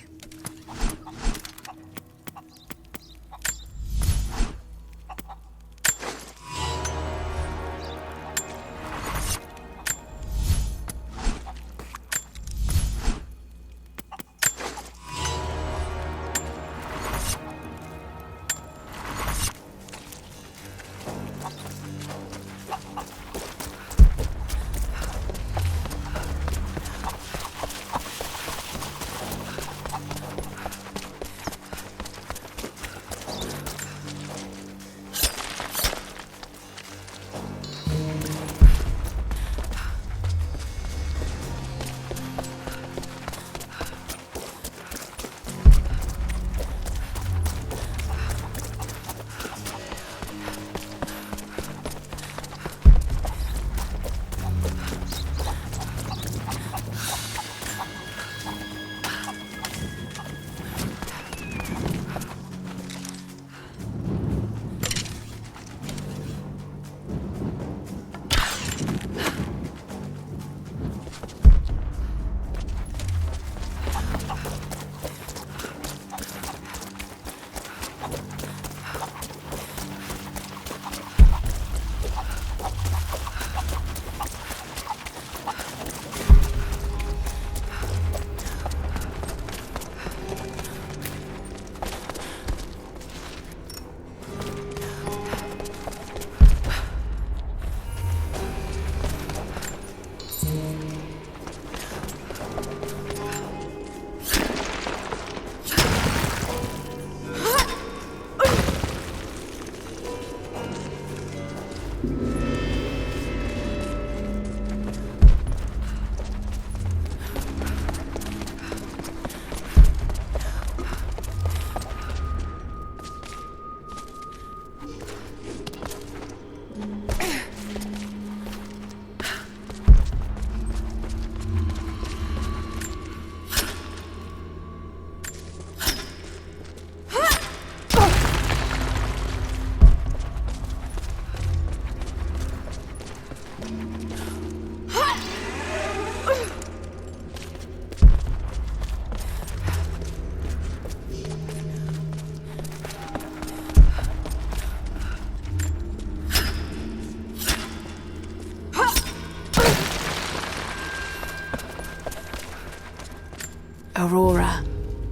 Aurora,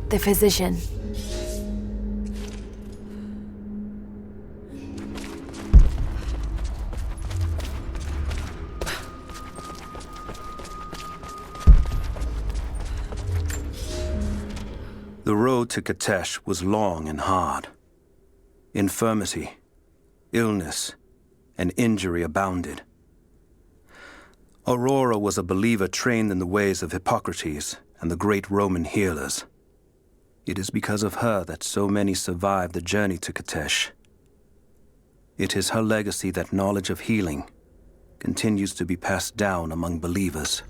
the physician. The road to Kitezh was long and hard. Infirmity, illness, and injury abounded. Aurora was a believer trained in the ways of Hippocrates and the great Roman healers. It is because of her that so many survived the journey to Kitezh. It is her legacy that knowledge of healing continues to be passed down among believers.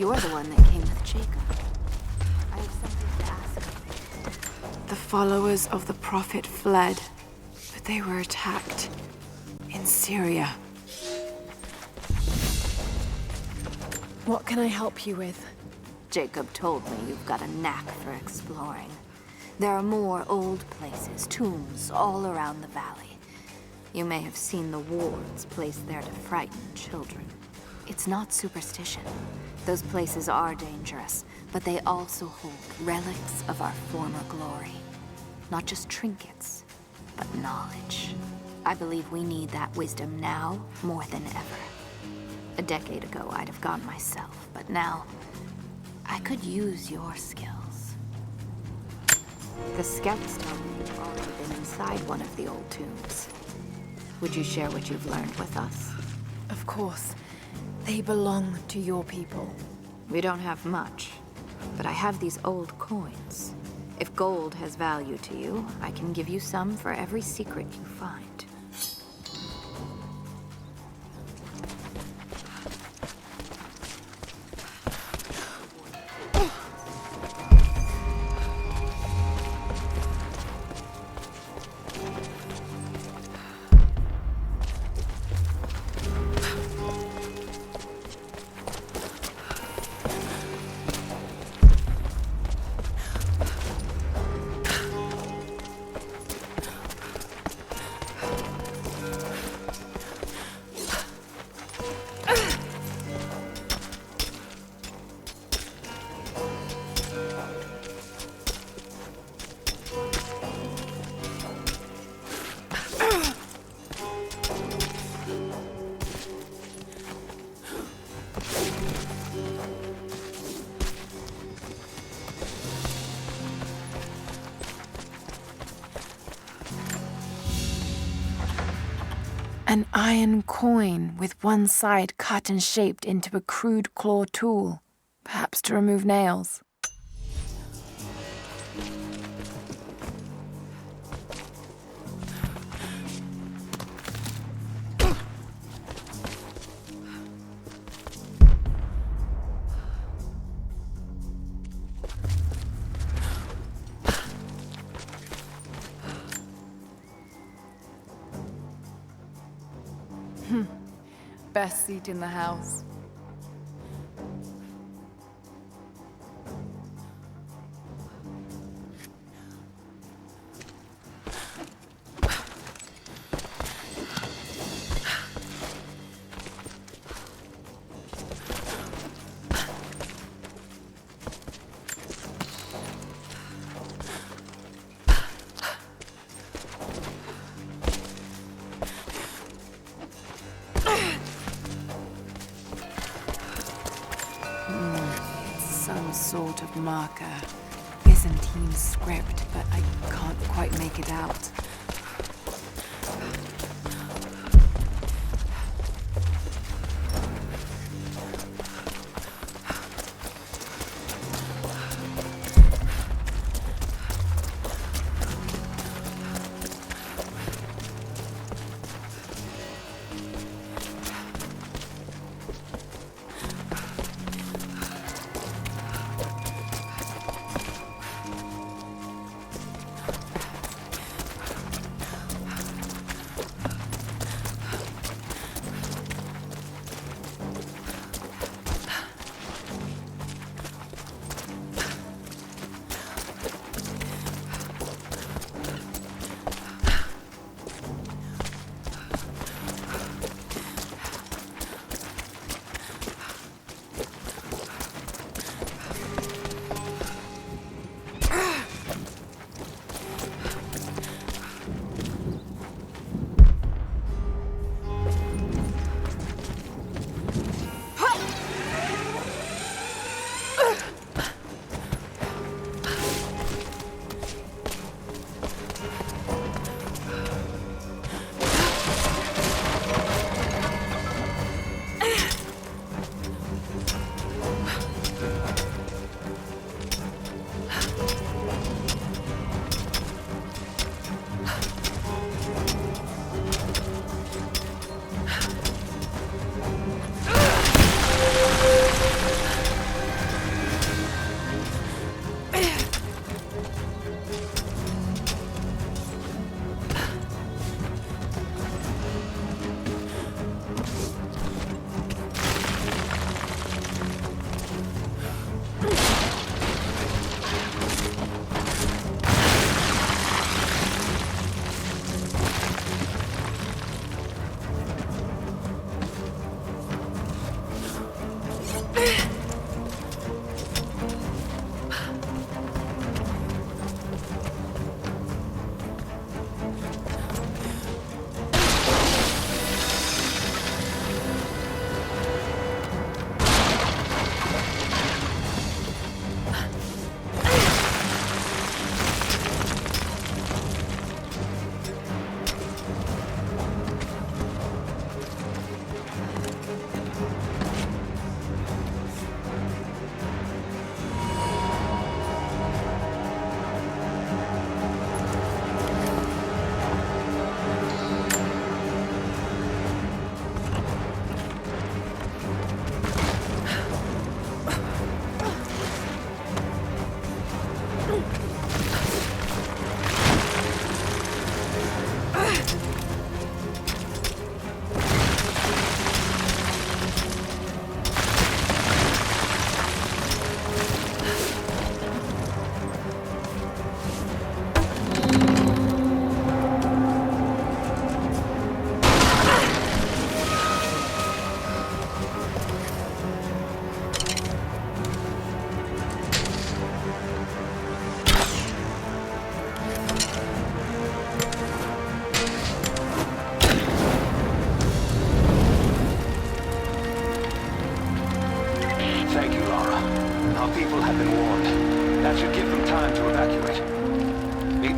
You're the one that came with Jacob. I have something to ask. The followers of the Prophet fled, but they were attacked in Syria. What can I help you with? Jacob told me you've got a knack for exploring. There are more old places, tombs, all around the valley. You may have seen the wards placed there to frighten children. It's not superstition. Those places are dangerous, but they also hold relics of our former glory. Not just trinkets, but knowledge. I believe we need that wisdom now more than ever. A decade ago, I'd have gone myself, but now, I could use your skills. The scouts tell me you've already been inside one of the old tombs. Would you share what you've learned with us? Of course. They belong to your people. We don't have much, but I have these old coins. If gold has value to you, I can give you some for every secret you find. An iron coin with one side cut and shaped into a crude claw tool, perhaps to remove nails. Best seat in the house. Some sort of marker. Byzantine script, but I can't quite make it out.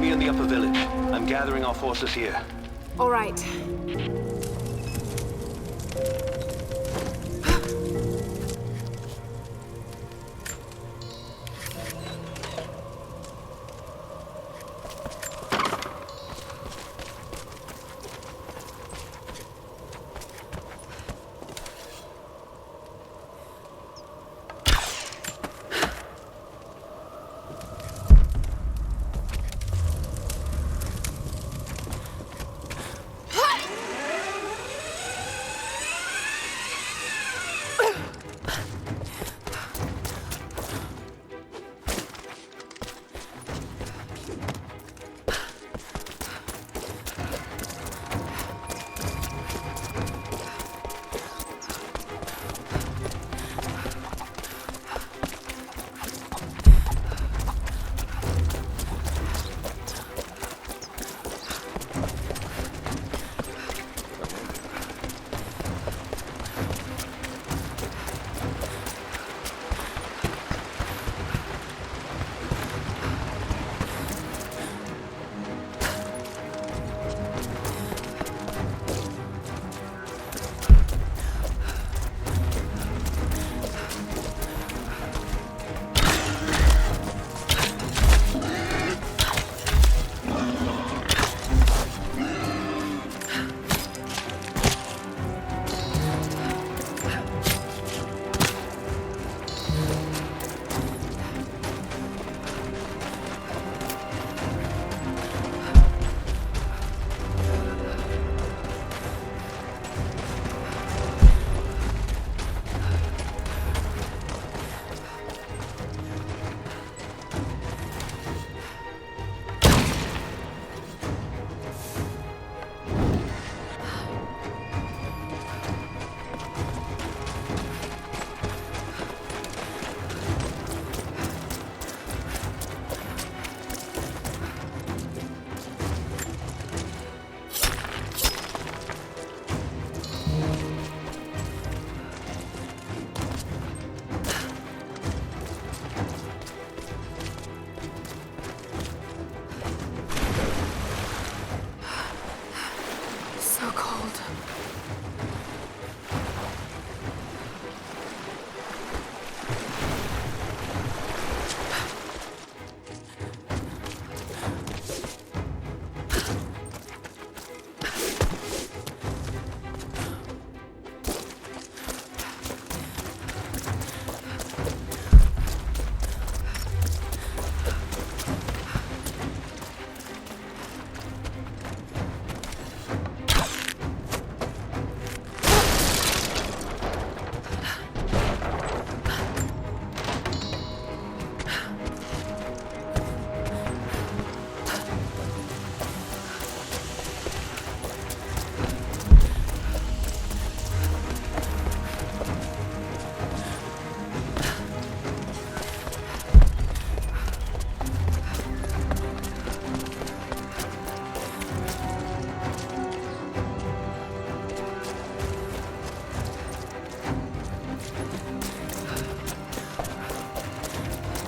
me in the upper village. I'm gathering our forces here. All right.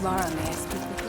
Lara, may I speak with you?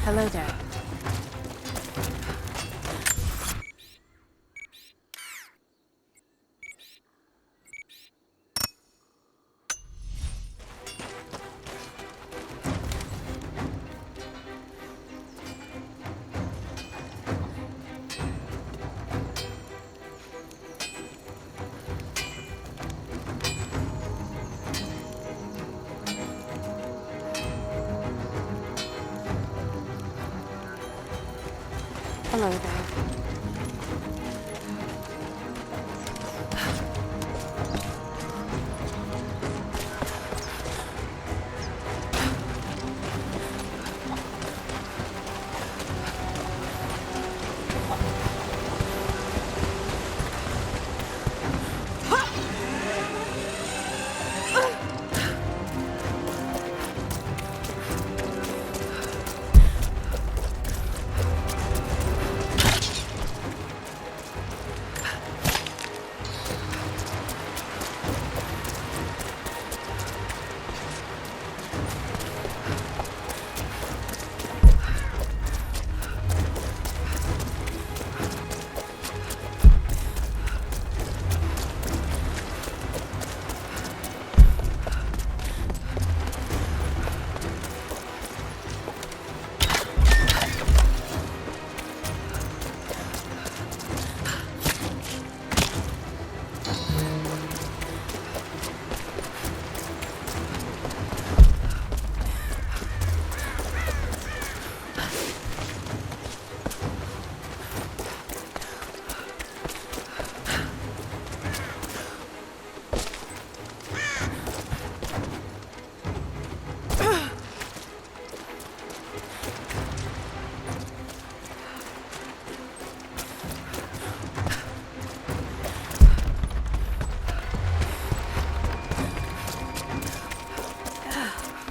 Hello there. Hello there.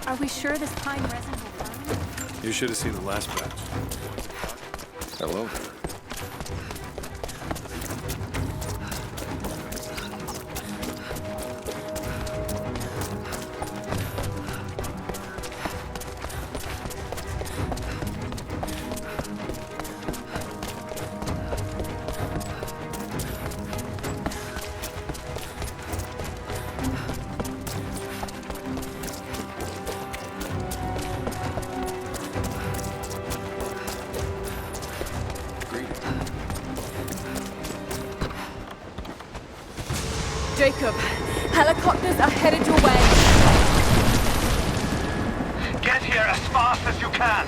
Are we sure this pine resin will burn? You should have seen the last batch. Hello. Jacob, helicopters are headed your way. Get here as fast as you can.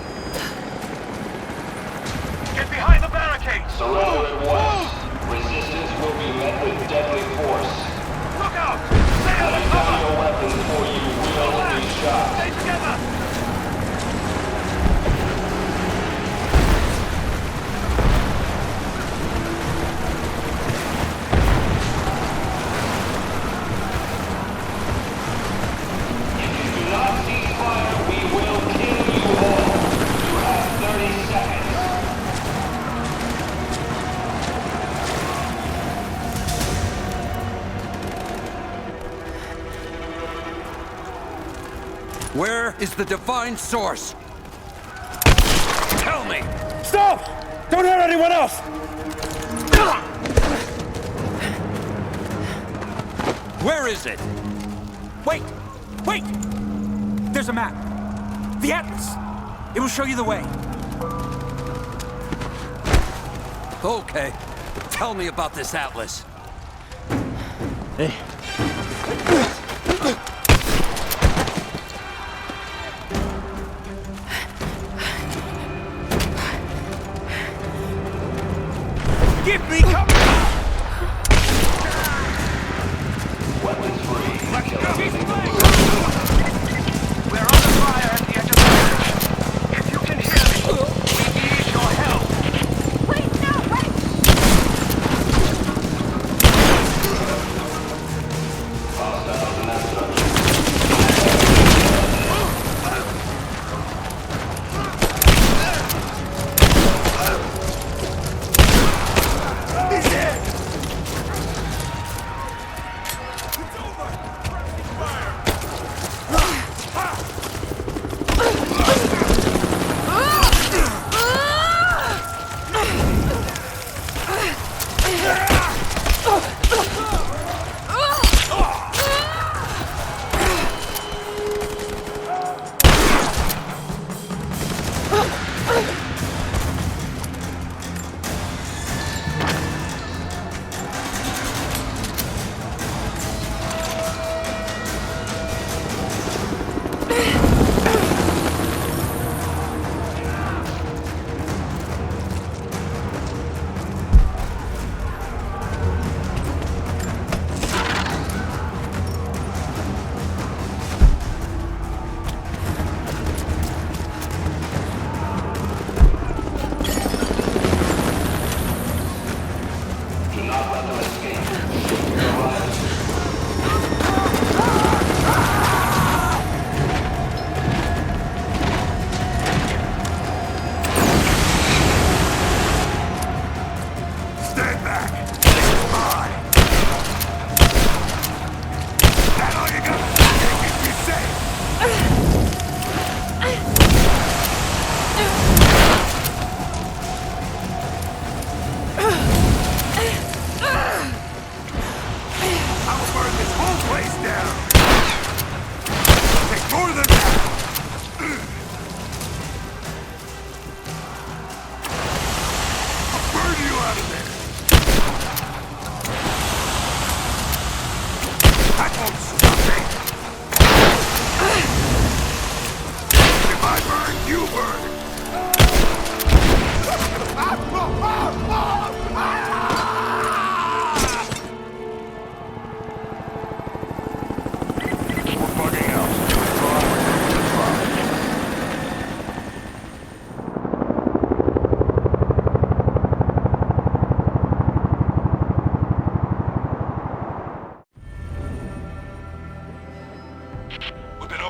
Get behind the barricades. Surrender at once. Resistance will be met with deadly force. Look out! Stay under cover! Your weapons before you wield these shots. Stay together! Where is the divine source? Tell me! Stop! Don't hurt anyone else! Where is it? Wait! Wait! There's a map. The Atlas. It will show you the way. Okay. Tell me about this Atlas. Hey. Give me cover! Weapons free. Let's go! We're under fire at the edge of the village. If you can hear me, we need your help. Wait, no, wait!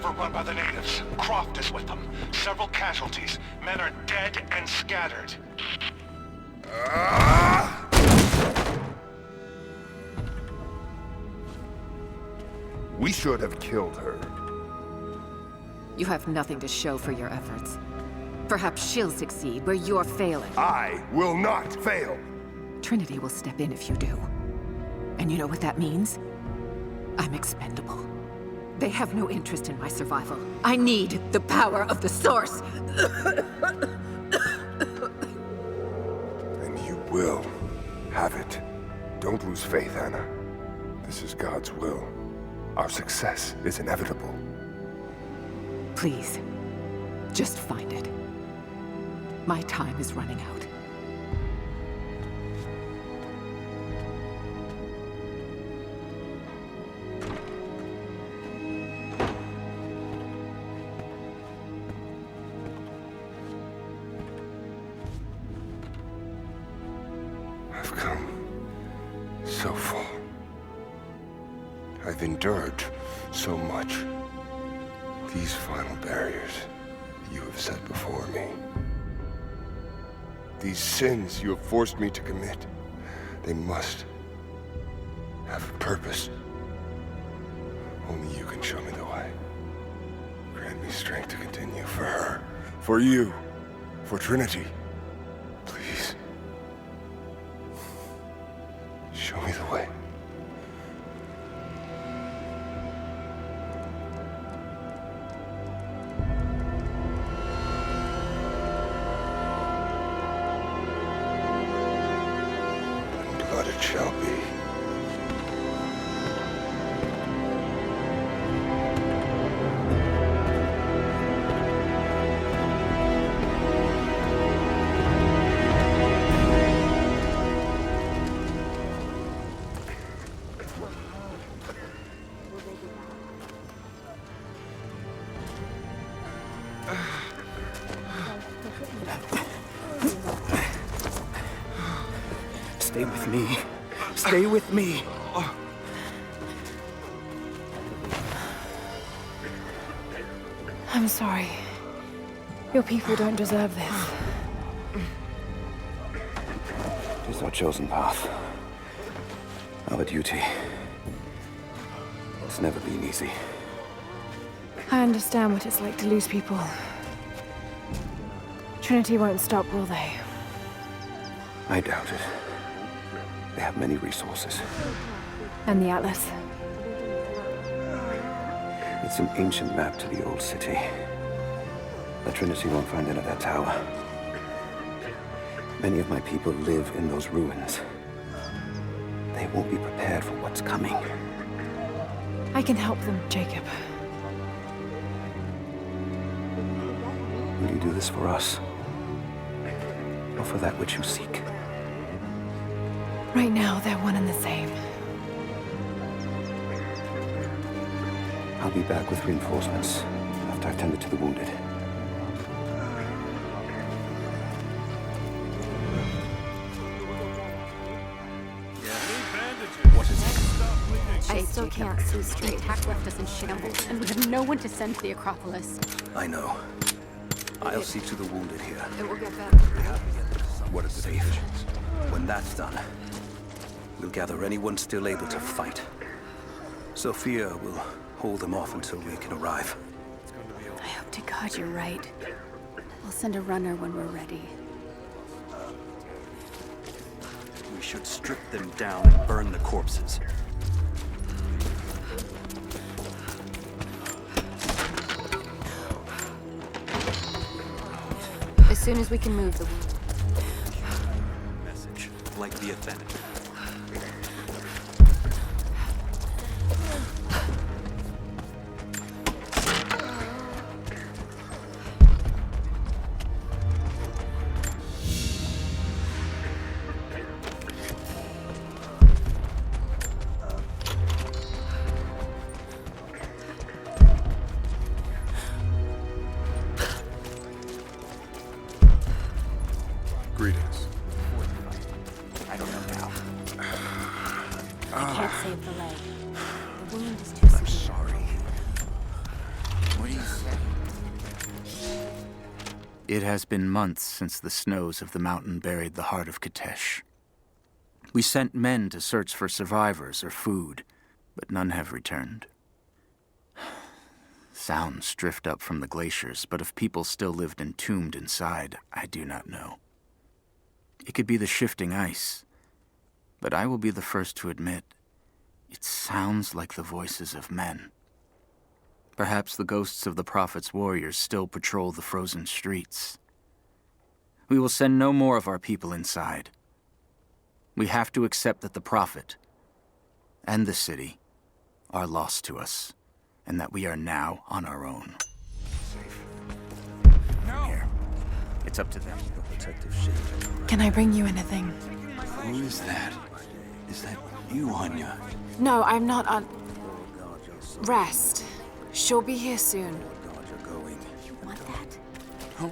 overrun by the natives. Croft is with them. Several casualties. Men are dead and scattered. We should have killed her. You have nothing to show for your efforts. Perhaps she'll succeed where you're failing. I will not fail! Trinity will step in if you do. And you know what that means? I'm expendable. They have no interest in my survival. I need the power of the Source! And you will have it. Don't lose faith, Anna. This is God's will. Our success is inevitable. Please, just find it. My time is running out. I've come so far. I've endured so much. These final barriers you have set before me. These sins you have forced me to commit, they must have a purpose. Only you can show me the way. Grant me strength to continue for her, for you, for Trinity. Please. Show me the way. Blood it shall be. Stay with me. Stay with me. I'm sorry. Your people don't deserve this. It is our chosen path. Our duty. It's never been easy. I understand what it's like to lose people. Trinity won't stop, will they? I doubt it. They have many resources. And the Atlas. It's an ancient map to the old city. The Trinity won't find it at that tower. Many of my people live in those ruins. They won't be prepared for what's coming. I can help them, Jacob. Will you do this for us? Or for that which you seek? Right now, they're one and the same. I'll be back with reinforcements after I've tended to the wounded. What is it? I still can't see straight. The attack left us in shambles, and we have no one to send to the Acropolis. I know. I'll see to the wounded here. It will get better. What is safe? When that's done, we'll gather anyone still able to fight. Sophia will hold them off until we can arrive. I hope to God you're right. We'll send a runner when we're ready. We should strip them down and burn the corpses. As soon as we can move the wounded. Message, like the authentic. Greetings. I don't know now. I can't save the leg. The wound is too severe. I'm sorry. It has been months since the snows of the mountain buried the heart of Kitezh. We sent men to search for survivors or food, but none have returned. Sounds drift up from the glaciers, but if people still lived entombed inside, I do not know. It could be the shifting ice, but I will be the first to admit, it sounds like the voices of men. Perhaps the ghosts of the Prophet's warriors still patrol the frozen streets. We will send no more of our people inside. We have to accept that the Prophet and the city are lost to us, and that we are now on our own. From here, it's up to them. Can I bring you anything? Who is that? Is that you, Anya? No, I'm not on... Rest. She'll be here soon. You want that? Oh.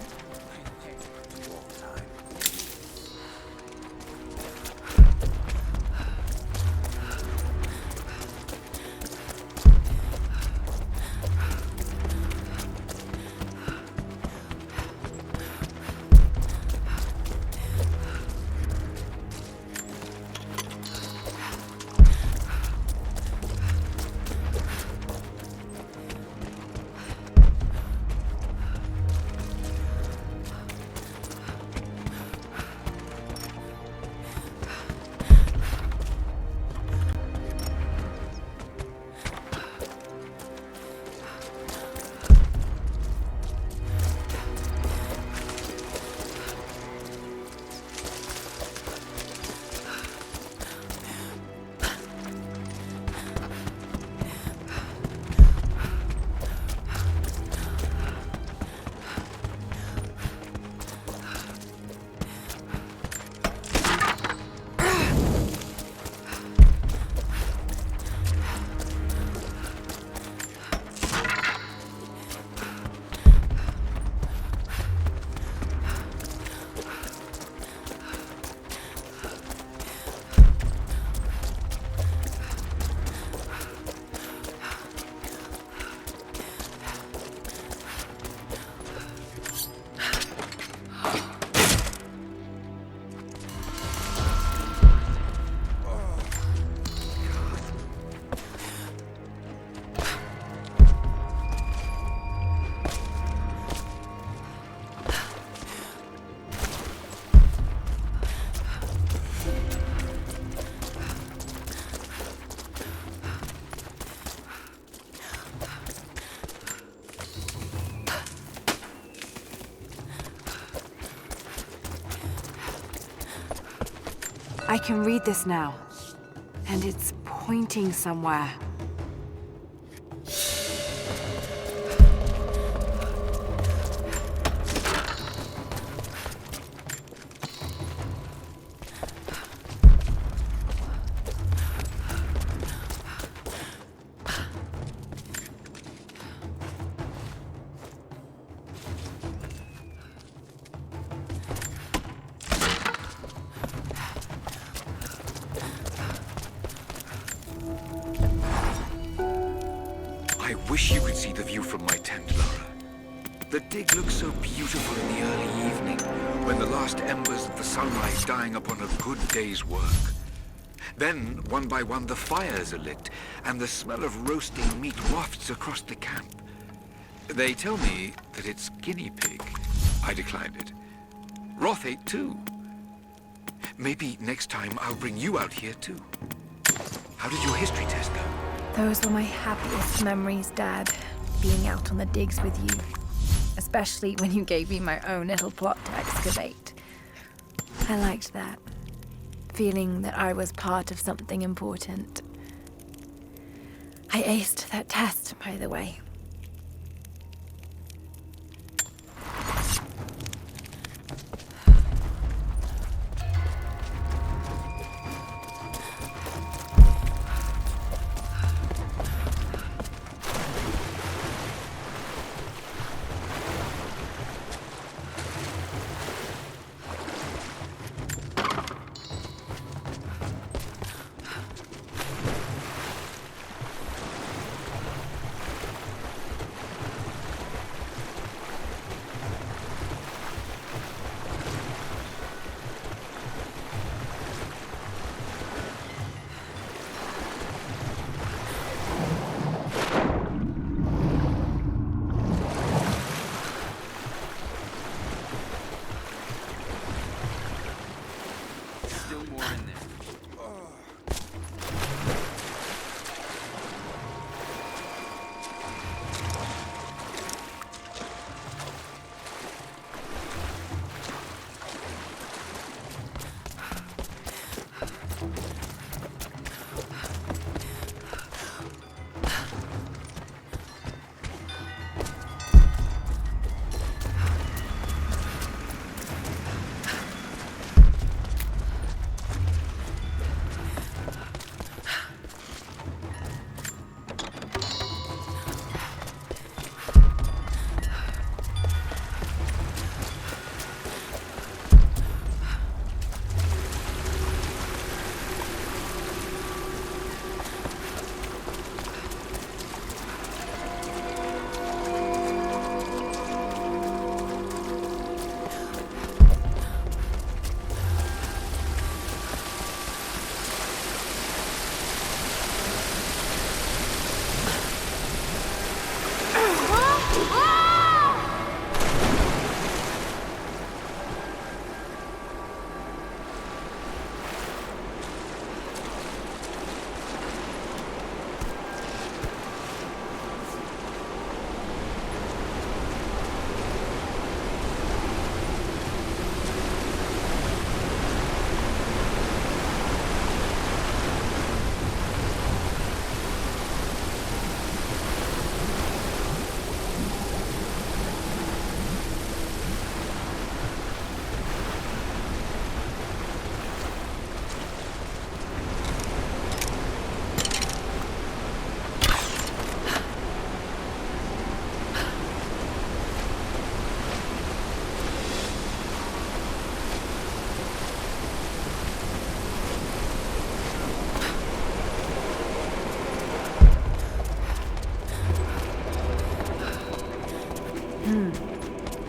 I can read this now. And it's pointing somewhere. I wish you could see the view from my tent, Lara. The dig looks so beautiful in the early evening, when the last embers of the sunrise dying upon a good day's work. Then, one by one, the fires are lit, and the smell of roasting meat wafts across the camp. They tell me that it's guinea pig. I declined it. Roth ate too. Maybe next time I'll bring you out here too. How did your history test go? Those were my happiest memories, Dad. Being out on the digs with you. Especially when you gave me my own little plot to excavate. I liked that. Feeling that I was part of something important. I aced that test, by the way.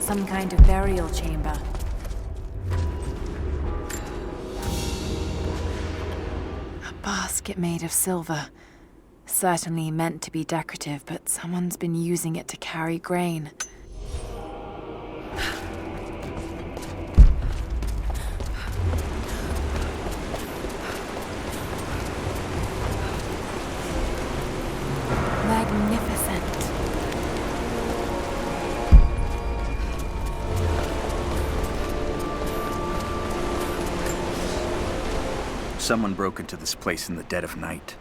Some kind of burial chamber. A basket made of silver. Certainly meant to be decorative, but someone's been using it to carry grain. Magnificent. Someone broke into this place in the dead of night.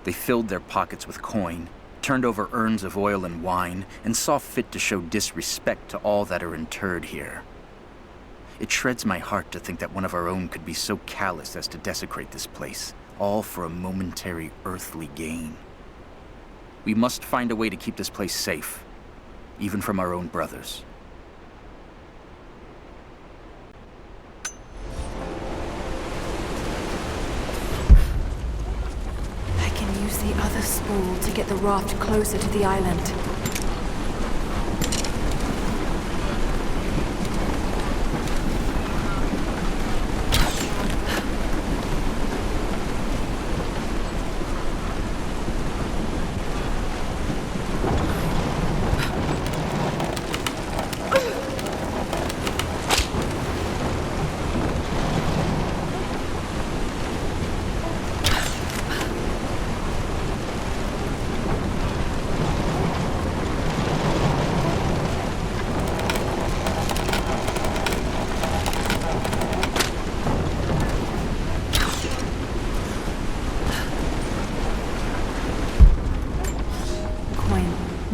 They filled their pockets with coin, turned over urns of oil and wine, and saw fit to show disrespect to all that are interred here. It shreds my heart to think that one of our own could be so callous as to desecrate this place, all for a momentary earthly gain. We must find a way to keep this place safe, even from our own brothers. Use the other spool to get the raft closer to the island.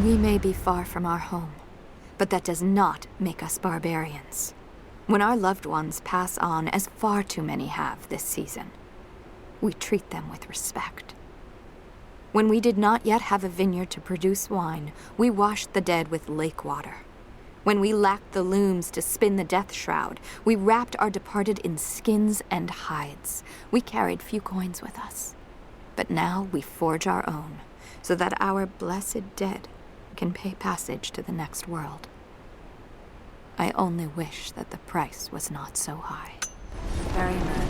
We may be far from our home, but that does not make us barbarians. When our loved ones pass on, as far too many have this season, we treat them with respect. When we did not yet have a vineyard to produce wine, we washed the dead with lake water. When we lacked the looms to spin the death shroud, we wrapped our departed in skins and hides. We carried few coins with us. But now we forge our own, so that our blessed dead can pay passage to the next world. I only wish that the price was not so high. Very much.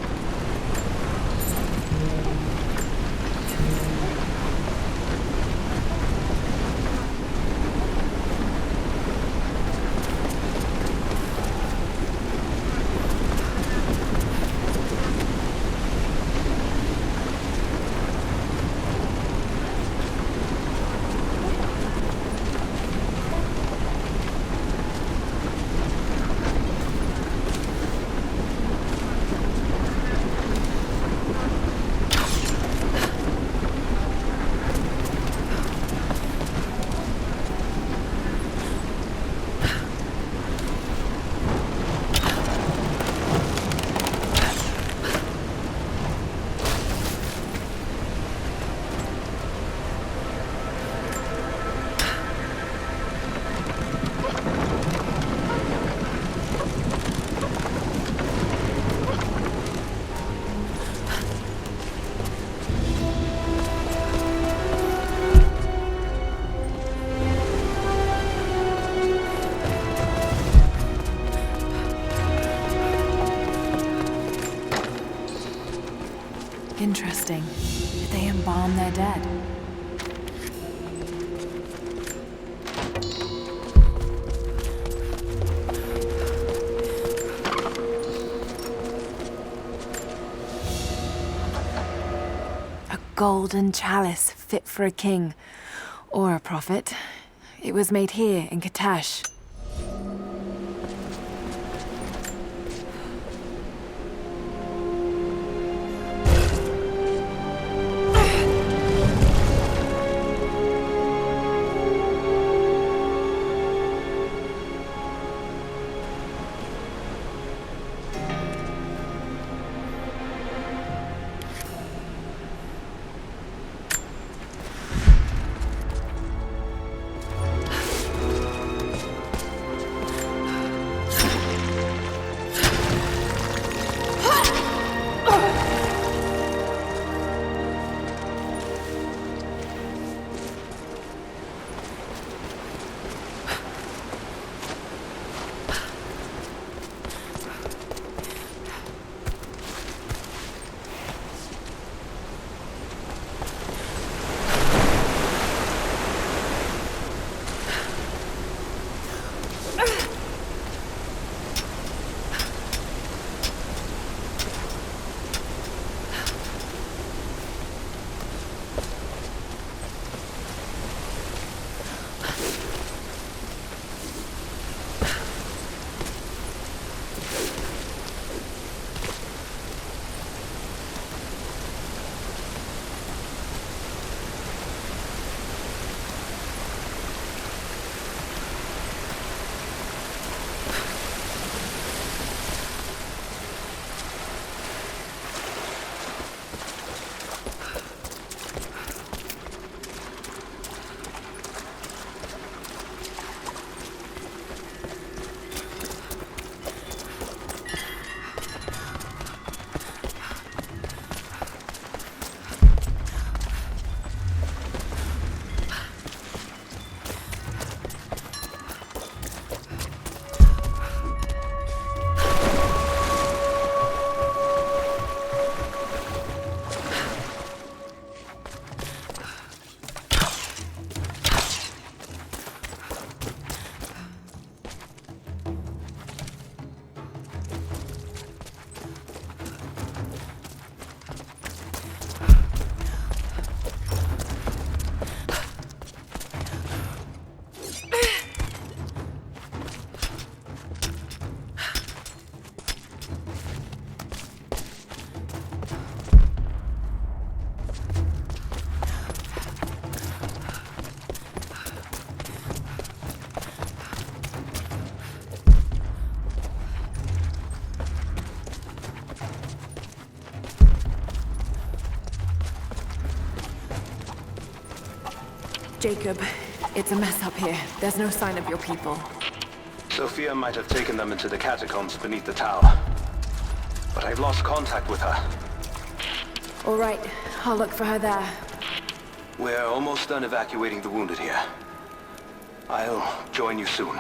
Interesting. Did they embalm their dead? A golden chalice fit for a king. Or a prophet. It was made here in Kitezh. Jacob, it's a mess up here. There's no sign of your people. Sophia might have taken them into the catacombs beneath the tower. But I've lost contact with her. All right, I'll look for her there. We're almost done evacuating the wounded here. I'll join you soon.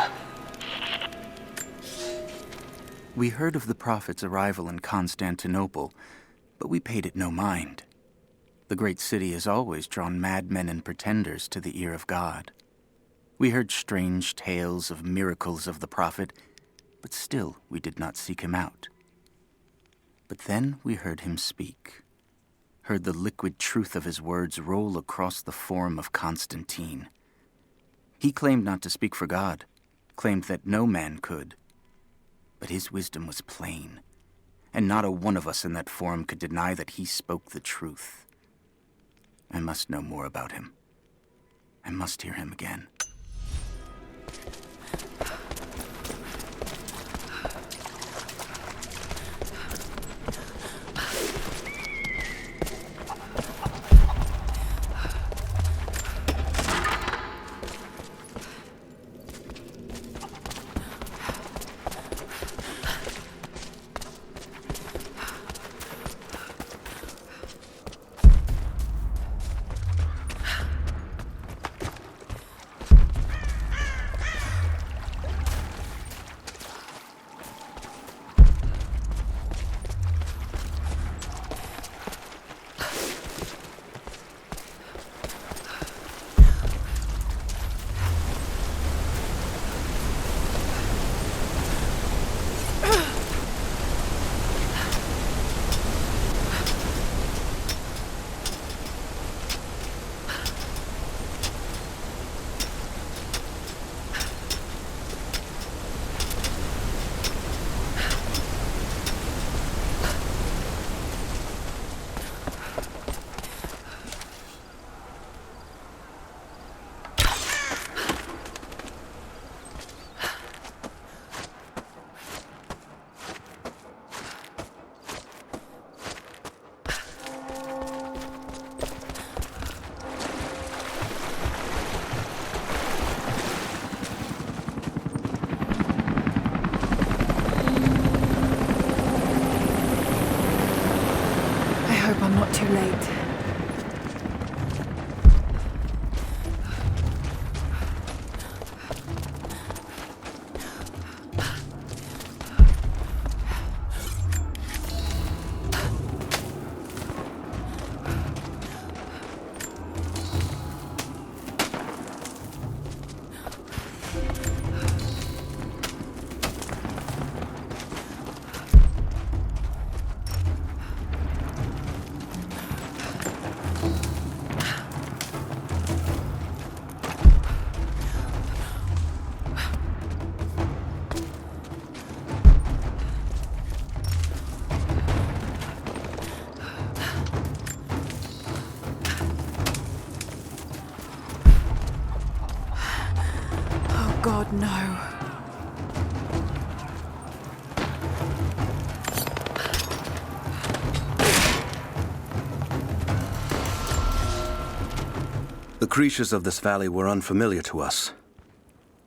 We heard of the Prophet's arrival in Constantinople, but we paid it no mind. The great city has always drawn madmen and pretenders to the ear of God. We heard strange tales of miracles of the Prophet, but still we did not seek him out. But then we heard him speak, heard the liquid truth of his words roll across the forum of Constantine. He claimed not to speak for God, claimed that no man could. But his wisdom was plain, and not a one of us in that forum could deny that he spoke the truth. I must know more about him. I must hear him again. Too late. God, no. The creatures of this valley were unfamiliar to us.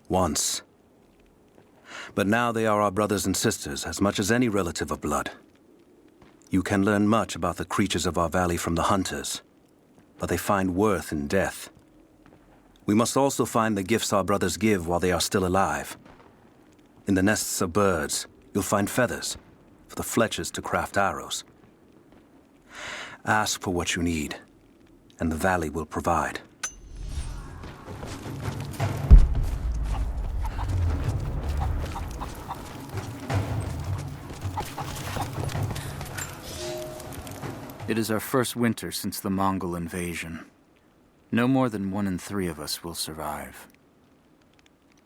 Once. But now they are our brothers and sisters as much as any relative of blood. You can learn much about the creatures of our valley from the hunters, but they find worth in death. We must also find the gifts our brothers give while they are still alive. In the nests of birds, you'll find feathers for the fletchers to craft arrows. Ask for what you need, and the valley will provide. It is our first winter since the Mongol invasion. No more than 1 in 3 of us will survive.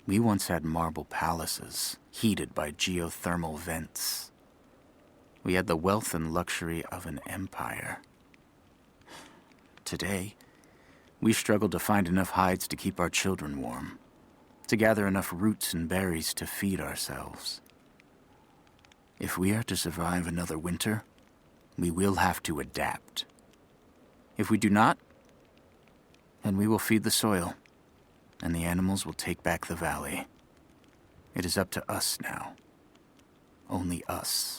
We once had marble palaces, heated by geothermal vents. We had the wealth and luxury of an empire. Today, we struggle to find enough hides to keep our children warm, to gather enough roots and berries to feed ourselves. If we are to survive another winter, we will have to adapt. If we do not, And we will feed the soil, and the animals will take back the valley. It is up to us now. Only us.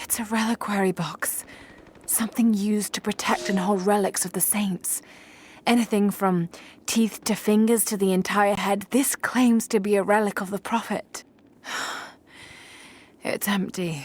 It's a reliquary box. Something used to protect and hold relics of the saints. Anything from teeth to fingers to the entire head. This claims to be a relic of the Prophet. It's empty.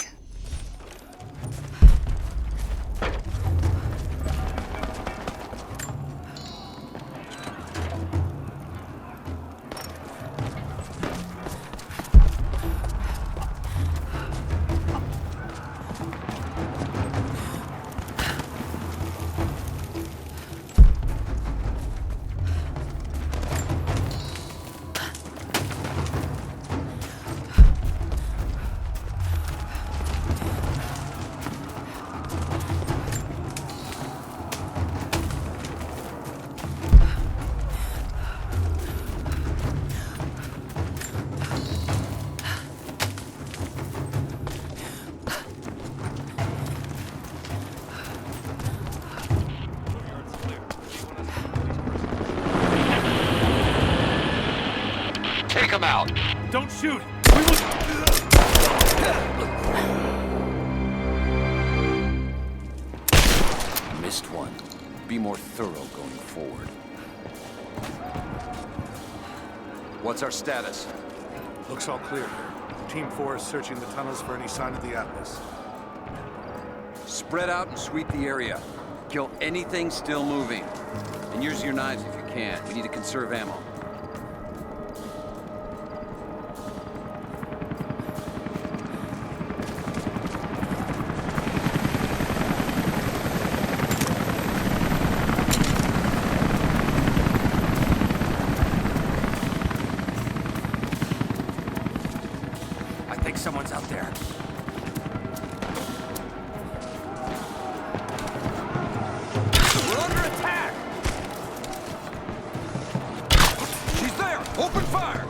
Take him out! Don't shoot! Missed one. Be more thorough going forward. What's our status? Looks all clear here. Team 4 is searching the tunnels for any sign of the Atlas. Spread out and sweep the area. Kill anything still moving. And use your knives if you can. We need to conserve ammo. I think someone's out there. We're under attack! She's there! Open fire!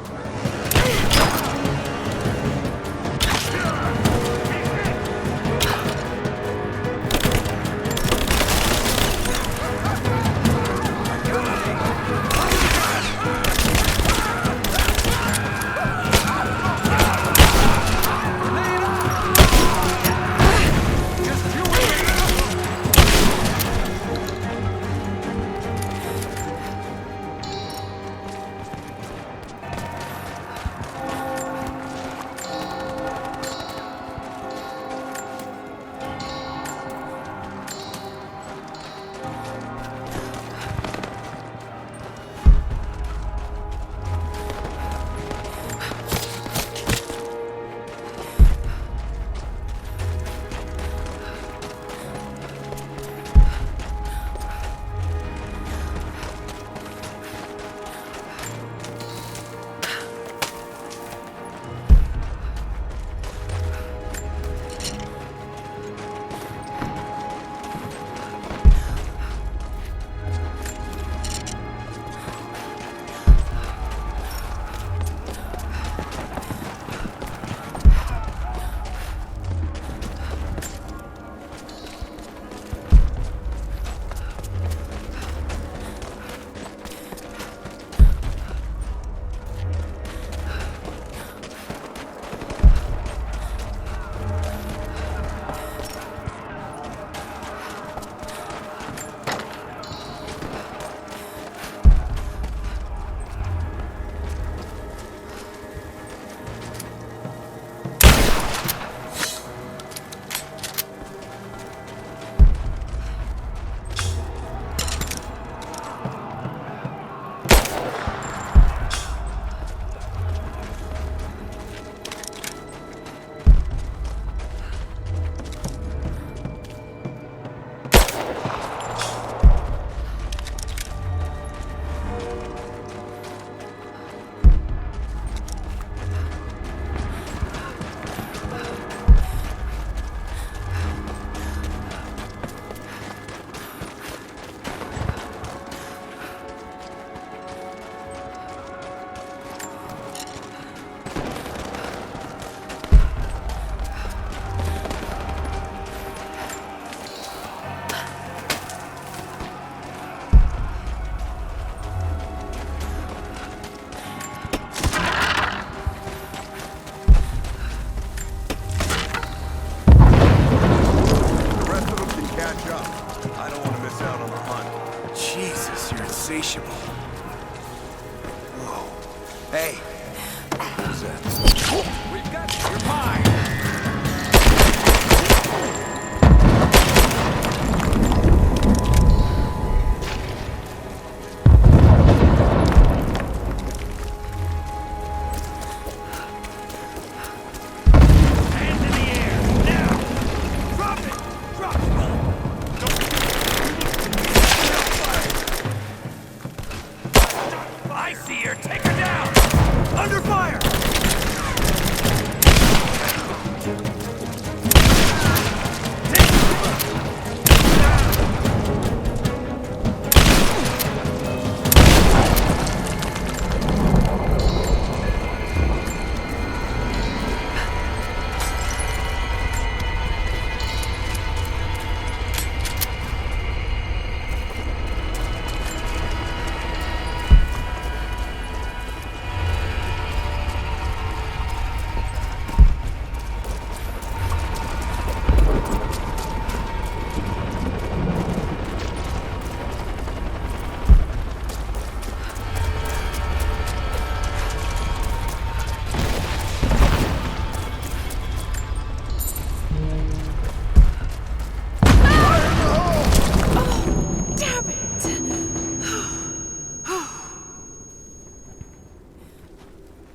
insatiable. Whoa. Hey! What was that? We've got you. You're mine!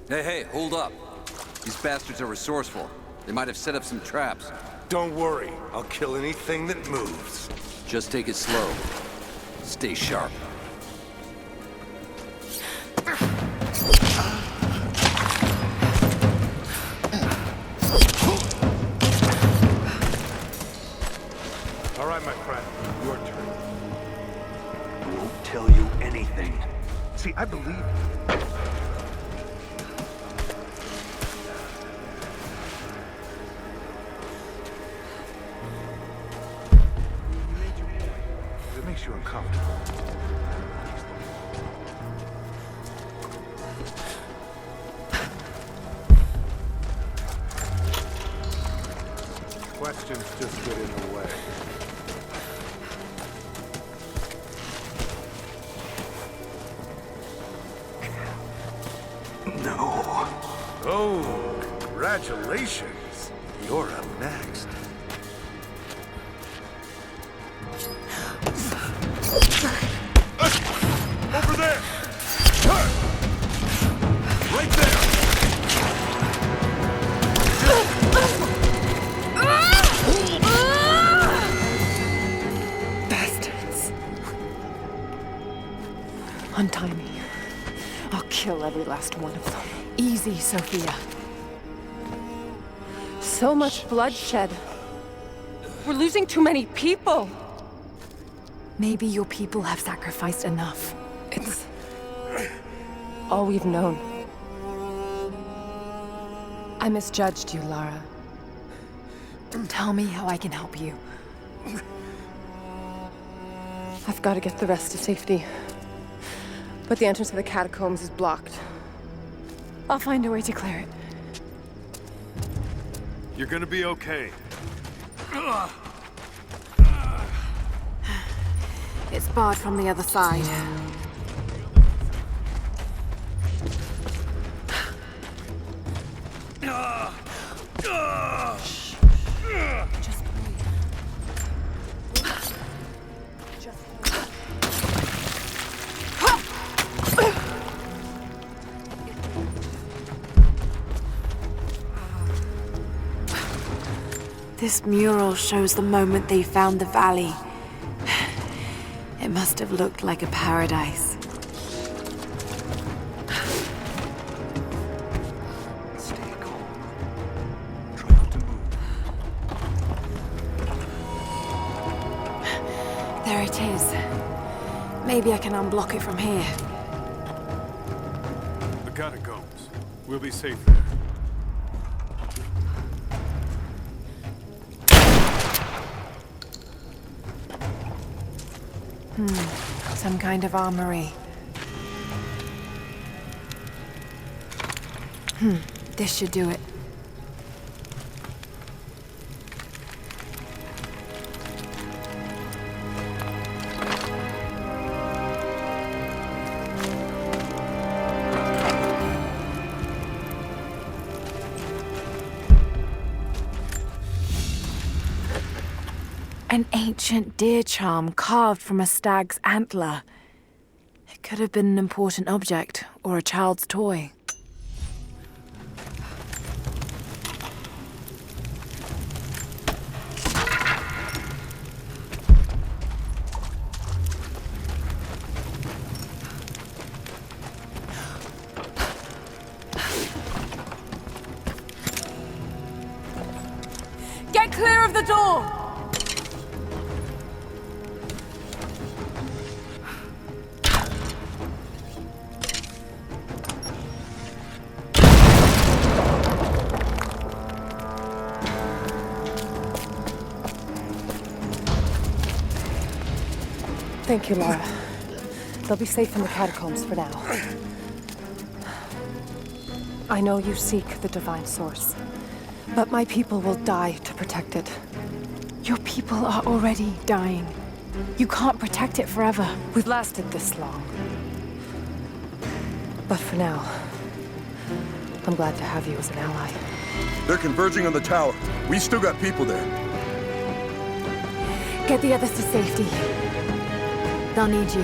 Hey, hold up. These bastards are resourceful. They might have set up some traps. Don't worry. I'll kill anything that moves. Just take it slow. Stay sharp. All right, my friend. Your turn. I won't tell you anything. See, I believe you. It makes you uncomfortable. Questions just get in the way. No. Oh, congratulations. You're up next. Over there! Right there! Bastards. Untie me. I'll kill every last one of them. Easy, Sophia. So much bloodshed. We're losing too many people. Maybe your people have sacrificed enough. It's all we've known. I misjudged you, Lara. Tell me how I can help you. I've got to get the rest to safety. But the entrance to the catacombs is blocked. I'll find a way to clear it. You're gonna be okay. It's barred from the other side. Just breathe. This mural shows the moment they found the valley. It must have looked like a paradise. Stay calm. Try not to move. There it is. Maybe I can unblock it from here. The catacombs. We'll be safe there. Some kind of armory. This should do it. An ancient deer charm carved from a stag's antler. It could have been an important object, or a child's toy. Get clear of the door! Thank you, Lara. They'll be safe in the catacombs for now. I know you seek the divine source, but my people will die to protect it. Your people are already dying. You can't protect it forever. We've lasted this long. But for now, I'm glad to have you as an ally. They're converging on the tower. We still got people there. Get the others to safety. They'll need you.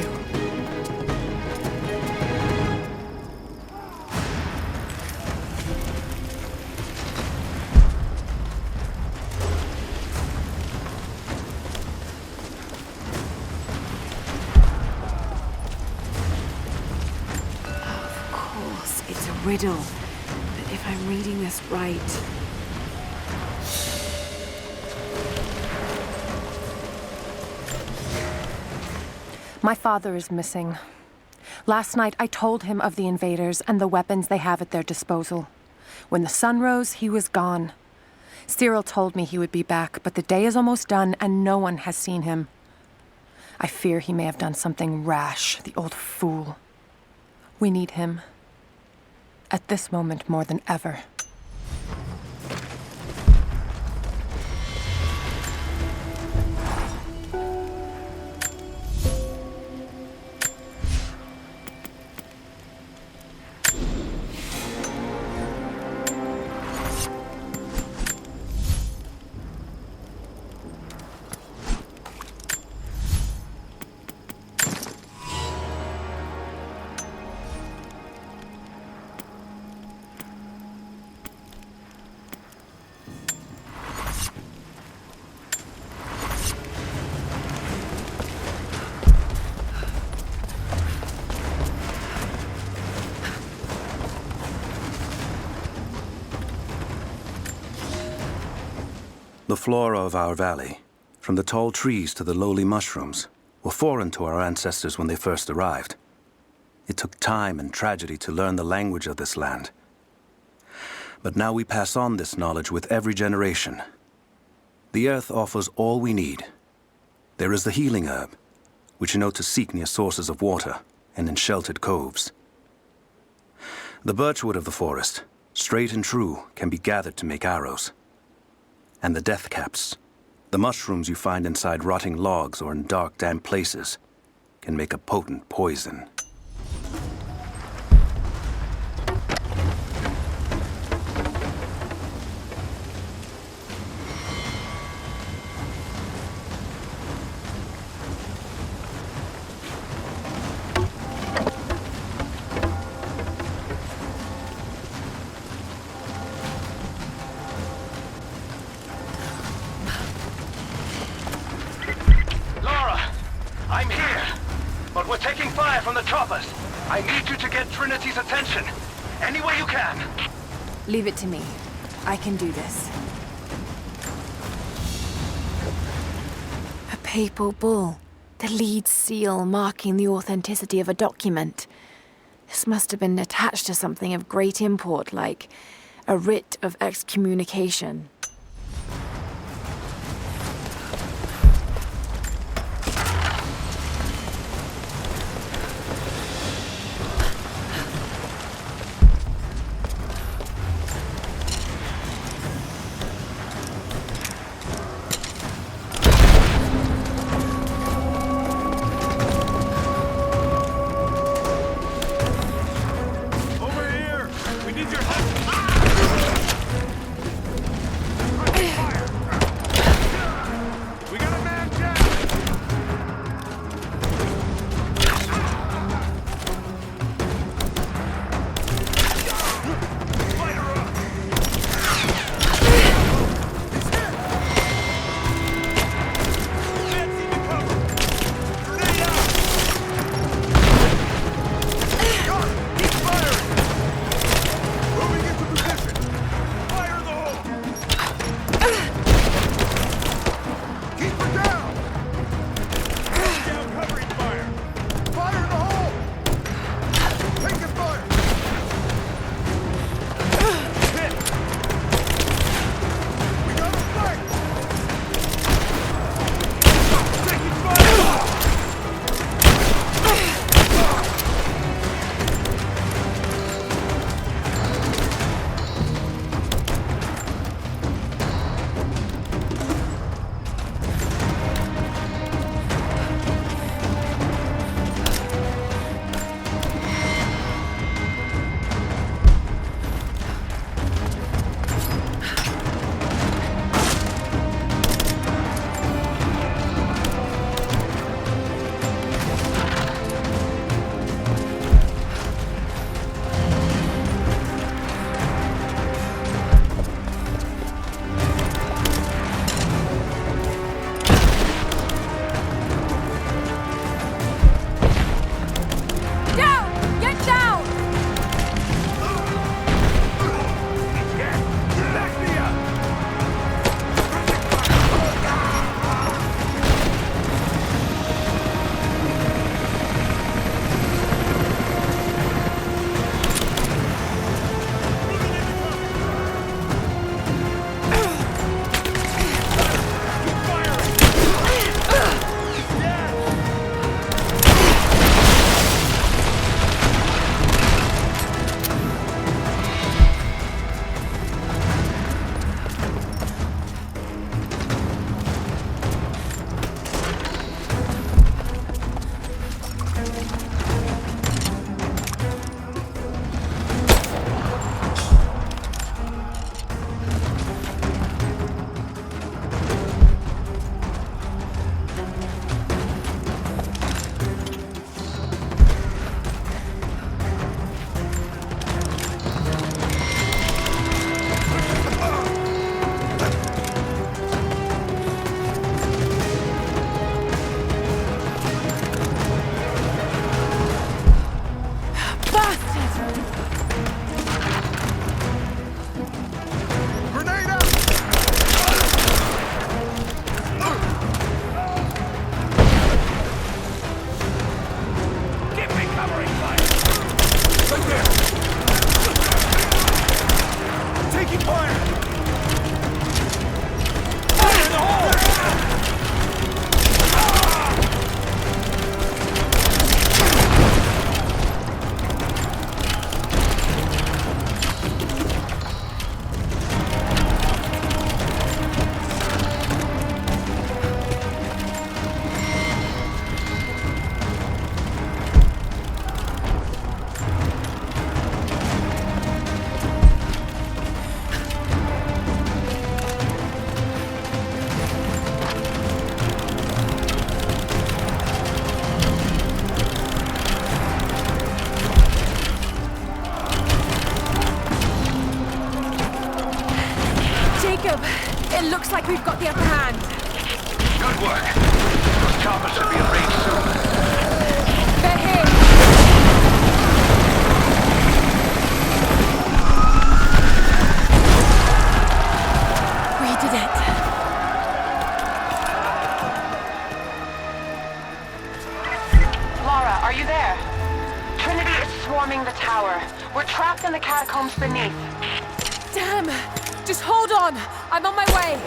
Of course, it's a riddle. But if I'm reading this right... My father is missing. Last night, I told him of the invaders and the weapons they have at their disposal. When the sun rose, he was gone. Cyril told me he would be back, but the day is almost done and no one has seen him. I fear he may have done something rash, the old fool. We need him. At this moment more than ever. The flora of our valley, from the tall trees to the lowly mushrooms, were foreign to our ancestors when they first arrived. It took time and tragedy to learn the language of this land. But now we pass on this knowledge with every generation. The earth offers all we need. There is the healing herb, which you know to seek near sources of water and in sheltered coves. The birchwood of the forest, straight and true, can be gathered to make arrows. And the death caps, the mushrooms you find inside rotting logs or in dark, damp places, can make a potent poison. I'm here, but we're taking fire from the choppers. I need you to get Trinity's attention. Any way you can. Leave it to me. I can do this. A papal bull. The lead seal marking the authenticity of a document. This must have been attached to something of great import, like a writ of excommunication. Jacob, it looks like we've got the upper hand. Good work. Those choppers should be in range soon. They're here. We did it. Lara, are you there? Trinity is swarming the tower. We're trapped in the catacombs beneath. Damn! Just hold on! I'm on my way!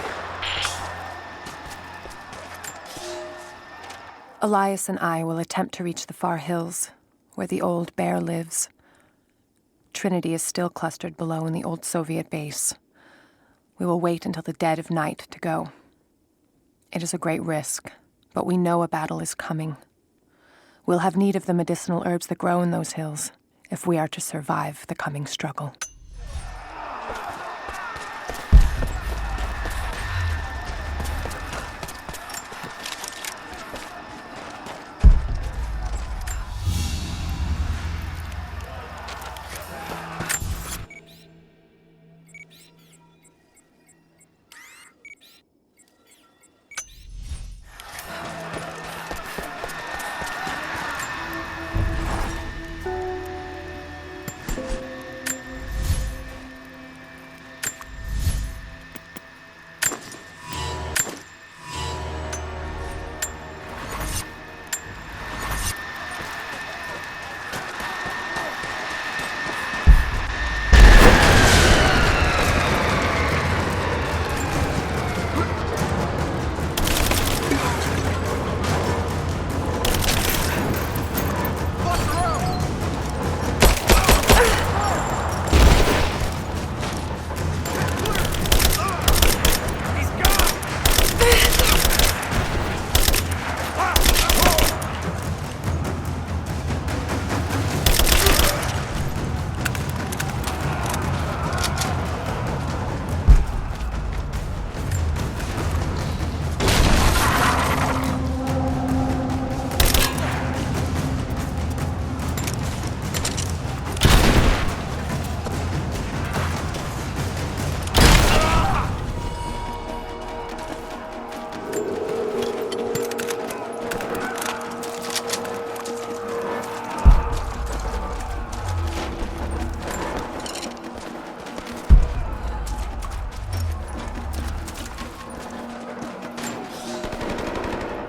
Elias and I will attempt to reach the far hills, where the old bear lives. Trinity is still clustered below in the old Soviet base. We will wait until the dead of night to go. It is a great risk, but we know a battle is coming. We'll have need of the medicinal herbs that grow in those hills, if we are to survive the coming struggle.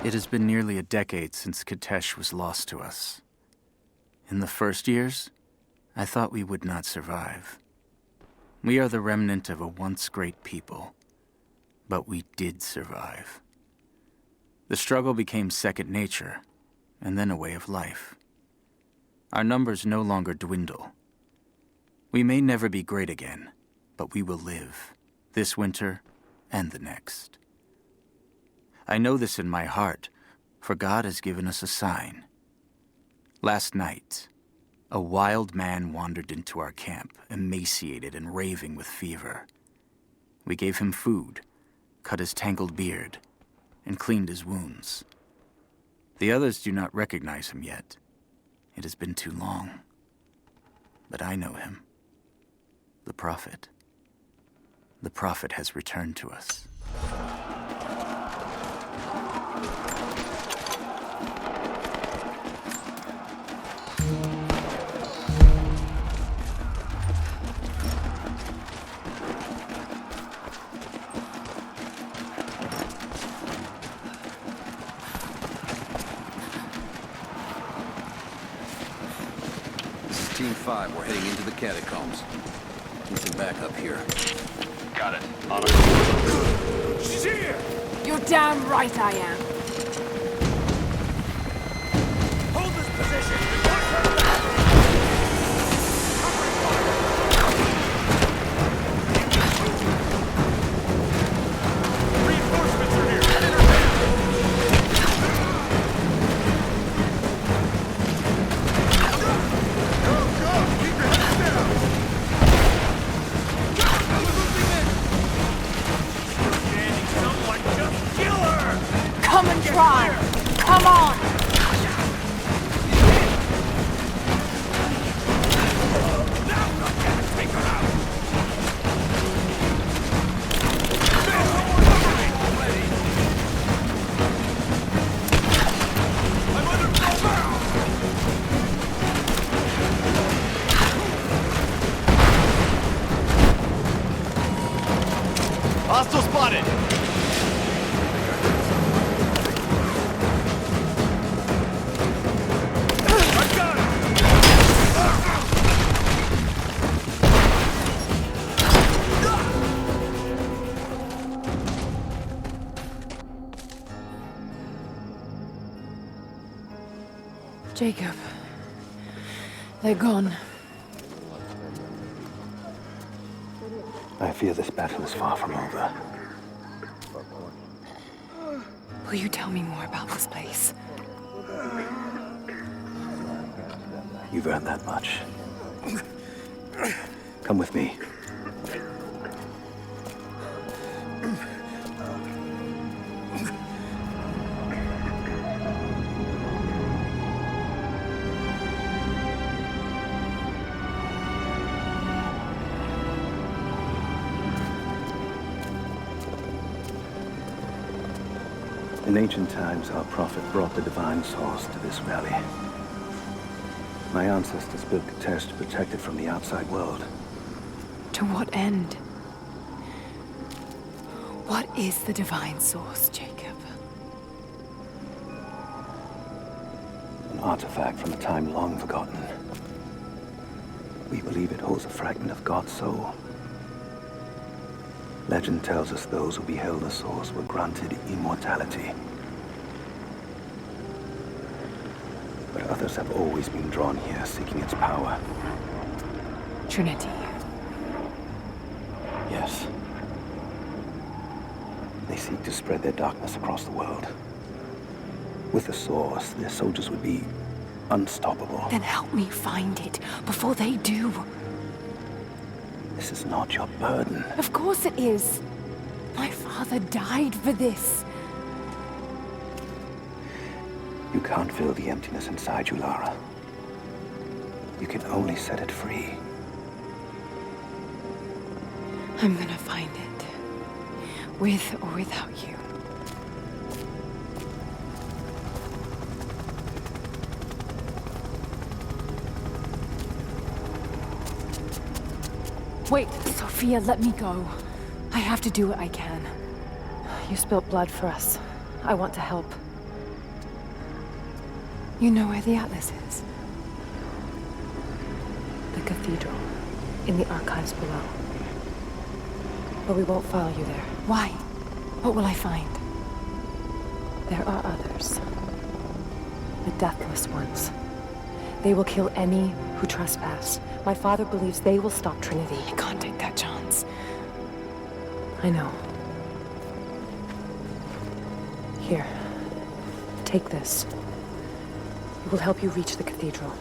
It has been nearly a decade since Kitezh was lost to us. In the first years, I thought we would not survive. We are the remnant of a once great people, but we did survive. The struggle became second nature, and then a way of life. Our numbers no longer dwindle. We may never be great again, but we will live, this winter and the next. I know this in my heart, for God has given us a sign. Last night, a wild man wandered into our camp, emaciated and raving with fever. We gave him food, cut his tangled beard, and cleaned his wounds. The others do not recognize him yet. It has been too long. But I know him. The Prophet. The Prophet has returned to us. Team 5, we're heading into the catacombs. Need some backup here. Got it. On it. She's here! You're damn right I am. Hold this position and push her back! Covering fire! Reinforcements are here! Head in her back! Come and try! Come on! Take her out! Hostile spotted! I got him! Jacob. They're gone. I fear this battle is far from over. Will you tell me more about this place? You've earned that much. Come with me. In ancient times, our prophet brought the divine source to this valley. My ancestors built Kitezh to protect it from the outside world. To what end? What is the divine source, Jacob? An artifact from a time long forgotten. We believe it holds a fragment of God's soul. Legend tells us those who beheld the source were granted immortality. But others have always been drawn here, seeking its power. Trinity. Yes. They seek to spread their darkness across the world. With the source, their soldiers would be unstoppable. Then help me find it before they do. This is not your burden. Of course it is. My father died for this. You can't fill the emptiness inside you, Lara. You can only set it free. I'm gonna find it. With or without you. Wait, Sophia, let me go. I have to do what I can. You spilt blood for us. I want to help. You know where the Atlas is? The cathedral. In the archives below. But we won't follow you there. Why? What will I find? There are others. The deathless ones. They will kill any who trespass. My father believes they will stop Trinity. I can't take that chance. I know. Here. Take this. It will help you reach the cathedral.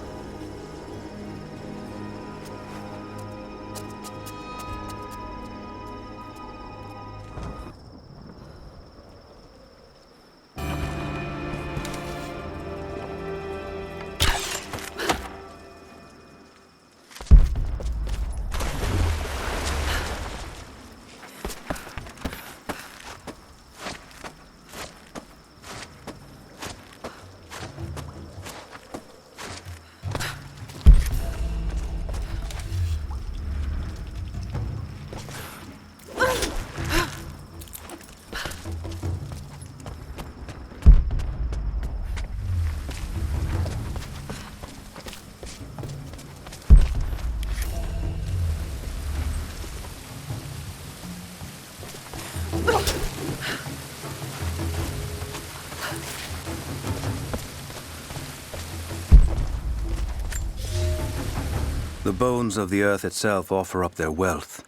The bones of the earth itself offer up their wealth,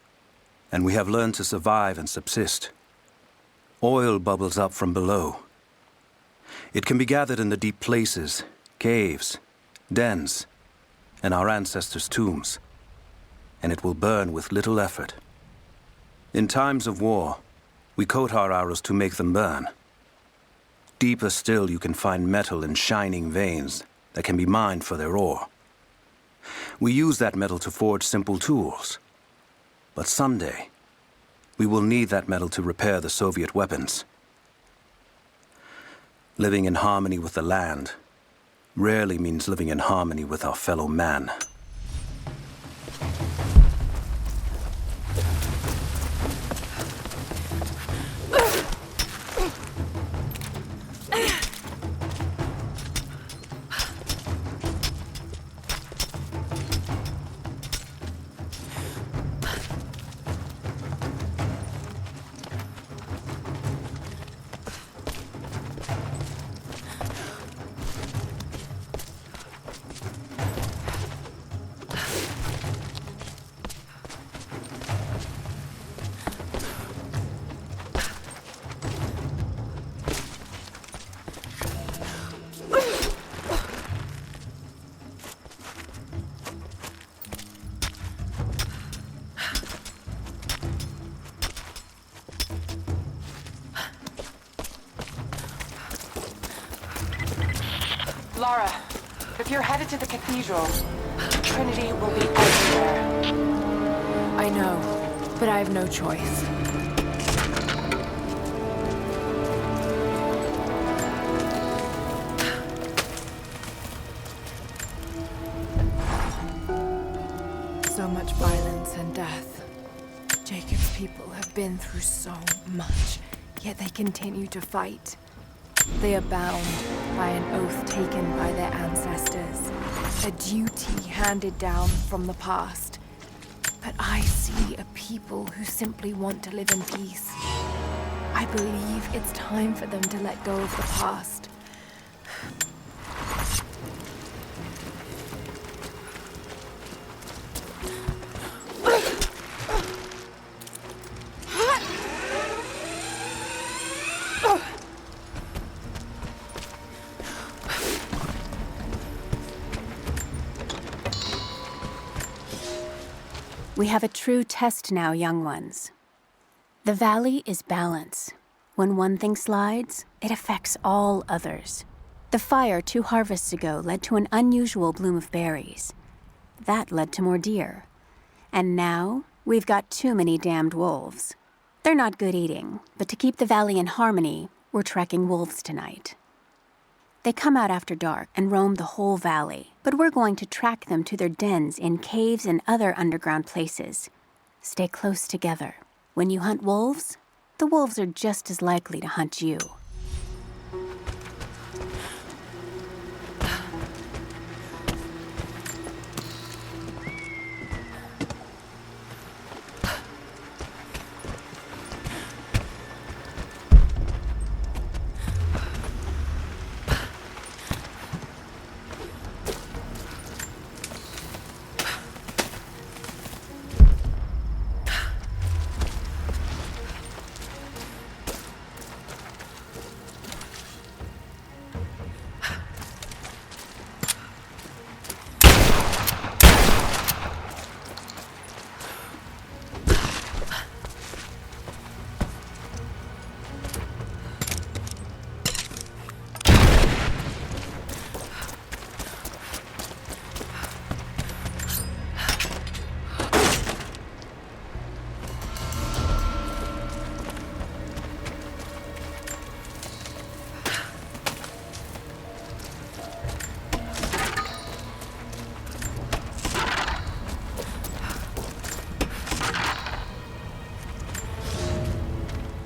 and we have learned to survive and subsist. Oil bubbles up from below. It can be gathered in the deep places, caves, dens, and our ancestors' tombs, and it will burn with little effort. In times of war, we coat our arrows to make them burn. Deeper still, you can find metal in shining veins that can be mined for their ore. We use that metal to forge simple tools. But someday, we will need that metal to repair the Soviet weapons. Living in harmony with the land rarely means living in harmony with our fellow man. Lara, if you're headed to the cathedral, Trinity will be everywhere. I know, but I have no choice. So much violence and death. Jacob's people have been through so much, yet they continue to fight. They are bound by an oath taken by their ancestors, a duty handed down from the past. But I see a people who simply want to live in peace. I believe it's time for them to let go of the past. We have a true test now, young ones. The valley is balance. When one thing slides, it affects all others. The fire 2 harvests ago led to an unusual bloom of berries. That led to more deer. And now, we've got too many damned wolves. They're not good eating, but to keep the valley in harmony, we're tracking wolves tonight. They come out after dark and roam the whole valley, but we're going to track them to their dens in caves and other underground places. Stay close together. When you hunt wolves, the wolves are just as likely to hunt you.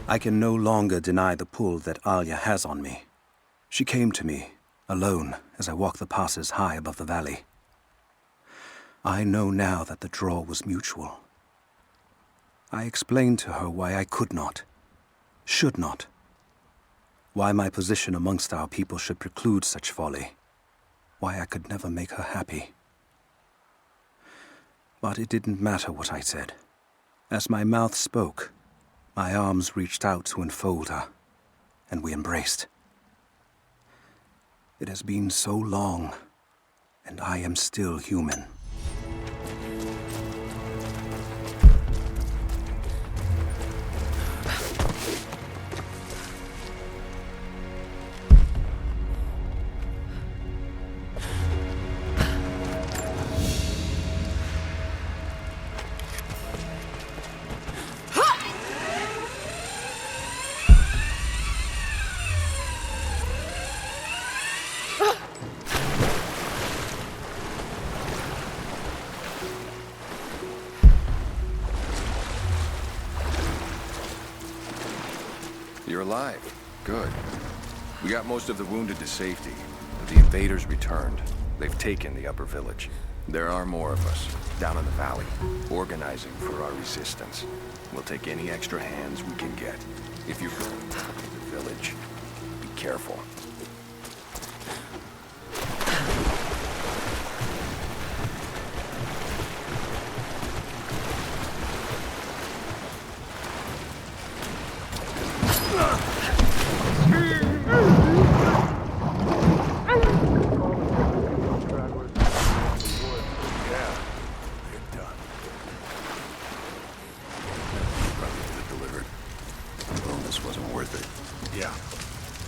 I can no longer deny the pull that Alia has on me. She came to me, alone, as I walked the passes high above the valley. I know now that the draw was mutual. I explained to her why I could not, should not, why my position amongst our people should preclude such folly, why I could never make her happy. But it didn't matter what I said. As my mouth spoke, my arms reached out to enfold her, and we embraced. It has been so long, and I am still human. You're alive. Good. We got most of the wounded to safety, but the invaders returned. They've taken the upper village. There are more of us, down in the valley, organizing for our resistance. We'll take any extra hands we can get. If you're going to the village, be careful.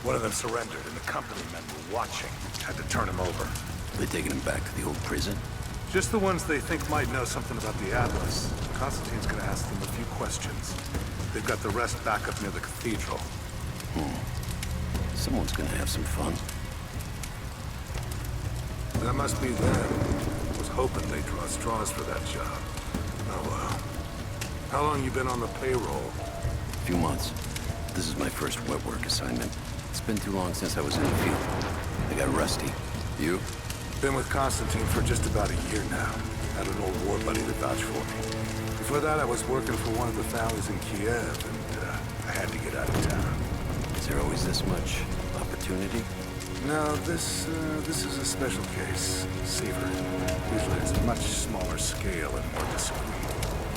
One of them surrendered, and the company men were watching. Had to turn him over. They taking him back to the old prison? Just the ones they think might know something about the Atlas. Constantine's gonna ask them a few questions. They've got the rest back up near the cathedral. Someone's gonna have some fun. That must be them. Was hoping they'd draw straws for that job. Oh well. How long you been on the payroll? A few months. This is my first wet work assignment. It's been too long since I was in the field. I got rusty. You? Been with Constantine for just about a year now. Had an old war buddy to vouch for me. Before that, I was working for one of the families in Kiev, and I had to get out of town. Is there always this much opportunity? No, this is a special case. Safer. Usually it's a much smaller scale and more discreet.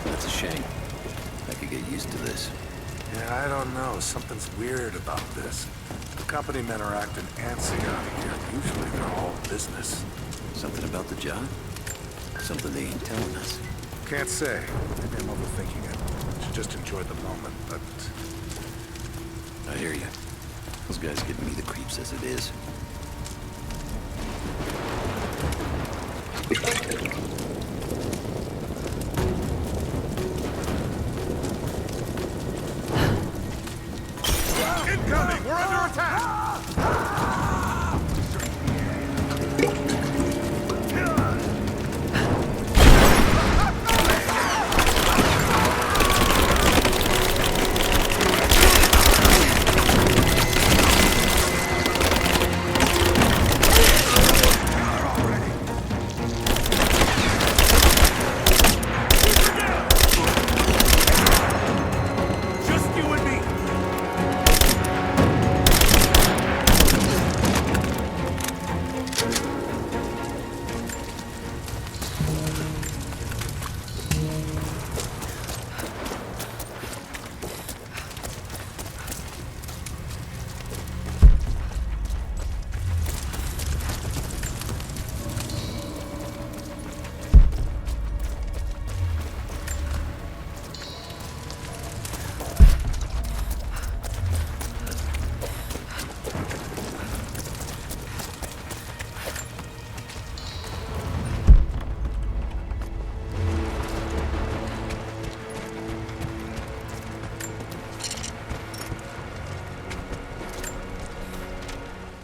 That's a shame. I could get used to this. Yeah, I don't know. Something's weird about this. The company men are acting antsy out here. Usually they're all business. Something about the job? Something they ain't telling us. Can't say. Maybe I'm overthinking it. Should just enjoy the moment, but... I hear you. Those guys giving me the creeps as it is. Incoming! We're under attack!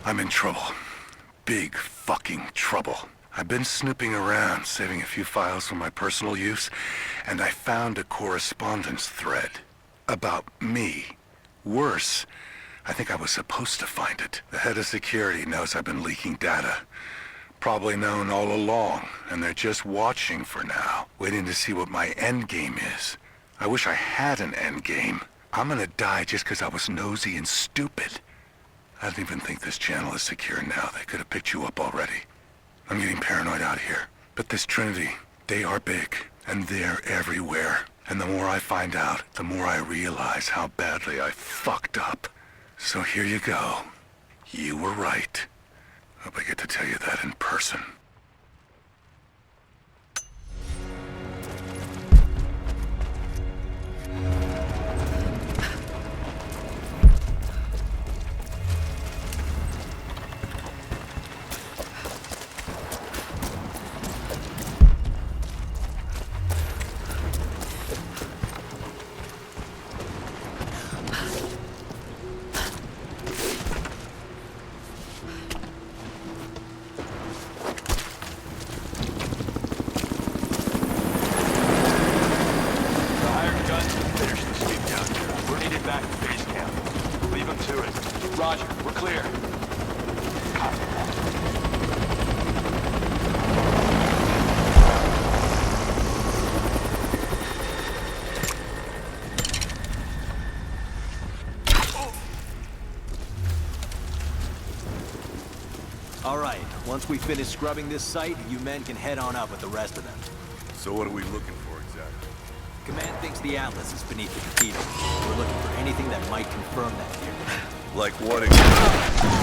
I'm in trouble. Big fucking trouble. I've been snooping around, saving a few files for my personal use, and I found a correspondence thread. About me. Worse, I think I was supposed to find it. The head of security knows I've been leaking data. Probably known all along, and they're just watching for now, waiting to see what my endgame is. I wish I had an endgame. I'm gonna die just because I was nosy and stupid. I don't even think this channel is secure now. They could have picked you up already. I'm getting paranoid out here. But this Trinity, they are big, and they're everywhere. And the more I find out, the more I realize how badly I fucked up. So here you go. You were right. Hope I get to tell you that in person. Once we finish scrubbing this site, you men can head on up with the rest of them. So what are we looking for exactly? Command thinks the Atlas is beneath the cathedral. We're looking for anything that might confirm that theory. Like what exactly?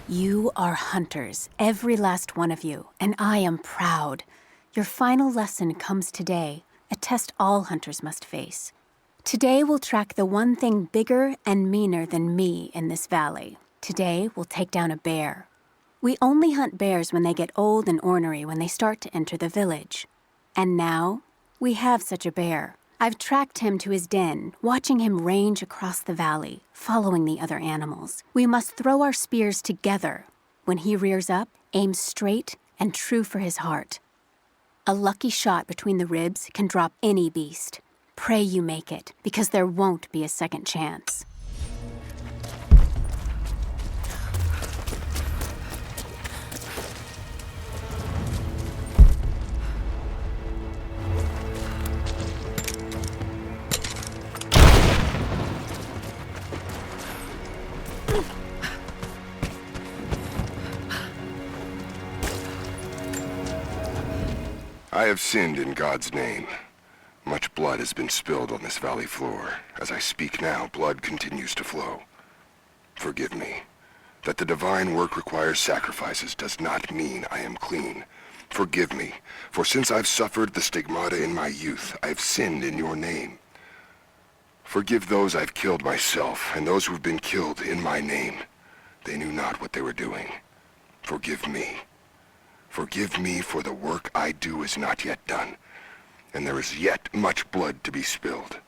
You are hunters, every last one of you, and I am proud. Your final lesson comes today, a test all hunters must face. Today we'll track the one thing bigger and meaner than me in this valley. Today we'll take down a bear. We only hunt bears when they get old and ornery when they start to enter the village. And now, we have such a bear. I've tracked him to his den, watching him range across the valley, following the other animals. We must throw our spears together. When he rears up, aim straight and true for his heart. A lucky shot between the ribs can drop any beast. Pray you make it, because there won't be a second chance. I have sinned in God's name. Much blood has been spilled on this valley floor. As I speak now, blood continues to flow. Forgive me. That the divine work requires sacrifices does not mean I am clean. Forgive me, for since I've suffered the stigmata in my youth, I've sinned in your name. Forgive those I've killed myself, and those who've been killed in my name. They knew not what they were doing. Forgive me. Forgive me, for the work I do is not yet done, and there is yet much blood to be spilled.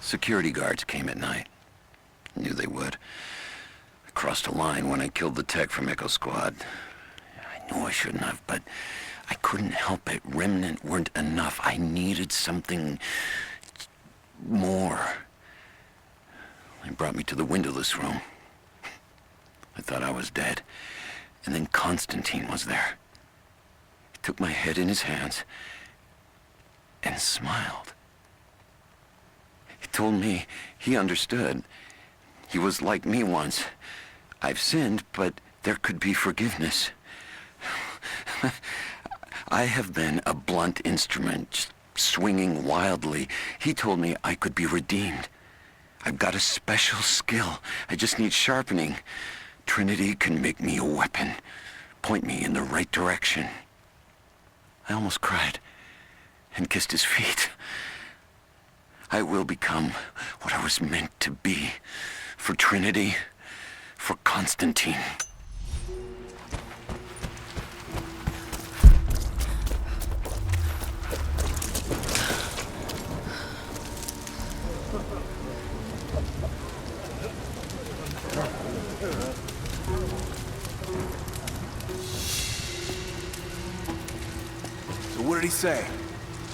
Security guards came at night. Knew they would. I crossed a line when I killed the tech from Echo Squad. I knew I shouldn't have, but I couldn't help it. Remnant weren't enough. I needed something more. They brought me to the windowless room. I thought I was dead. And then Constantine was there. He took my head in his hands and smiled. He told me he understood. He was like me once. I've sinned, but there could be forgiveness. I have been a blunt instrument, just swinging wildly. He told me I could be redeemed. I've got a special skill. I just need sharpening. Trinity can make me a weapon, point me in the right direction. I almost cried and kissed his feet. I will become what I was meant to be. For Trinity, for Constantine. So what did he say?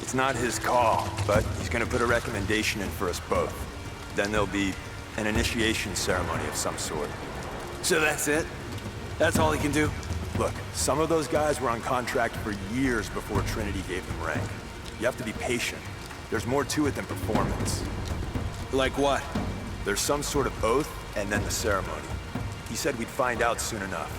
It's not his call, but he's gonna put a recommendation in for us both. Then there'll be an initiation ceremony of some sort. So that's it? That's all he can do? Look, some of those guys were on contract for years before Trinity gave them rank. You have to be patient. There's more to it than performance. Like what? There's some sort of oath, and then the ceremony. He said we'd find out soon enough.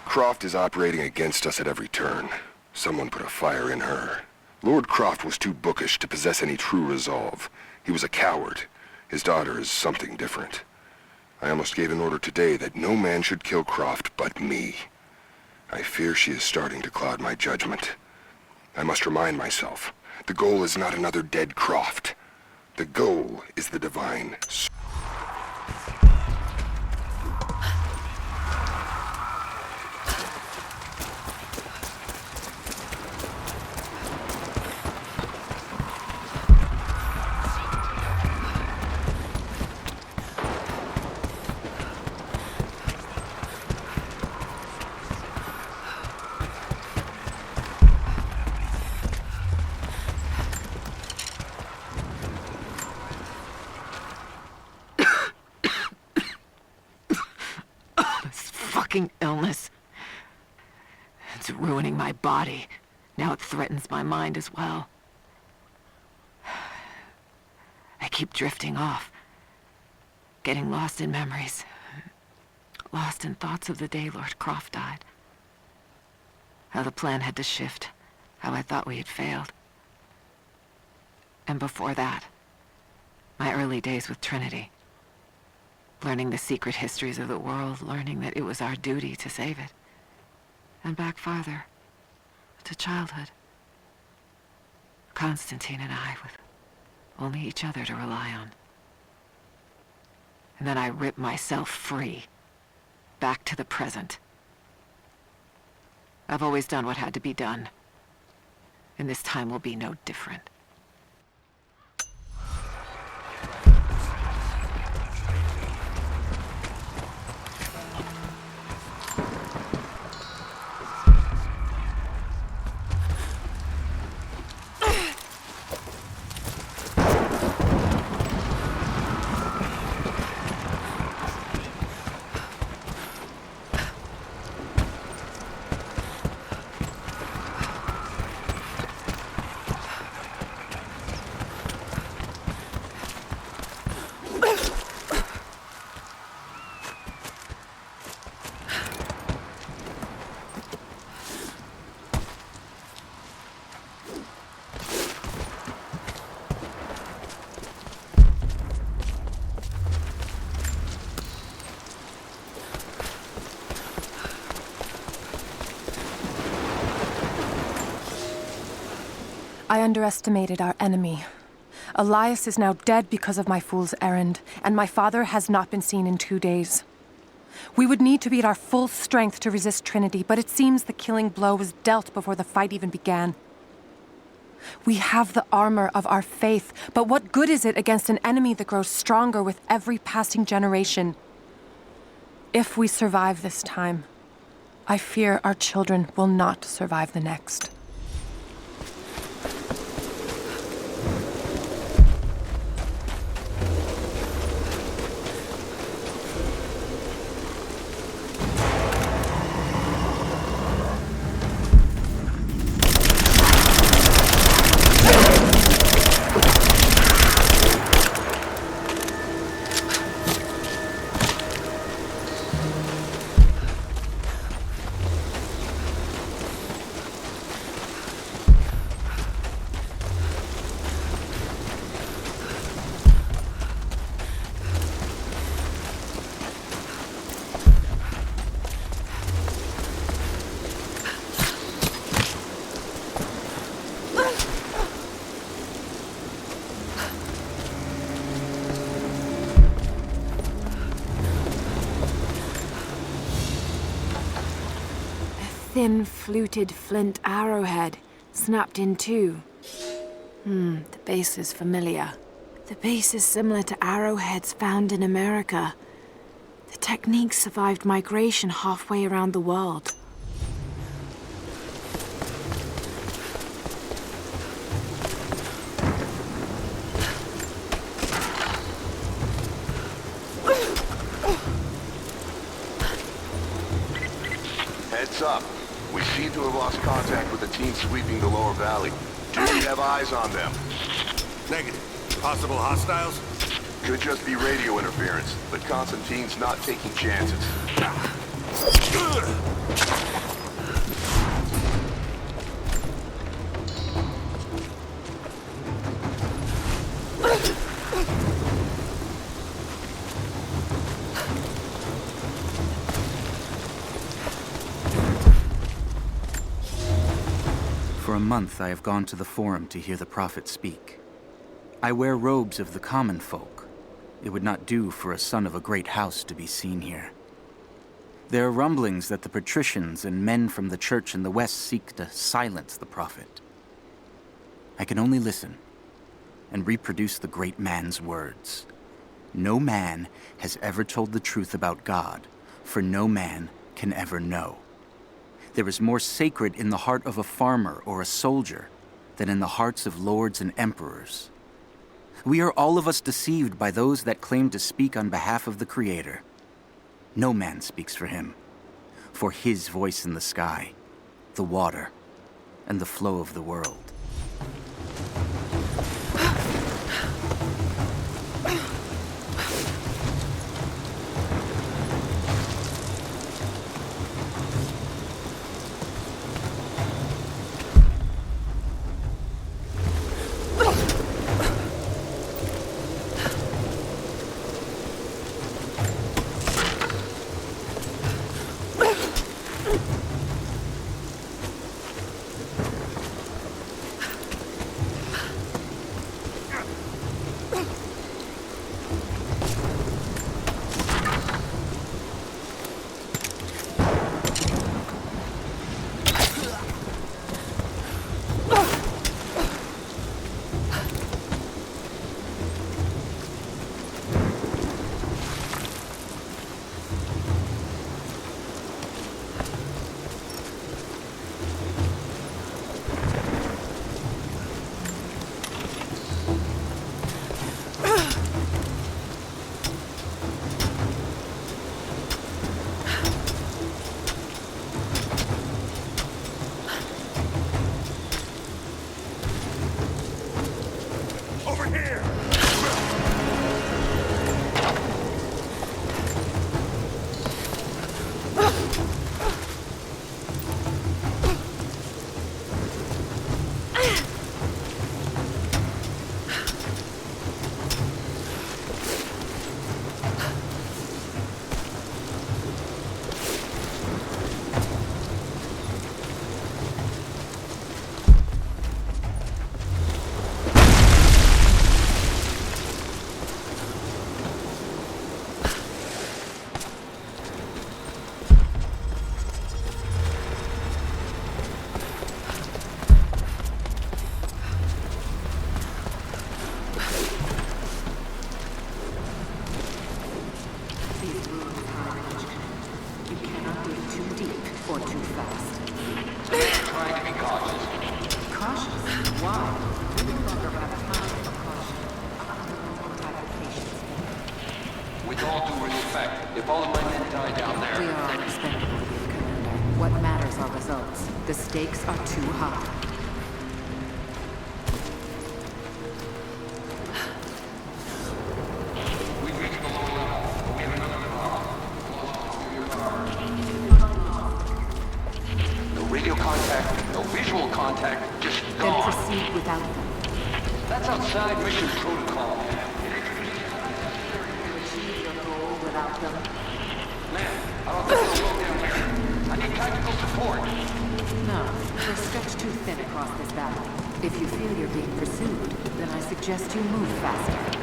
Croft is operating against us at every turn. Someone put a fire in her. Lord Croft was too bookish to possess any true resolve. He was a coward. His daughter is something different. I almost gave an order today that no man should kill Croft but me. I fear she is starting to cloud my judgment. I must remind myself, the goal is not another dead Croft. The goal is the divine. Illness. It's ruining my body. Now it threatens my mind as well. I keep drifting off. Getting lost in memories. Lost in thoughts of the day Lord Croft died. How the plan had to shift. How I thought we had failed. And before that, my early days with Trinity. Learning the secret histories of the world, learning that it was our duty to save it. And back farther, to childhood. Constantine and I, with only each other to rely on. And then I ripped myself free, back to the present. I've always done what had to be done, and this time will be no different. I underestimated our enemy. Elias is now dead because of my fool's errand, and my father has not been seen in 2 days. We would need to be at our full strength to resist Trinity, but it seems the killing blow was dealt before the fight even began. We have the armor of our faith, but what good is it against an enemy that grows stronger with every passing generation? If we survive this time, I fear our children will not survive the next. Thin, fluted flint arrowhead, snapped in two. The base is familiar. The base is similar to arrowheads found in America. The technique survived migration halfway around the world. Heads up. We seem to have lost contact with the team sweeping the lower valley. Do we have eyes on them? Negative. Possible hostiles? Could just be radio interference, but Constantine's not taking chances. For a month, I have gone to the Forum to hear the Prophet speak. I wear robes of the common folk. It would not do for a son of a great house to be seen here. There are rumblings that the patricians and men from the church in the west seek to silence the Prophet. I can only listen and reproduce the great man's words. No man has ever told the truth about God, for no man can ever know. There is more sacred in the heart of a farmer or a soldier than in the hearts of lords and emperors. We are all of us deceived by those that claim to speak on behalf of the Creator. No man speaks for him, for his voice in the sky, the water, and the flow of the world. The stakes are too high. We've reached the lower level, but we have another problem. No radio contact, no visual contact, just gone. Then proceed without them. That's outside mission protocol. To achieve your goal without them. Man, I don't think they'll go down here. I need tactical support. No, we're stretched too thin across this valley. If you feel you're being pursued, then I suggest you move faster.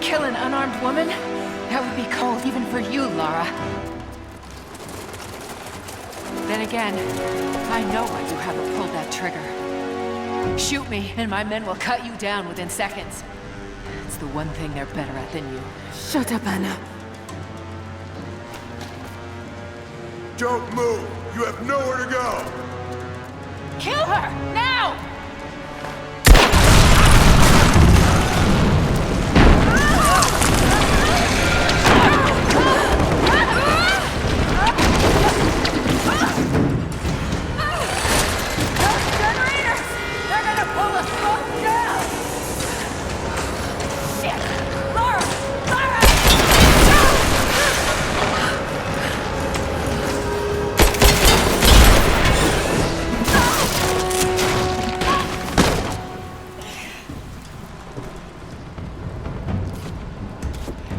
Kill an unarmed woman? That would be cold even for you, Lara. Then again, I know why you haven't pulled that trigger. Shoot me, and my men will cut you down within seconds. It's the one thing they're better at than you. Shut up, Anna. Don't move! You have nowhere to go! Kill her! Now!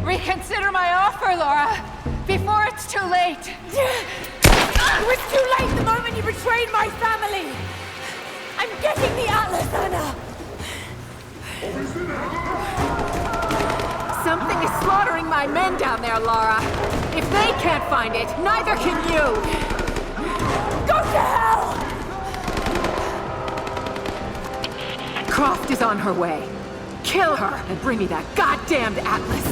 Reconsider my offer, Lara, before it's too late. It was too late the moment you betrayed my family! I'm getting the Atlas, Anna! Something is slaughtering my men down there, Lara. If they can't find it, neither can you! Go to hell! Croft is on her way. Kill her and bring me that goddamned Atlas.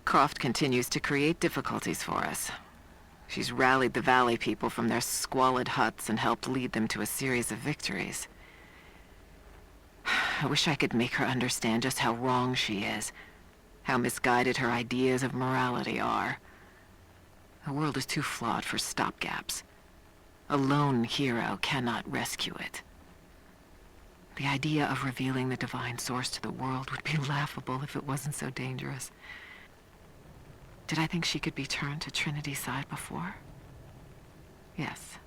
Croft continues to create difficulties for us. She's rallied the Valley people from their squalid huts and helped lead them to a series of victories. I wish I could make her understand just how wrong she is, how misguided her ideas of morality are. The world is too flawed for stopgaps. A lone hero cannot rescue it. The idea of revealing the divine source to the world would be laughable if it wasn't so dangerous. Did I think she could be turned to Trinity's side before? Yes.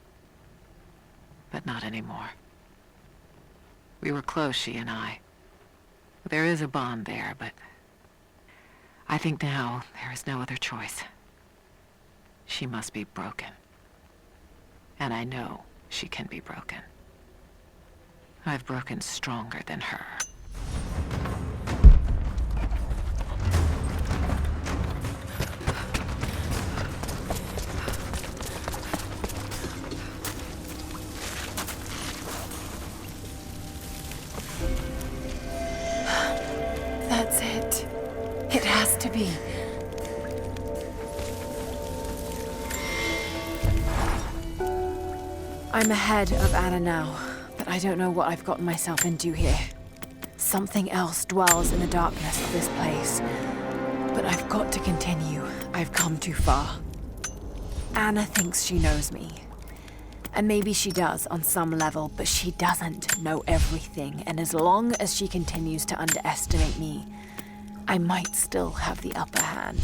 But not anymore. We were close, she and I. There is a bond there, but I think now there is no other choice. She must be broken. And I know she can be broken. I've broken stronger than her. That's it. It has to be. I'm ahead of Anna now, but I don't know what I've gotten myself into here. Something else dwells in the darkness of this place. But I've got to continue. I've come too far. Anna thinks she knows me. And maybe she does on some level, but she doesn't know everything. And as long as she continues to underestimate me, I might still have the upper hand.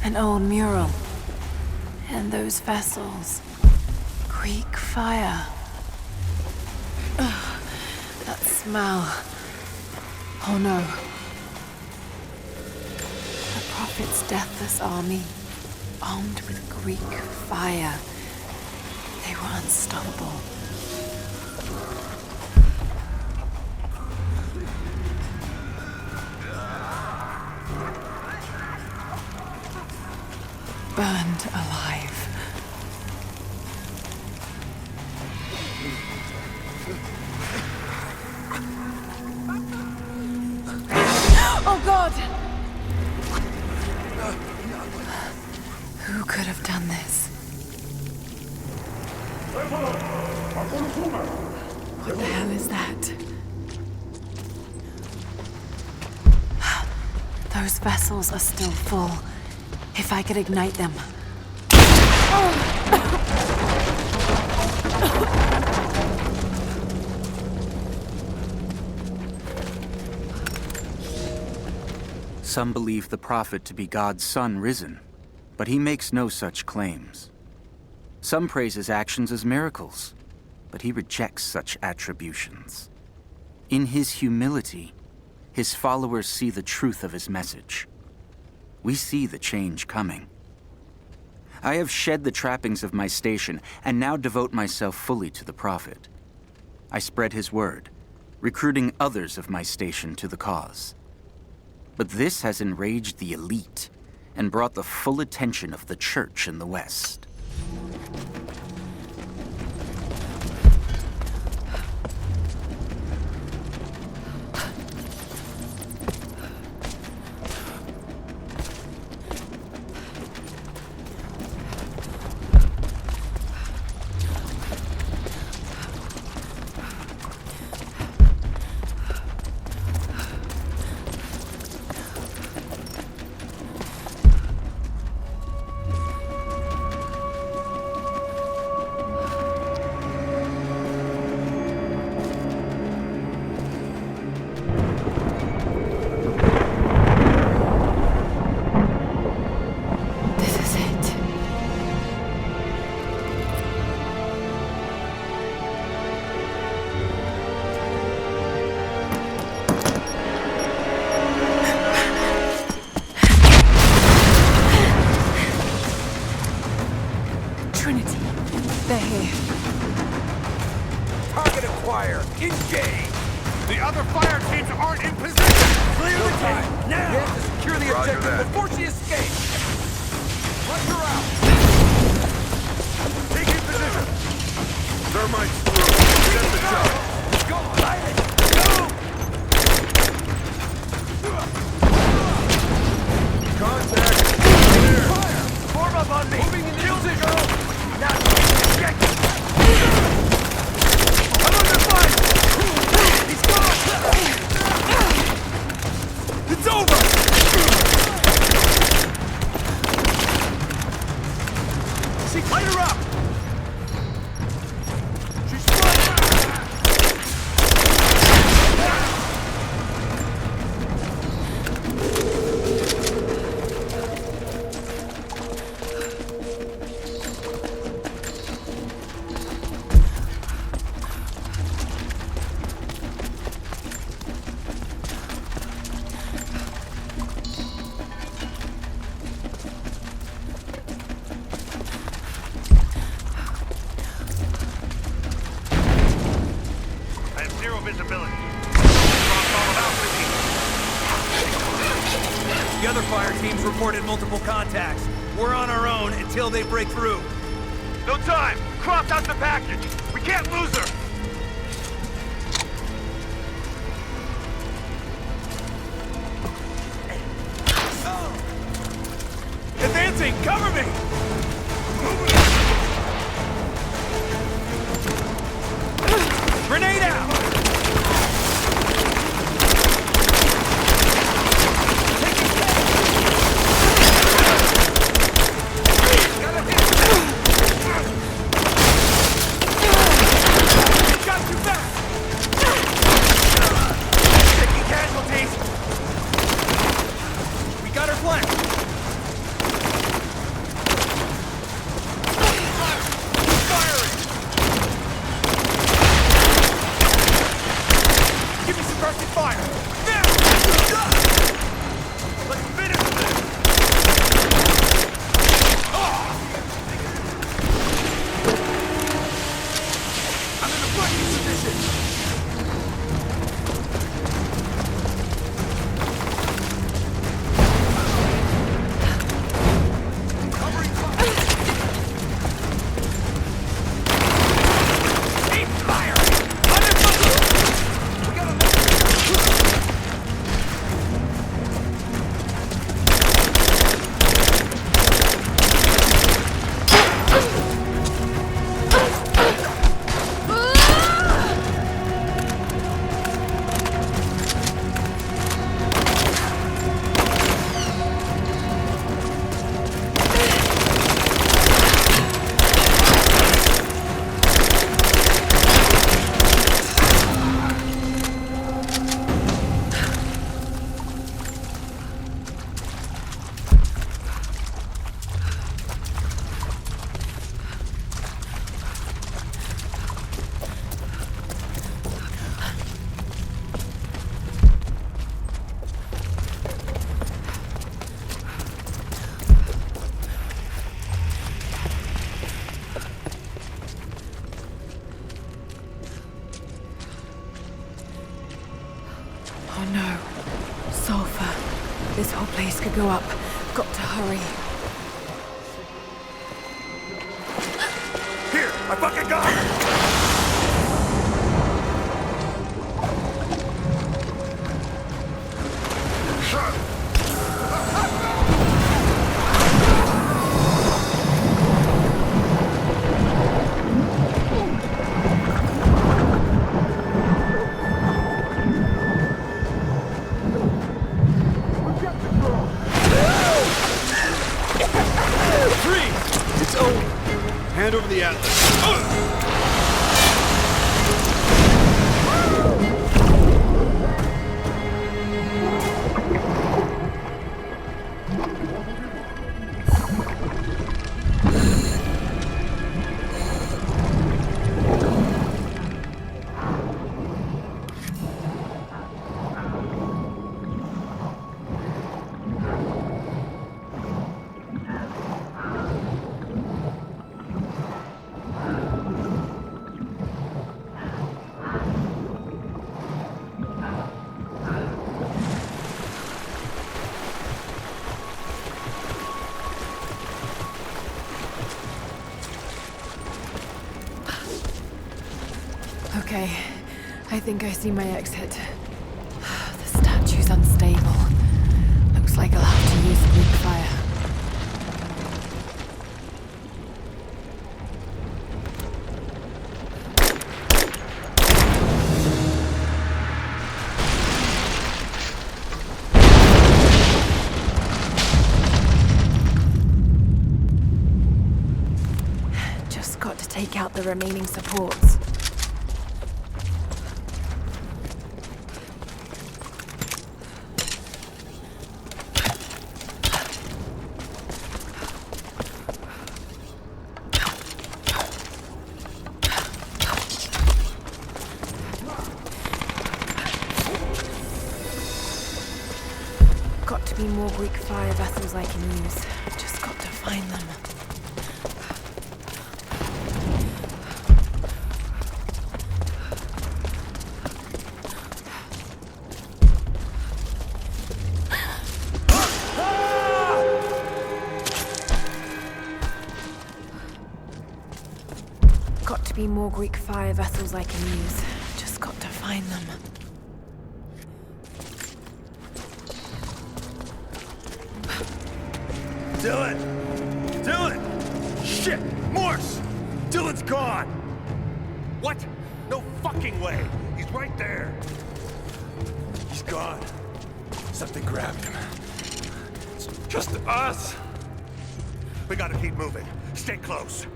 An old mural. And those vessels. Greek fire. Ugh, that smell. Oh no. The Prophet's deathless army, armed with Greek fire. They were unstoppable. Burned alive. Oh God! Who could have done this? What the hell is that? Those vessels are still full. If I could ignite them. Some believe the prophet to be God's son risen, but he makes no such claims. Some praise his actions as miracles, but he rejects such attributions. In his humility, his followers see the truth of his message. We see the change coming. I have shed the trappings of my station and now devote myself fully to the prophet. I spread his word, recruiting others of my station to the cause. But this has enraged the elite and brought the full attention of the church in the West. Trinity. They're here. Target acquired. Engage. The other fire teams aren't in position. Clear the tank now. We have to secure the objective before she escapes. Flush her out. Taking position. Thermites through. Get the job. Go. Light it. Go. Contact. Fire. Form up on me. Moving in the girl. Now, check. I'm under fire. He's gone. It's over. See, light her up. She's flying. The other fire teams reported multiple contacts. We're on our own until they break through. No time! Croft out the package! We can't lose her! Advancing! Cover me! Grenade out! whole place could go up. Got to hurry. Here, I fucking got it! It's over. Hand over the atlas. Okay, I think I see my exit. The statue's unstable. Looks like I'll have to use Greek fire. Just got to take out the remaining supports. Got to be more Greek fire vessels I can use. Just got to find them. Got to be more Greek fire vessels I can use. Just got to find them. Dylan! Dylan! Shit! Morse! Dylan's gone! What? No fucking way! He's right there! He's gone. Something grabbed him. It's just us! We gotta keep moving. Stay close.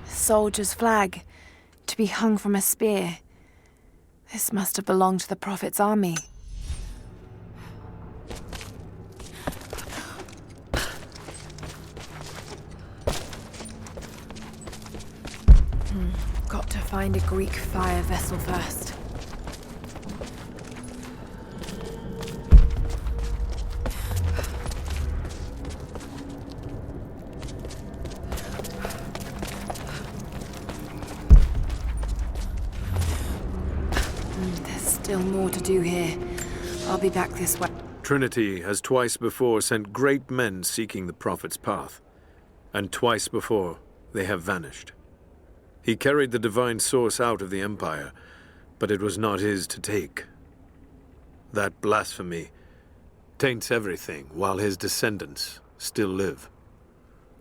Soldier's flag, to be hung from a spear. This must have belonged to the Prophet's army. find a Greek fire vessel first. There's still more to do here. I'll be back this way. Trinity has twice before sent great men seeking the Prophet's path, and twice before they have vanished. He carried the divine source out of the Empire, but it was not his to take. That blasphemy taints everything while his descendants still live.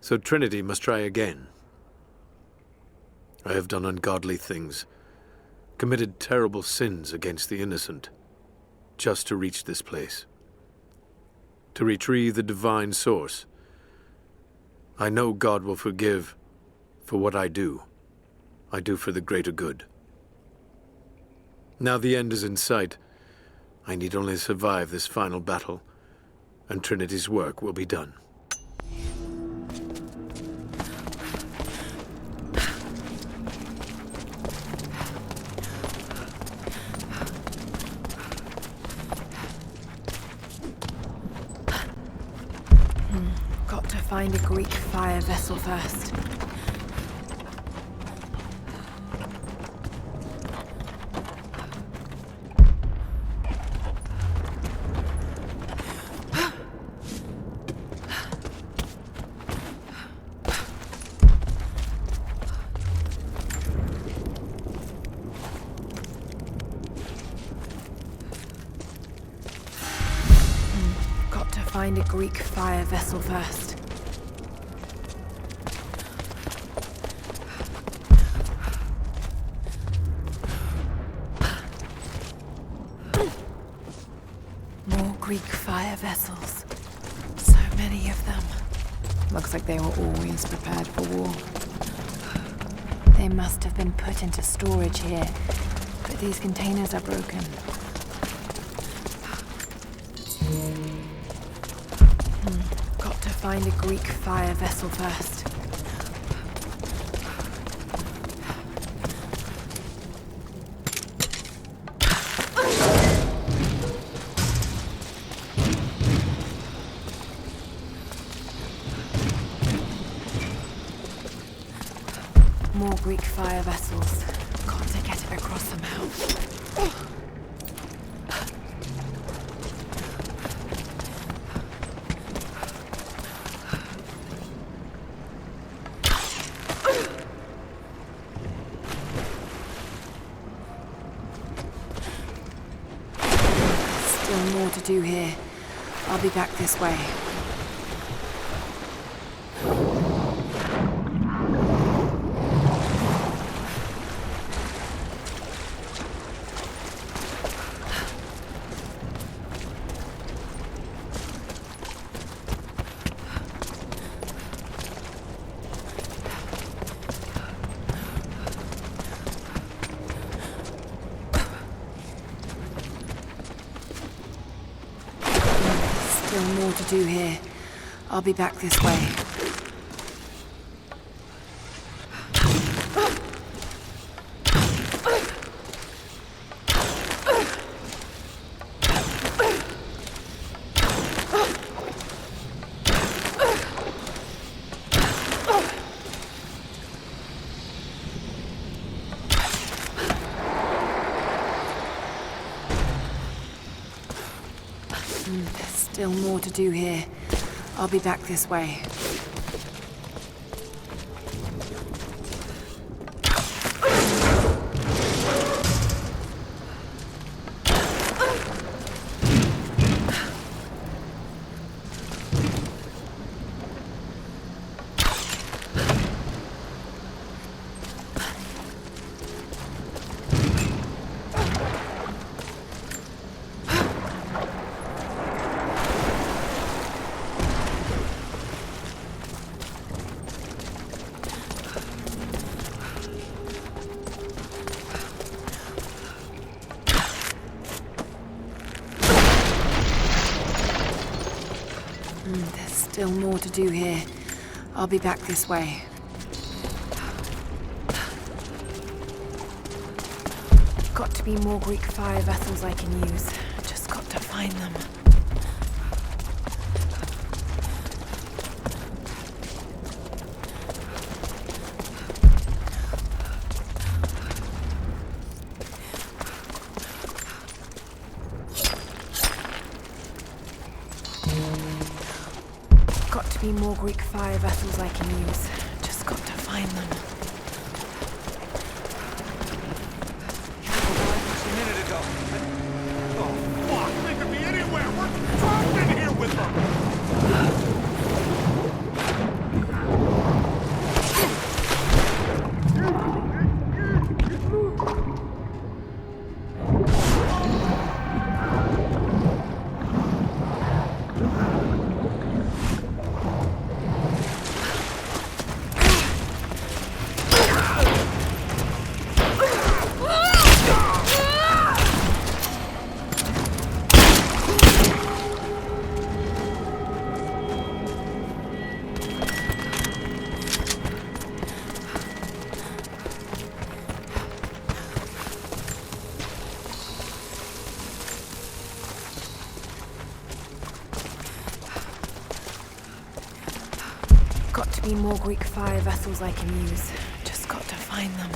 So Trinity must try again. I have done ungodly things, committed terrible sins against the innocent, just to reach this place. To retrieve the divine source. I know God will forgive for what I do. I do for the greater good. Now the end is in sight. I need only survive this final battle, and Trinity's work will be done. Got to find a Greek fire vessel first. Find a Greek fire vessel first. More Greek fire vessels. So many of them. Looks like they were always prepared for war. They must have been put into storage here, but these containers are broken. Got to find a Greek fire vessel first. More Greek fire vessels. Got to get it across somehow. More to do here. I'll be back this way. More to do here. I'll be back this way. There's still more to do here. I'll be back this way. There's still more to do here. I'll be back this way. Got to be more Greek fire vessels I can use. Just got to find them. Got to be more Greek fire vessels I can use. Just got to find them. A minute ago. Oh, fuck! They could be anywhere! We're trapped in here with them! Got to be more Greek fire vessels I can use. Just got to find them.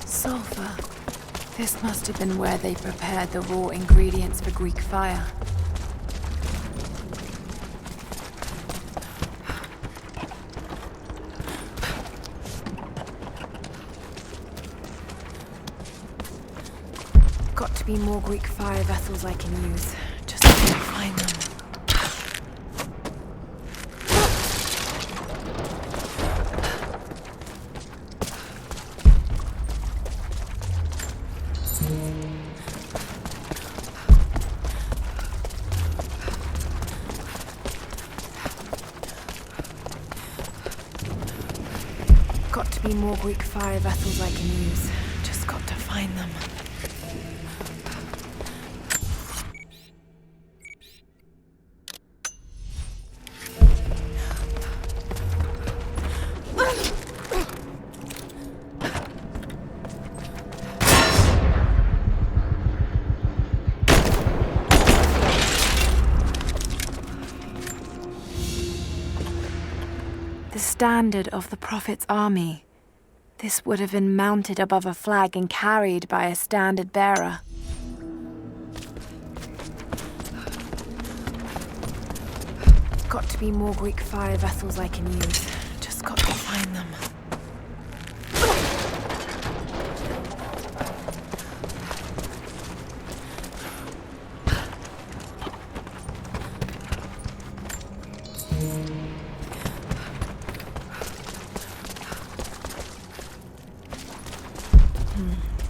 Sulfur. This must have been where they prepared the raw ingredients for Greek fire. Got to be more Greek fire vessels I can use. Just got to find them. Got to be more Greek fire vessels I can use. Just got to find them. The standard of the Prophet's army. This would have been mounted above a flag and carried by a standard bearer. Got to be more Greek fire vessels I can use. Just got to find them.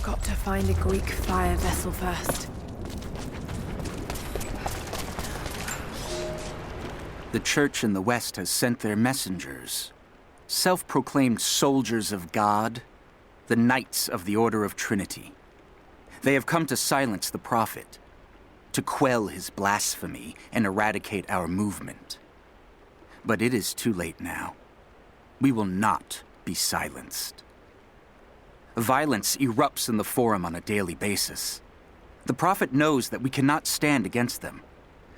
Got to find a Greek fire vessel first. The church in the West has sent their messengers, self-proclaimed soldiers of God, the Knights of the Order of Trinity. They have come to silence the Prophet, to quell his blasphemy and eradicate our movement. But it is too late now. We will not be silenced. Violence erupts in the Forum on a daily basis. The Prophet knows that we cannot stand against them,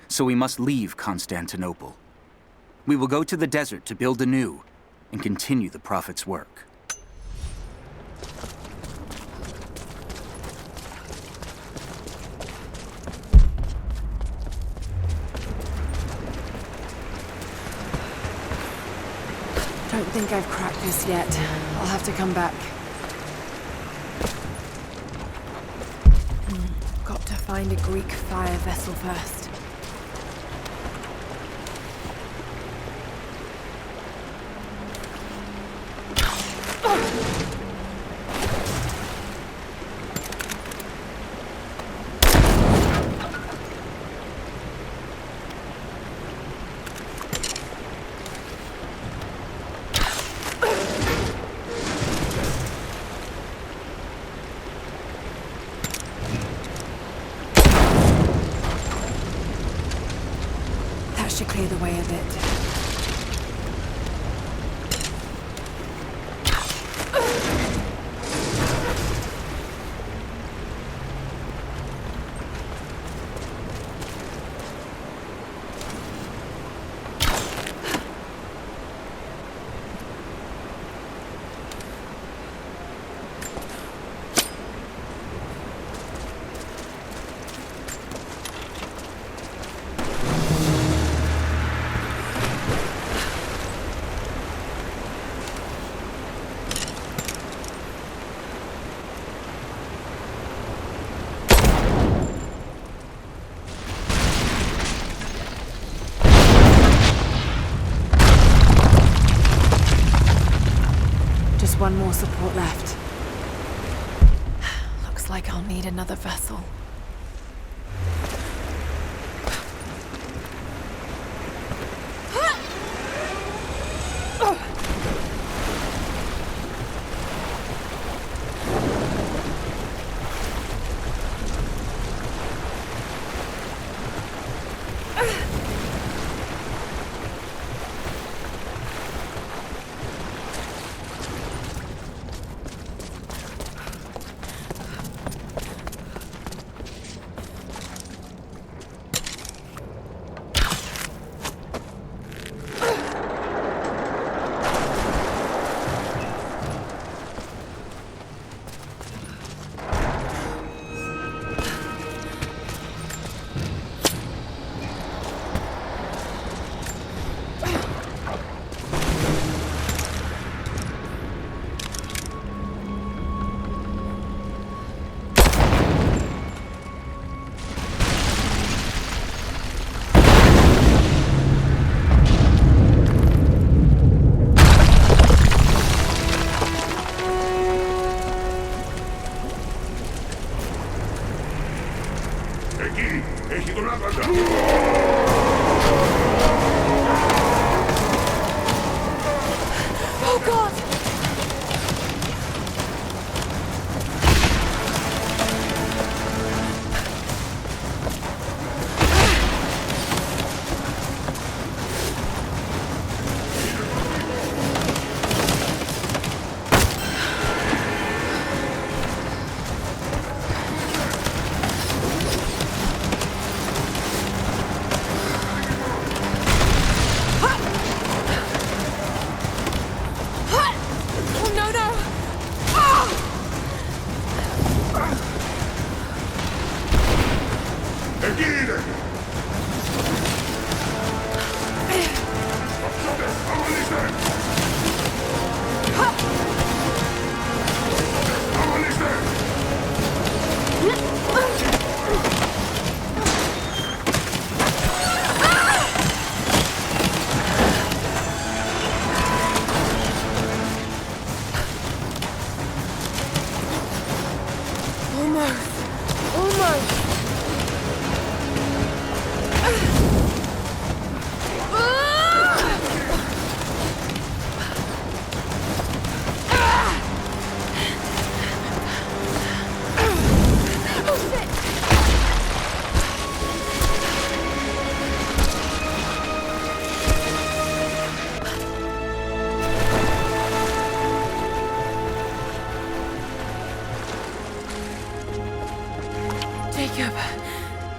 so we must leave Constantinople. We will go to the desert to build anew and continue the Prophet's work. Don't think I've cracked this yet. I'll have to come back. Got to find a Greek fire vessel first. That should clear the way a bit. One more support left. Looks like I'll need another vessel.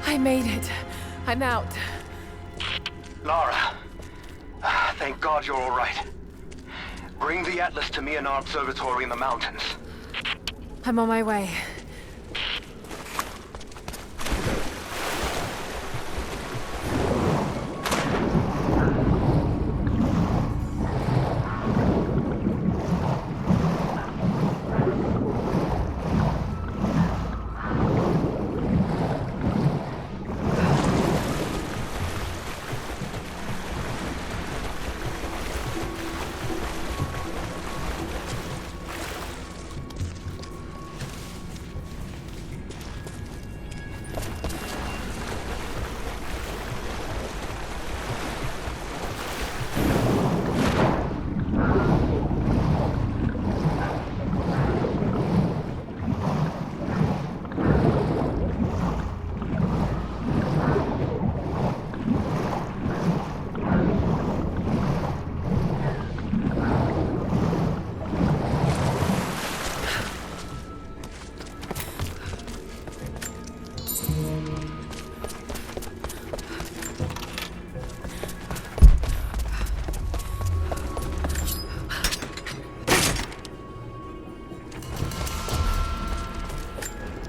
I made it. I'm out. Lara, thank God you're all right. Bring the Atlas to me in our observatory in the mountains. I'm on my way.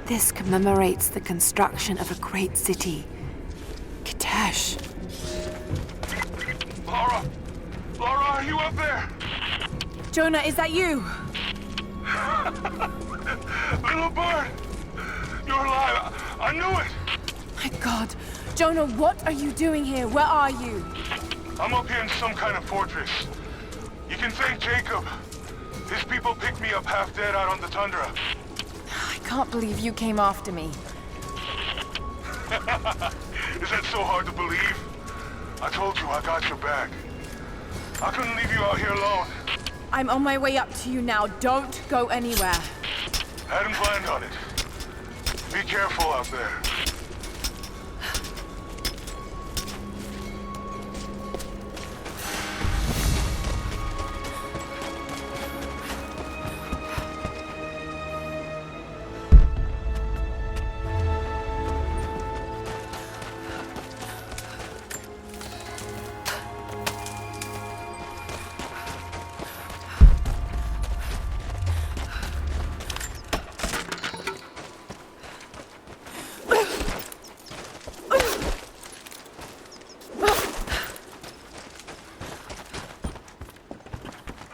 This commemorates the construction of a great city. Kitezh. Lara! Lara, are you up there? Jonah, is that you? Little bird! You're alive! I knew it! My God. Jonah, what are you doing here? Where are you? I'm up here in some kind of fortress. You can thank Jacob. His people picked me up half dead out on the tundra. I can't believe you came after me. Is that so hard to believe? I told you I got your back. I couldn't leave you out here alone. I'm on my way up to you now. Don't go anywhere. Hadn't planned on it. Be careful out there.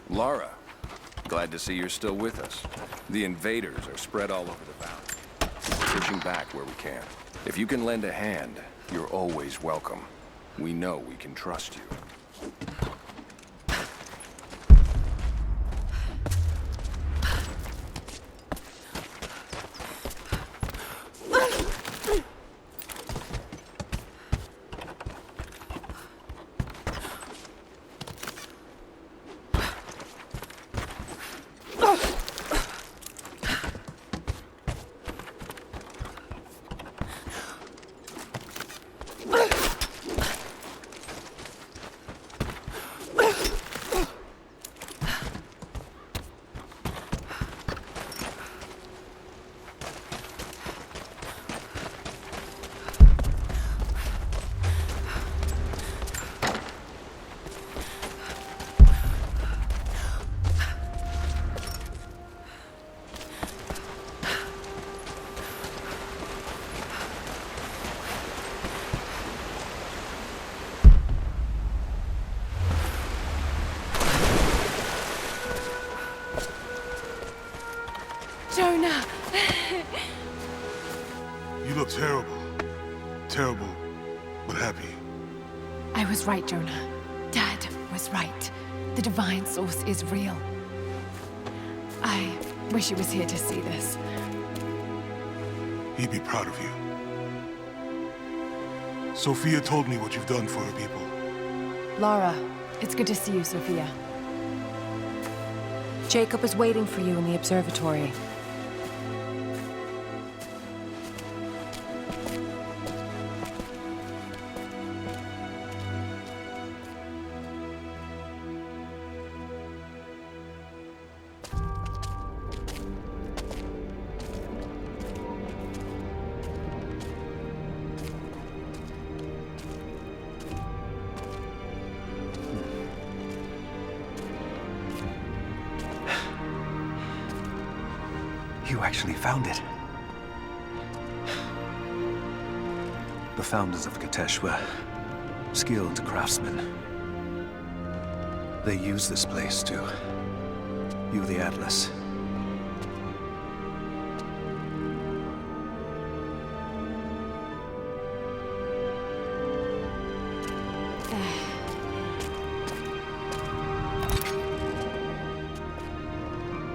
Lara, glad to see you're still with us. The invaders are spread all over the valley. We're pushing back where we can. If you can lend a hand, you're always welcome. We know we can trust you. Jonah! You look terrible. Terrible, but happy. I was right, Jonah. Dad was right. The divine source is real. I wish he was here to see this. He'd be proud of you. Sophia told me what you've done for her people. Lara, it's good to see you, Sophia. Jacob is waiting for you in the observatory. You actually found it. The founders of Kitezh were skilled craftsmen. They used this place to view the Atlas.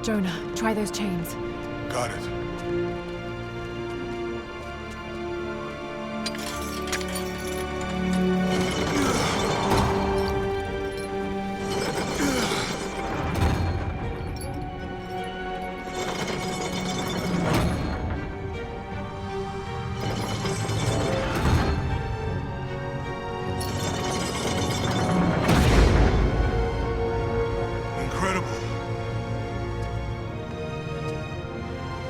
Jonah, try those chains. Got it.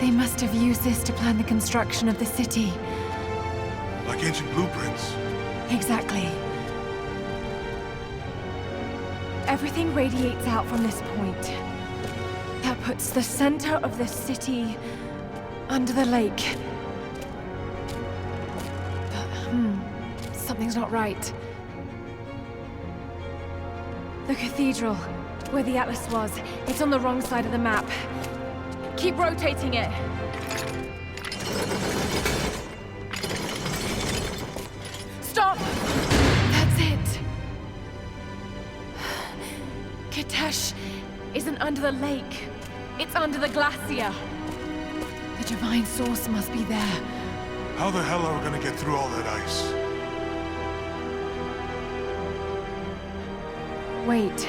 They must have used this to plan the construction of the city. Like ancient blueprints. Exactly. Everything radiates out from this point. That puts the center of the city Under the lake. But, something's not right. The cathedral, where the Atlas was, it's on the wrong side of the map. Keep rotating it. Stop! That's it. Kitezh isn't under the lake. It's under the glacier. The divine source must be there. How the hell are we gonna get through all that ice? Wait.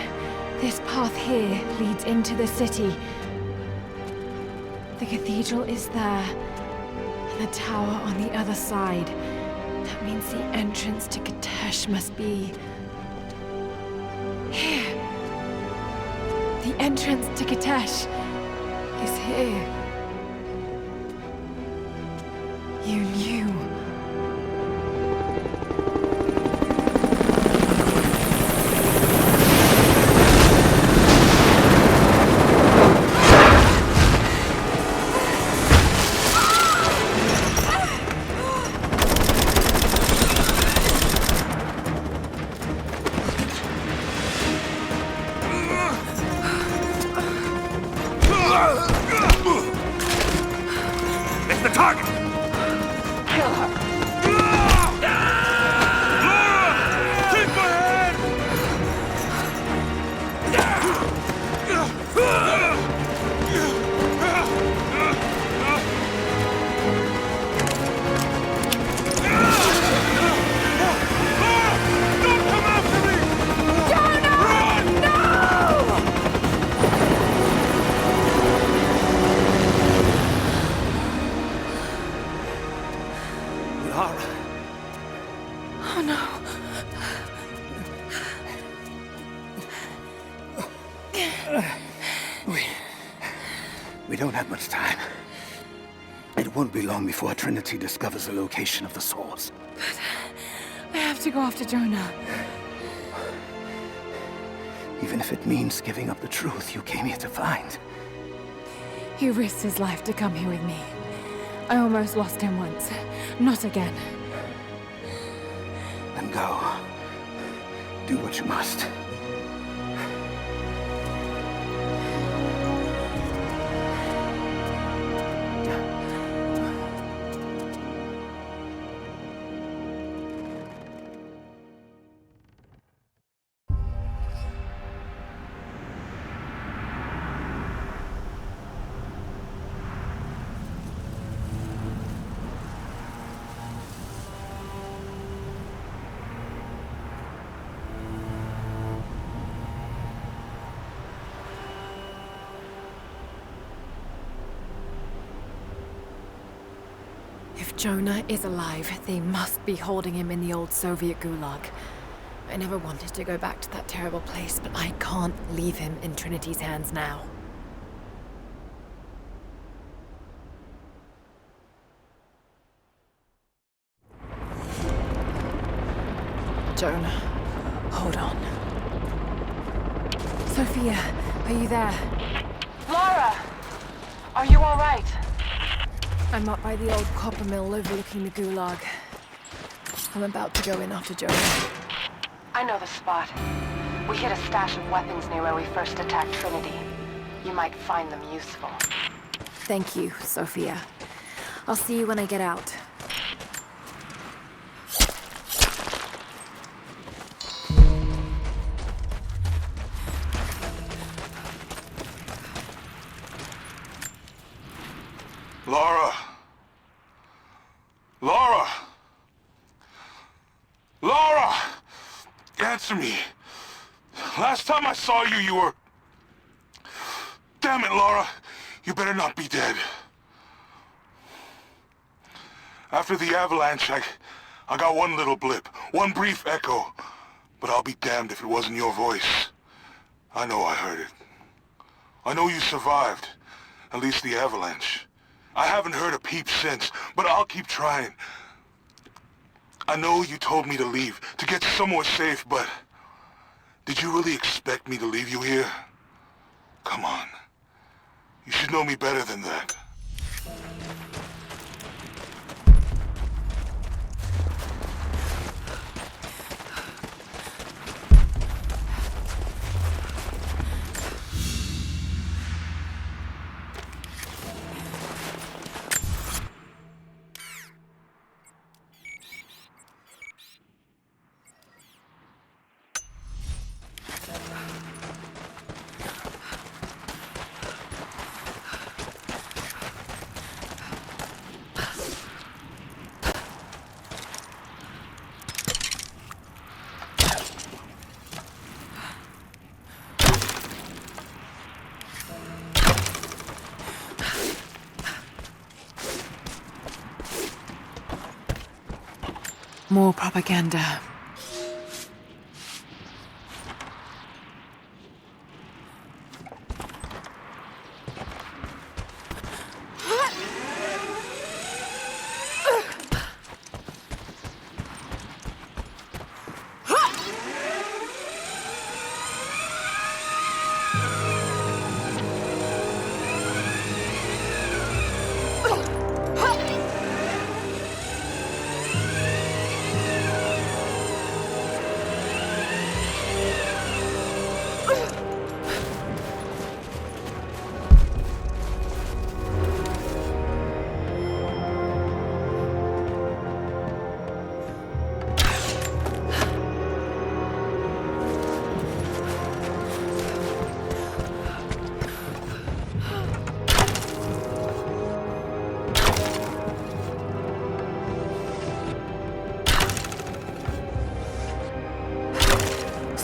This path here leads into the city. The cathedral is there, and the tower on the other side. That means the entrance to Kitezh must be... here. The entrance to Kitezh is here. You knew. It's the target! Kill her. Take my hand! Don't come after me! Run! Lara. Oh no. We don't have much time. It won't be long before Trinity discovers the location of the source. But I have to go after Jonah. Even if it means giving up the truth you came here to find. He risked his life to come here with me. I almost lost him once. Not again. Then go. Do what you must. If Jonah is alive, they must be holding him in the old Soviet gulag. I never wanted to go back to that terrible place, but I can't leave him in Trinity's hands now. Jonah, hold on. Sophia, are you there? Lara! Are you all right? I'm up by the old copper mill overlooking the gulag. I'm about to go in after Jonah. I know the spot. We hid a stash of weapons near where we first attacked Trinity. You might find them useful. Thank you, Sophia. I'll see you when I get out. Lara! Lara! Lara! Answer me. Last time I saw you, you were... Damn it, Lara. You better not be dead. After the avalanche, I got one little blip, one brief echo. But I'll be damned if it wasn't your voice. I know I heard it. I know you survived. At least the avalanche. I haven't heard a peep since, but I'll keep trying. I know you told me to leave, to get somewhere safe, but... Did you really expect me to leave you here? Come on. You should know me better than that. More propaganda.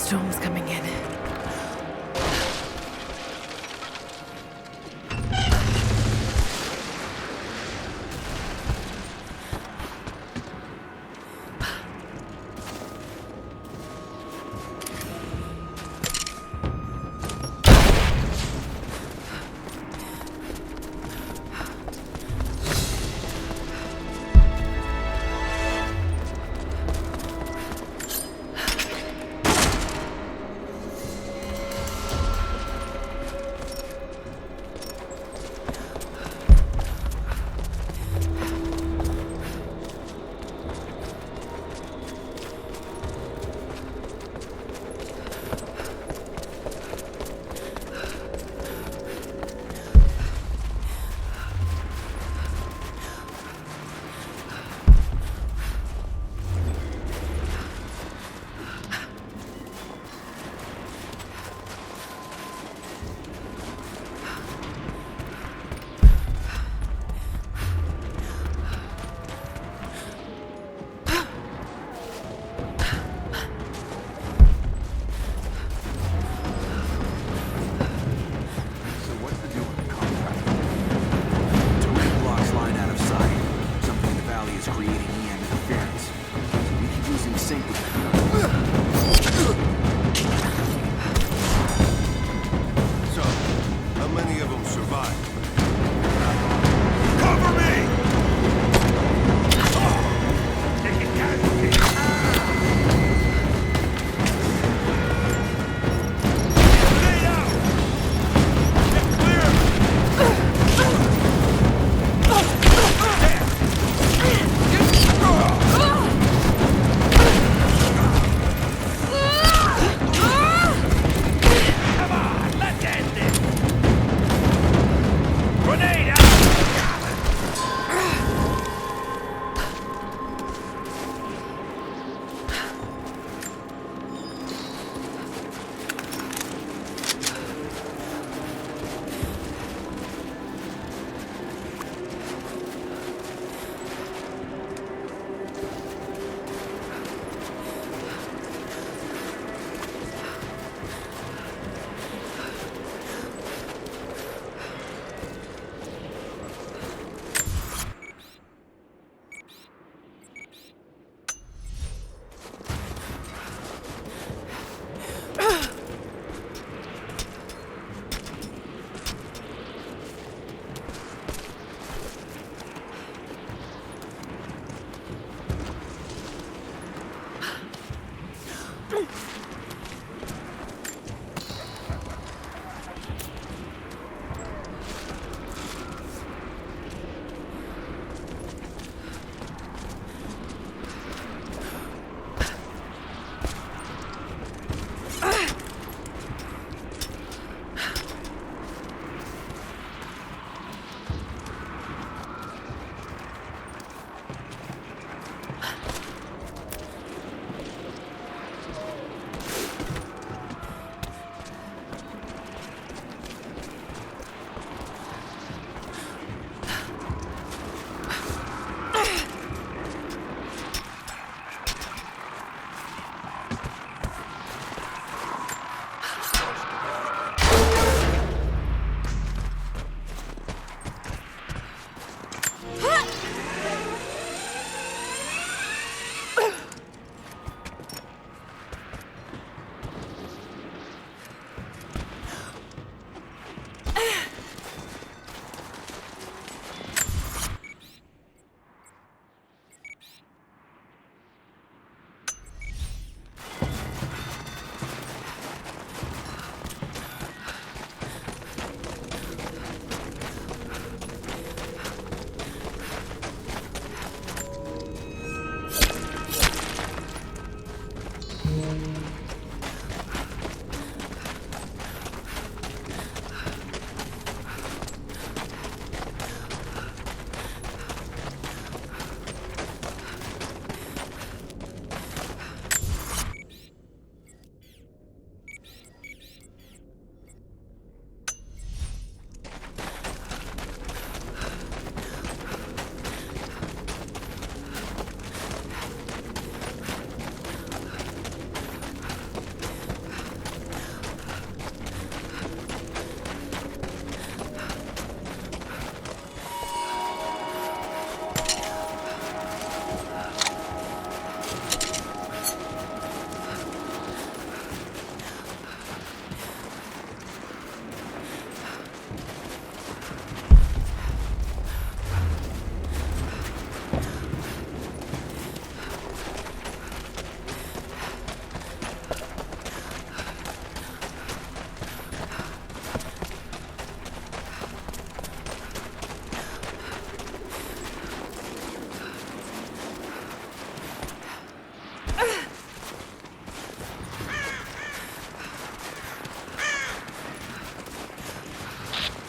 Storm's coming in.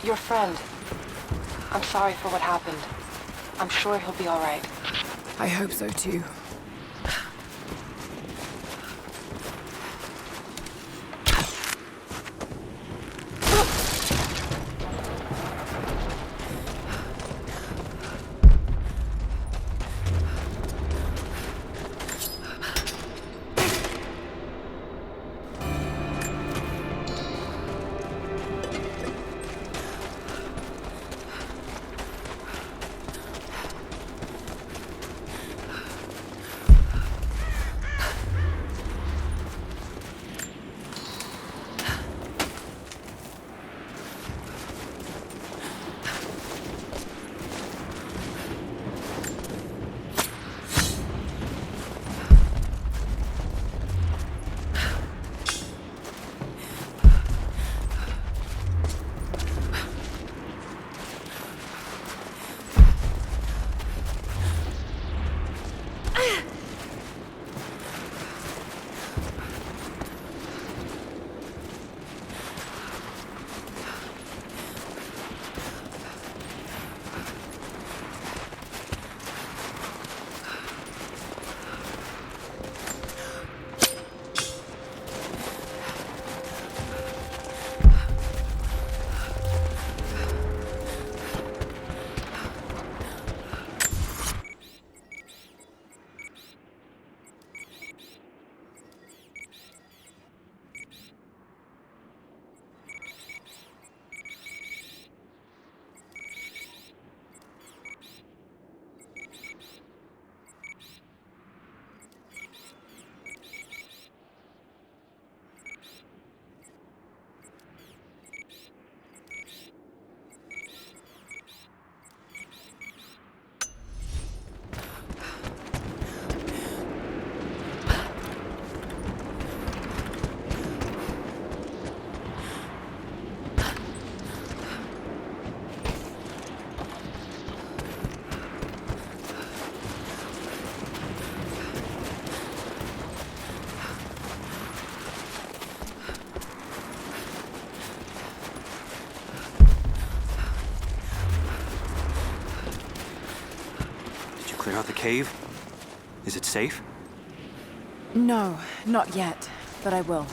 Your friend. I'm sorry for what happened. I'm sure he'll be all right. I hope so too. Clear out the cave? Is it safe? No, not yet, but I will.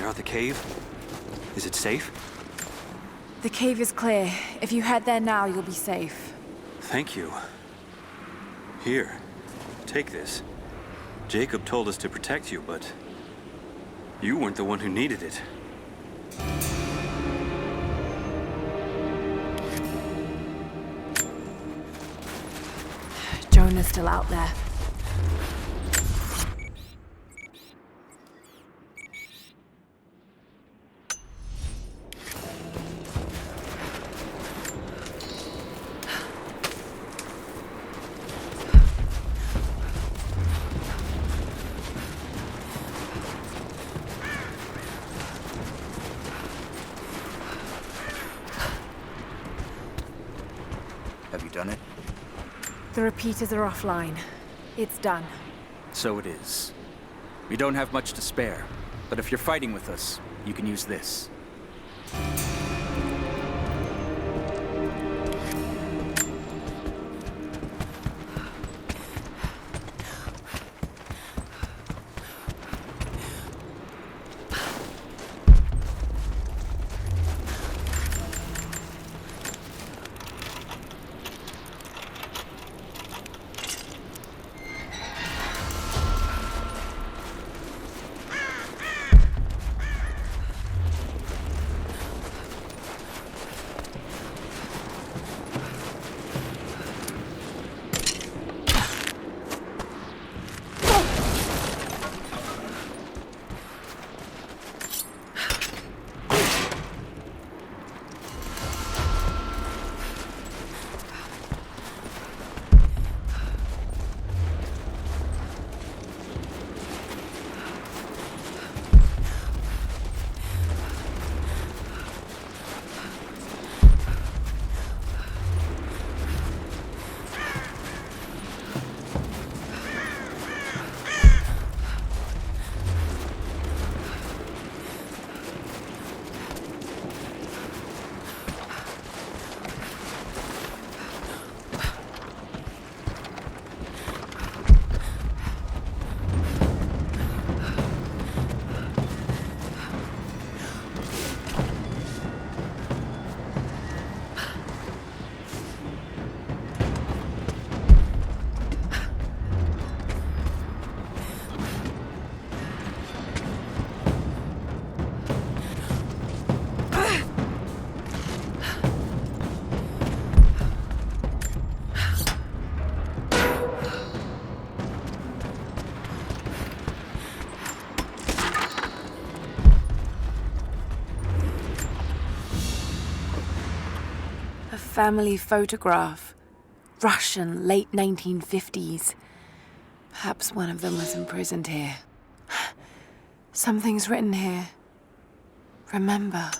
out the cave? Is it safe? The cave is clear. If you head there now, you'll be safe. Thank you. Here, take this. Jacob told us to protect you, but you weren't the one who needed it. Jonah's still out there. Have you done it? The repeaters are offline. It's done. So it is. We don't have much to spare, but if you're fighting with us, you can use this. Family photograph. Russian, late 1950s. Perhaps one of them was imprisoned here. Something's written here. Remember.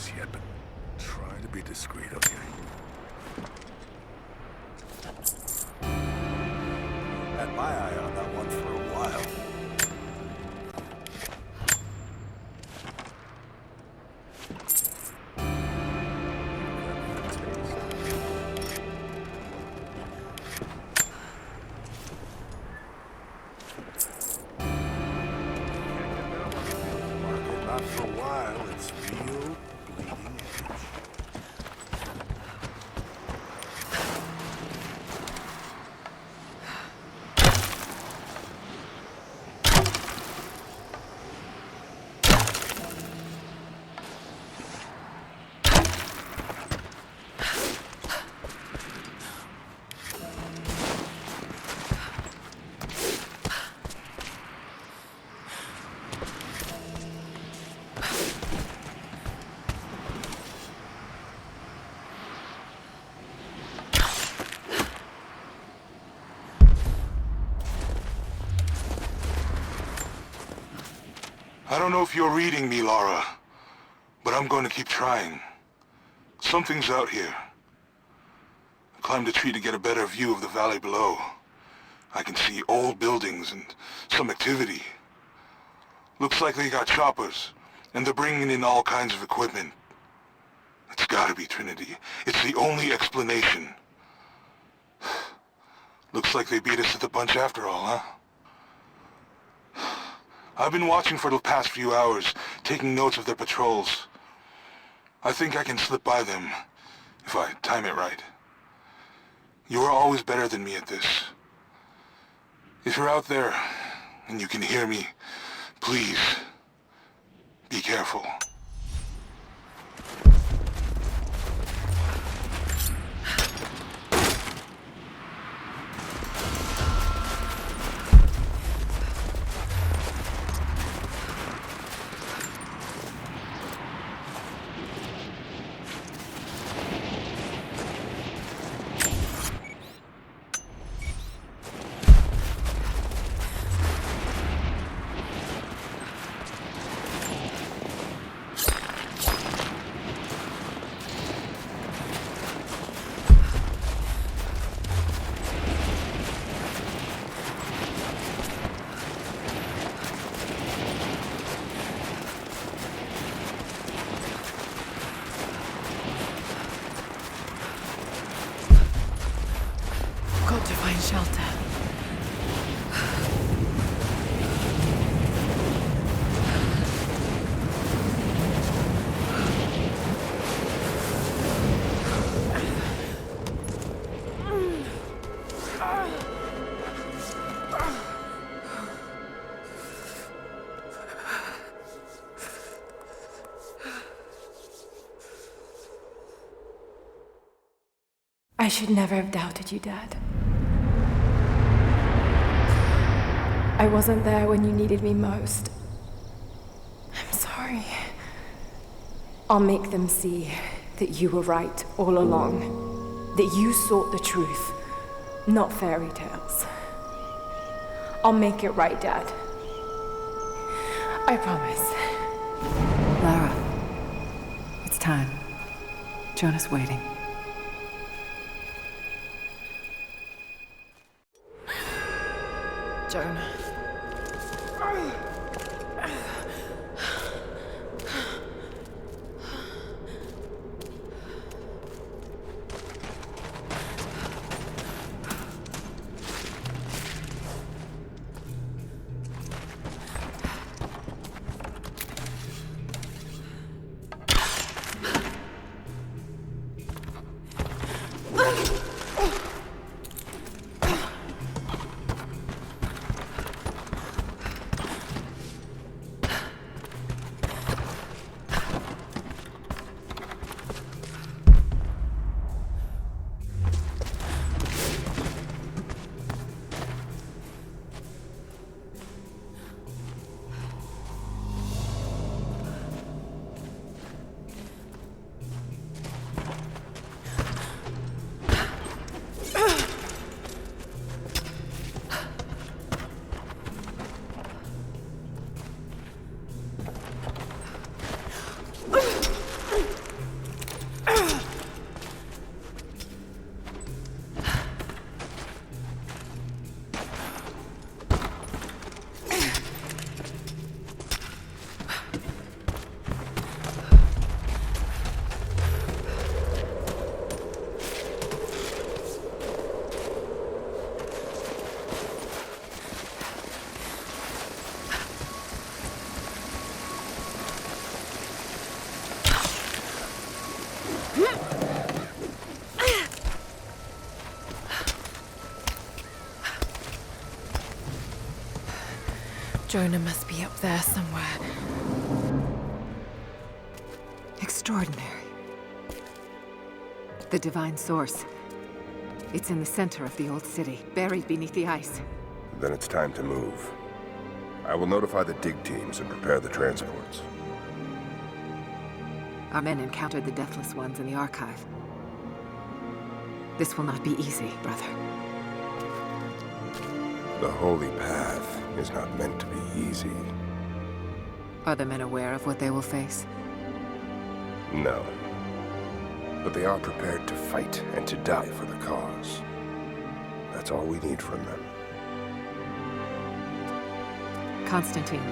this yet, but try to be discreet, okay? Had my eye on that one for a while. Not for a while, it's real bleeding edge. I don't know if you're reading me, Lara, but I'm going to keep trying. Something's out here. I climbed a tree to get a better view of the valley below. I can see old buildings and some activity. Looks like they got choppers, and they're bringing in all kinds of equipment. It's gotta be Trinity. It's the only explanation. Looks like they beat us to the punch after all, huh? I've been watching for the past few hours, taking notes of their patrols. I think I can slip by them, if I time it right. You are always better than me at this. If you're out there, and you can hear me, please, be careful. Got to find shelter. I should never have doubted you, Dad. I wasn't there when you needed me most. I'm sorry. I'll make them see that you were right all along. That you sought the truth, not fairy tales. I'll make it right, Dad. I promise. Lara, it's time. Jonah's waiting. Jonah. Jonah must be up there somewhere. Extraordinary. The divine source. It's in the center of the old city, buried beneath the ice. Then it's time to move. I will notify the dig teams and prepare the transports. Our men encountered the deathless ones in the archive. This will not be easy, brother. The holy path is not meant to be easy. Are the men aware of what they will face? No. But they are prepared to fight and to die for the cause. That's all we need from them. Constantine,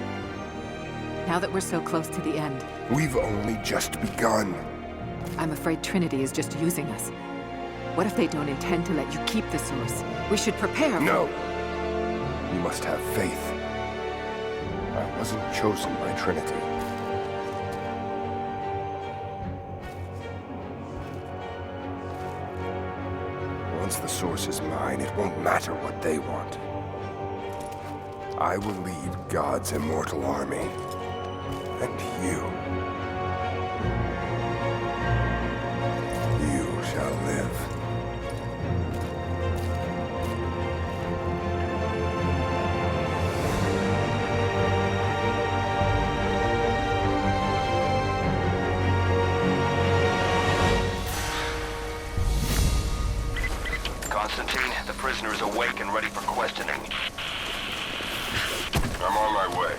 now that we're so close to the end... We've only just begun. I'm afraid Trinity is just using us. What if they don't intend to let you keep the source? We should prepare. No! You must have faith. I wasn't chosen by Trinity. Once the source is mine, it won't matter what they want. I will lead God's immortal army. And you shall live. Constantine, the prisoner is awake and ready for questioning. I'm on my way.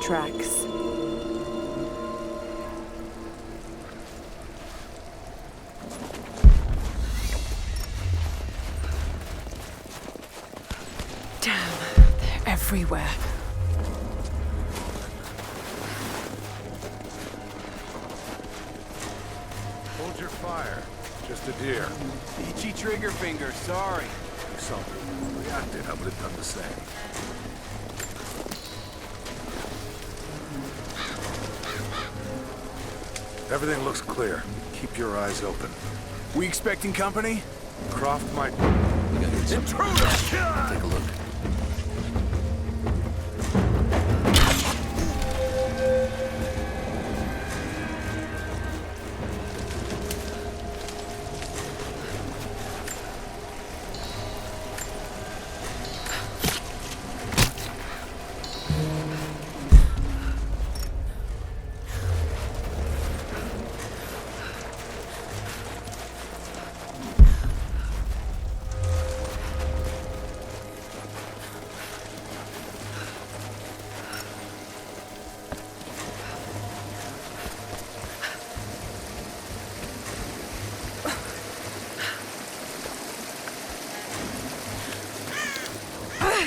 Tracks. Damn, they're everywhere. Hold your fire. Just a deer. Itchy trigger finger, sorry. Do something. Reacted, I would have done the same. Everything looks clear. Keep your eyes open. We expecting company? Croft might... Intruder! Take a look.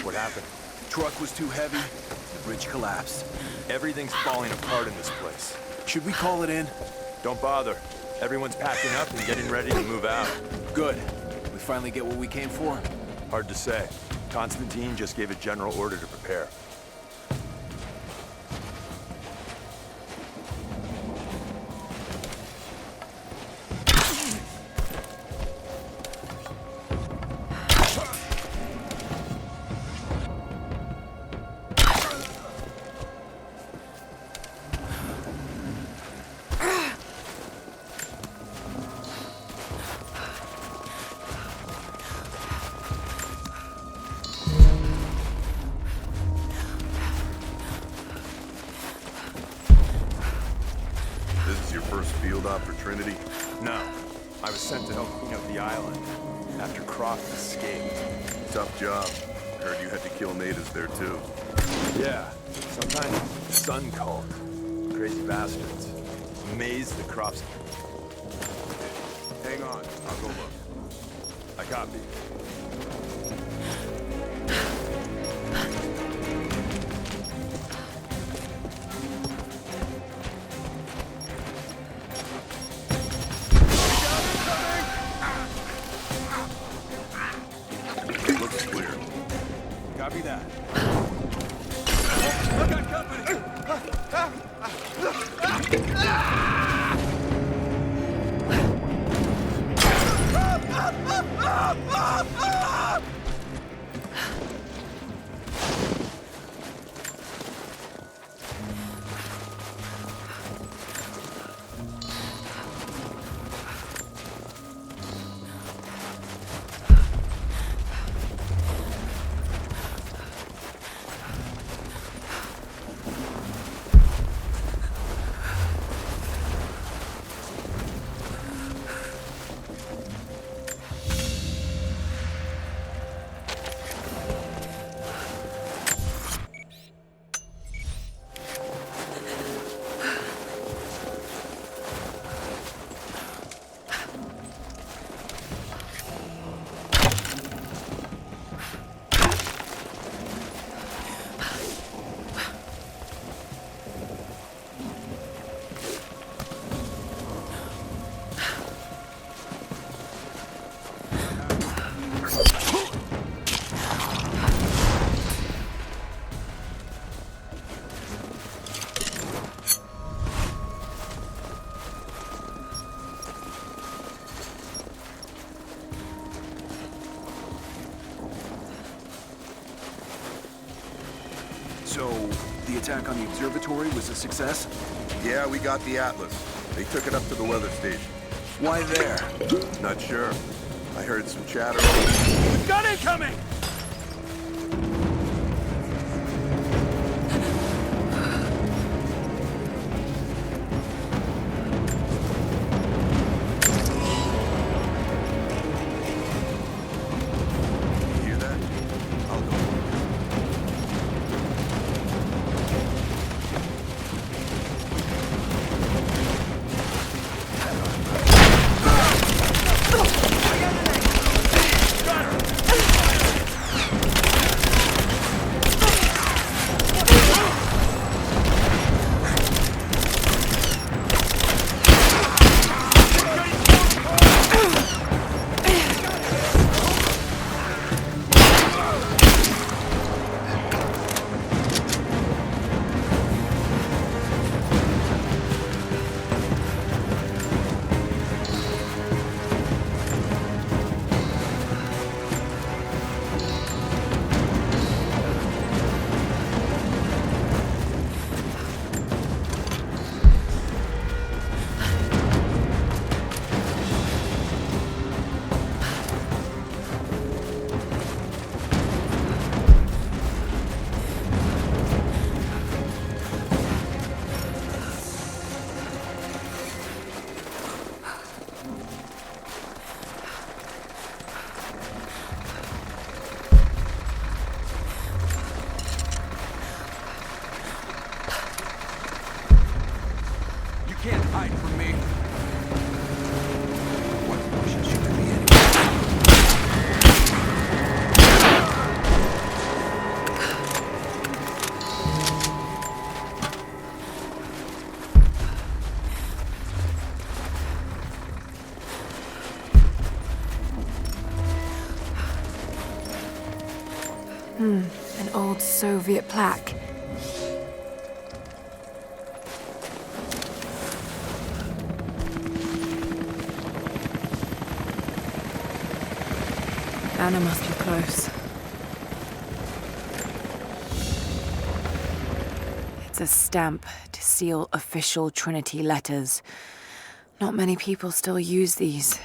What happened? Truck was too heavy, the bridge collapsed. Everything's falling apart in this place. Should we call it in? Don't bother. Everyone's packing up and getting ready to move out. Good. We finally get what we came for? Hard to say. Constantine just gave a general order to prepare. For Trinity? No. I was sent to help clean up the island after Croft escaped. Tough job. Heard you had to kill natives there too. Yeah. Some kind of sun cult. Crazy bastards. Amazed the Crofts. Hang on. I'll go look. I copy. So, the attack on the observatory was a success? Yeah, we got the Atlas. They took it up to the weather station. Why there? Not sure. I heard some chatter. We've got incoming! Can't hide from me. What portion should there be An old Soviet plaque. Anna must be close. It's a stamp to seal official Trinity letters. Not many people still use these.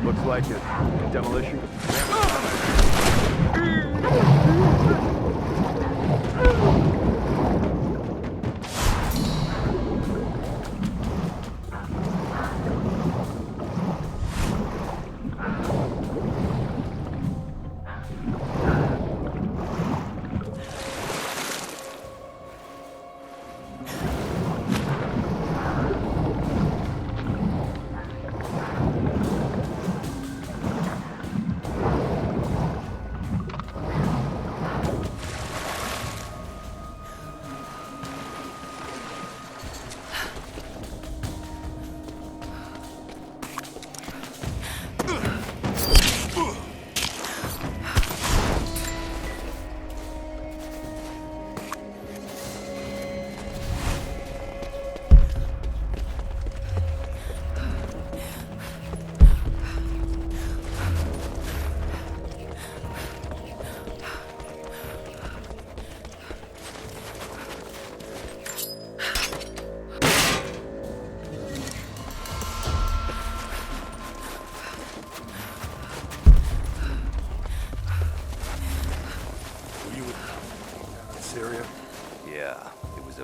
Looks like it. Demolition.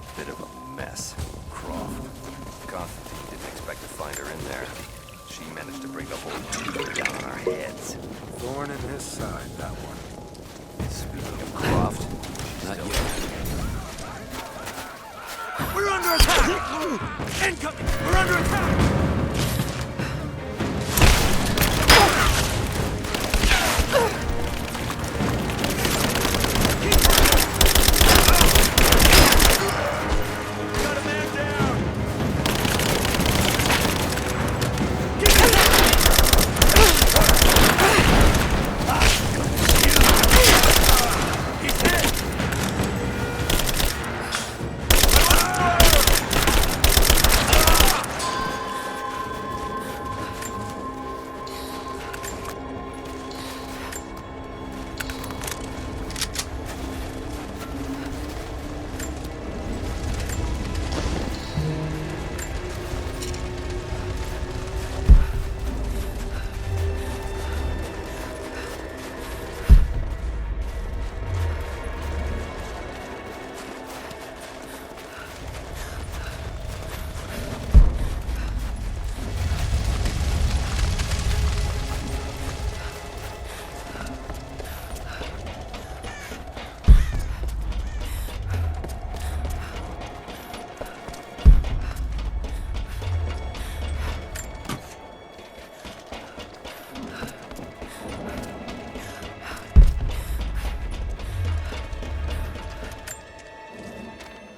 a bit of a mess. Croft. Constantine didn't expect to find her in there. She managed to bring the whole team down on our heads. Thorn in his side, that one. Speaking of Croft, Not still yet. We're under attack! Incoming! We're under attack!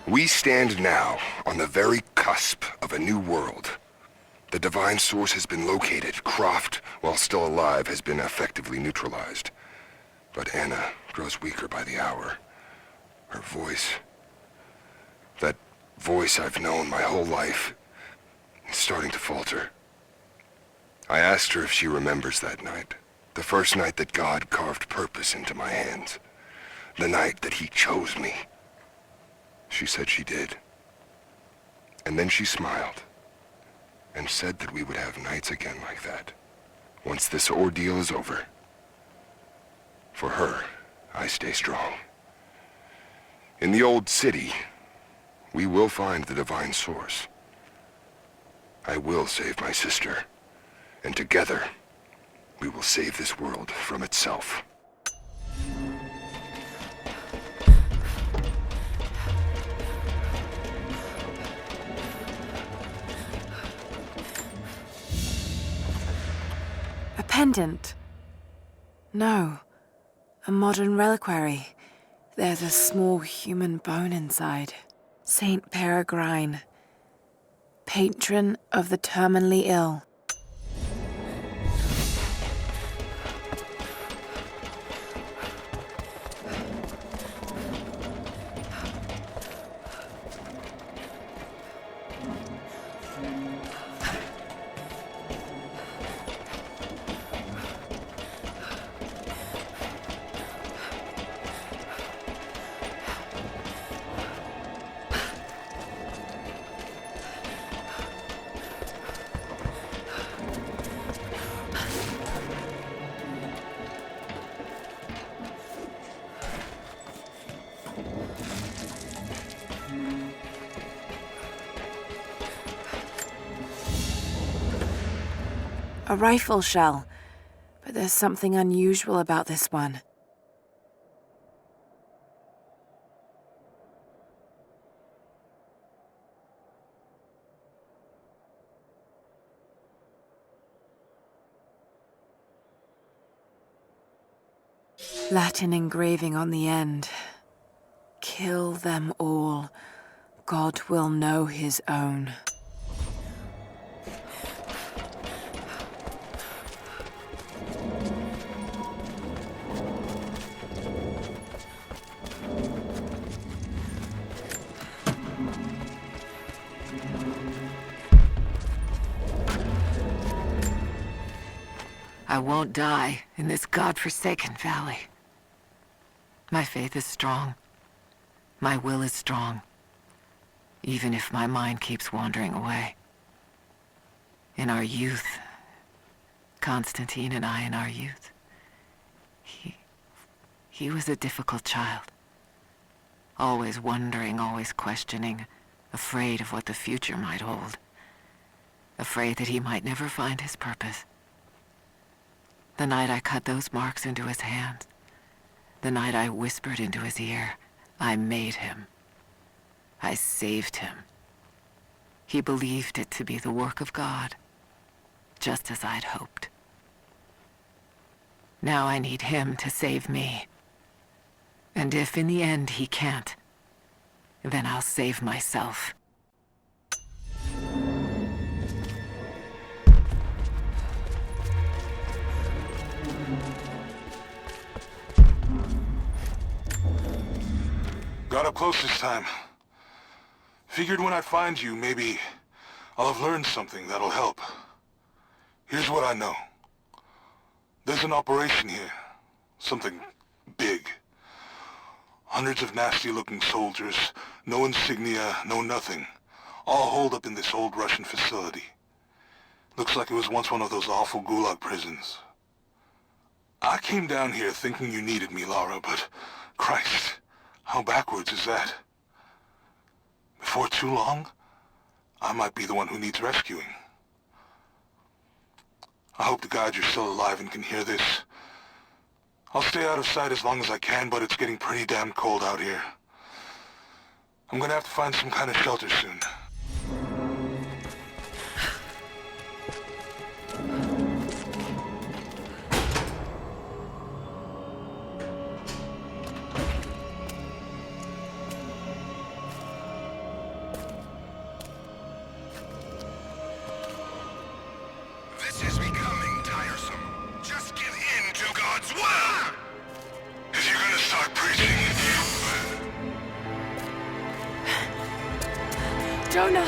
We stand now on the very cusp of a new world. The divine source has been located. Croft, while still alive, has been effectively neutralized. But Anna grows weaker by the hour. Her voice, that voice I've known my whole life, is starting to falter. I asked her if she remembers that night. The first night that God carved purpose into my hands. The night that he chose me. She said she did. And then she smiled and said that we would have nights again like that, once this ordeal is over. For her, I stay strong. In the old city, we will find the divine source. I will save my sister, and together, we will save this world from itself. A pendant? No. A modern reliquary. There's a small human bone inside. Saint Peregrine. Patron of the terminally ill. A rifle shell, but there's something unusual about this one. Latin engraving on the end. Kill them all. God will know his own. I won't die in this godforsaken valley. My faith is strong. My will is strong. Even if my mind keeps wandering away. In our youth, Constantine and I in our youth, he was a difficult child. Always wondering, always questioning, afraid of what the future might hold. Afraid that he might never find his purpose. The night I cut those marks into his hands, the night I whispered into his ear, I made him. I saved him. He believed it to be the work of God, just as I'd hoped. Now I need him to save me. And if in the end he can't, then I'll save myself. Got up close this time. Figured when I find you, maybe I'll have learned something that'll help. Here's what I know. There's an operation here. Something big. Hundreds of nasty-looking soldiers, no insignia, no nothing. All holed up in this old Russian facility. Looks like it was once one of those awful gulag prisons. I came down here thinking you needed me, Lara, but Christ, how backwards is that? Before too long, I might be the one who needs rescuing. I hope to God you're still alive and can hear this. I'll stay out of sight as long as I can, but it's getting pretty damn cold out here. I'm gonna have to find some kind of shelter soon. This is becoming tiresome. Just give in to God's will! If you're gonna start preaching, Jonah!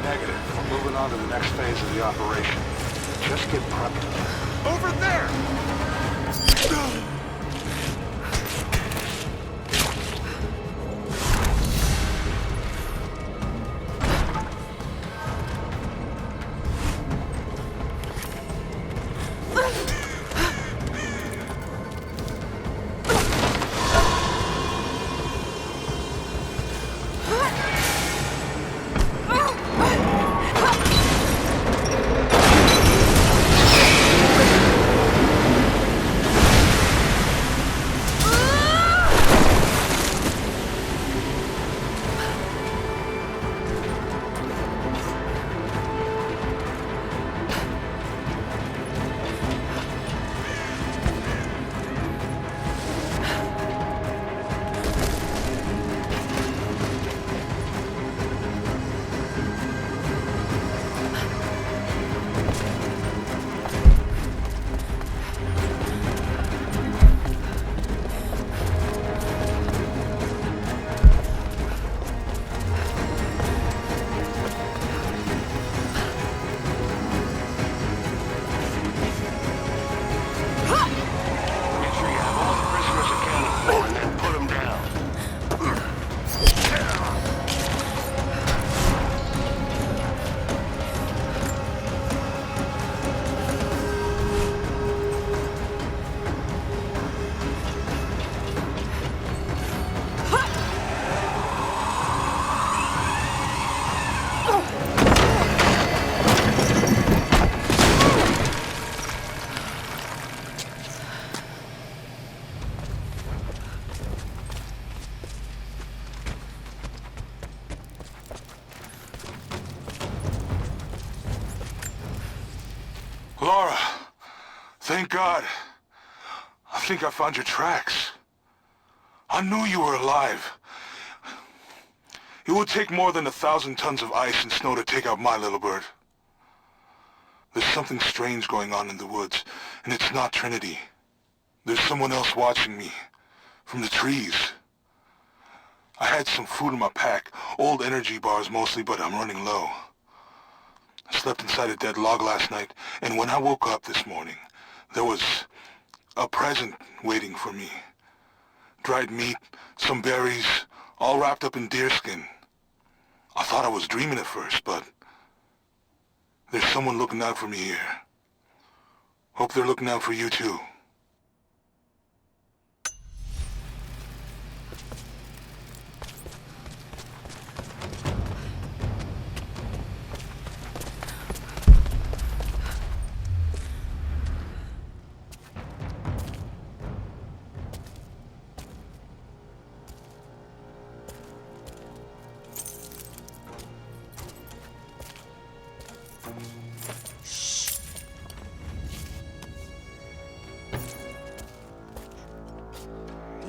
Negative. We're moving on to the next phase of the operation. Just get prepped. Over there! Lara, thank God. I think I found your tracks. I knew you were alive. It would take more than 1,000 tons of ice and snow to take out my little bird. There's something strange going on in the woods, and it's not Trinity. There's someone else watching me, from the trees. I had some food in my pack, old energy bars mostly, but I'm running low. I slept inside a dead log last night, and when I woke up this morning, there was a present waiting for me. Dried meat, some berries, all wrapped up in deerskin. I thought I was dreaming at first, but there's someone looking out for me here. Hope they're looking out for you too.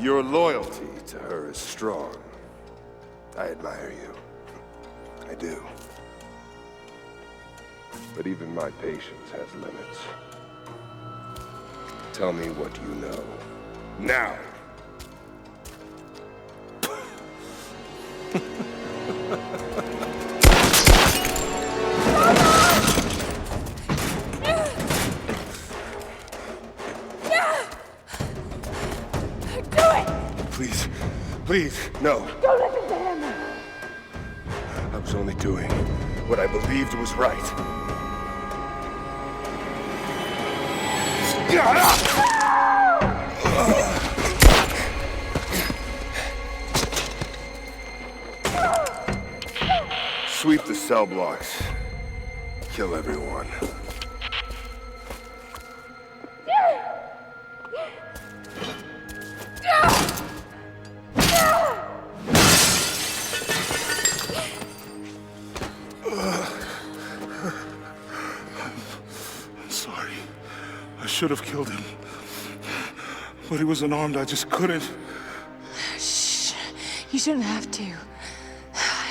Your loyalty to her is strong. I admire you. I do. But even my patience has limits. Tell me what you know. Now! Please, no. Don't listen to him! I was only doing what I believed was right. Sweep the cell blocks. Kill everyone. I should have killed him. But he was unarmed, I just couldn't. Shh. You shouldn't have to. I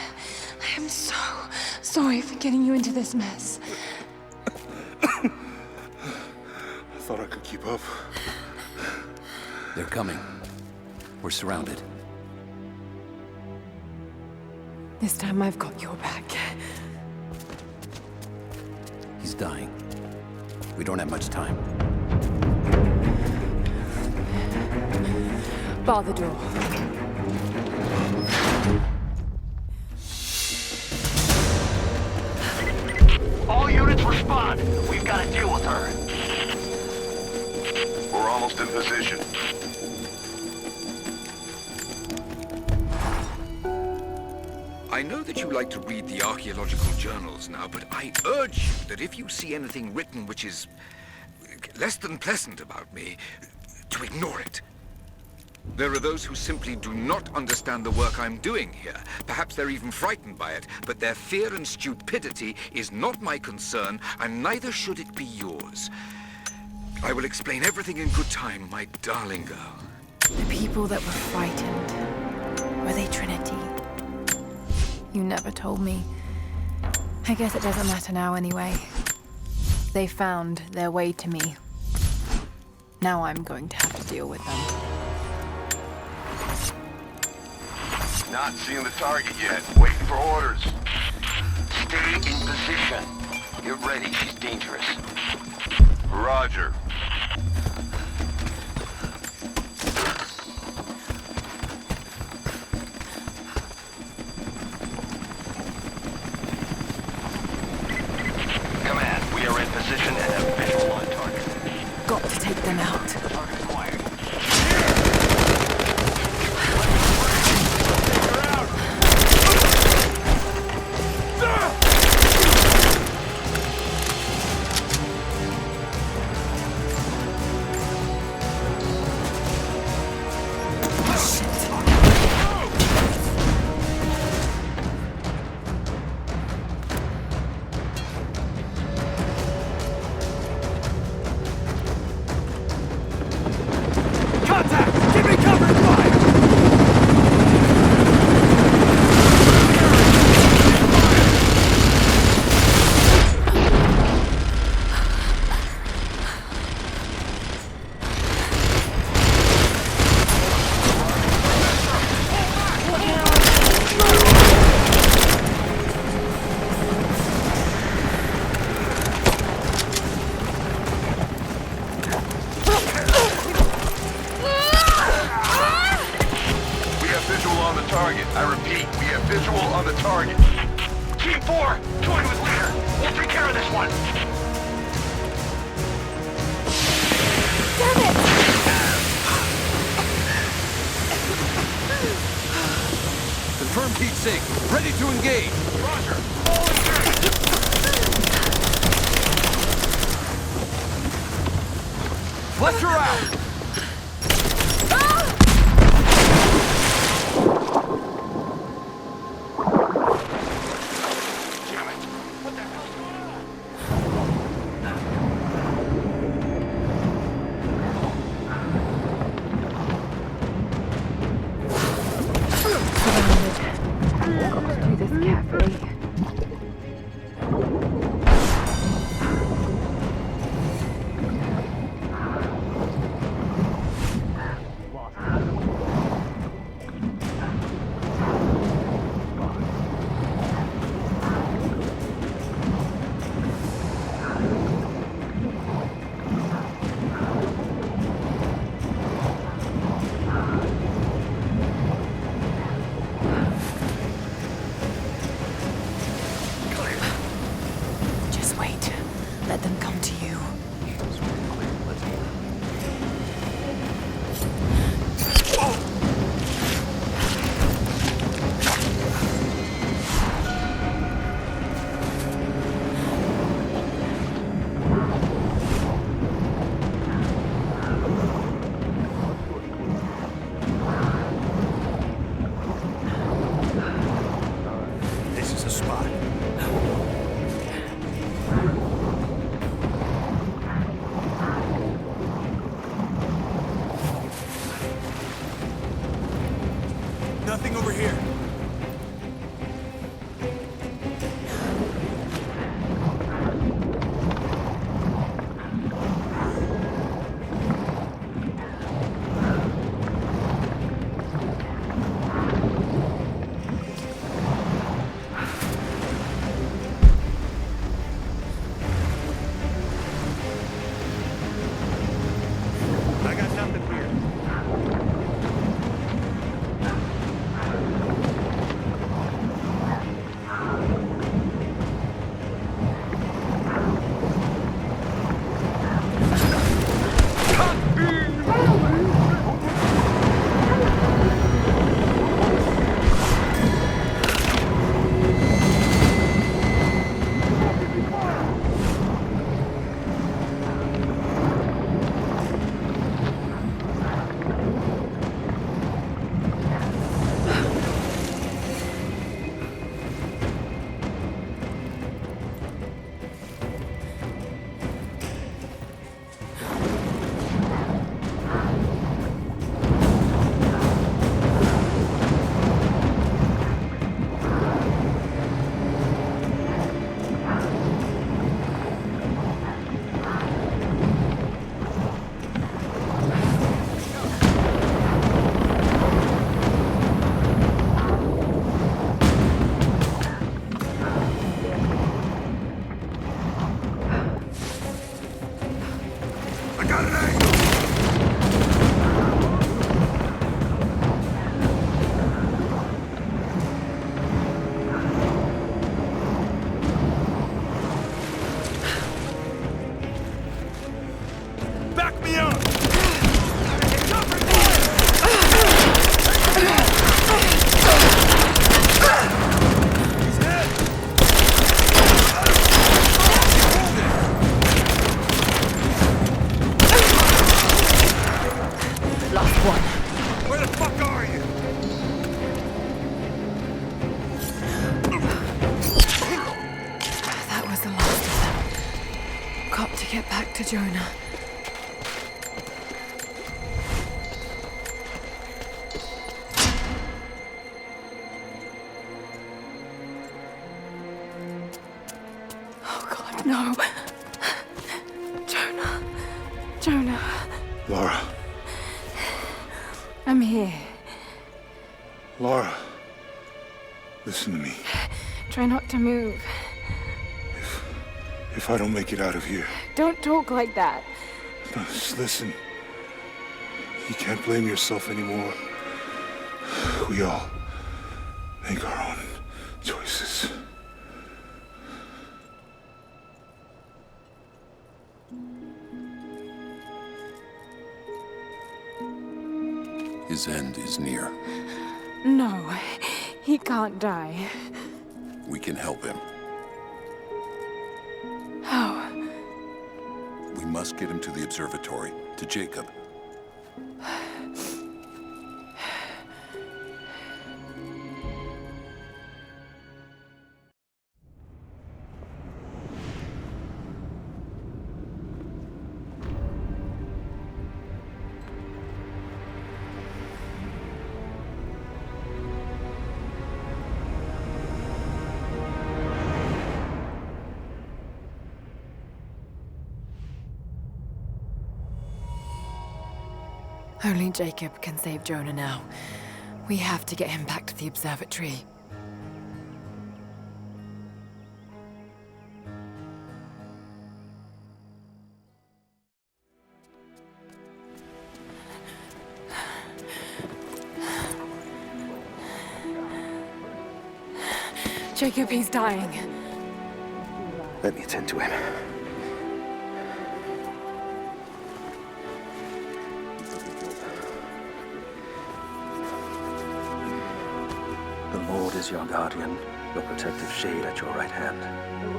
am so sorry for getting you into this mess. I thought I could keep up. They're coming. We're surrounded. This time I've got your back. He's dying. We don't have much time. Bar the door. All units respond. We've got to deal with her. We're almost in position. I know that you like to read the archaeological journals now, but I urge you that if you see anything written which is less than pleasant about me, to ignore it. There are those who simply do not understand the work I'm doing here. Perhaps they're even frightened by it, but their fear and stupidity is not my concern, and neither should it be yours. I will explain everything in good time, my darling girl. The people that were frightened, were they Trinity? You never told me. I guess it doesn't matter now anyway. They found their way to me. Now I'm going to have to deal with them. Not seeing the target yet. Waiting for orders. Stay in position. Get ready. She's dangerous. Roger. Command, we are in position and have visual on target. Got to take them out. Target acquired. Pete, we have visual on the target. Team 4, join with leader. We'll take care of this one. Damn it! Confirm Pete sync. Ready to engage. Roger. All engaged. Fletcher out! Nothing over here. I got nothing here. Jonah. Oh God, no. Jonah. Jonah. Lara. I'm here. Lara. Listen to me. Try not to move. If I don't make it out of here... Don't talk like that. No, just listen. You can't blame yourself anymore. We Make our own choices. His end is near. No, he can't die. We can help him. How? We must get him to the observatory, to Jacob. Only Jacob can save Jonah now. We have to get him back to the observatory. Jacob, he's dying. Let me attend to him. The Lord is your guardian, your protective shade at your right hand.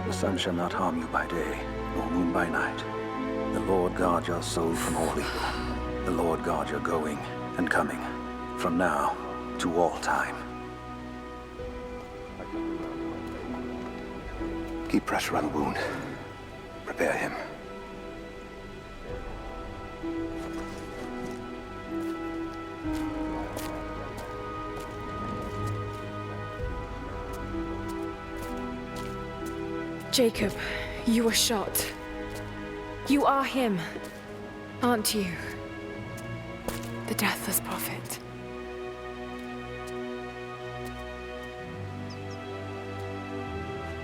The sun shall not harm you by day, nor moon by night. The Lord guard your soul from all evil. The Lord guard your going and coming, from now to all time. Keep pressure on the wound. Prepare him. Jacob, you were shot. You are him, aren't you? The deathless prophet.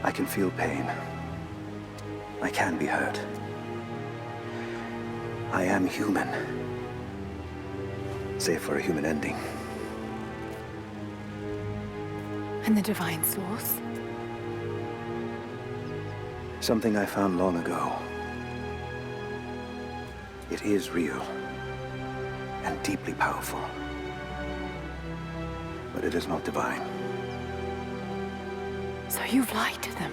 I can feel pain. I can be hurt. I am human. Save for a human ending. And the divine source? Something I found long ago. It is real and deeply powerful. But it is not divine. So you've lied to them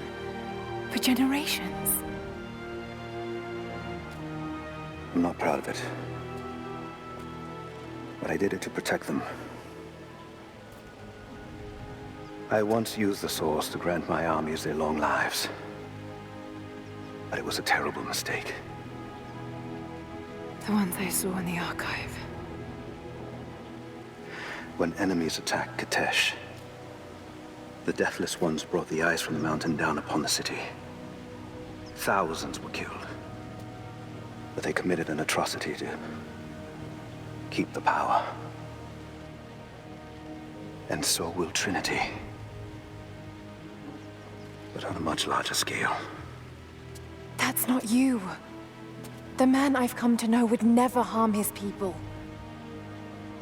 for generations. I'm not proud of it. But I did it to protect them. I once used the source to grant my armies their long lives. But it was a terrible mistake. The ones I saw in the archive. When enemies attacked Kitezh, the deathless ones brought the ice from the mountain down upon the city. Thousands were killed. But they committed an atrocity to keep the power. And so will Trinity. But on a much larger scale. That's not you. The man I've come to know would never harm his people.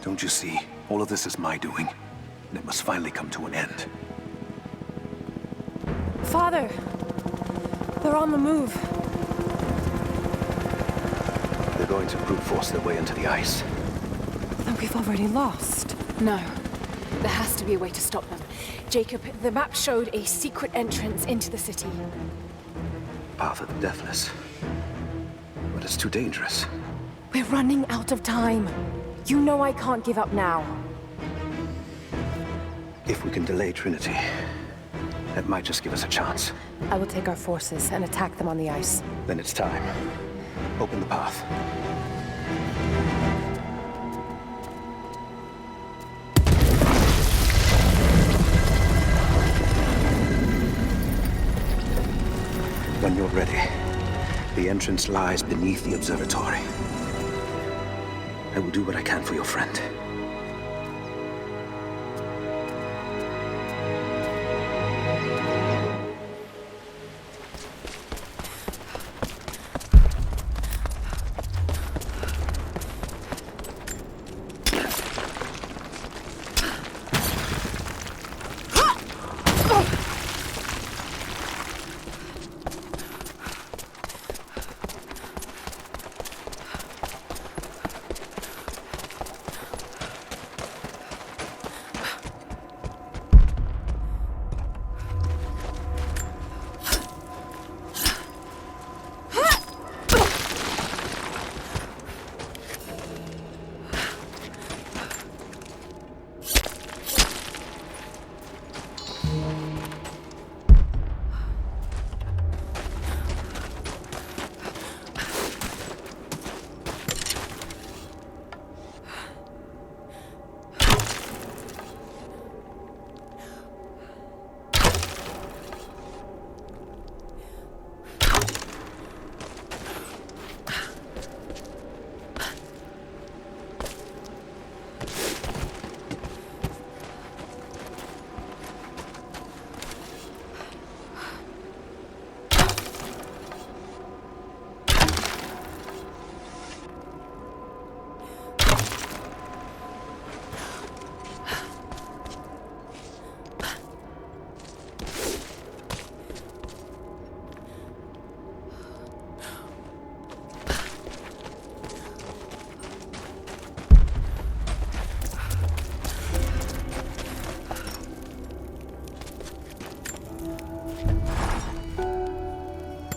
Don't you see? All of this is my doing. And it must finally come to an end. Father! They're on the move. They're going to brute force their way into the ice. Then we've already lost. No. There has to be a way to stop them. Jacob, the map showed a secret entrance into the city. Path of the deathless. But it's too dangerous. We're running out of time. You know I can't give up now. If we can delay Trinity, that might just give us a chance. I will take our forces and attack them on the ice. Then it's time. Open the path. When you're ready, the entrance lies beneath the observatory. I will do what I can for your friend.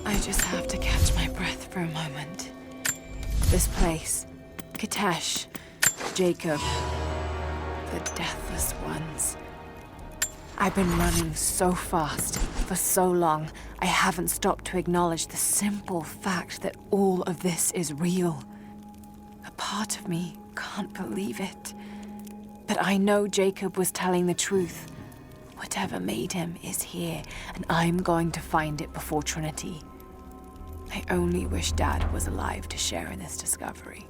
I just have to catch my breath for a moment. This place, Kitezh, Jacob, the deathless ones. I've been running so fast for so long, I haven't stopped to acknowledge the simple fact that all of this is real. A part of me can't believe it. But I know Jacob was telling the truth. Whatever made him is here, and I'm going to find it before Trinity. I only wish Dad was alive to share in this discovery.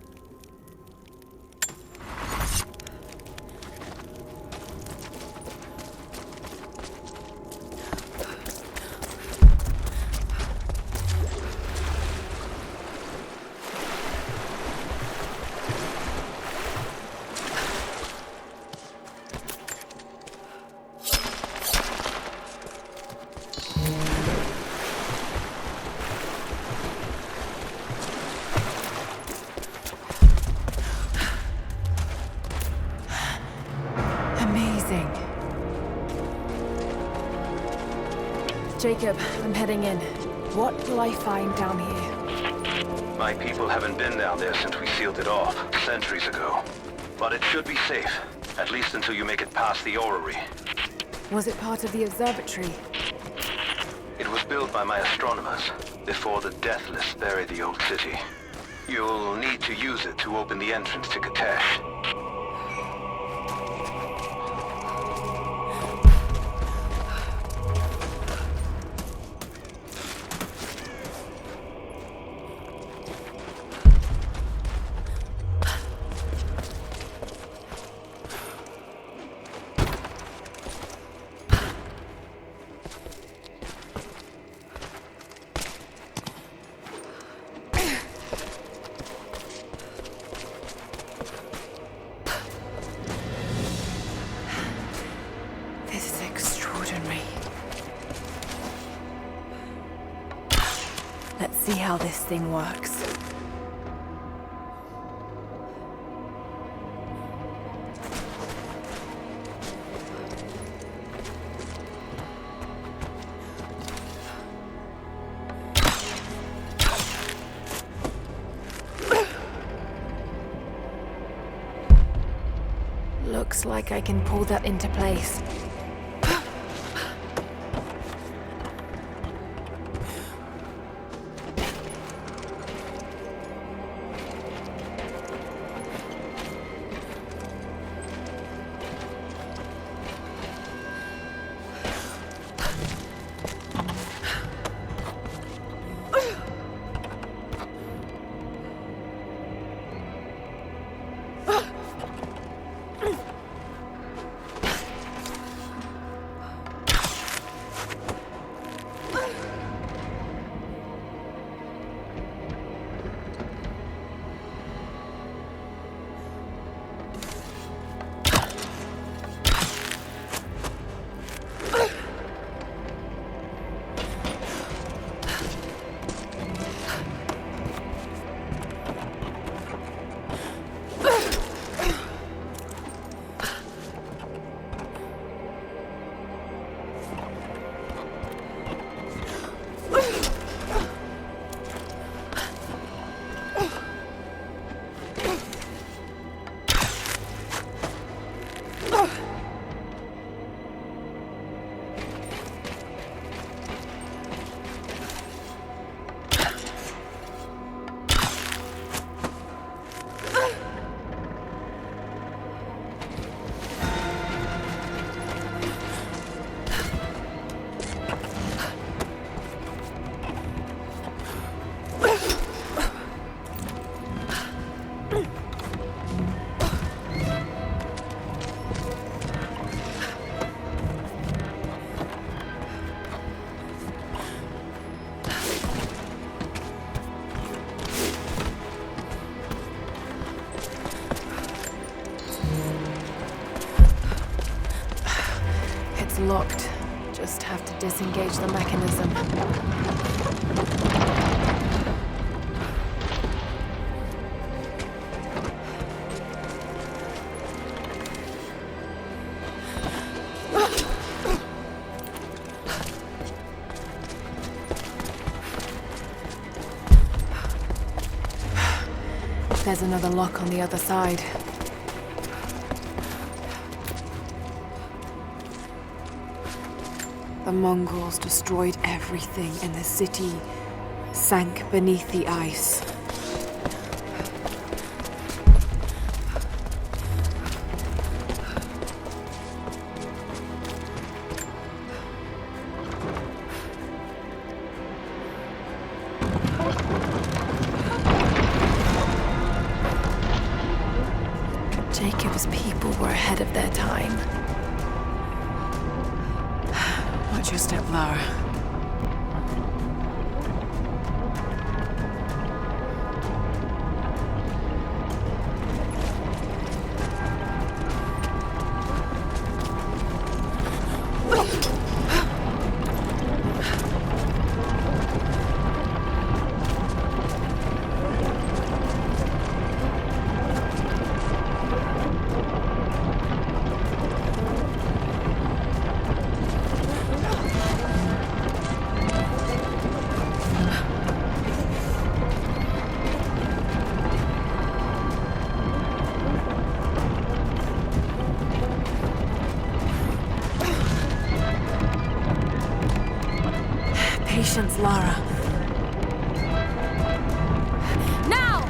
Jacob, I'm heading in. What will I find down here? My people haven't been down there since we sealed it off, centuries ago. But it should be safe, at least until you make it past the orrery. Was it part of the observatory? It was built by my astronomers, before the deathless buried the old city. You'll need to use it to open the entrance to Kitezh. Let's see how this thing works. Looks like I can pull that into place. Just have to disengage the mechanism. There's another lock on the other side. The Mongols destroyed everything in the city, sank beneath the ice. Jacob's people were ahead of their time. Watch your step, Lara. Patience, Lara. Now!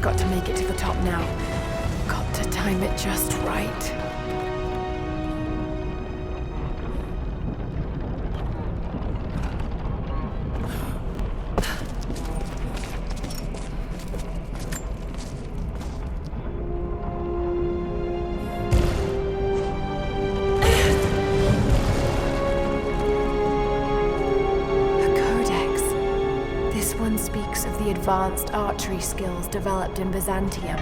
Got to make it to the top now. Got to time it just right. Speaks of the advanced archery skills developed in Byzantium.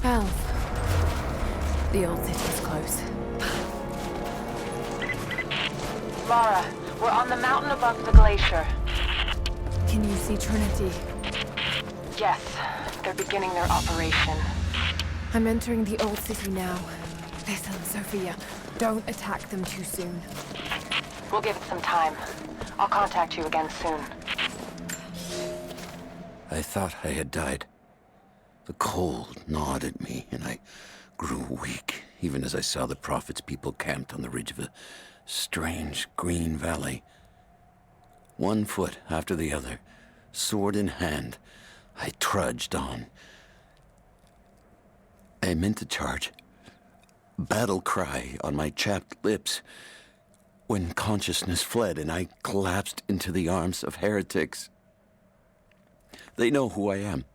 spells. The old city's close. Lara, we're on the mountain above the glacier. Can you see Trinity? Yes, they're beginning their operation. I'm entering the old city now. Listen, Sophia, don't attack them too soon. We'll give it some time. I'll contact you again soon. I thought I had died. The cold gnawed at me, and I grew weak, even as I saw the Prophet's people camped on the ridge of a strange green valley. One foot after the other, sword in hand, I trudged on. I meant to charge, battle cry on my chapped lips, when consciousness fled and I collapsed into the arms of heretics. They know who I am.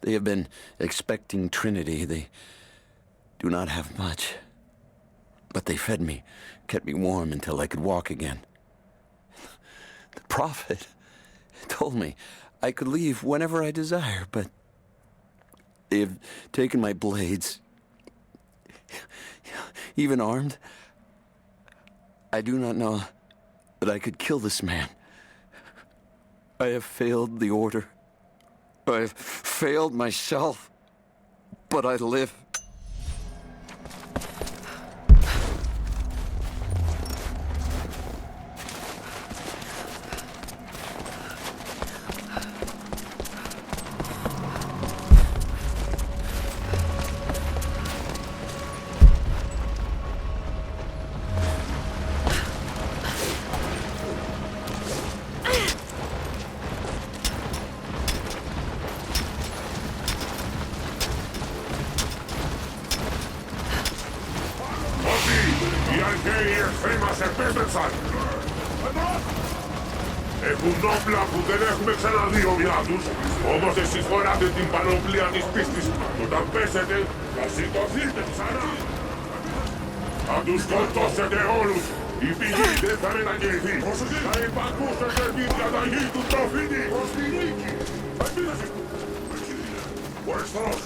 They have been expecting Trinity. They do not have much. But they fed me, kept me warm until I could walk again. The Prophet told me I could leave whenever I desire, but they have taken my blades, even armed. I do not know that I could kill this man. I have failed the Order. I have failed myself, but I live. Έχουν όπλα που δεν έχουμε ξαναδεί ομοιά τους, όμως εσείς φοράτε την πανοπλία της πίστης. Όταν πέσετε, θα σηκωθείτε ξανά. Θα τους σκοτώσετε όλους. Η πηγή δεν θα μετακινηθεί. Θα υπακούσετε την διαταγή του προφήτη. Προς τη νίκη. Επίδεση. Ο εχθρός.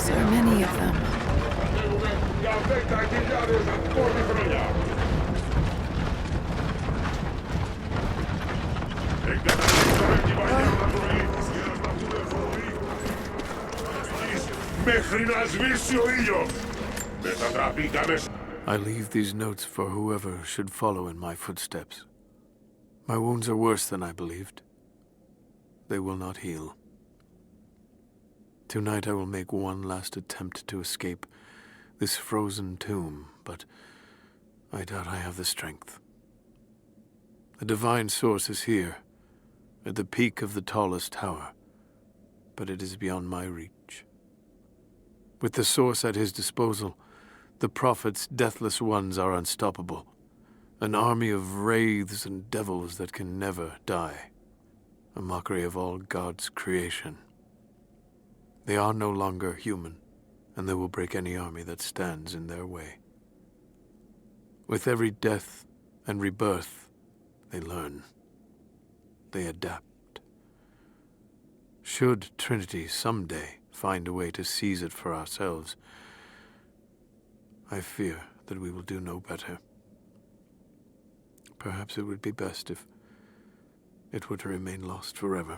So many of them. Μέχρι να σβήσει ο ήλιος. Μετατραπήκαμε I leave these notes for whoever should follow in my footsteps. My wounds are worse than I believed. They will not heal. Tonight I will make one last attempt to escape this frozen tomb, but I doubt I have the strength. The divine source is here, at the peak of the tallest tower, but it is beyond my reach. With the source at his disposal, the Prophet's deathless ones are unstoppable, an army of wraiths and devils that can never die, a mockery of all God's creation. They are no longer human, and they will break any army that stands in their way. With every death and rebirth, they learn. They adapt. Should Trinity someday find a way to seize it for ourselves, I fear that we will do no better. Perhaps it would be best if it were to remain lost forever.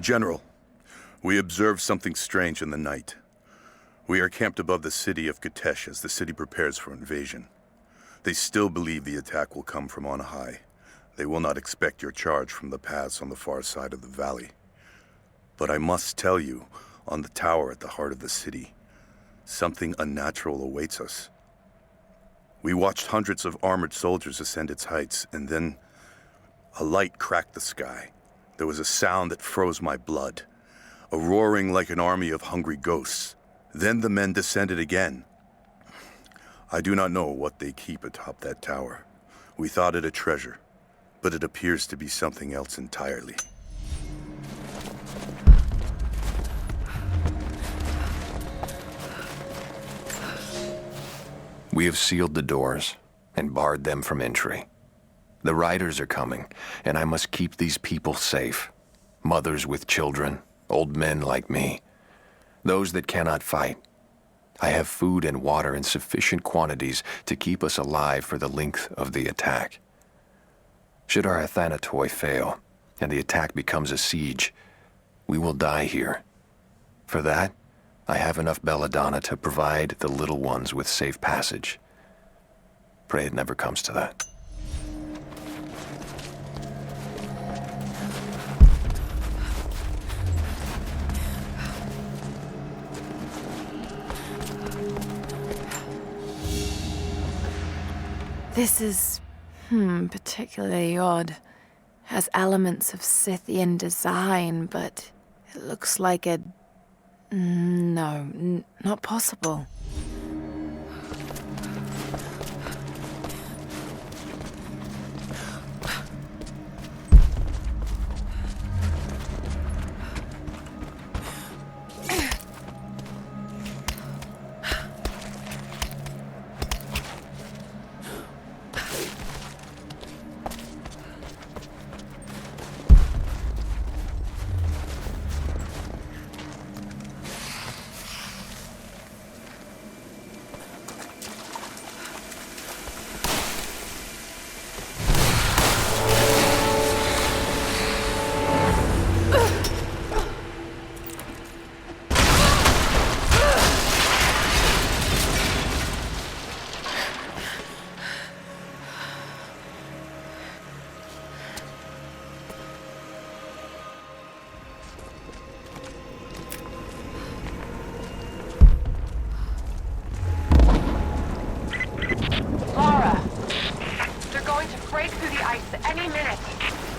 General, we observed something strange in the night. We are camped above the city of Kitezh as the city prepares for invasion. They still believe the attack will come from on high. They will not expect your charge from the paths on the far side of the valley. But I must tell you, on the tower at the heart of the city, something unnatural awaits us. We watched hundreds of armored soldiers ascend its heights, and then a light cracked the sky. There was a sound that froze my blood, a roaring like an army of hungry ghosts. Then the men descended again. I do not know what they keep atop that tower. We thought it a treasure, but it appears to be something else entirely. We have sealed the doors and barred them from entry. The riders are coming, and I must keep these people safe. Mothers with children, old men like me, those that cannot fight. I have food and water in sufficient quantities to keep us alive for the length of the attack. Should our Athanatoi fail, and the attack becomes a siege, we will die here. For that, I have enough belladonna to provide the little ones with safe passage. Pray it never comes to that. This is, particularly odd. Has elements of Scythian design, but it looks like a... No, not possible.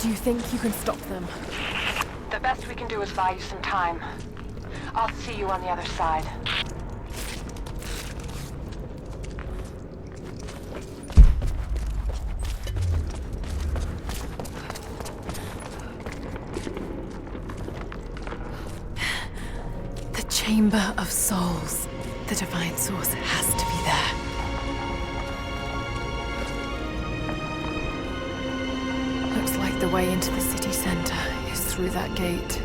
Do you think you can stop them? The best we can do is buy you some time. I'll see you on the other side. The Chamber of Souls. The Divine Source has to be there. Looks like the way into the city center is through that gate.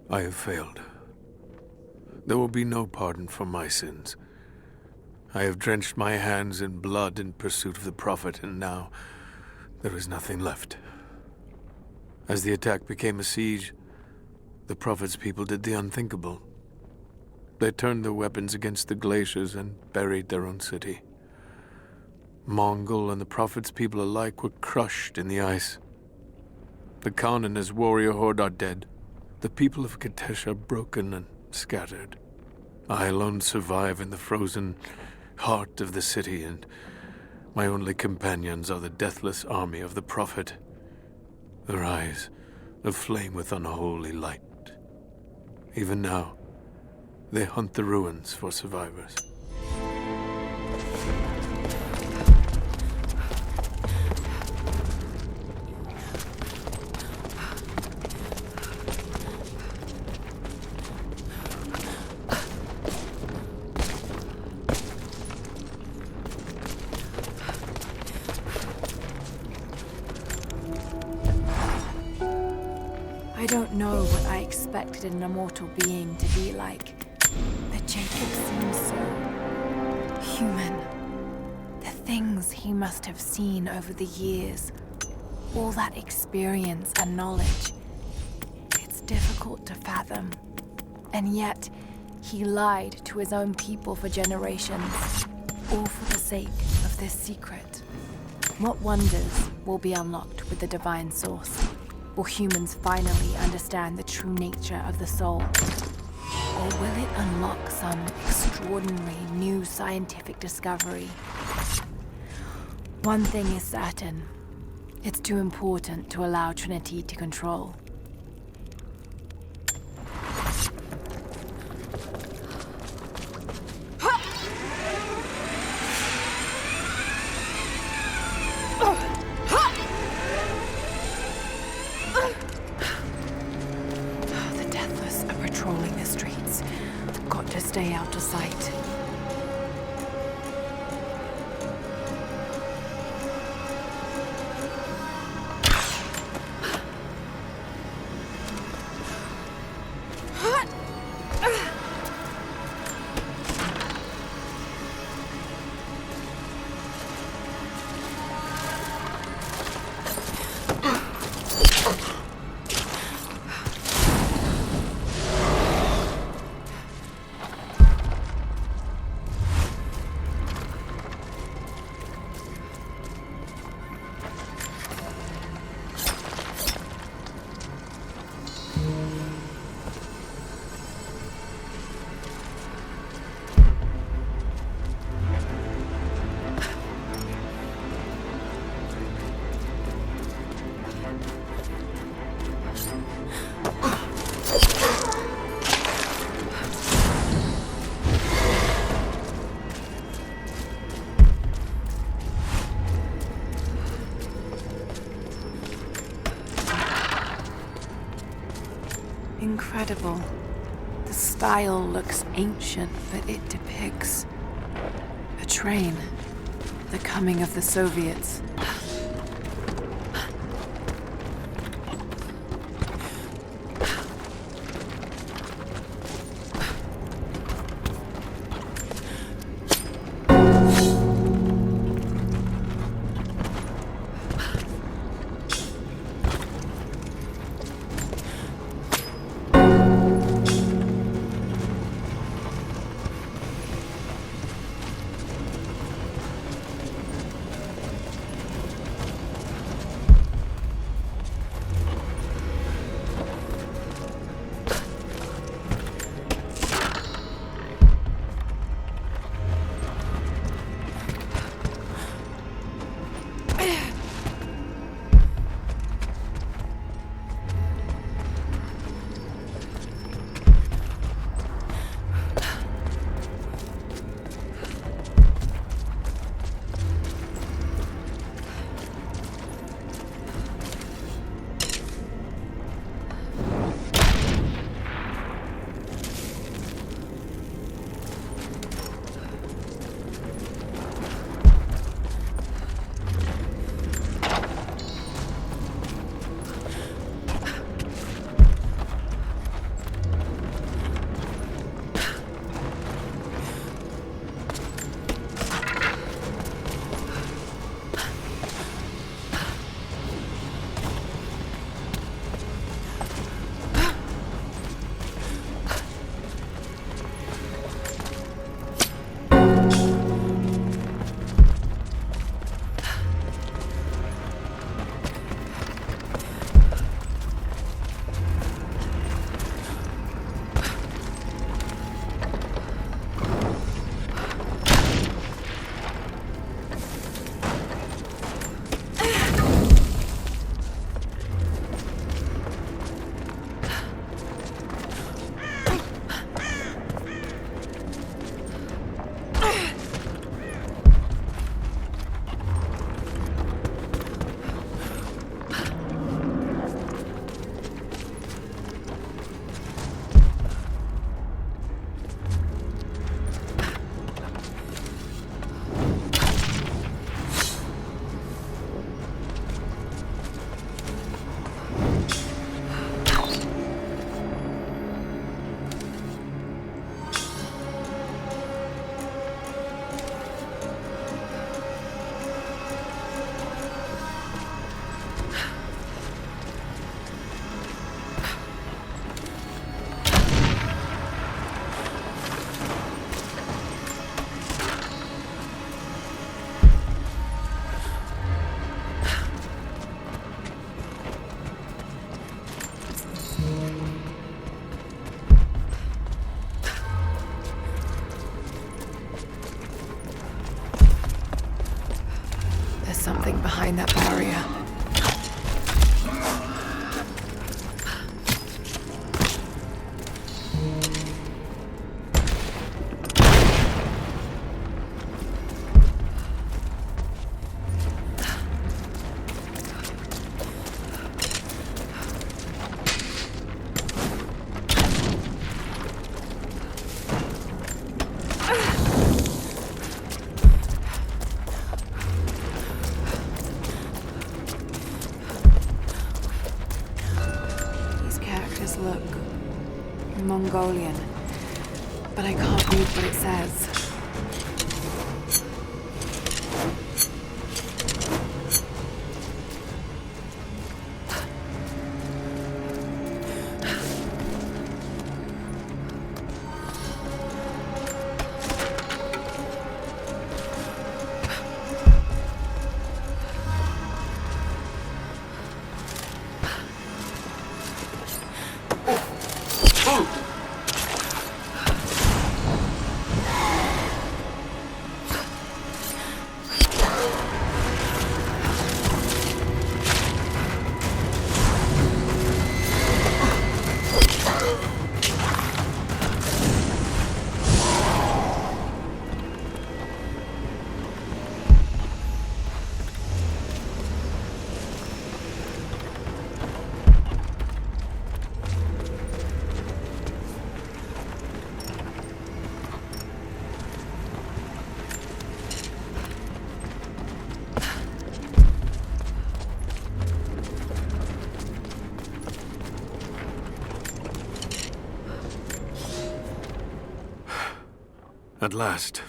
I have failed. There will be no pardon for my sins. I have drenched my hands in blood in pursuit of the Prophet, and now there is nothing left. As the attack became a siege, the Prophet's people did the unthinkable. They turned their weapons against the glaciers and buried their own city. Mongol and the Prophet's people alike were crushed in the ice. The Khan and his warrior horde are dead. The people of Kitezh are broken and scattered. I alone survive in the frozen heart of the city, and my only companions are the deathless army of the Prophet, their eyes aflame with unholy light. Even now, they hunt the ruins for survivors. I don't know what I expected an immortal being to be like, but Jacob seems so human. The things he must have seen over the years, all that experience and knowledge, it's difficult to fathom. And yet, he lied to his own people for generations, all for the sake of this secret. What wonders will be unlocked with the Divine Source? Will humans finally understand the true nature of the soul? Or will it unlock some extraordinary new scientific discovery? One thing is certain. It's too important to allow Trinity to control. Stay out of sight. Incredible. The style looks ancient, but it depicts a train. The coming of the Soviets. behind that barrier. Look, Mongolian, but I can't read what it says. At last,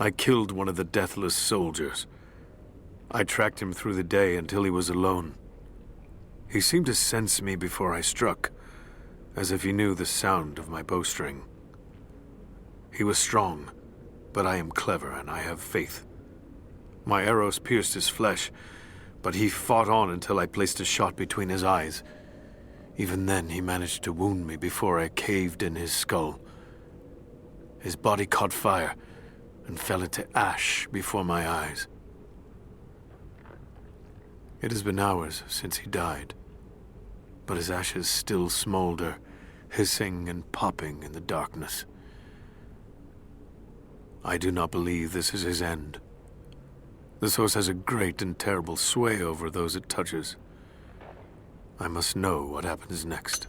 I killed one of the deathless soldiers. I tracked him through the day until he was alone. He seemed to sense me before I struck, as if he knew the sound of my bowstring. He was strong, but I am clever and I have faith. My arrows pierced his flesh, but he fought on until I placed a shot between his eyes. Even then, he managed to wound me before I caved in his skull. His body caught fire and fell into ash before my eyes. It has been hours since he died, but his ashes still smolder, hissing and popping in the darkness. I do not believe this is his end. The source has a great and terrible sway over those it touches. I must know what happens next.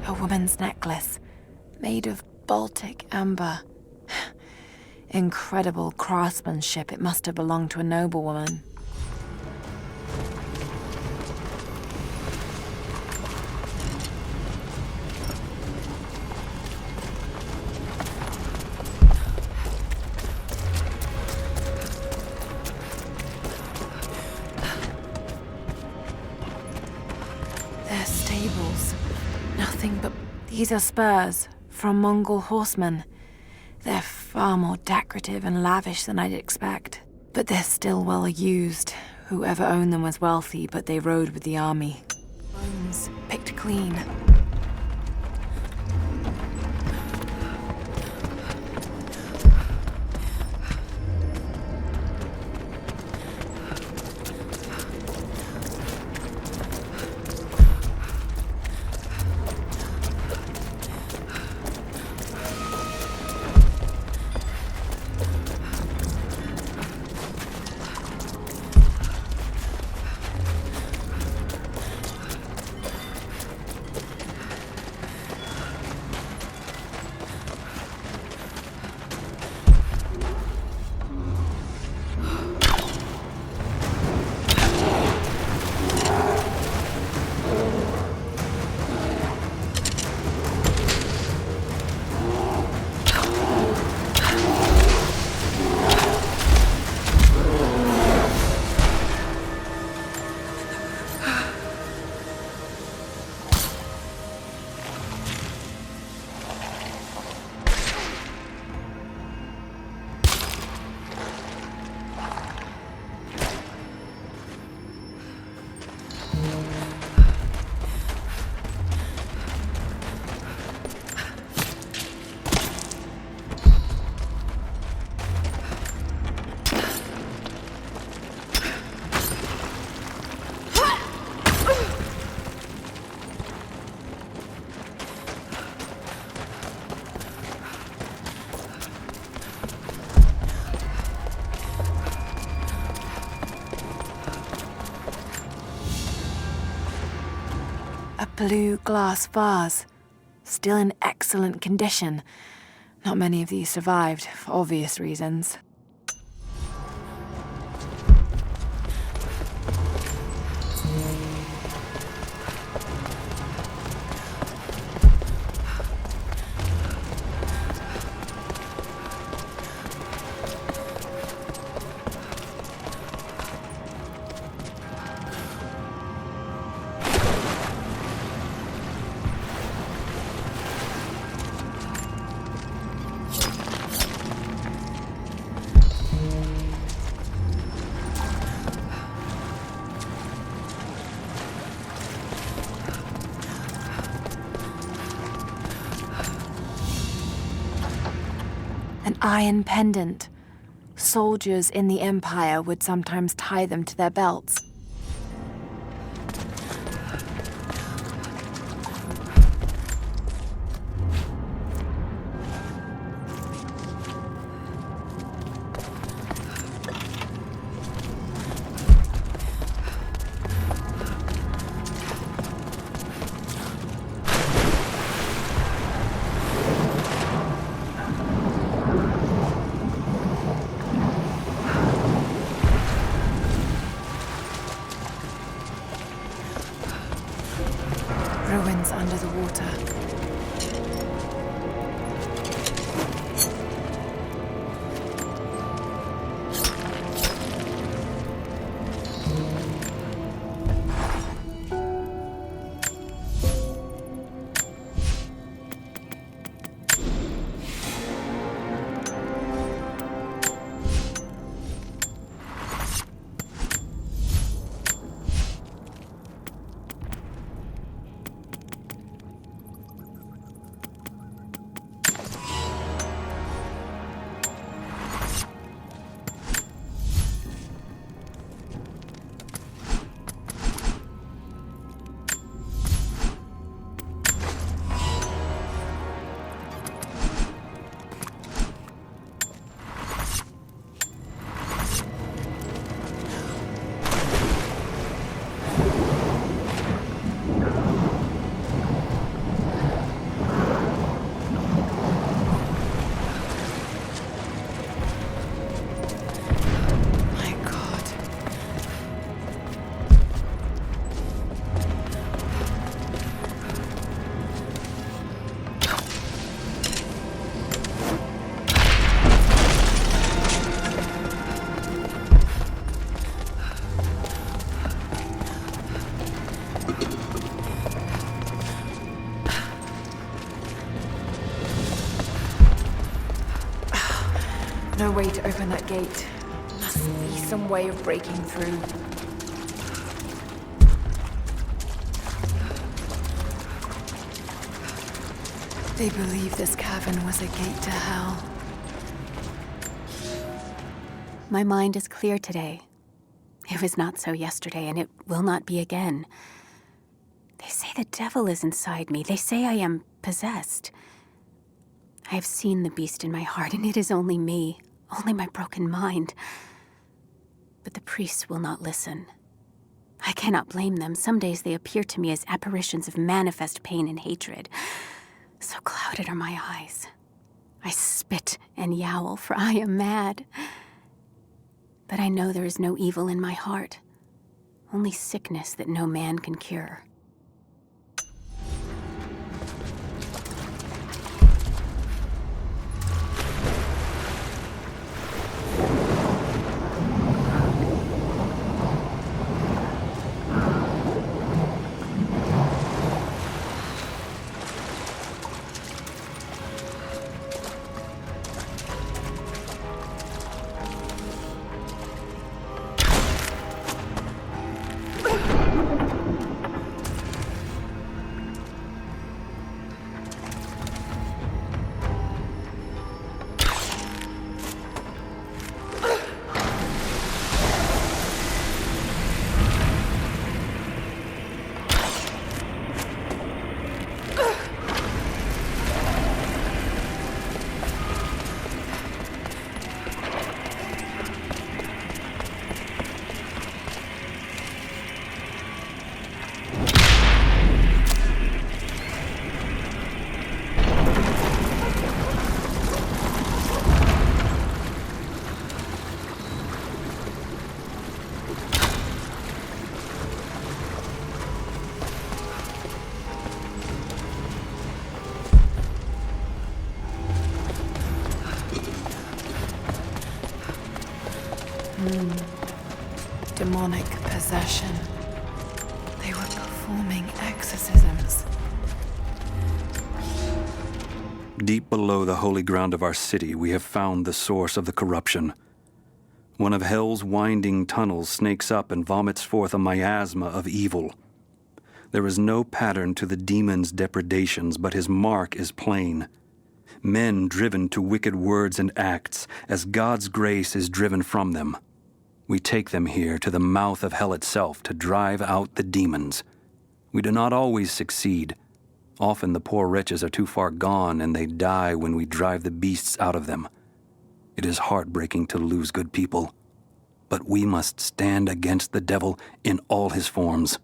A woman's necklace, made of Baltic amber. Incredible craftsmanship. It must have belonged to a noblewoman. They're stables. Nothing but... These are spurs from Mongol horsemen. They're far more decorative and lavish than I'd expect. But they're still well used. Whoever owned them was wealthy, but they rode with the army. Bones picked clean. Blue glass vase, still in excellent condition. Not many of these survived, for obvious reasons. An iron pendant. Soldiers in the Empire would sometimes tie them to their belts. Ruins under the water. no way to open that gate. Must be some way of breaking through. They believe this cavern was a gate to hell. My mind is clear today. It was not so yesterday, and it will not be again. They say the devil is inside me. They say I am possessed. I have seen the beast in my heart, and it is only me, only my broken mind. But the priests will not listen. I cannot blame them. Some days they appear to me as apparitions of manifest pain and hatred. So clouded are my eyes. I spit and yowl, for I am mad. But I know there is no evil in my heart, only sickness that no man can cure. Demonic possession. They were performing exorcisms. Deep below the holy ground of our city, we have found the source of the corruption. One of hell's winding tunnels snakes up and vomits forth a miasma of evil. There is no pattern to the demon's depredations, but his mark is plain. Men driven to wicked words and acts, as God's grace is driven from them. We take them here to the mouth of hell itself to drive out the demons. We do not always succeed. Often the poor wretches are too far gone and they die when we drive the beasts out of them. It is heartbreaking to lose good people, but we must stand against the devil in all his forms.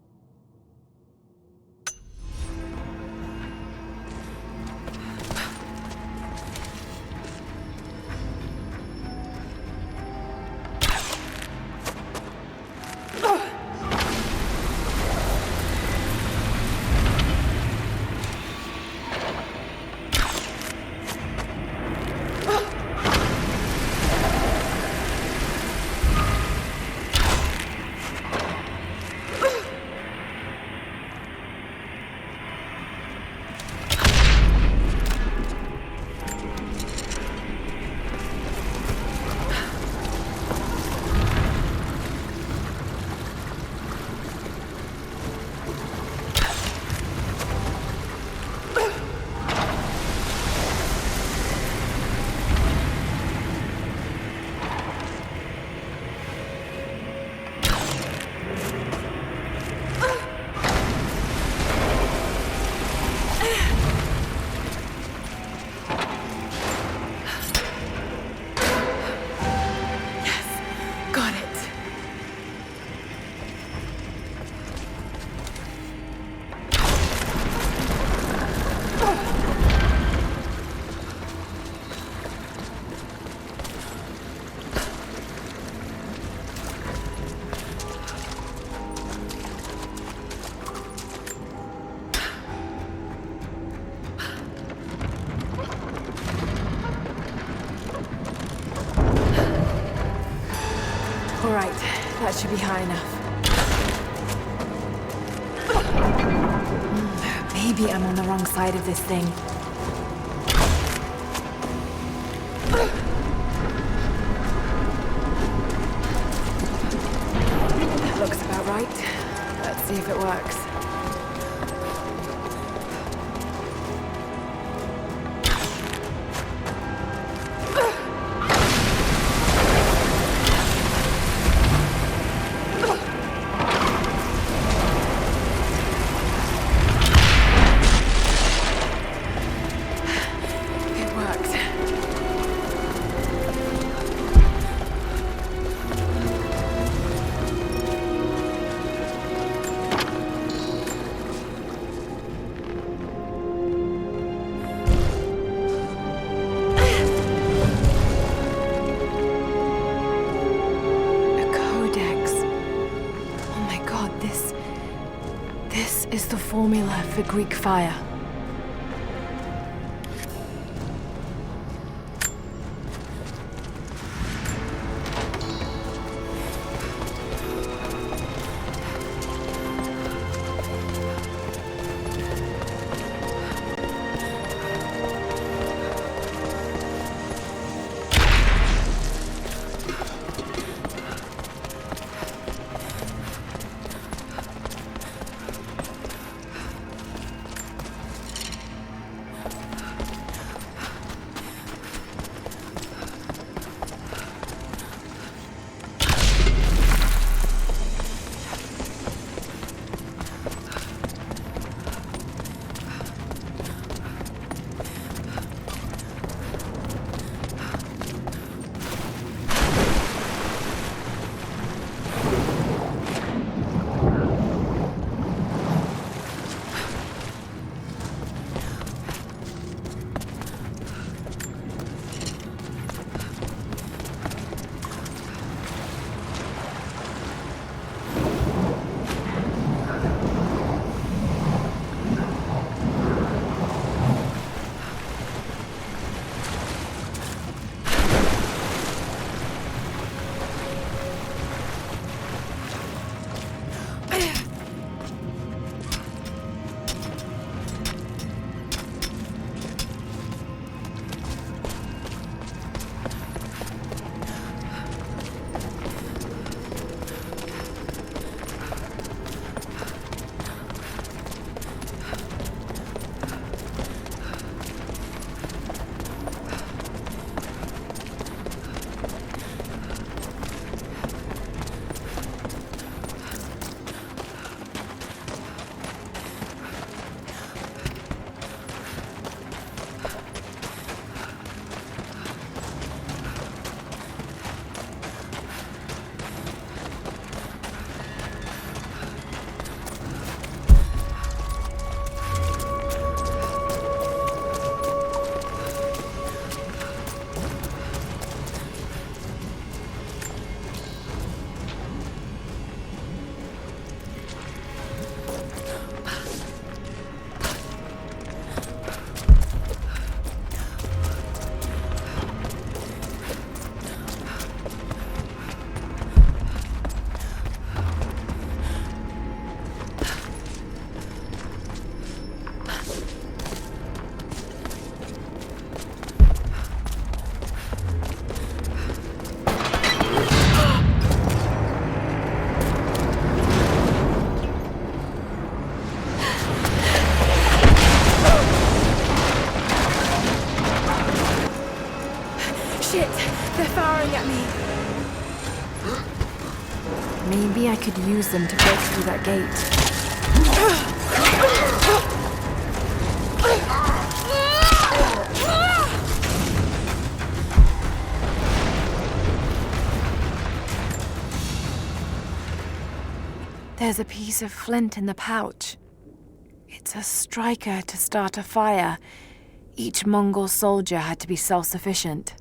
That should be high enough. Maybe I'm on the wrong side of this thing. Let's see if it works. Formula for Greek fire. Maybe I could use them to break through that gate. There's a piece of flint in the pouch. It's a striker to start a fire. Each Mongol soldier had to be self-sufficient.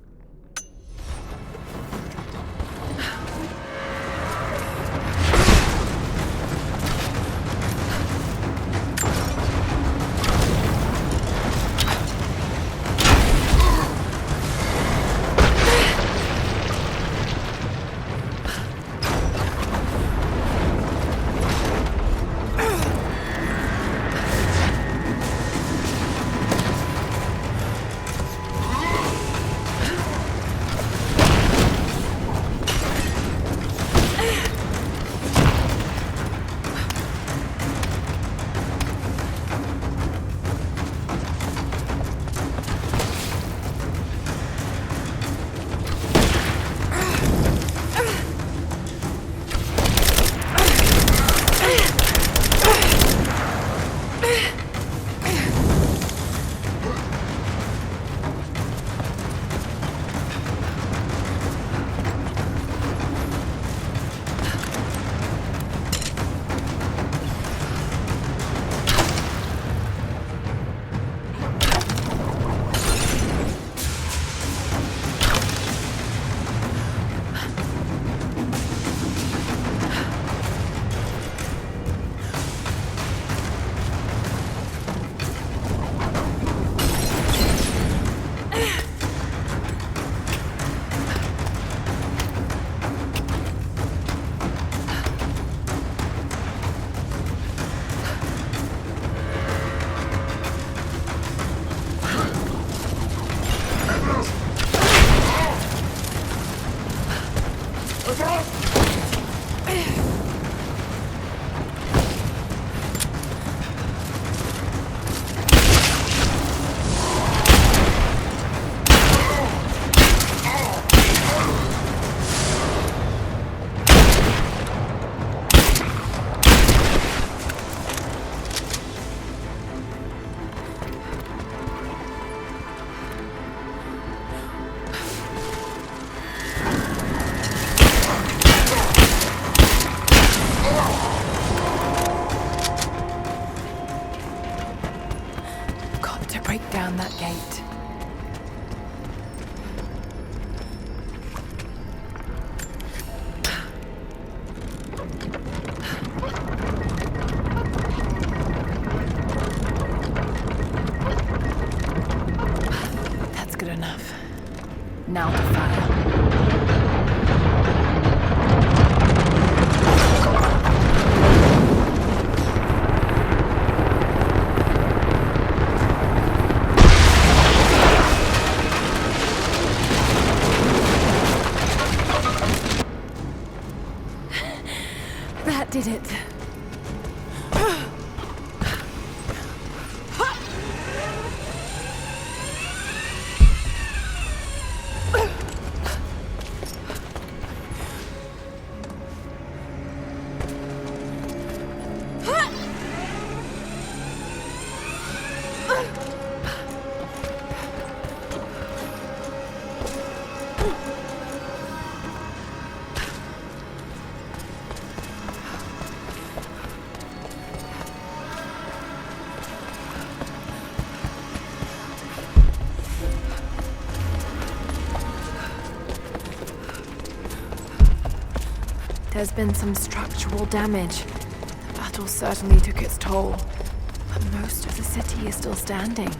Open that gate. That's good enough. Now to fire. That did it. There's been some structural damage. The battle certainly took its toll, but most of the city is still standing.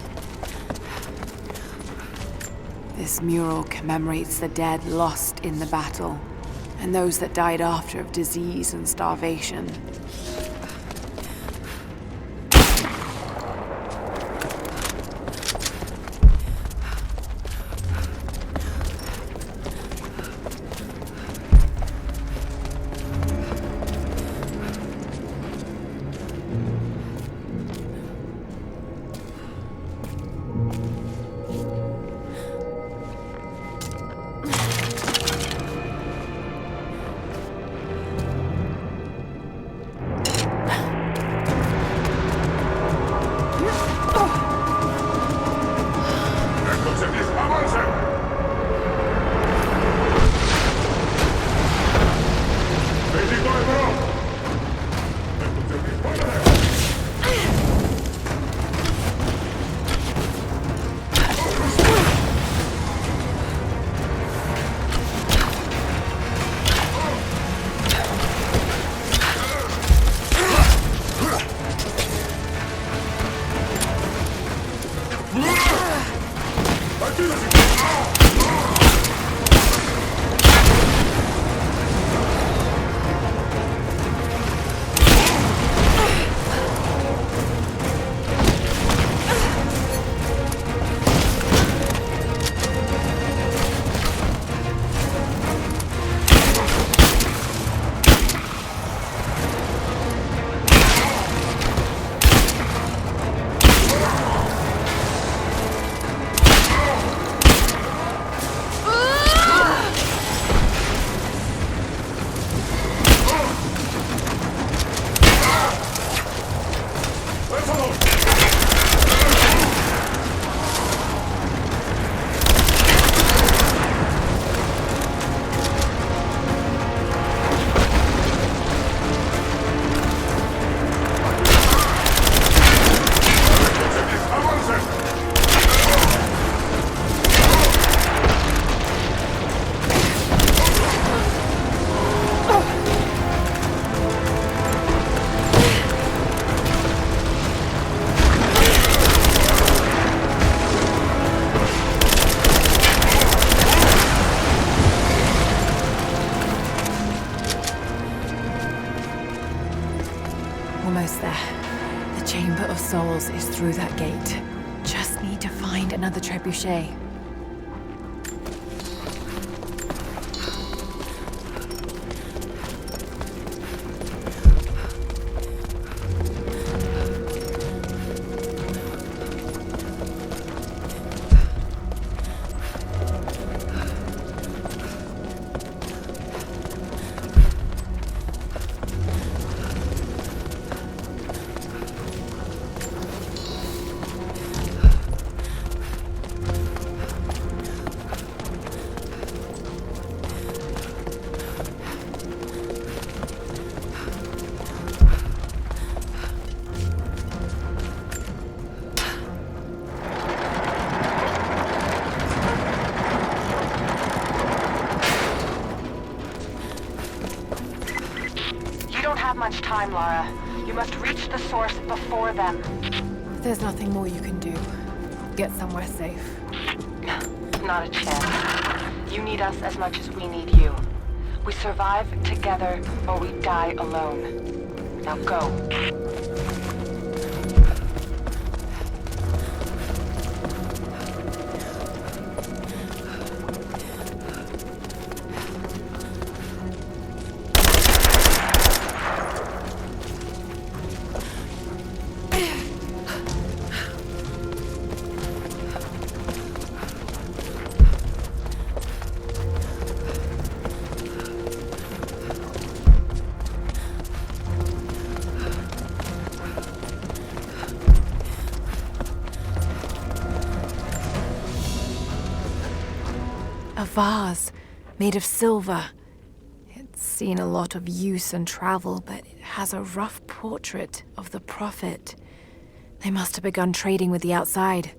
This mural commemorates the dead lost in the battle, and those that died after of disease and starvation. Almost there. The Chamber of Souls is through that gate. Just need to find another trebuchet. much time, Lara. You must reach the source before them. There's nothing more you can do. Get somewhere safe. Not a chance. You need us as much as we need you. We survive together, or we die alone. Now go. A vase made of silver. It's seen a lot of use and travel, but it has a rough portrait of the Prophet. They must have begun trading with the outside.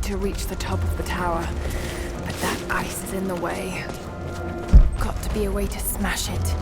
To reach the top of the tower, but that ice is in the way. Got to be a way to smash it.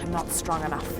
Not strong enough.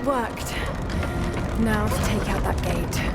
Worked. Now to take out that gate.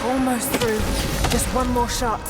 Almost through. Just one more shot.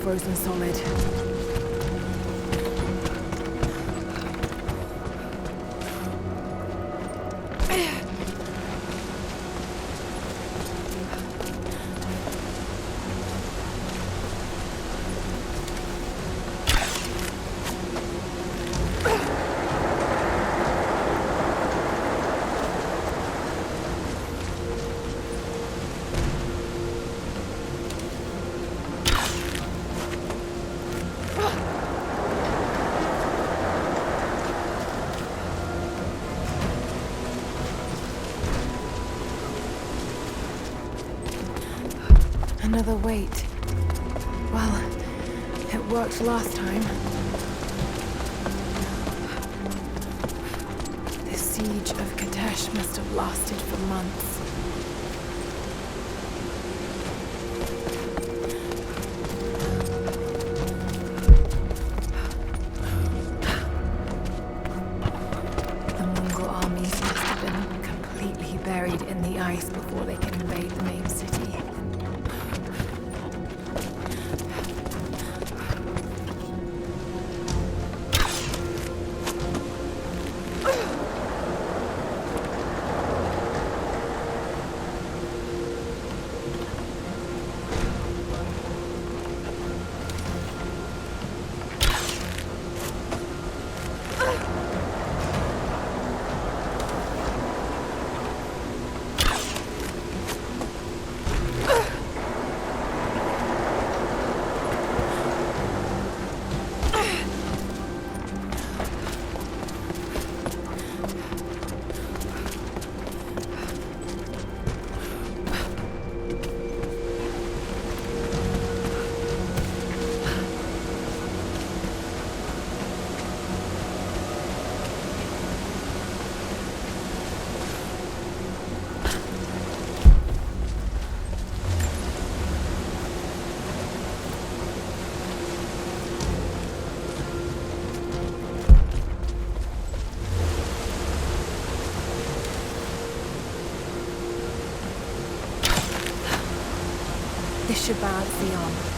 Frozen solid. Another wait. Well, it worked last time. The siege of Kitezh must have lasted for months. The Mongol armies must have been completely buried in the ice before they could invade the main city. This should balance the armor.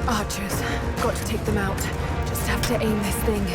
Archers. Got to take them out. Just have to aim this thing.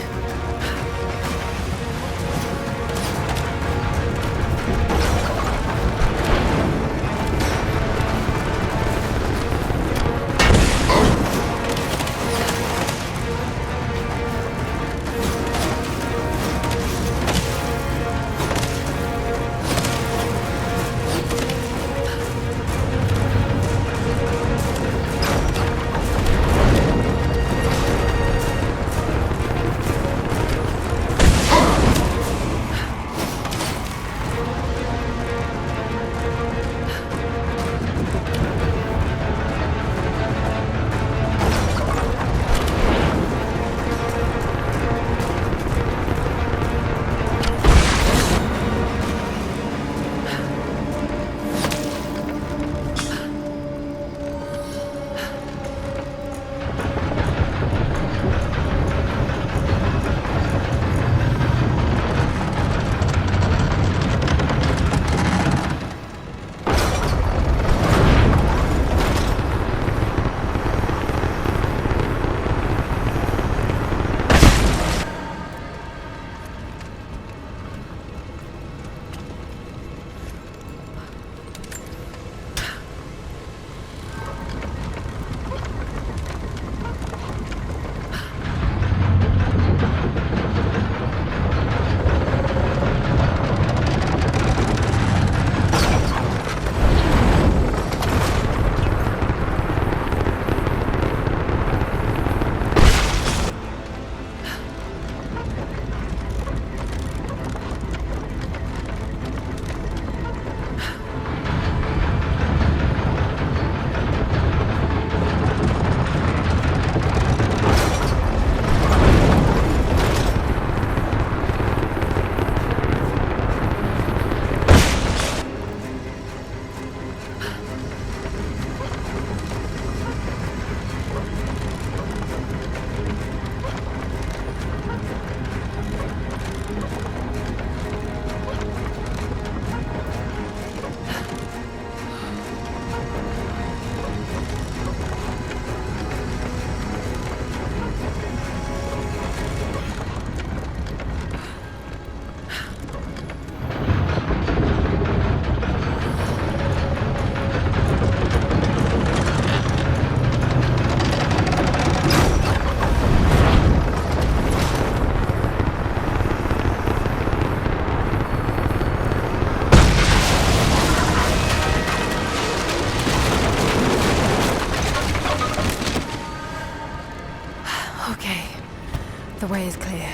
The way is clear.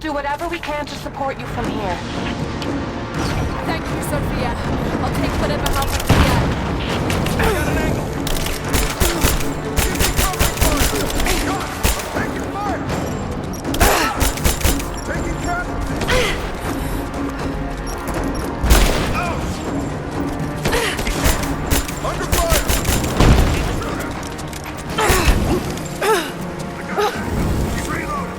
do whatever we can to support you from here. Thank you, Sophia. I'll take whatever help I can get. I got an angle. Give me cover, God, I'm taking fire. Taking casualties. Under fire! He's reloading!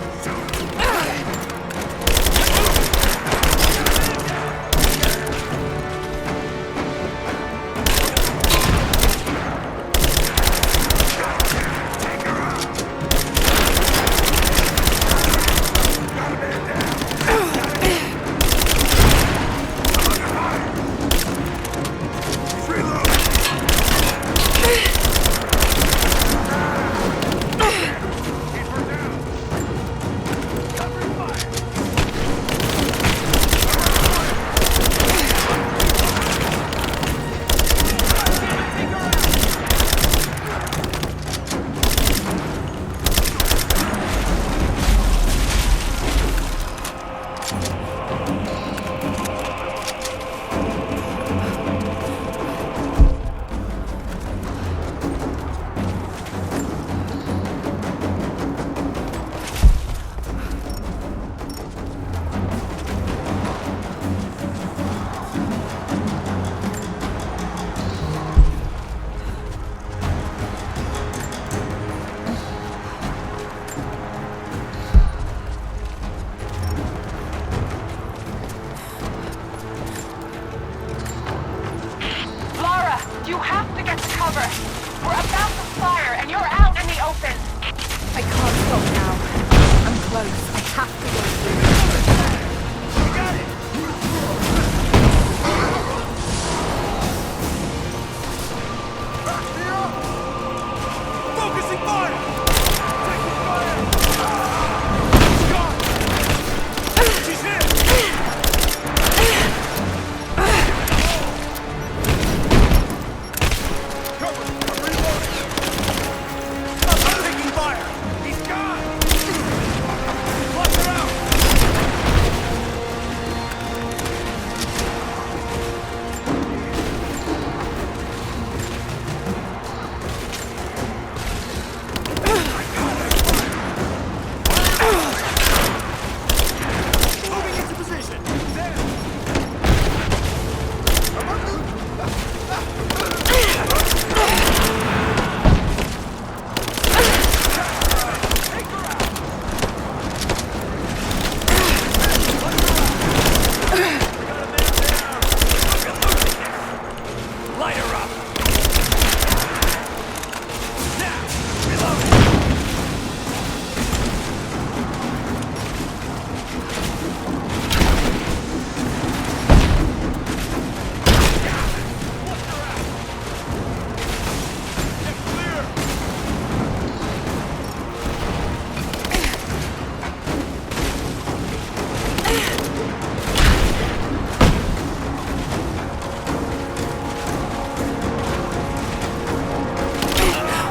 You have to get to cover. We're about to fire, and you're out in the open. I can't stop now. I'm close. I have to go through. You got it! Back me up! Focusing fire! Taking fire! She's gone! She's hit! Cover! I'm reloading! I'm taking fire! He's gone! Flush her out! Moving into position! There! Light her up! Now! Reload!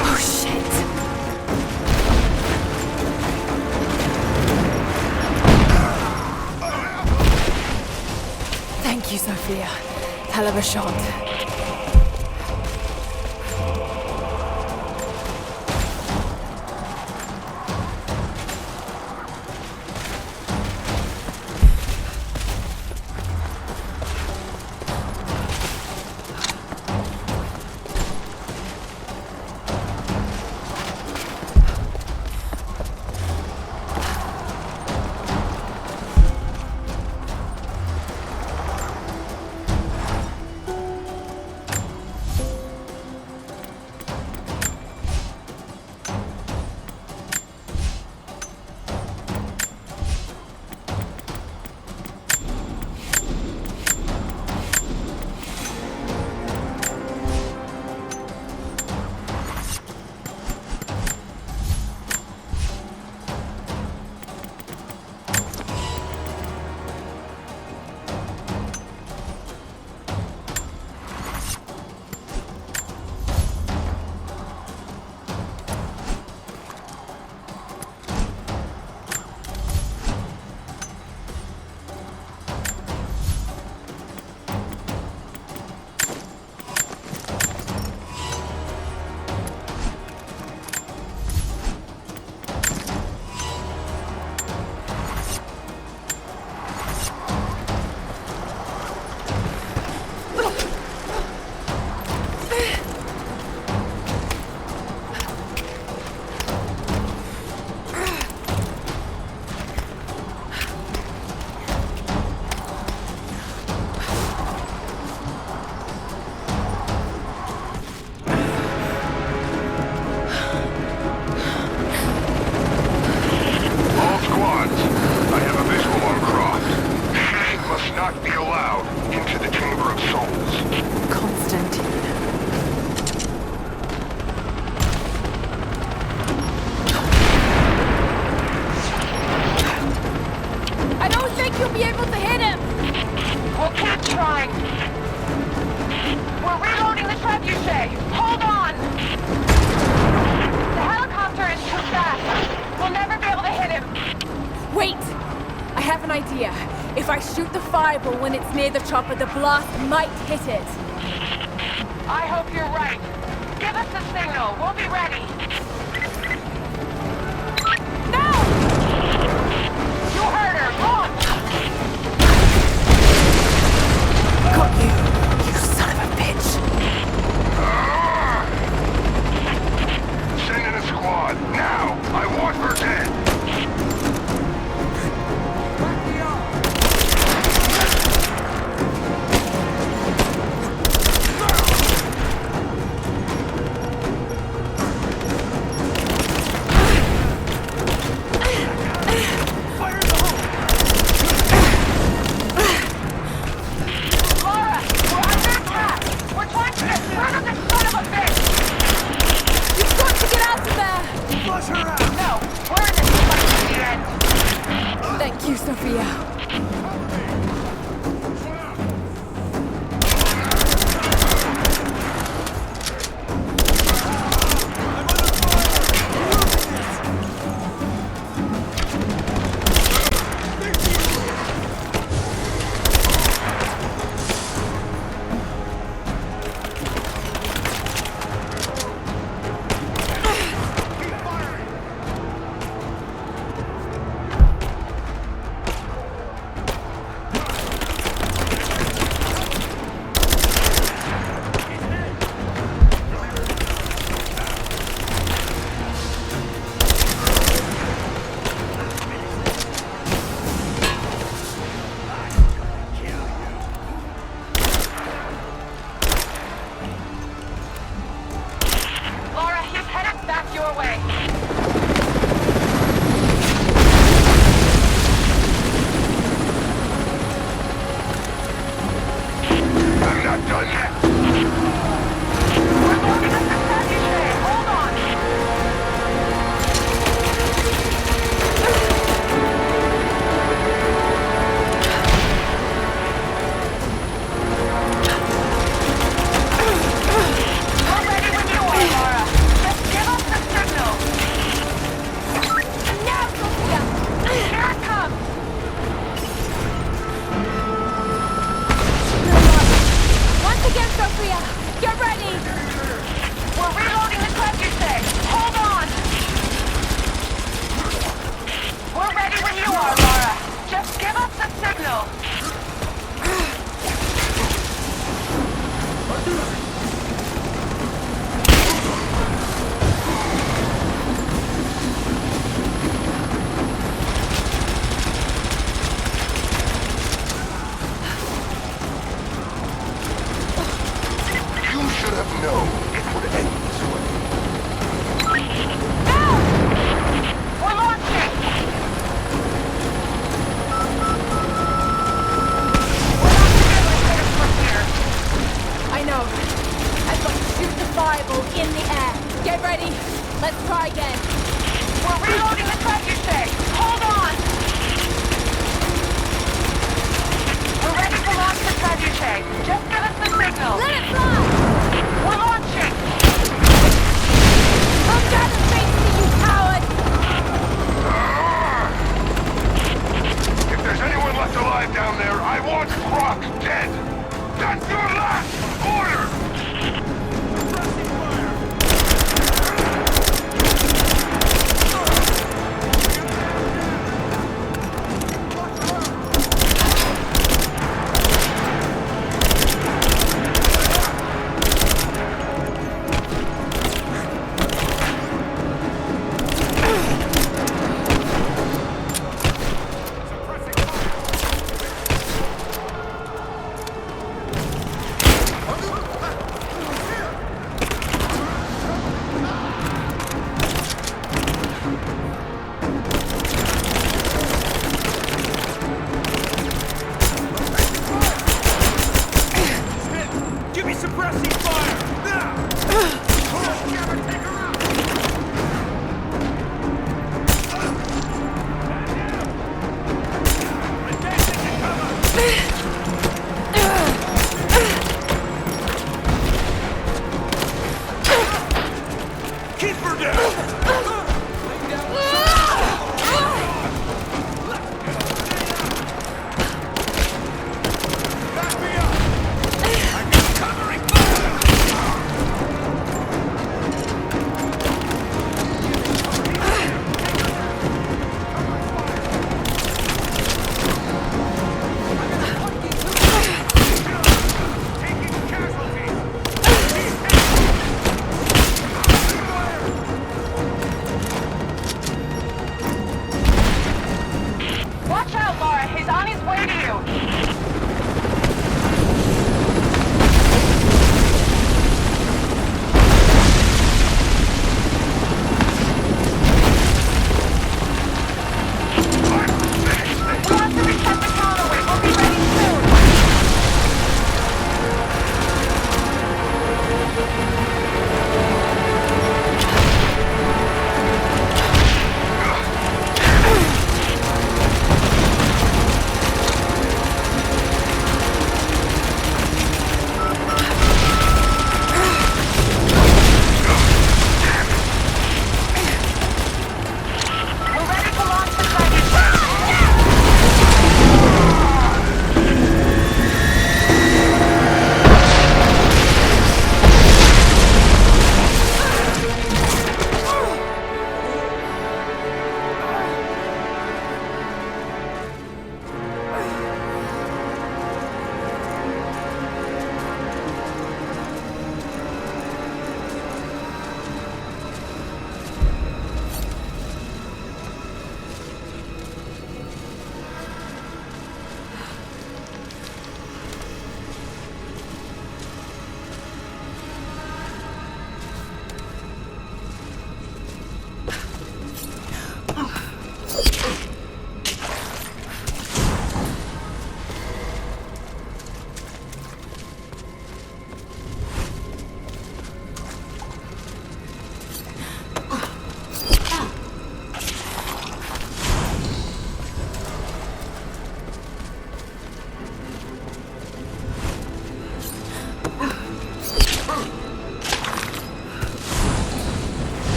Oh, shit. Thank you, Sophia. Hell of a shot. not be allowed into the Chamber of Souls. Constantine. I don't think you'll be able to hit him! We'll keep trying. We're reloading the trebuchet. Hold on! The helicopter is too fast. We'll never be able to hit him. Wait! I have an idea. If I shoot the fireball when it's near the chopper, the blast might hit it. I hope you're right. Give us the signal. We'll be ready. No! You heard her. Launch! Got you, you son of a bitch. Send in a squad, now! I want her dead! Thank you, Sophia.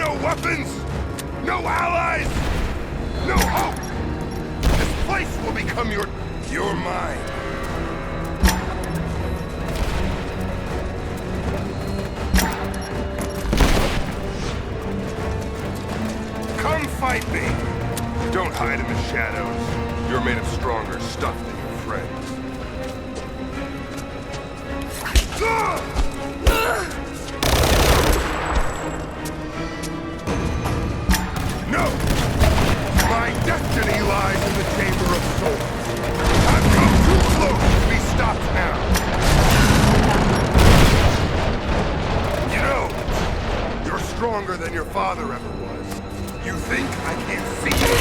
no weapons, no allies, no hope. This place will become your mind. Come fight me. Don't hide in the shadows. You're made of stronger stuff than your friends. No! My destiny lies in the Chamber of Souls. I've come too close to be stopped now. You know, you're stronger than your father ever was. You think I can't see you?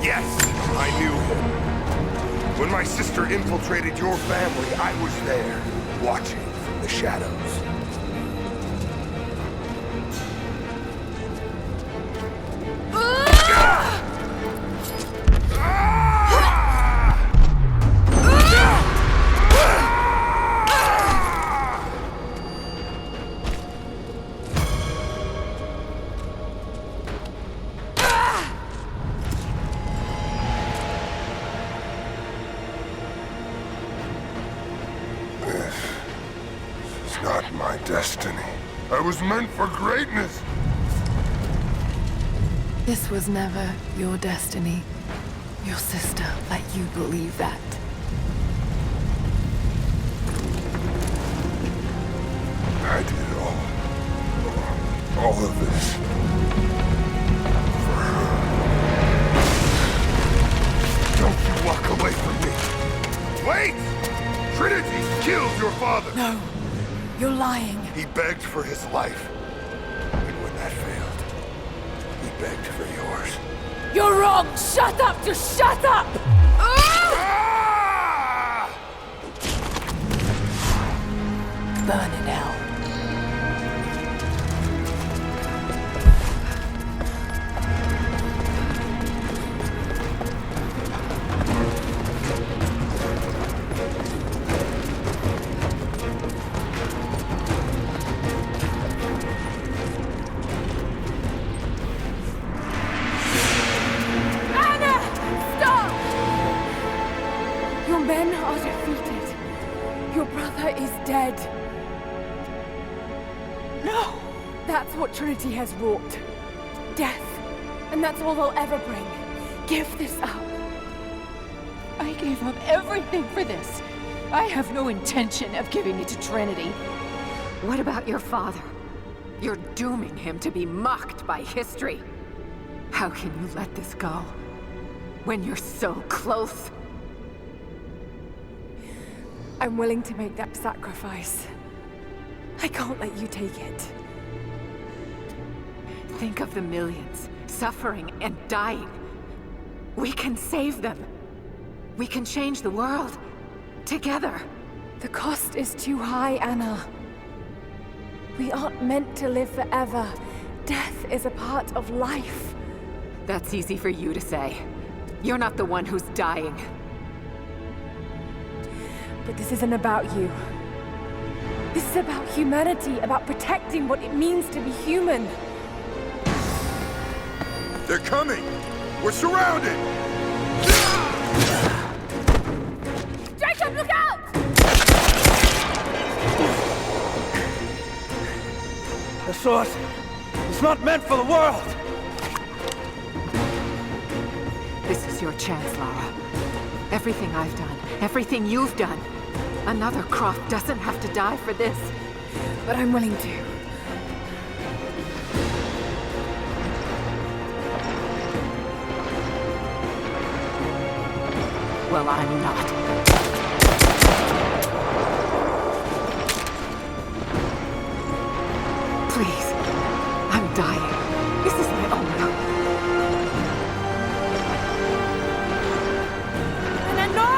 Yes, I knew him. When my sister infiltrated your family, I was there, watching from the shadows. Destiny. I was meant for greatness. This was never your destiny. Your sister let you believe that. I did all of this for her. Don't you walk away from me. Wait! Trinity killed your father. No. You're lying. He begged for his life. And when that failed, he begged for yours. You're wrong! Shut up! Just shut up! Burn in hell. Trinity has wrought. Death. And that's all they'll ever bring. Give this up. I gave up everything for this. I have no intention of giving it to Trinity. What about your father? You're dooming him to be mocked by history. How can you let this go? When you're so close? I'm willing to make that sacrifice. I can't let you take it. Think of the millions, suffering and dying. We can save them. We can change the world. Together. The cost is too high, Anna. We aren't meant to live forever. Death is a part of life. That's easy for you to say. You're not the one who's dying. But this isn't about you. This is about humanity, about protecting what it means to be human. They're coming! We're surrounded! Jacob, look out! The source is not meant for the world! This is your chance, Lara. Everything I've done, everything you've done. Another Croft doesn't have to die for this. But I'm willing to. Well, I'm not. Please. I'm dying. This is my only hope. Anna, no!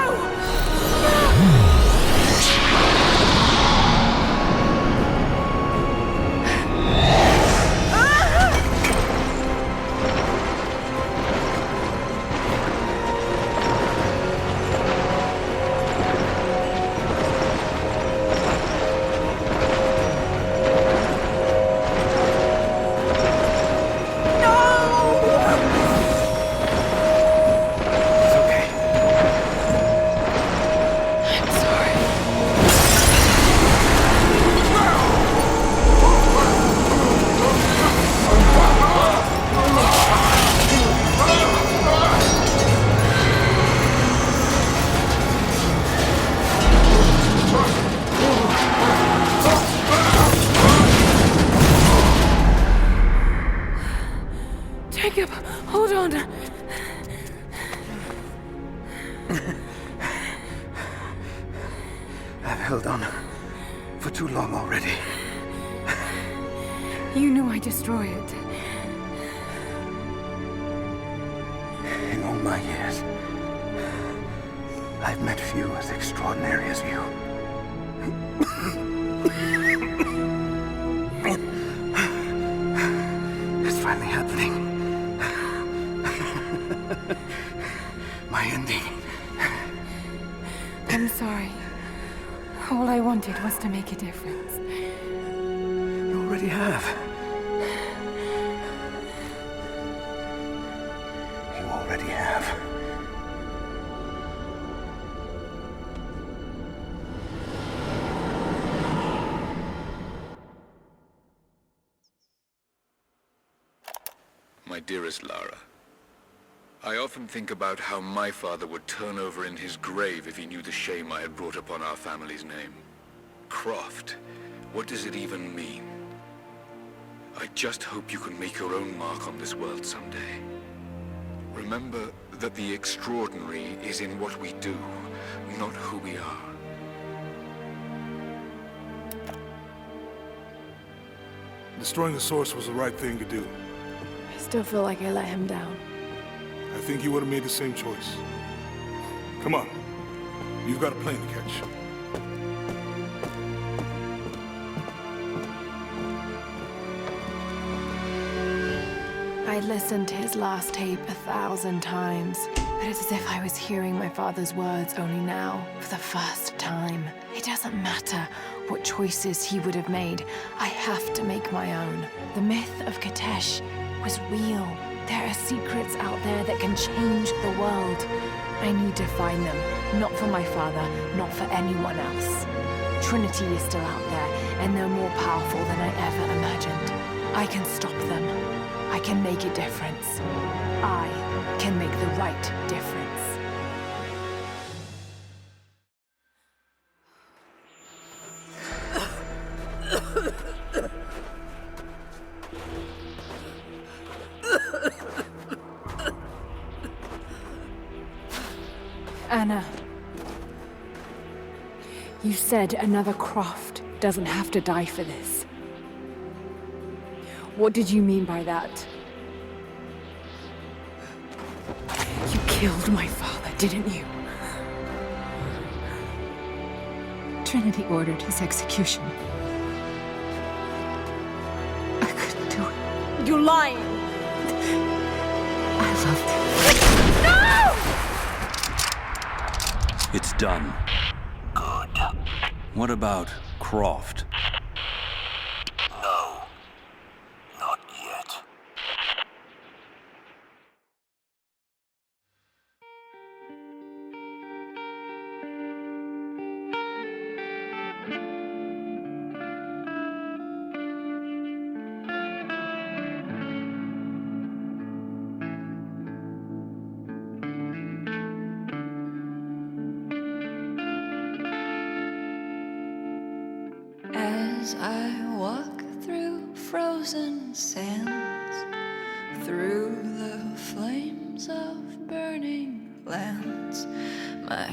I've held on for too long already. You knew I'd destroy it. In all my years, I've met few as extraordinary as you. It's finally happening. My ending. I'm sorry. All I wanted was to make a difference. You already have. You already have. My dearest Lara, I often think about how my father would turn over in his grave if he knew the shame I had brought upon our family's name. Croft, what does it even mean? I just hope you can make your own mark on this world someday. Remember that the extraordinary is in what we do, not who we are. Destroying the source was the right thing to do. I still feel like I let him down. I think you would have made the same choice. Come on. You've got a plane to catch. I listened to his last tape 1,000 times, but it's as if I was hearing my father's words only now, for the first time. It doesn't matter what choices he would have made. I have to make my own. The myth of Kitezh was real. There are secrets out there that can change the world. I need to find them, not for my father, not for anyone else. Trinity is still out there, and they're more powerful than I ever imagined. I can stop them. I can make a difference. I can make the right difference. Anna, you said another Croft doesn't have to die for this. What did you mean by that? You killed my father, didn't you? Trinity ordered his execution. I couldn't do it. You're lying! I loved him. No! It's done. Good. What about Croft? No. Not yet. As I walk through frozen sands, through the flames of burning lands, my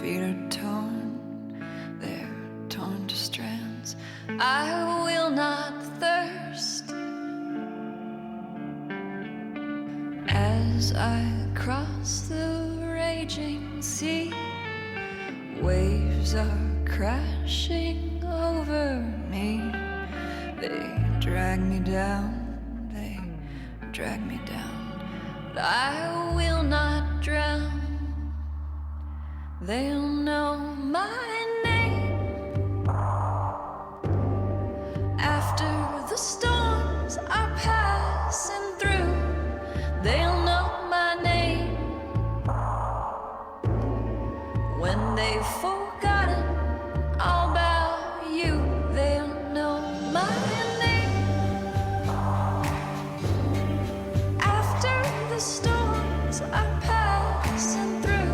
feet are torn, they're torn to strands. I will not thirst. As I cross the raging sea, waves are crashing over me. They drag me down, they drag me down, but I will not drown. They'll know my name. After the storms are passing through, they'll know my name. When they've forgotten all about you, they'll know my name. After the storms are passing through,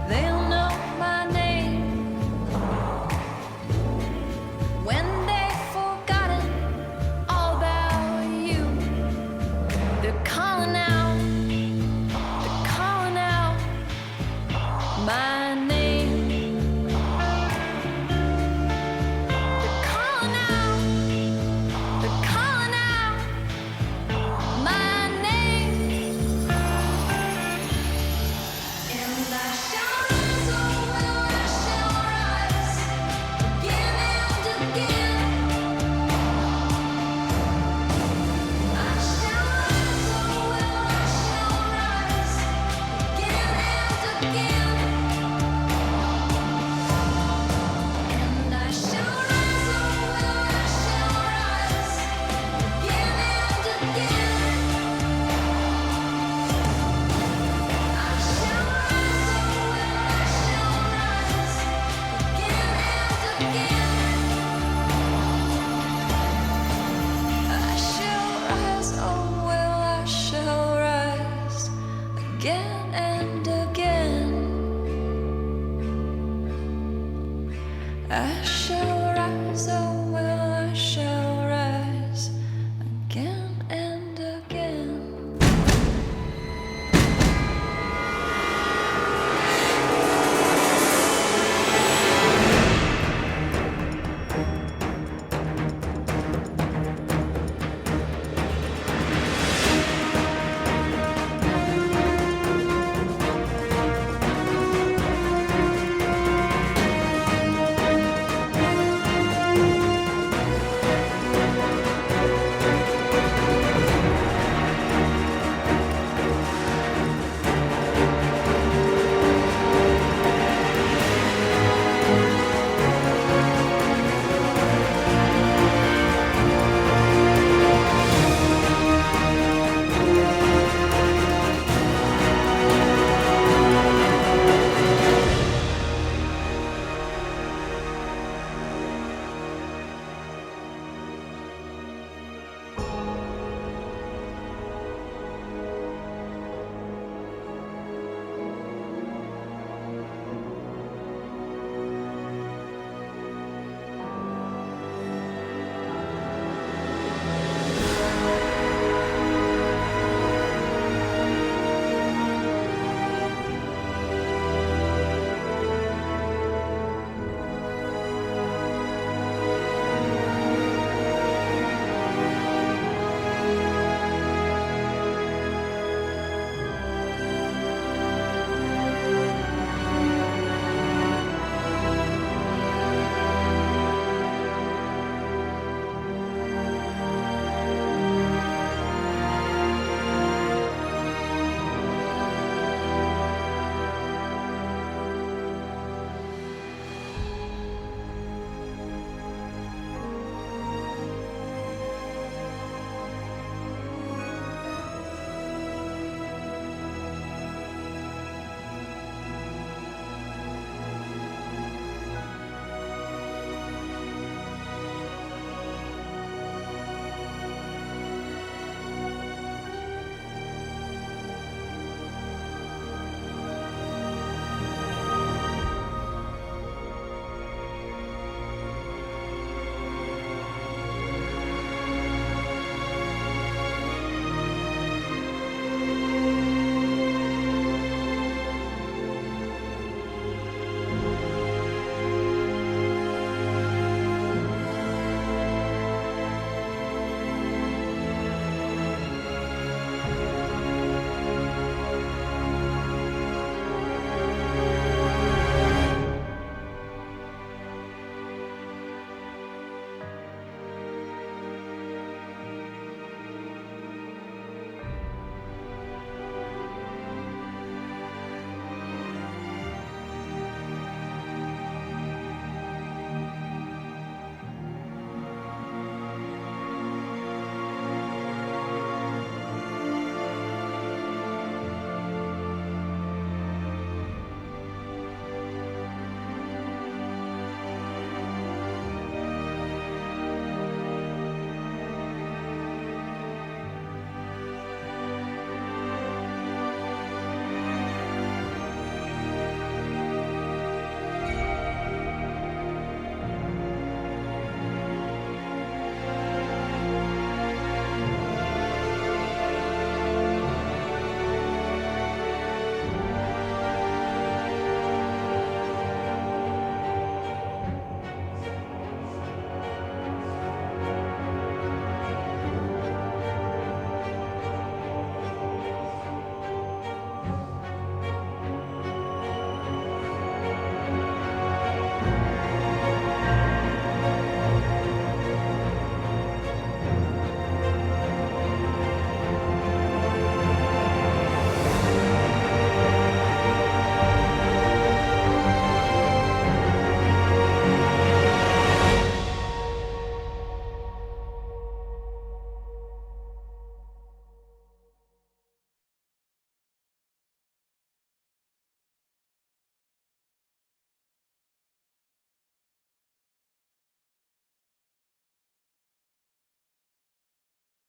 they'll know my name. When they've forgotten all about you, they're calling out, they're calling out. my name. They're calling out, my name. And I shall rise, oh well, I shall rise again and again. I shall rise, oh well, I shall rise again and again. And I shall rise, oh well, I shall rise again and again. I shall rise, oh well, I shall rise again and again. I shall rise, oh well, I shall rise again and again. I shall rise, oh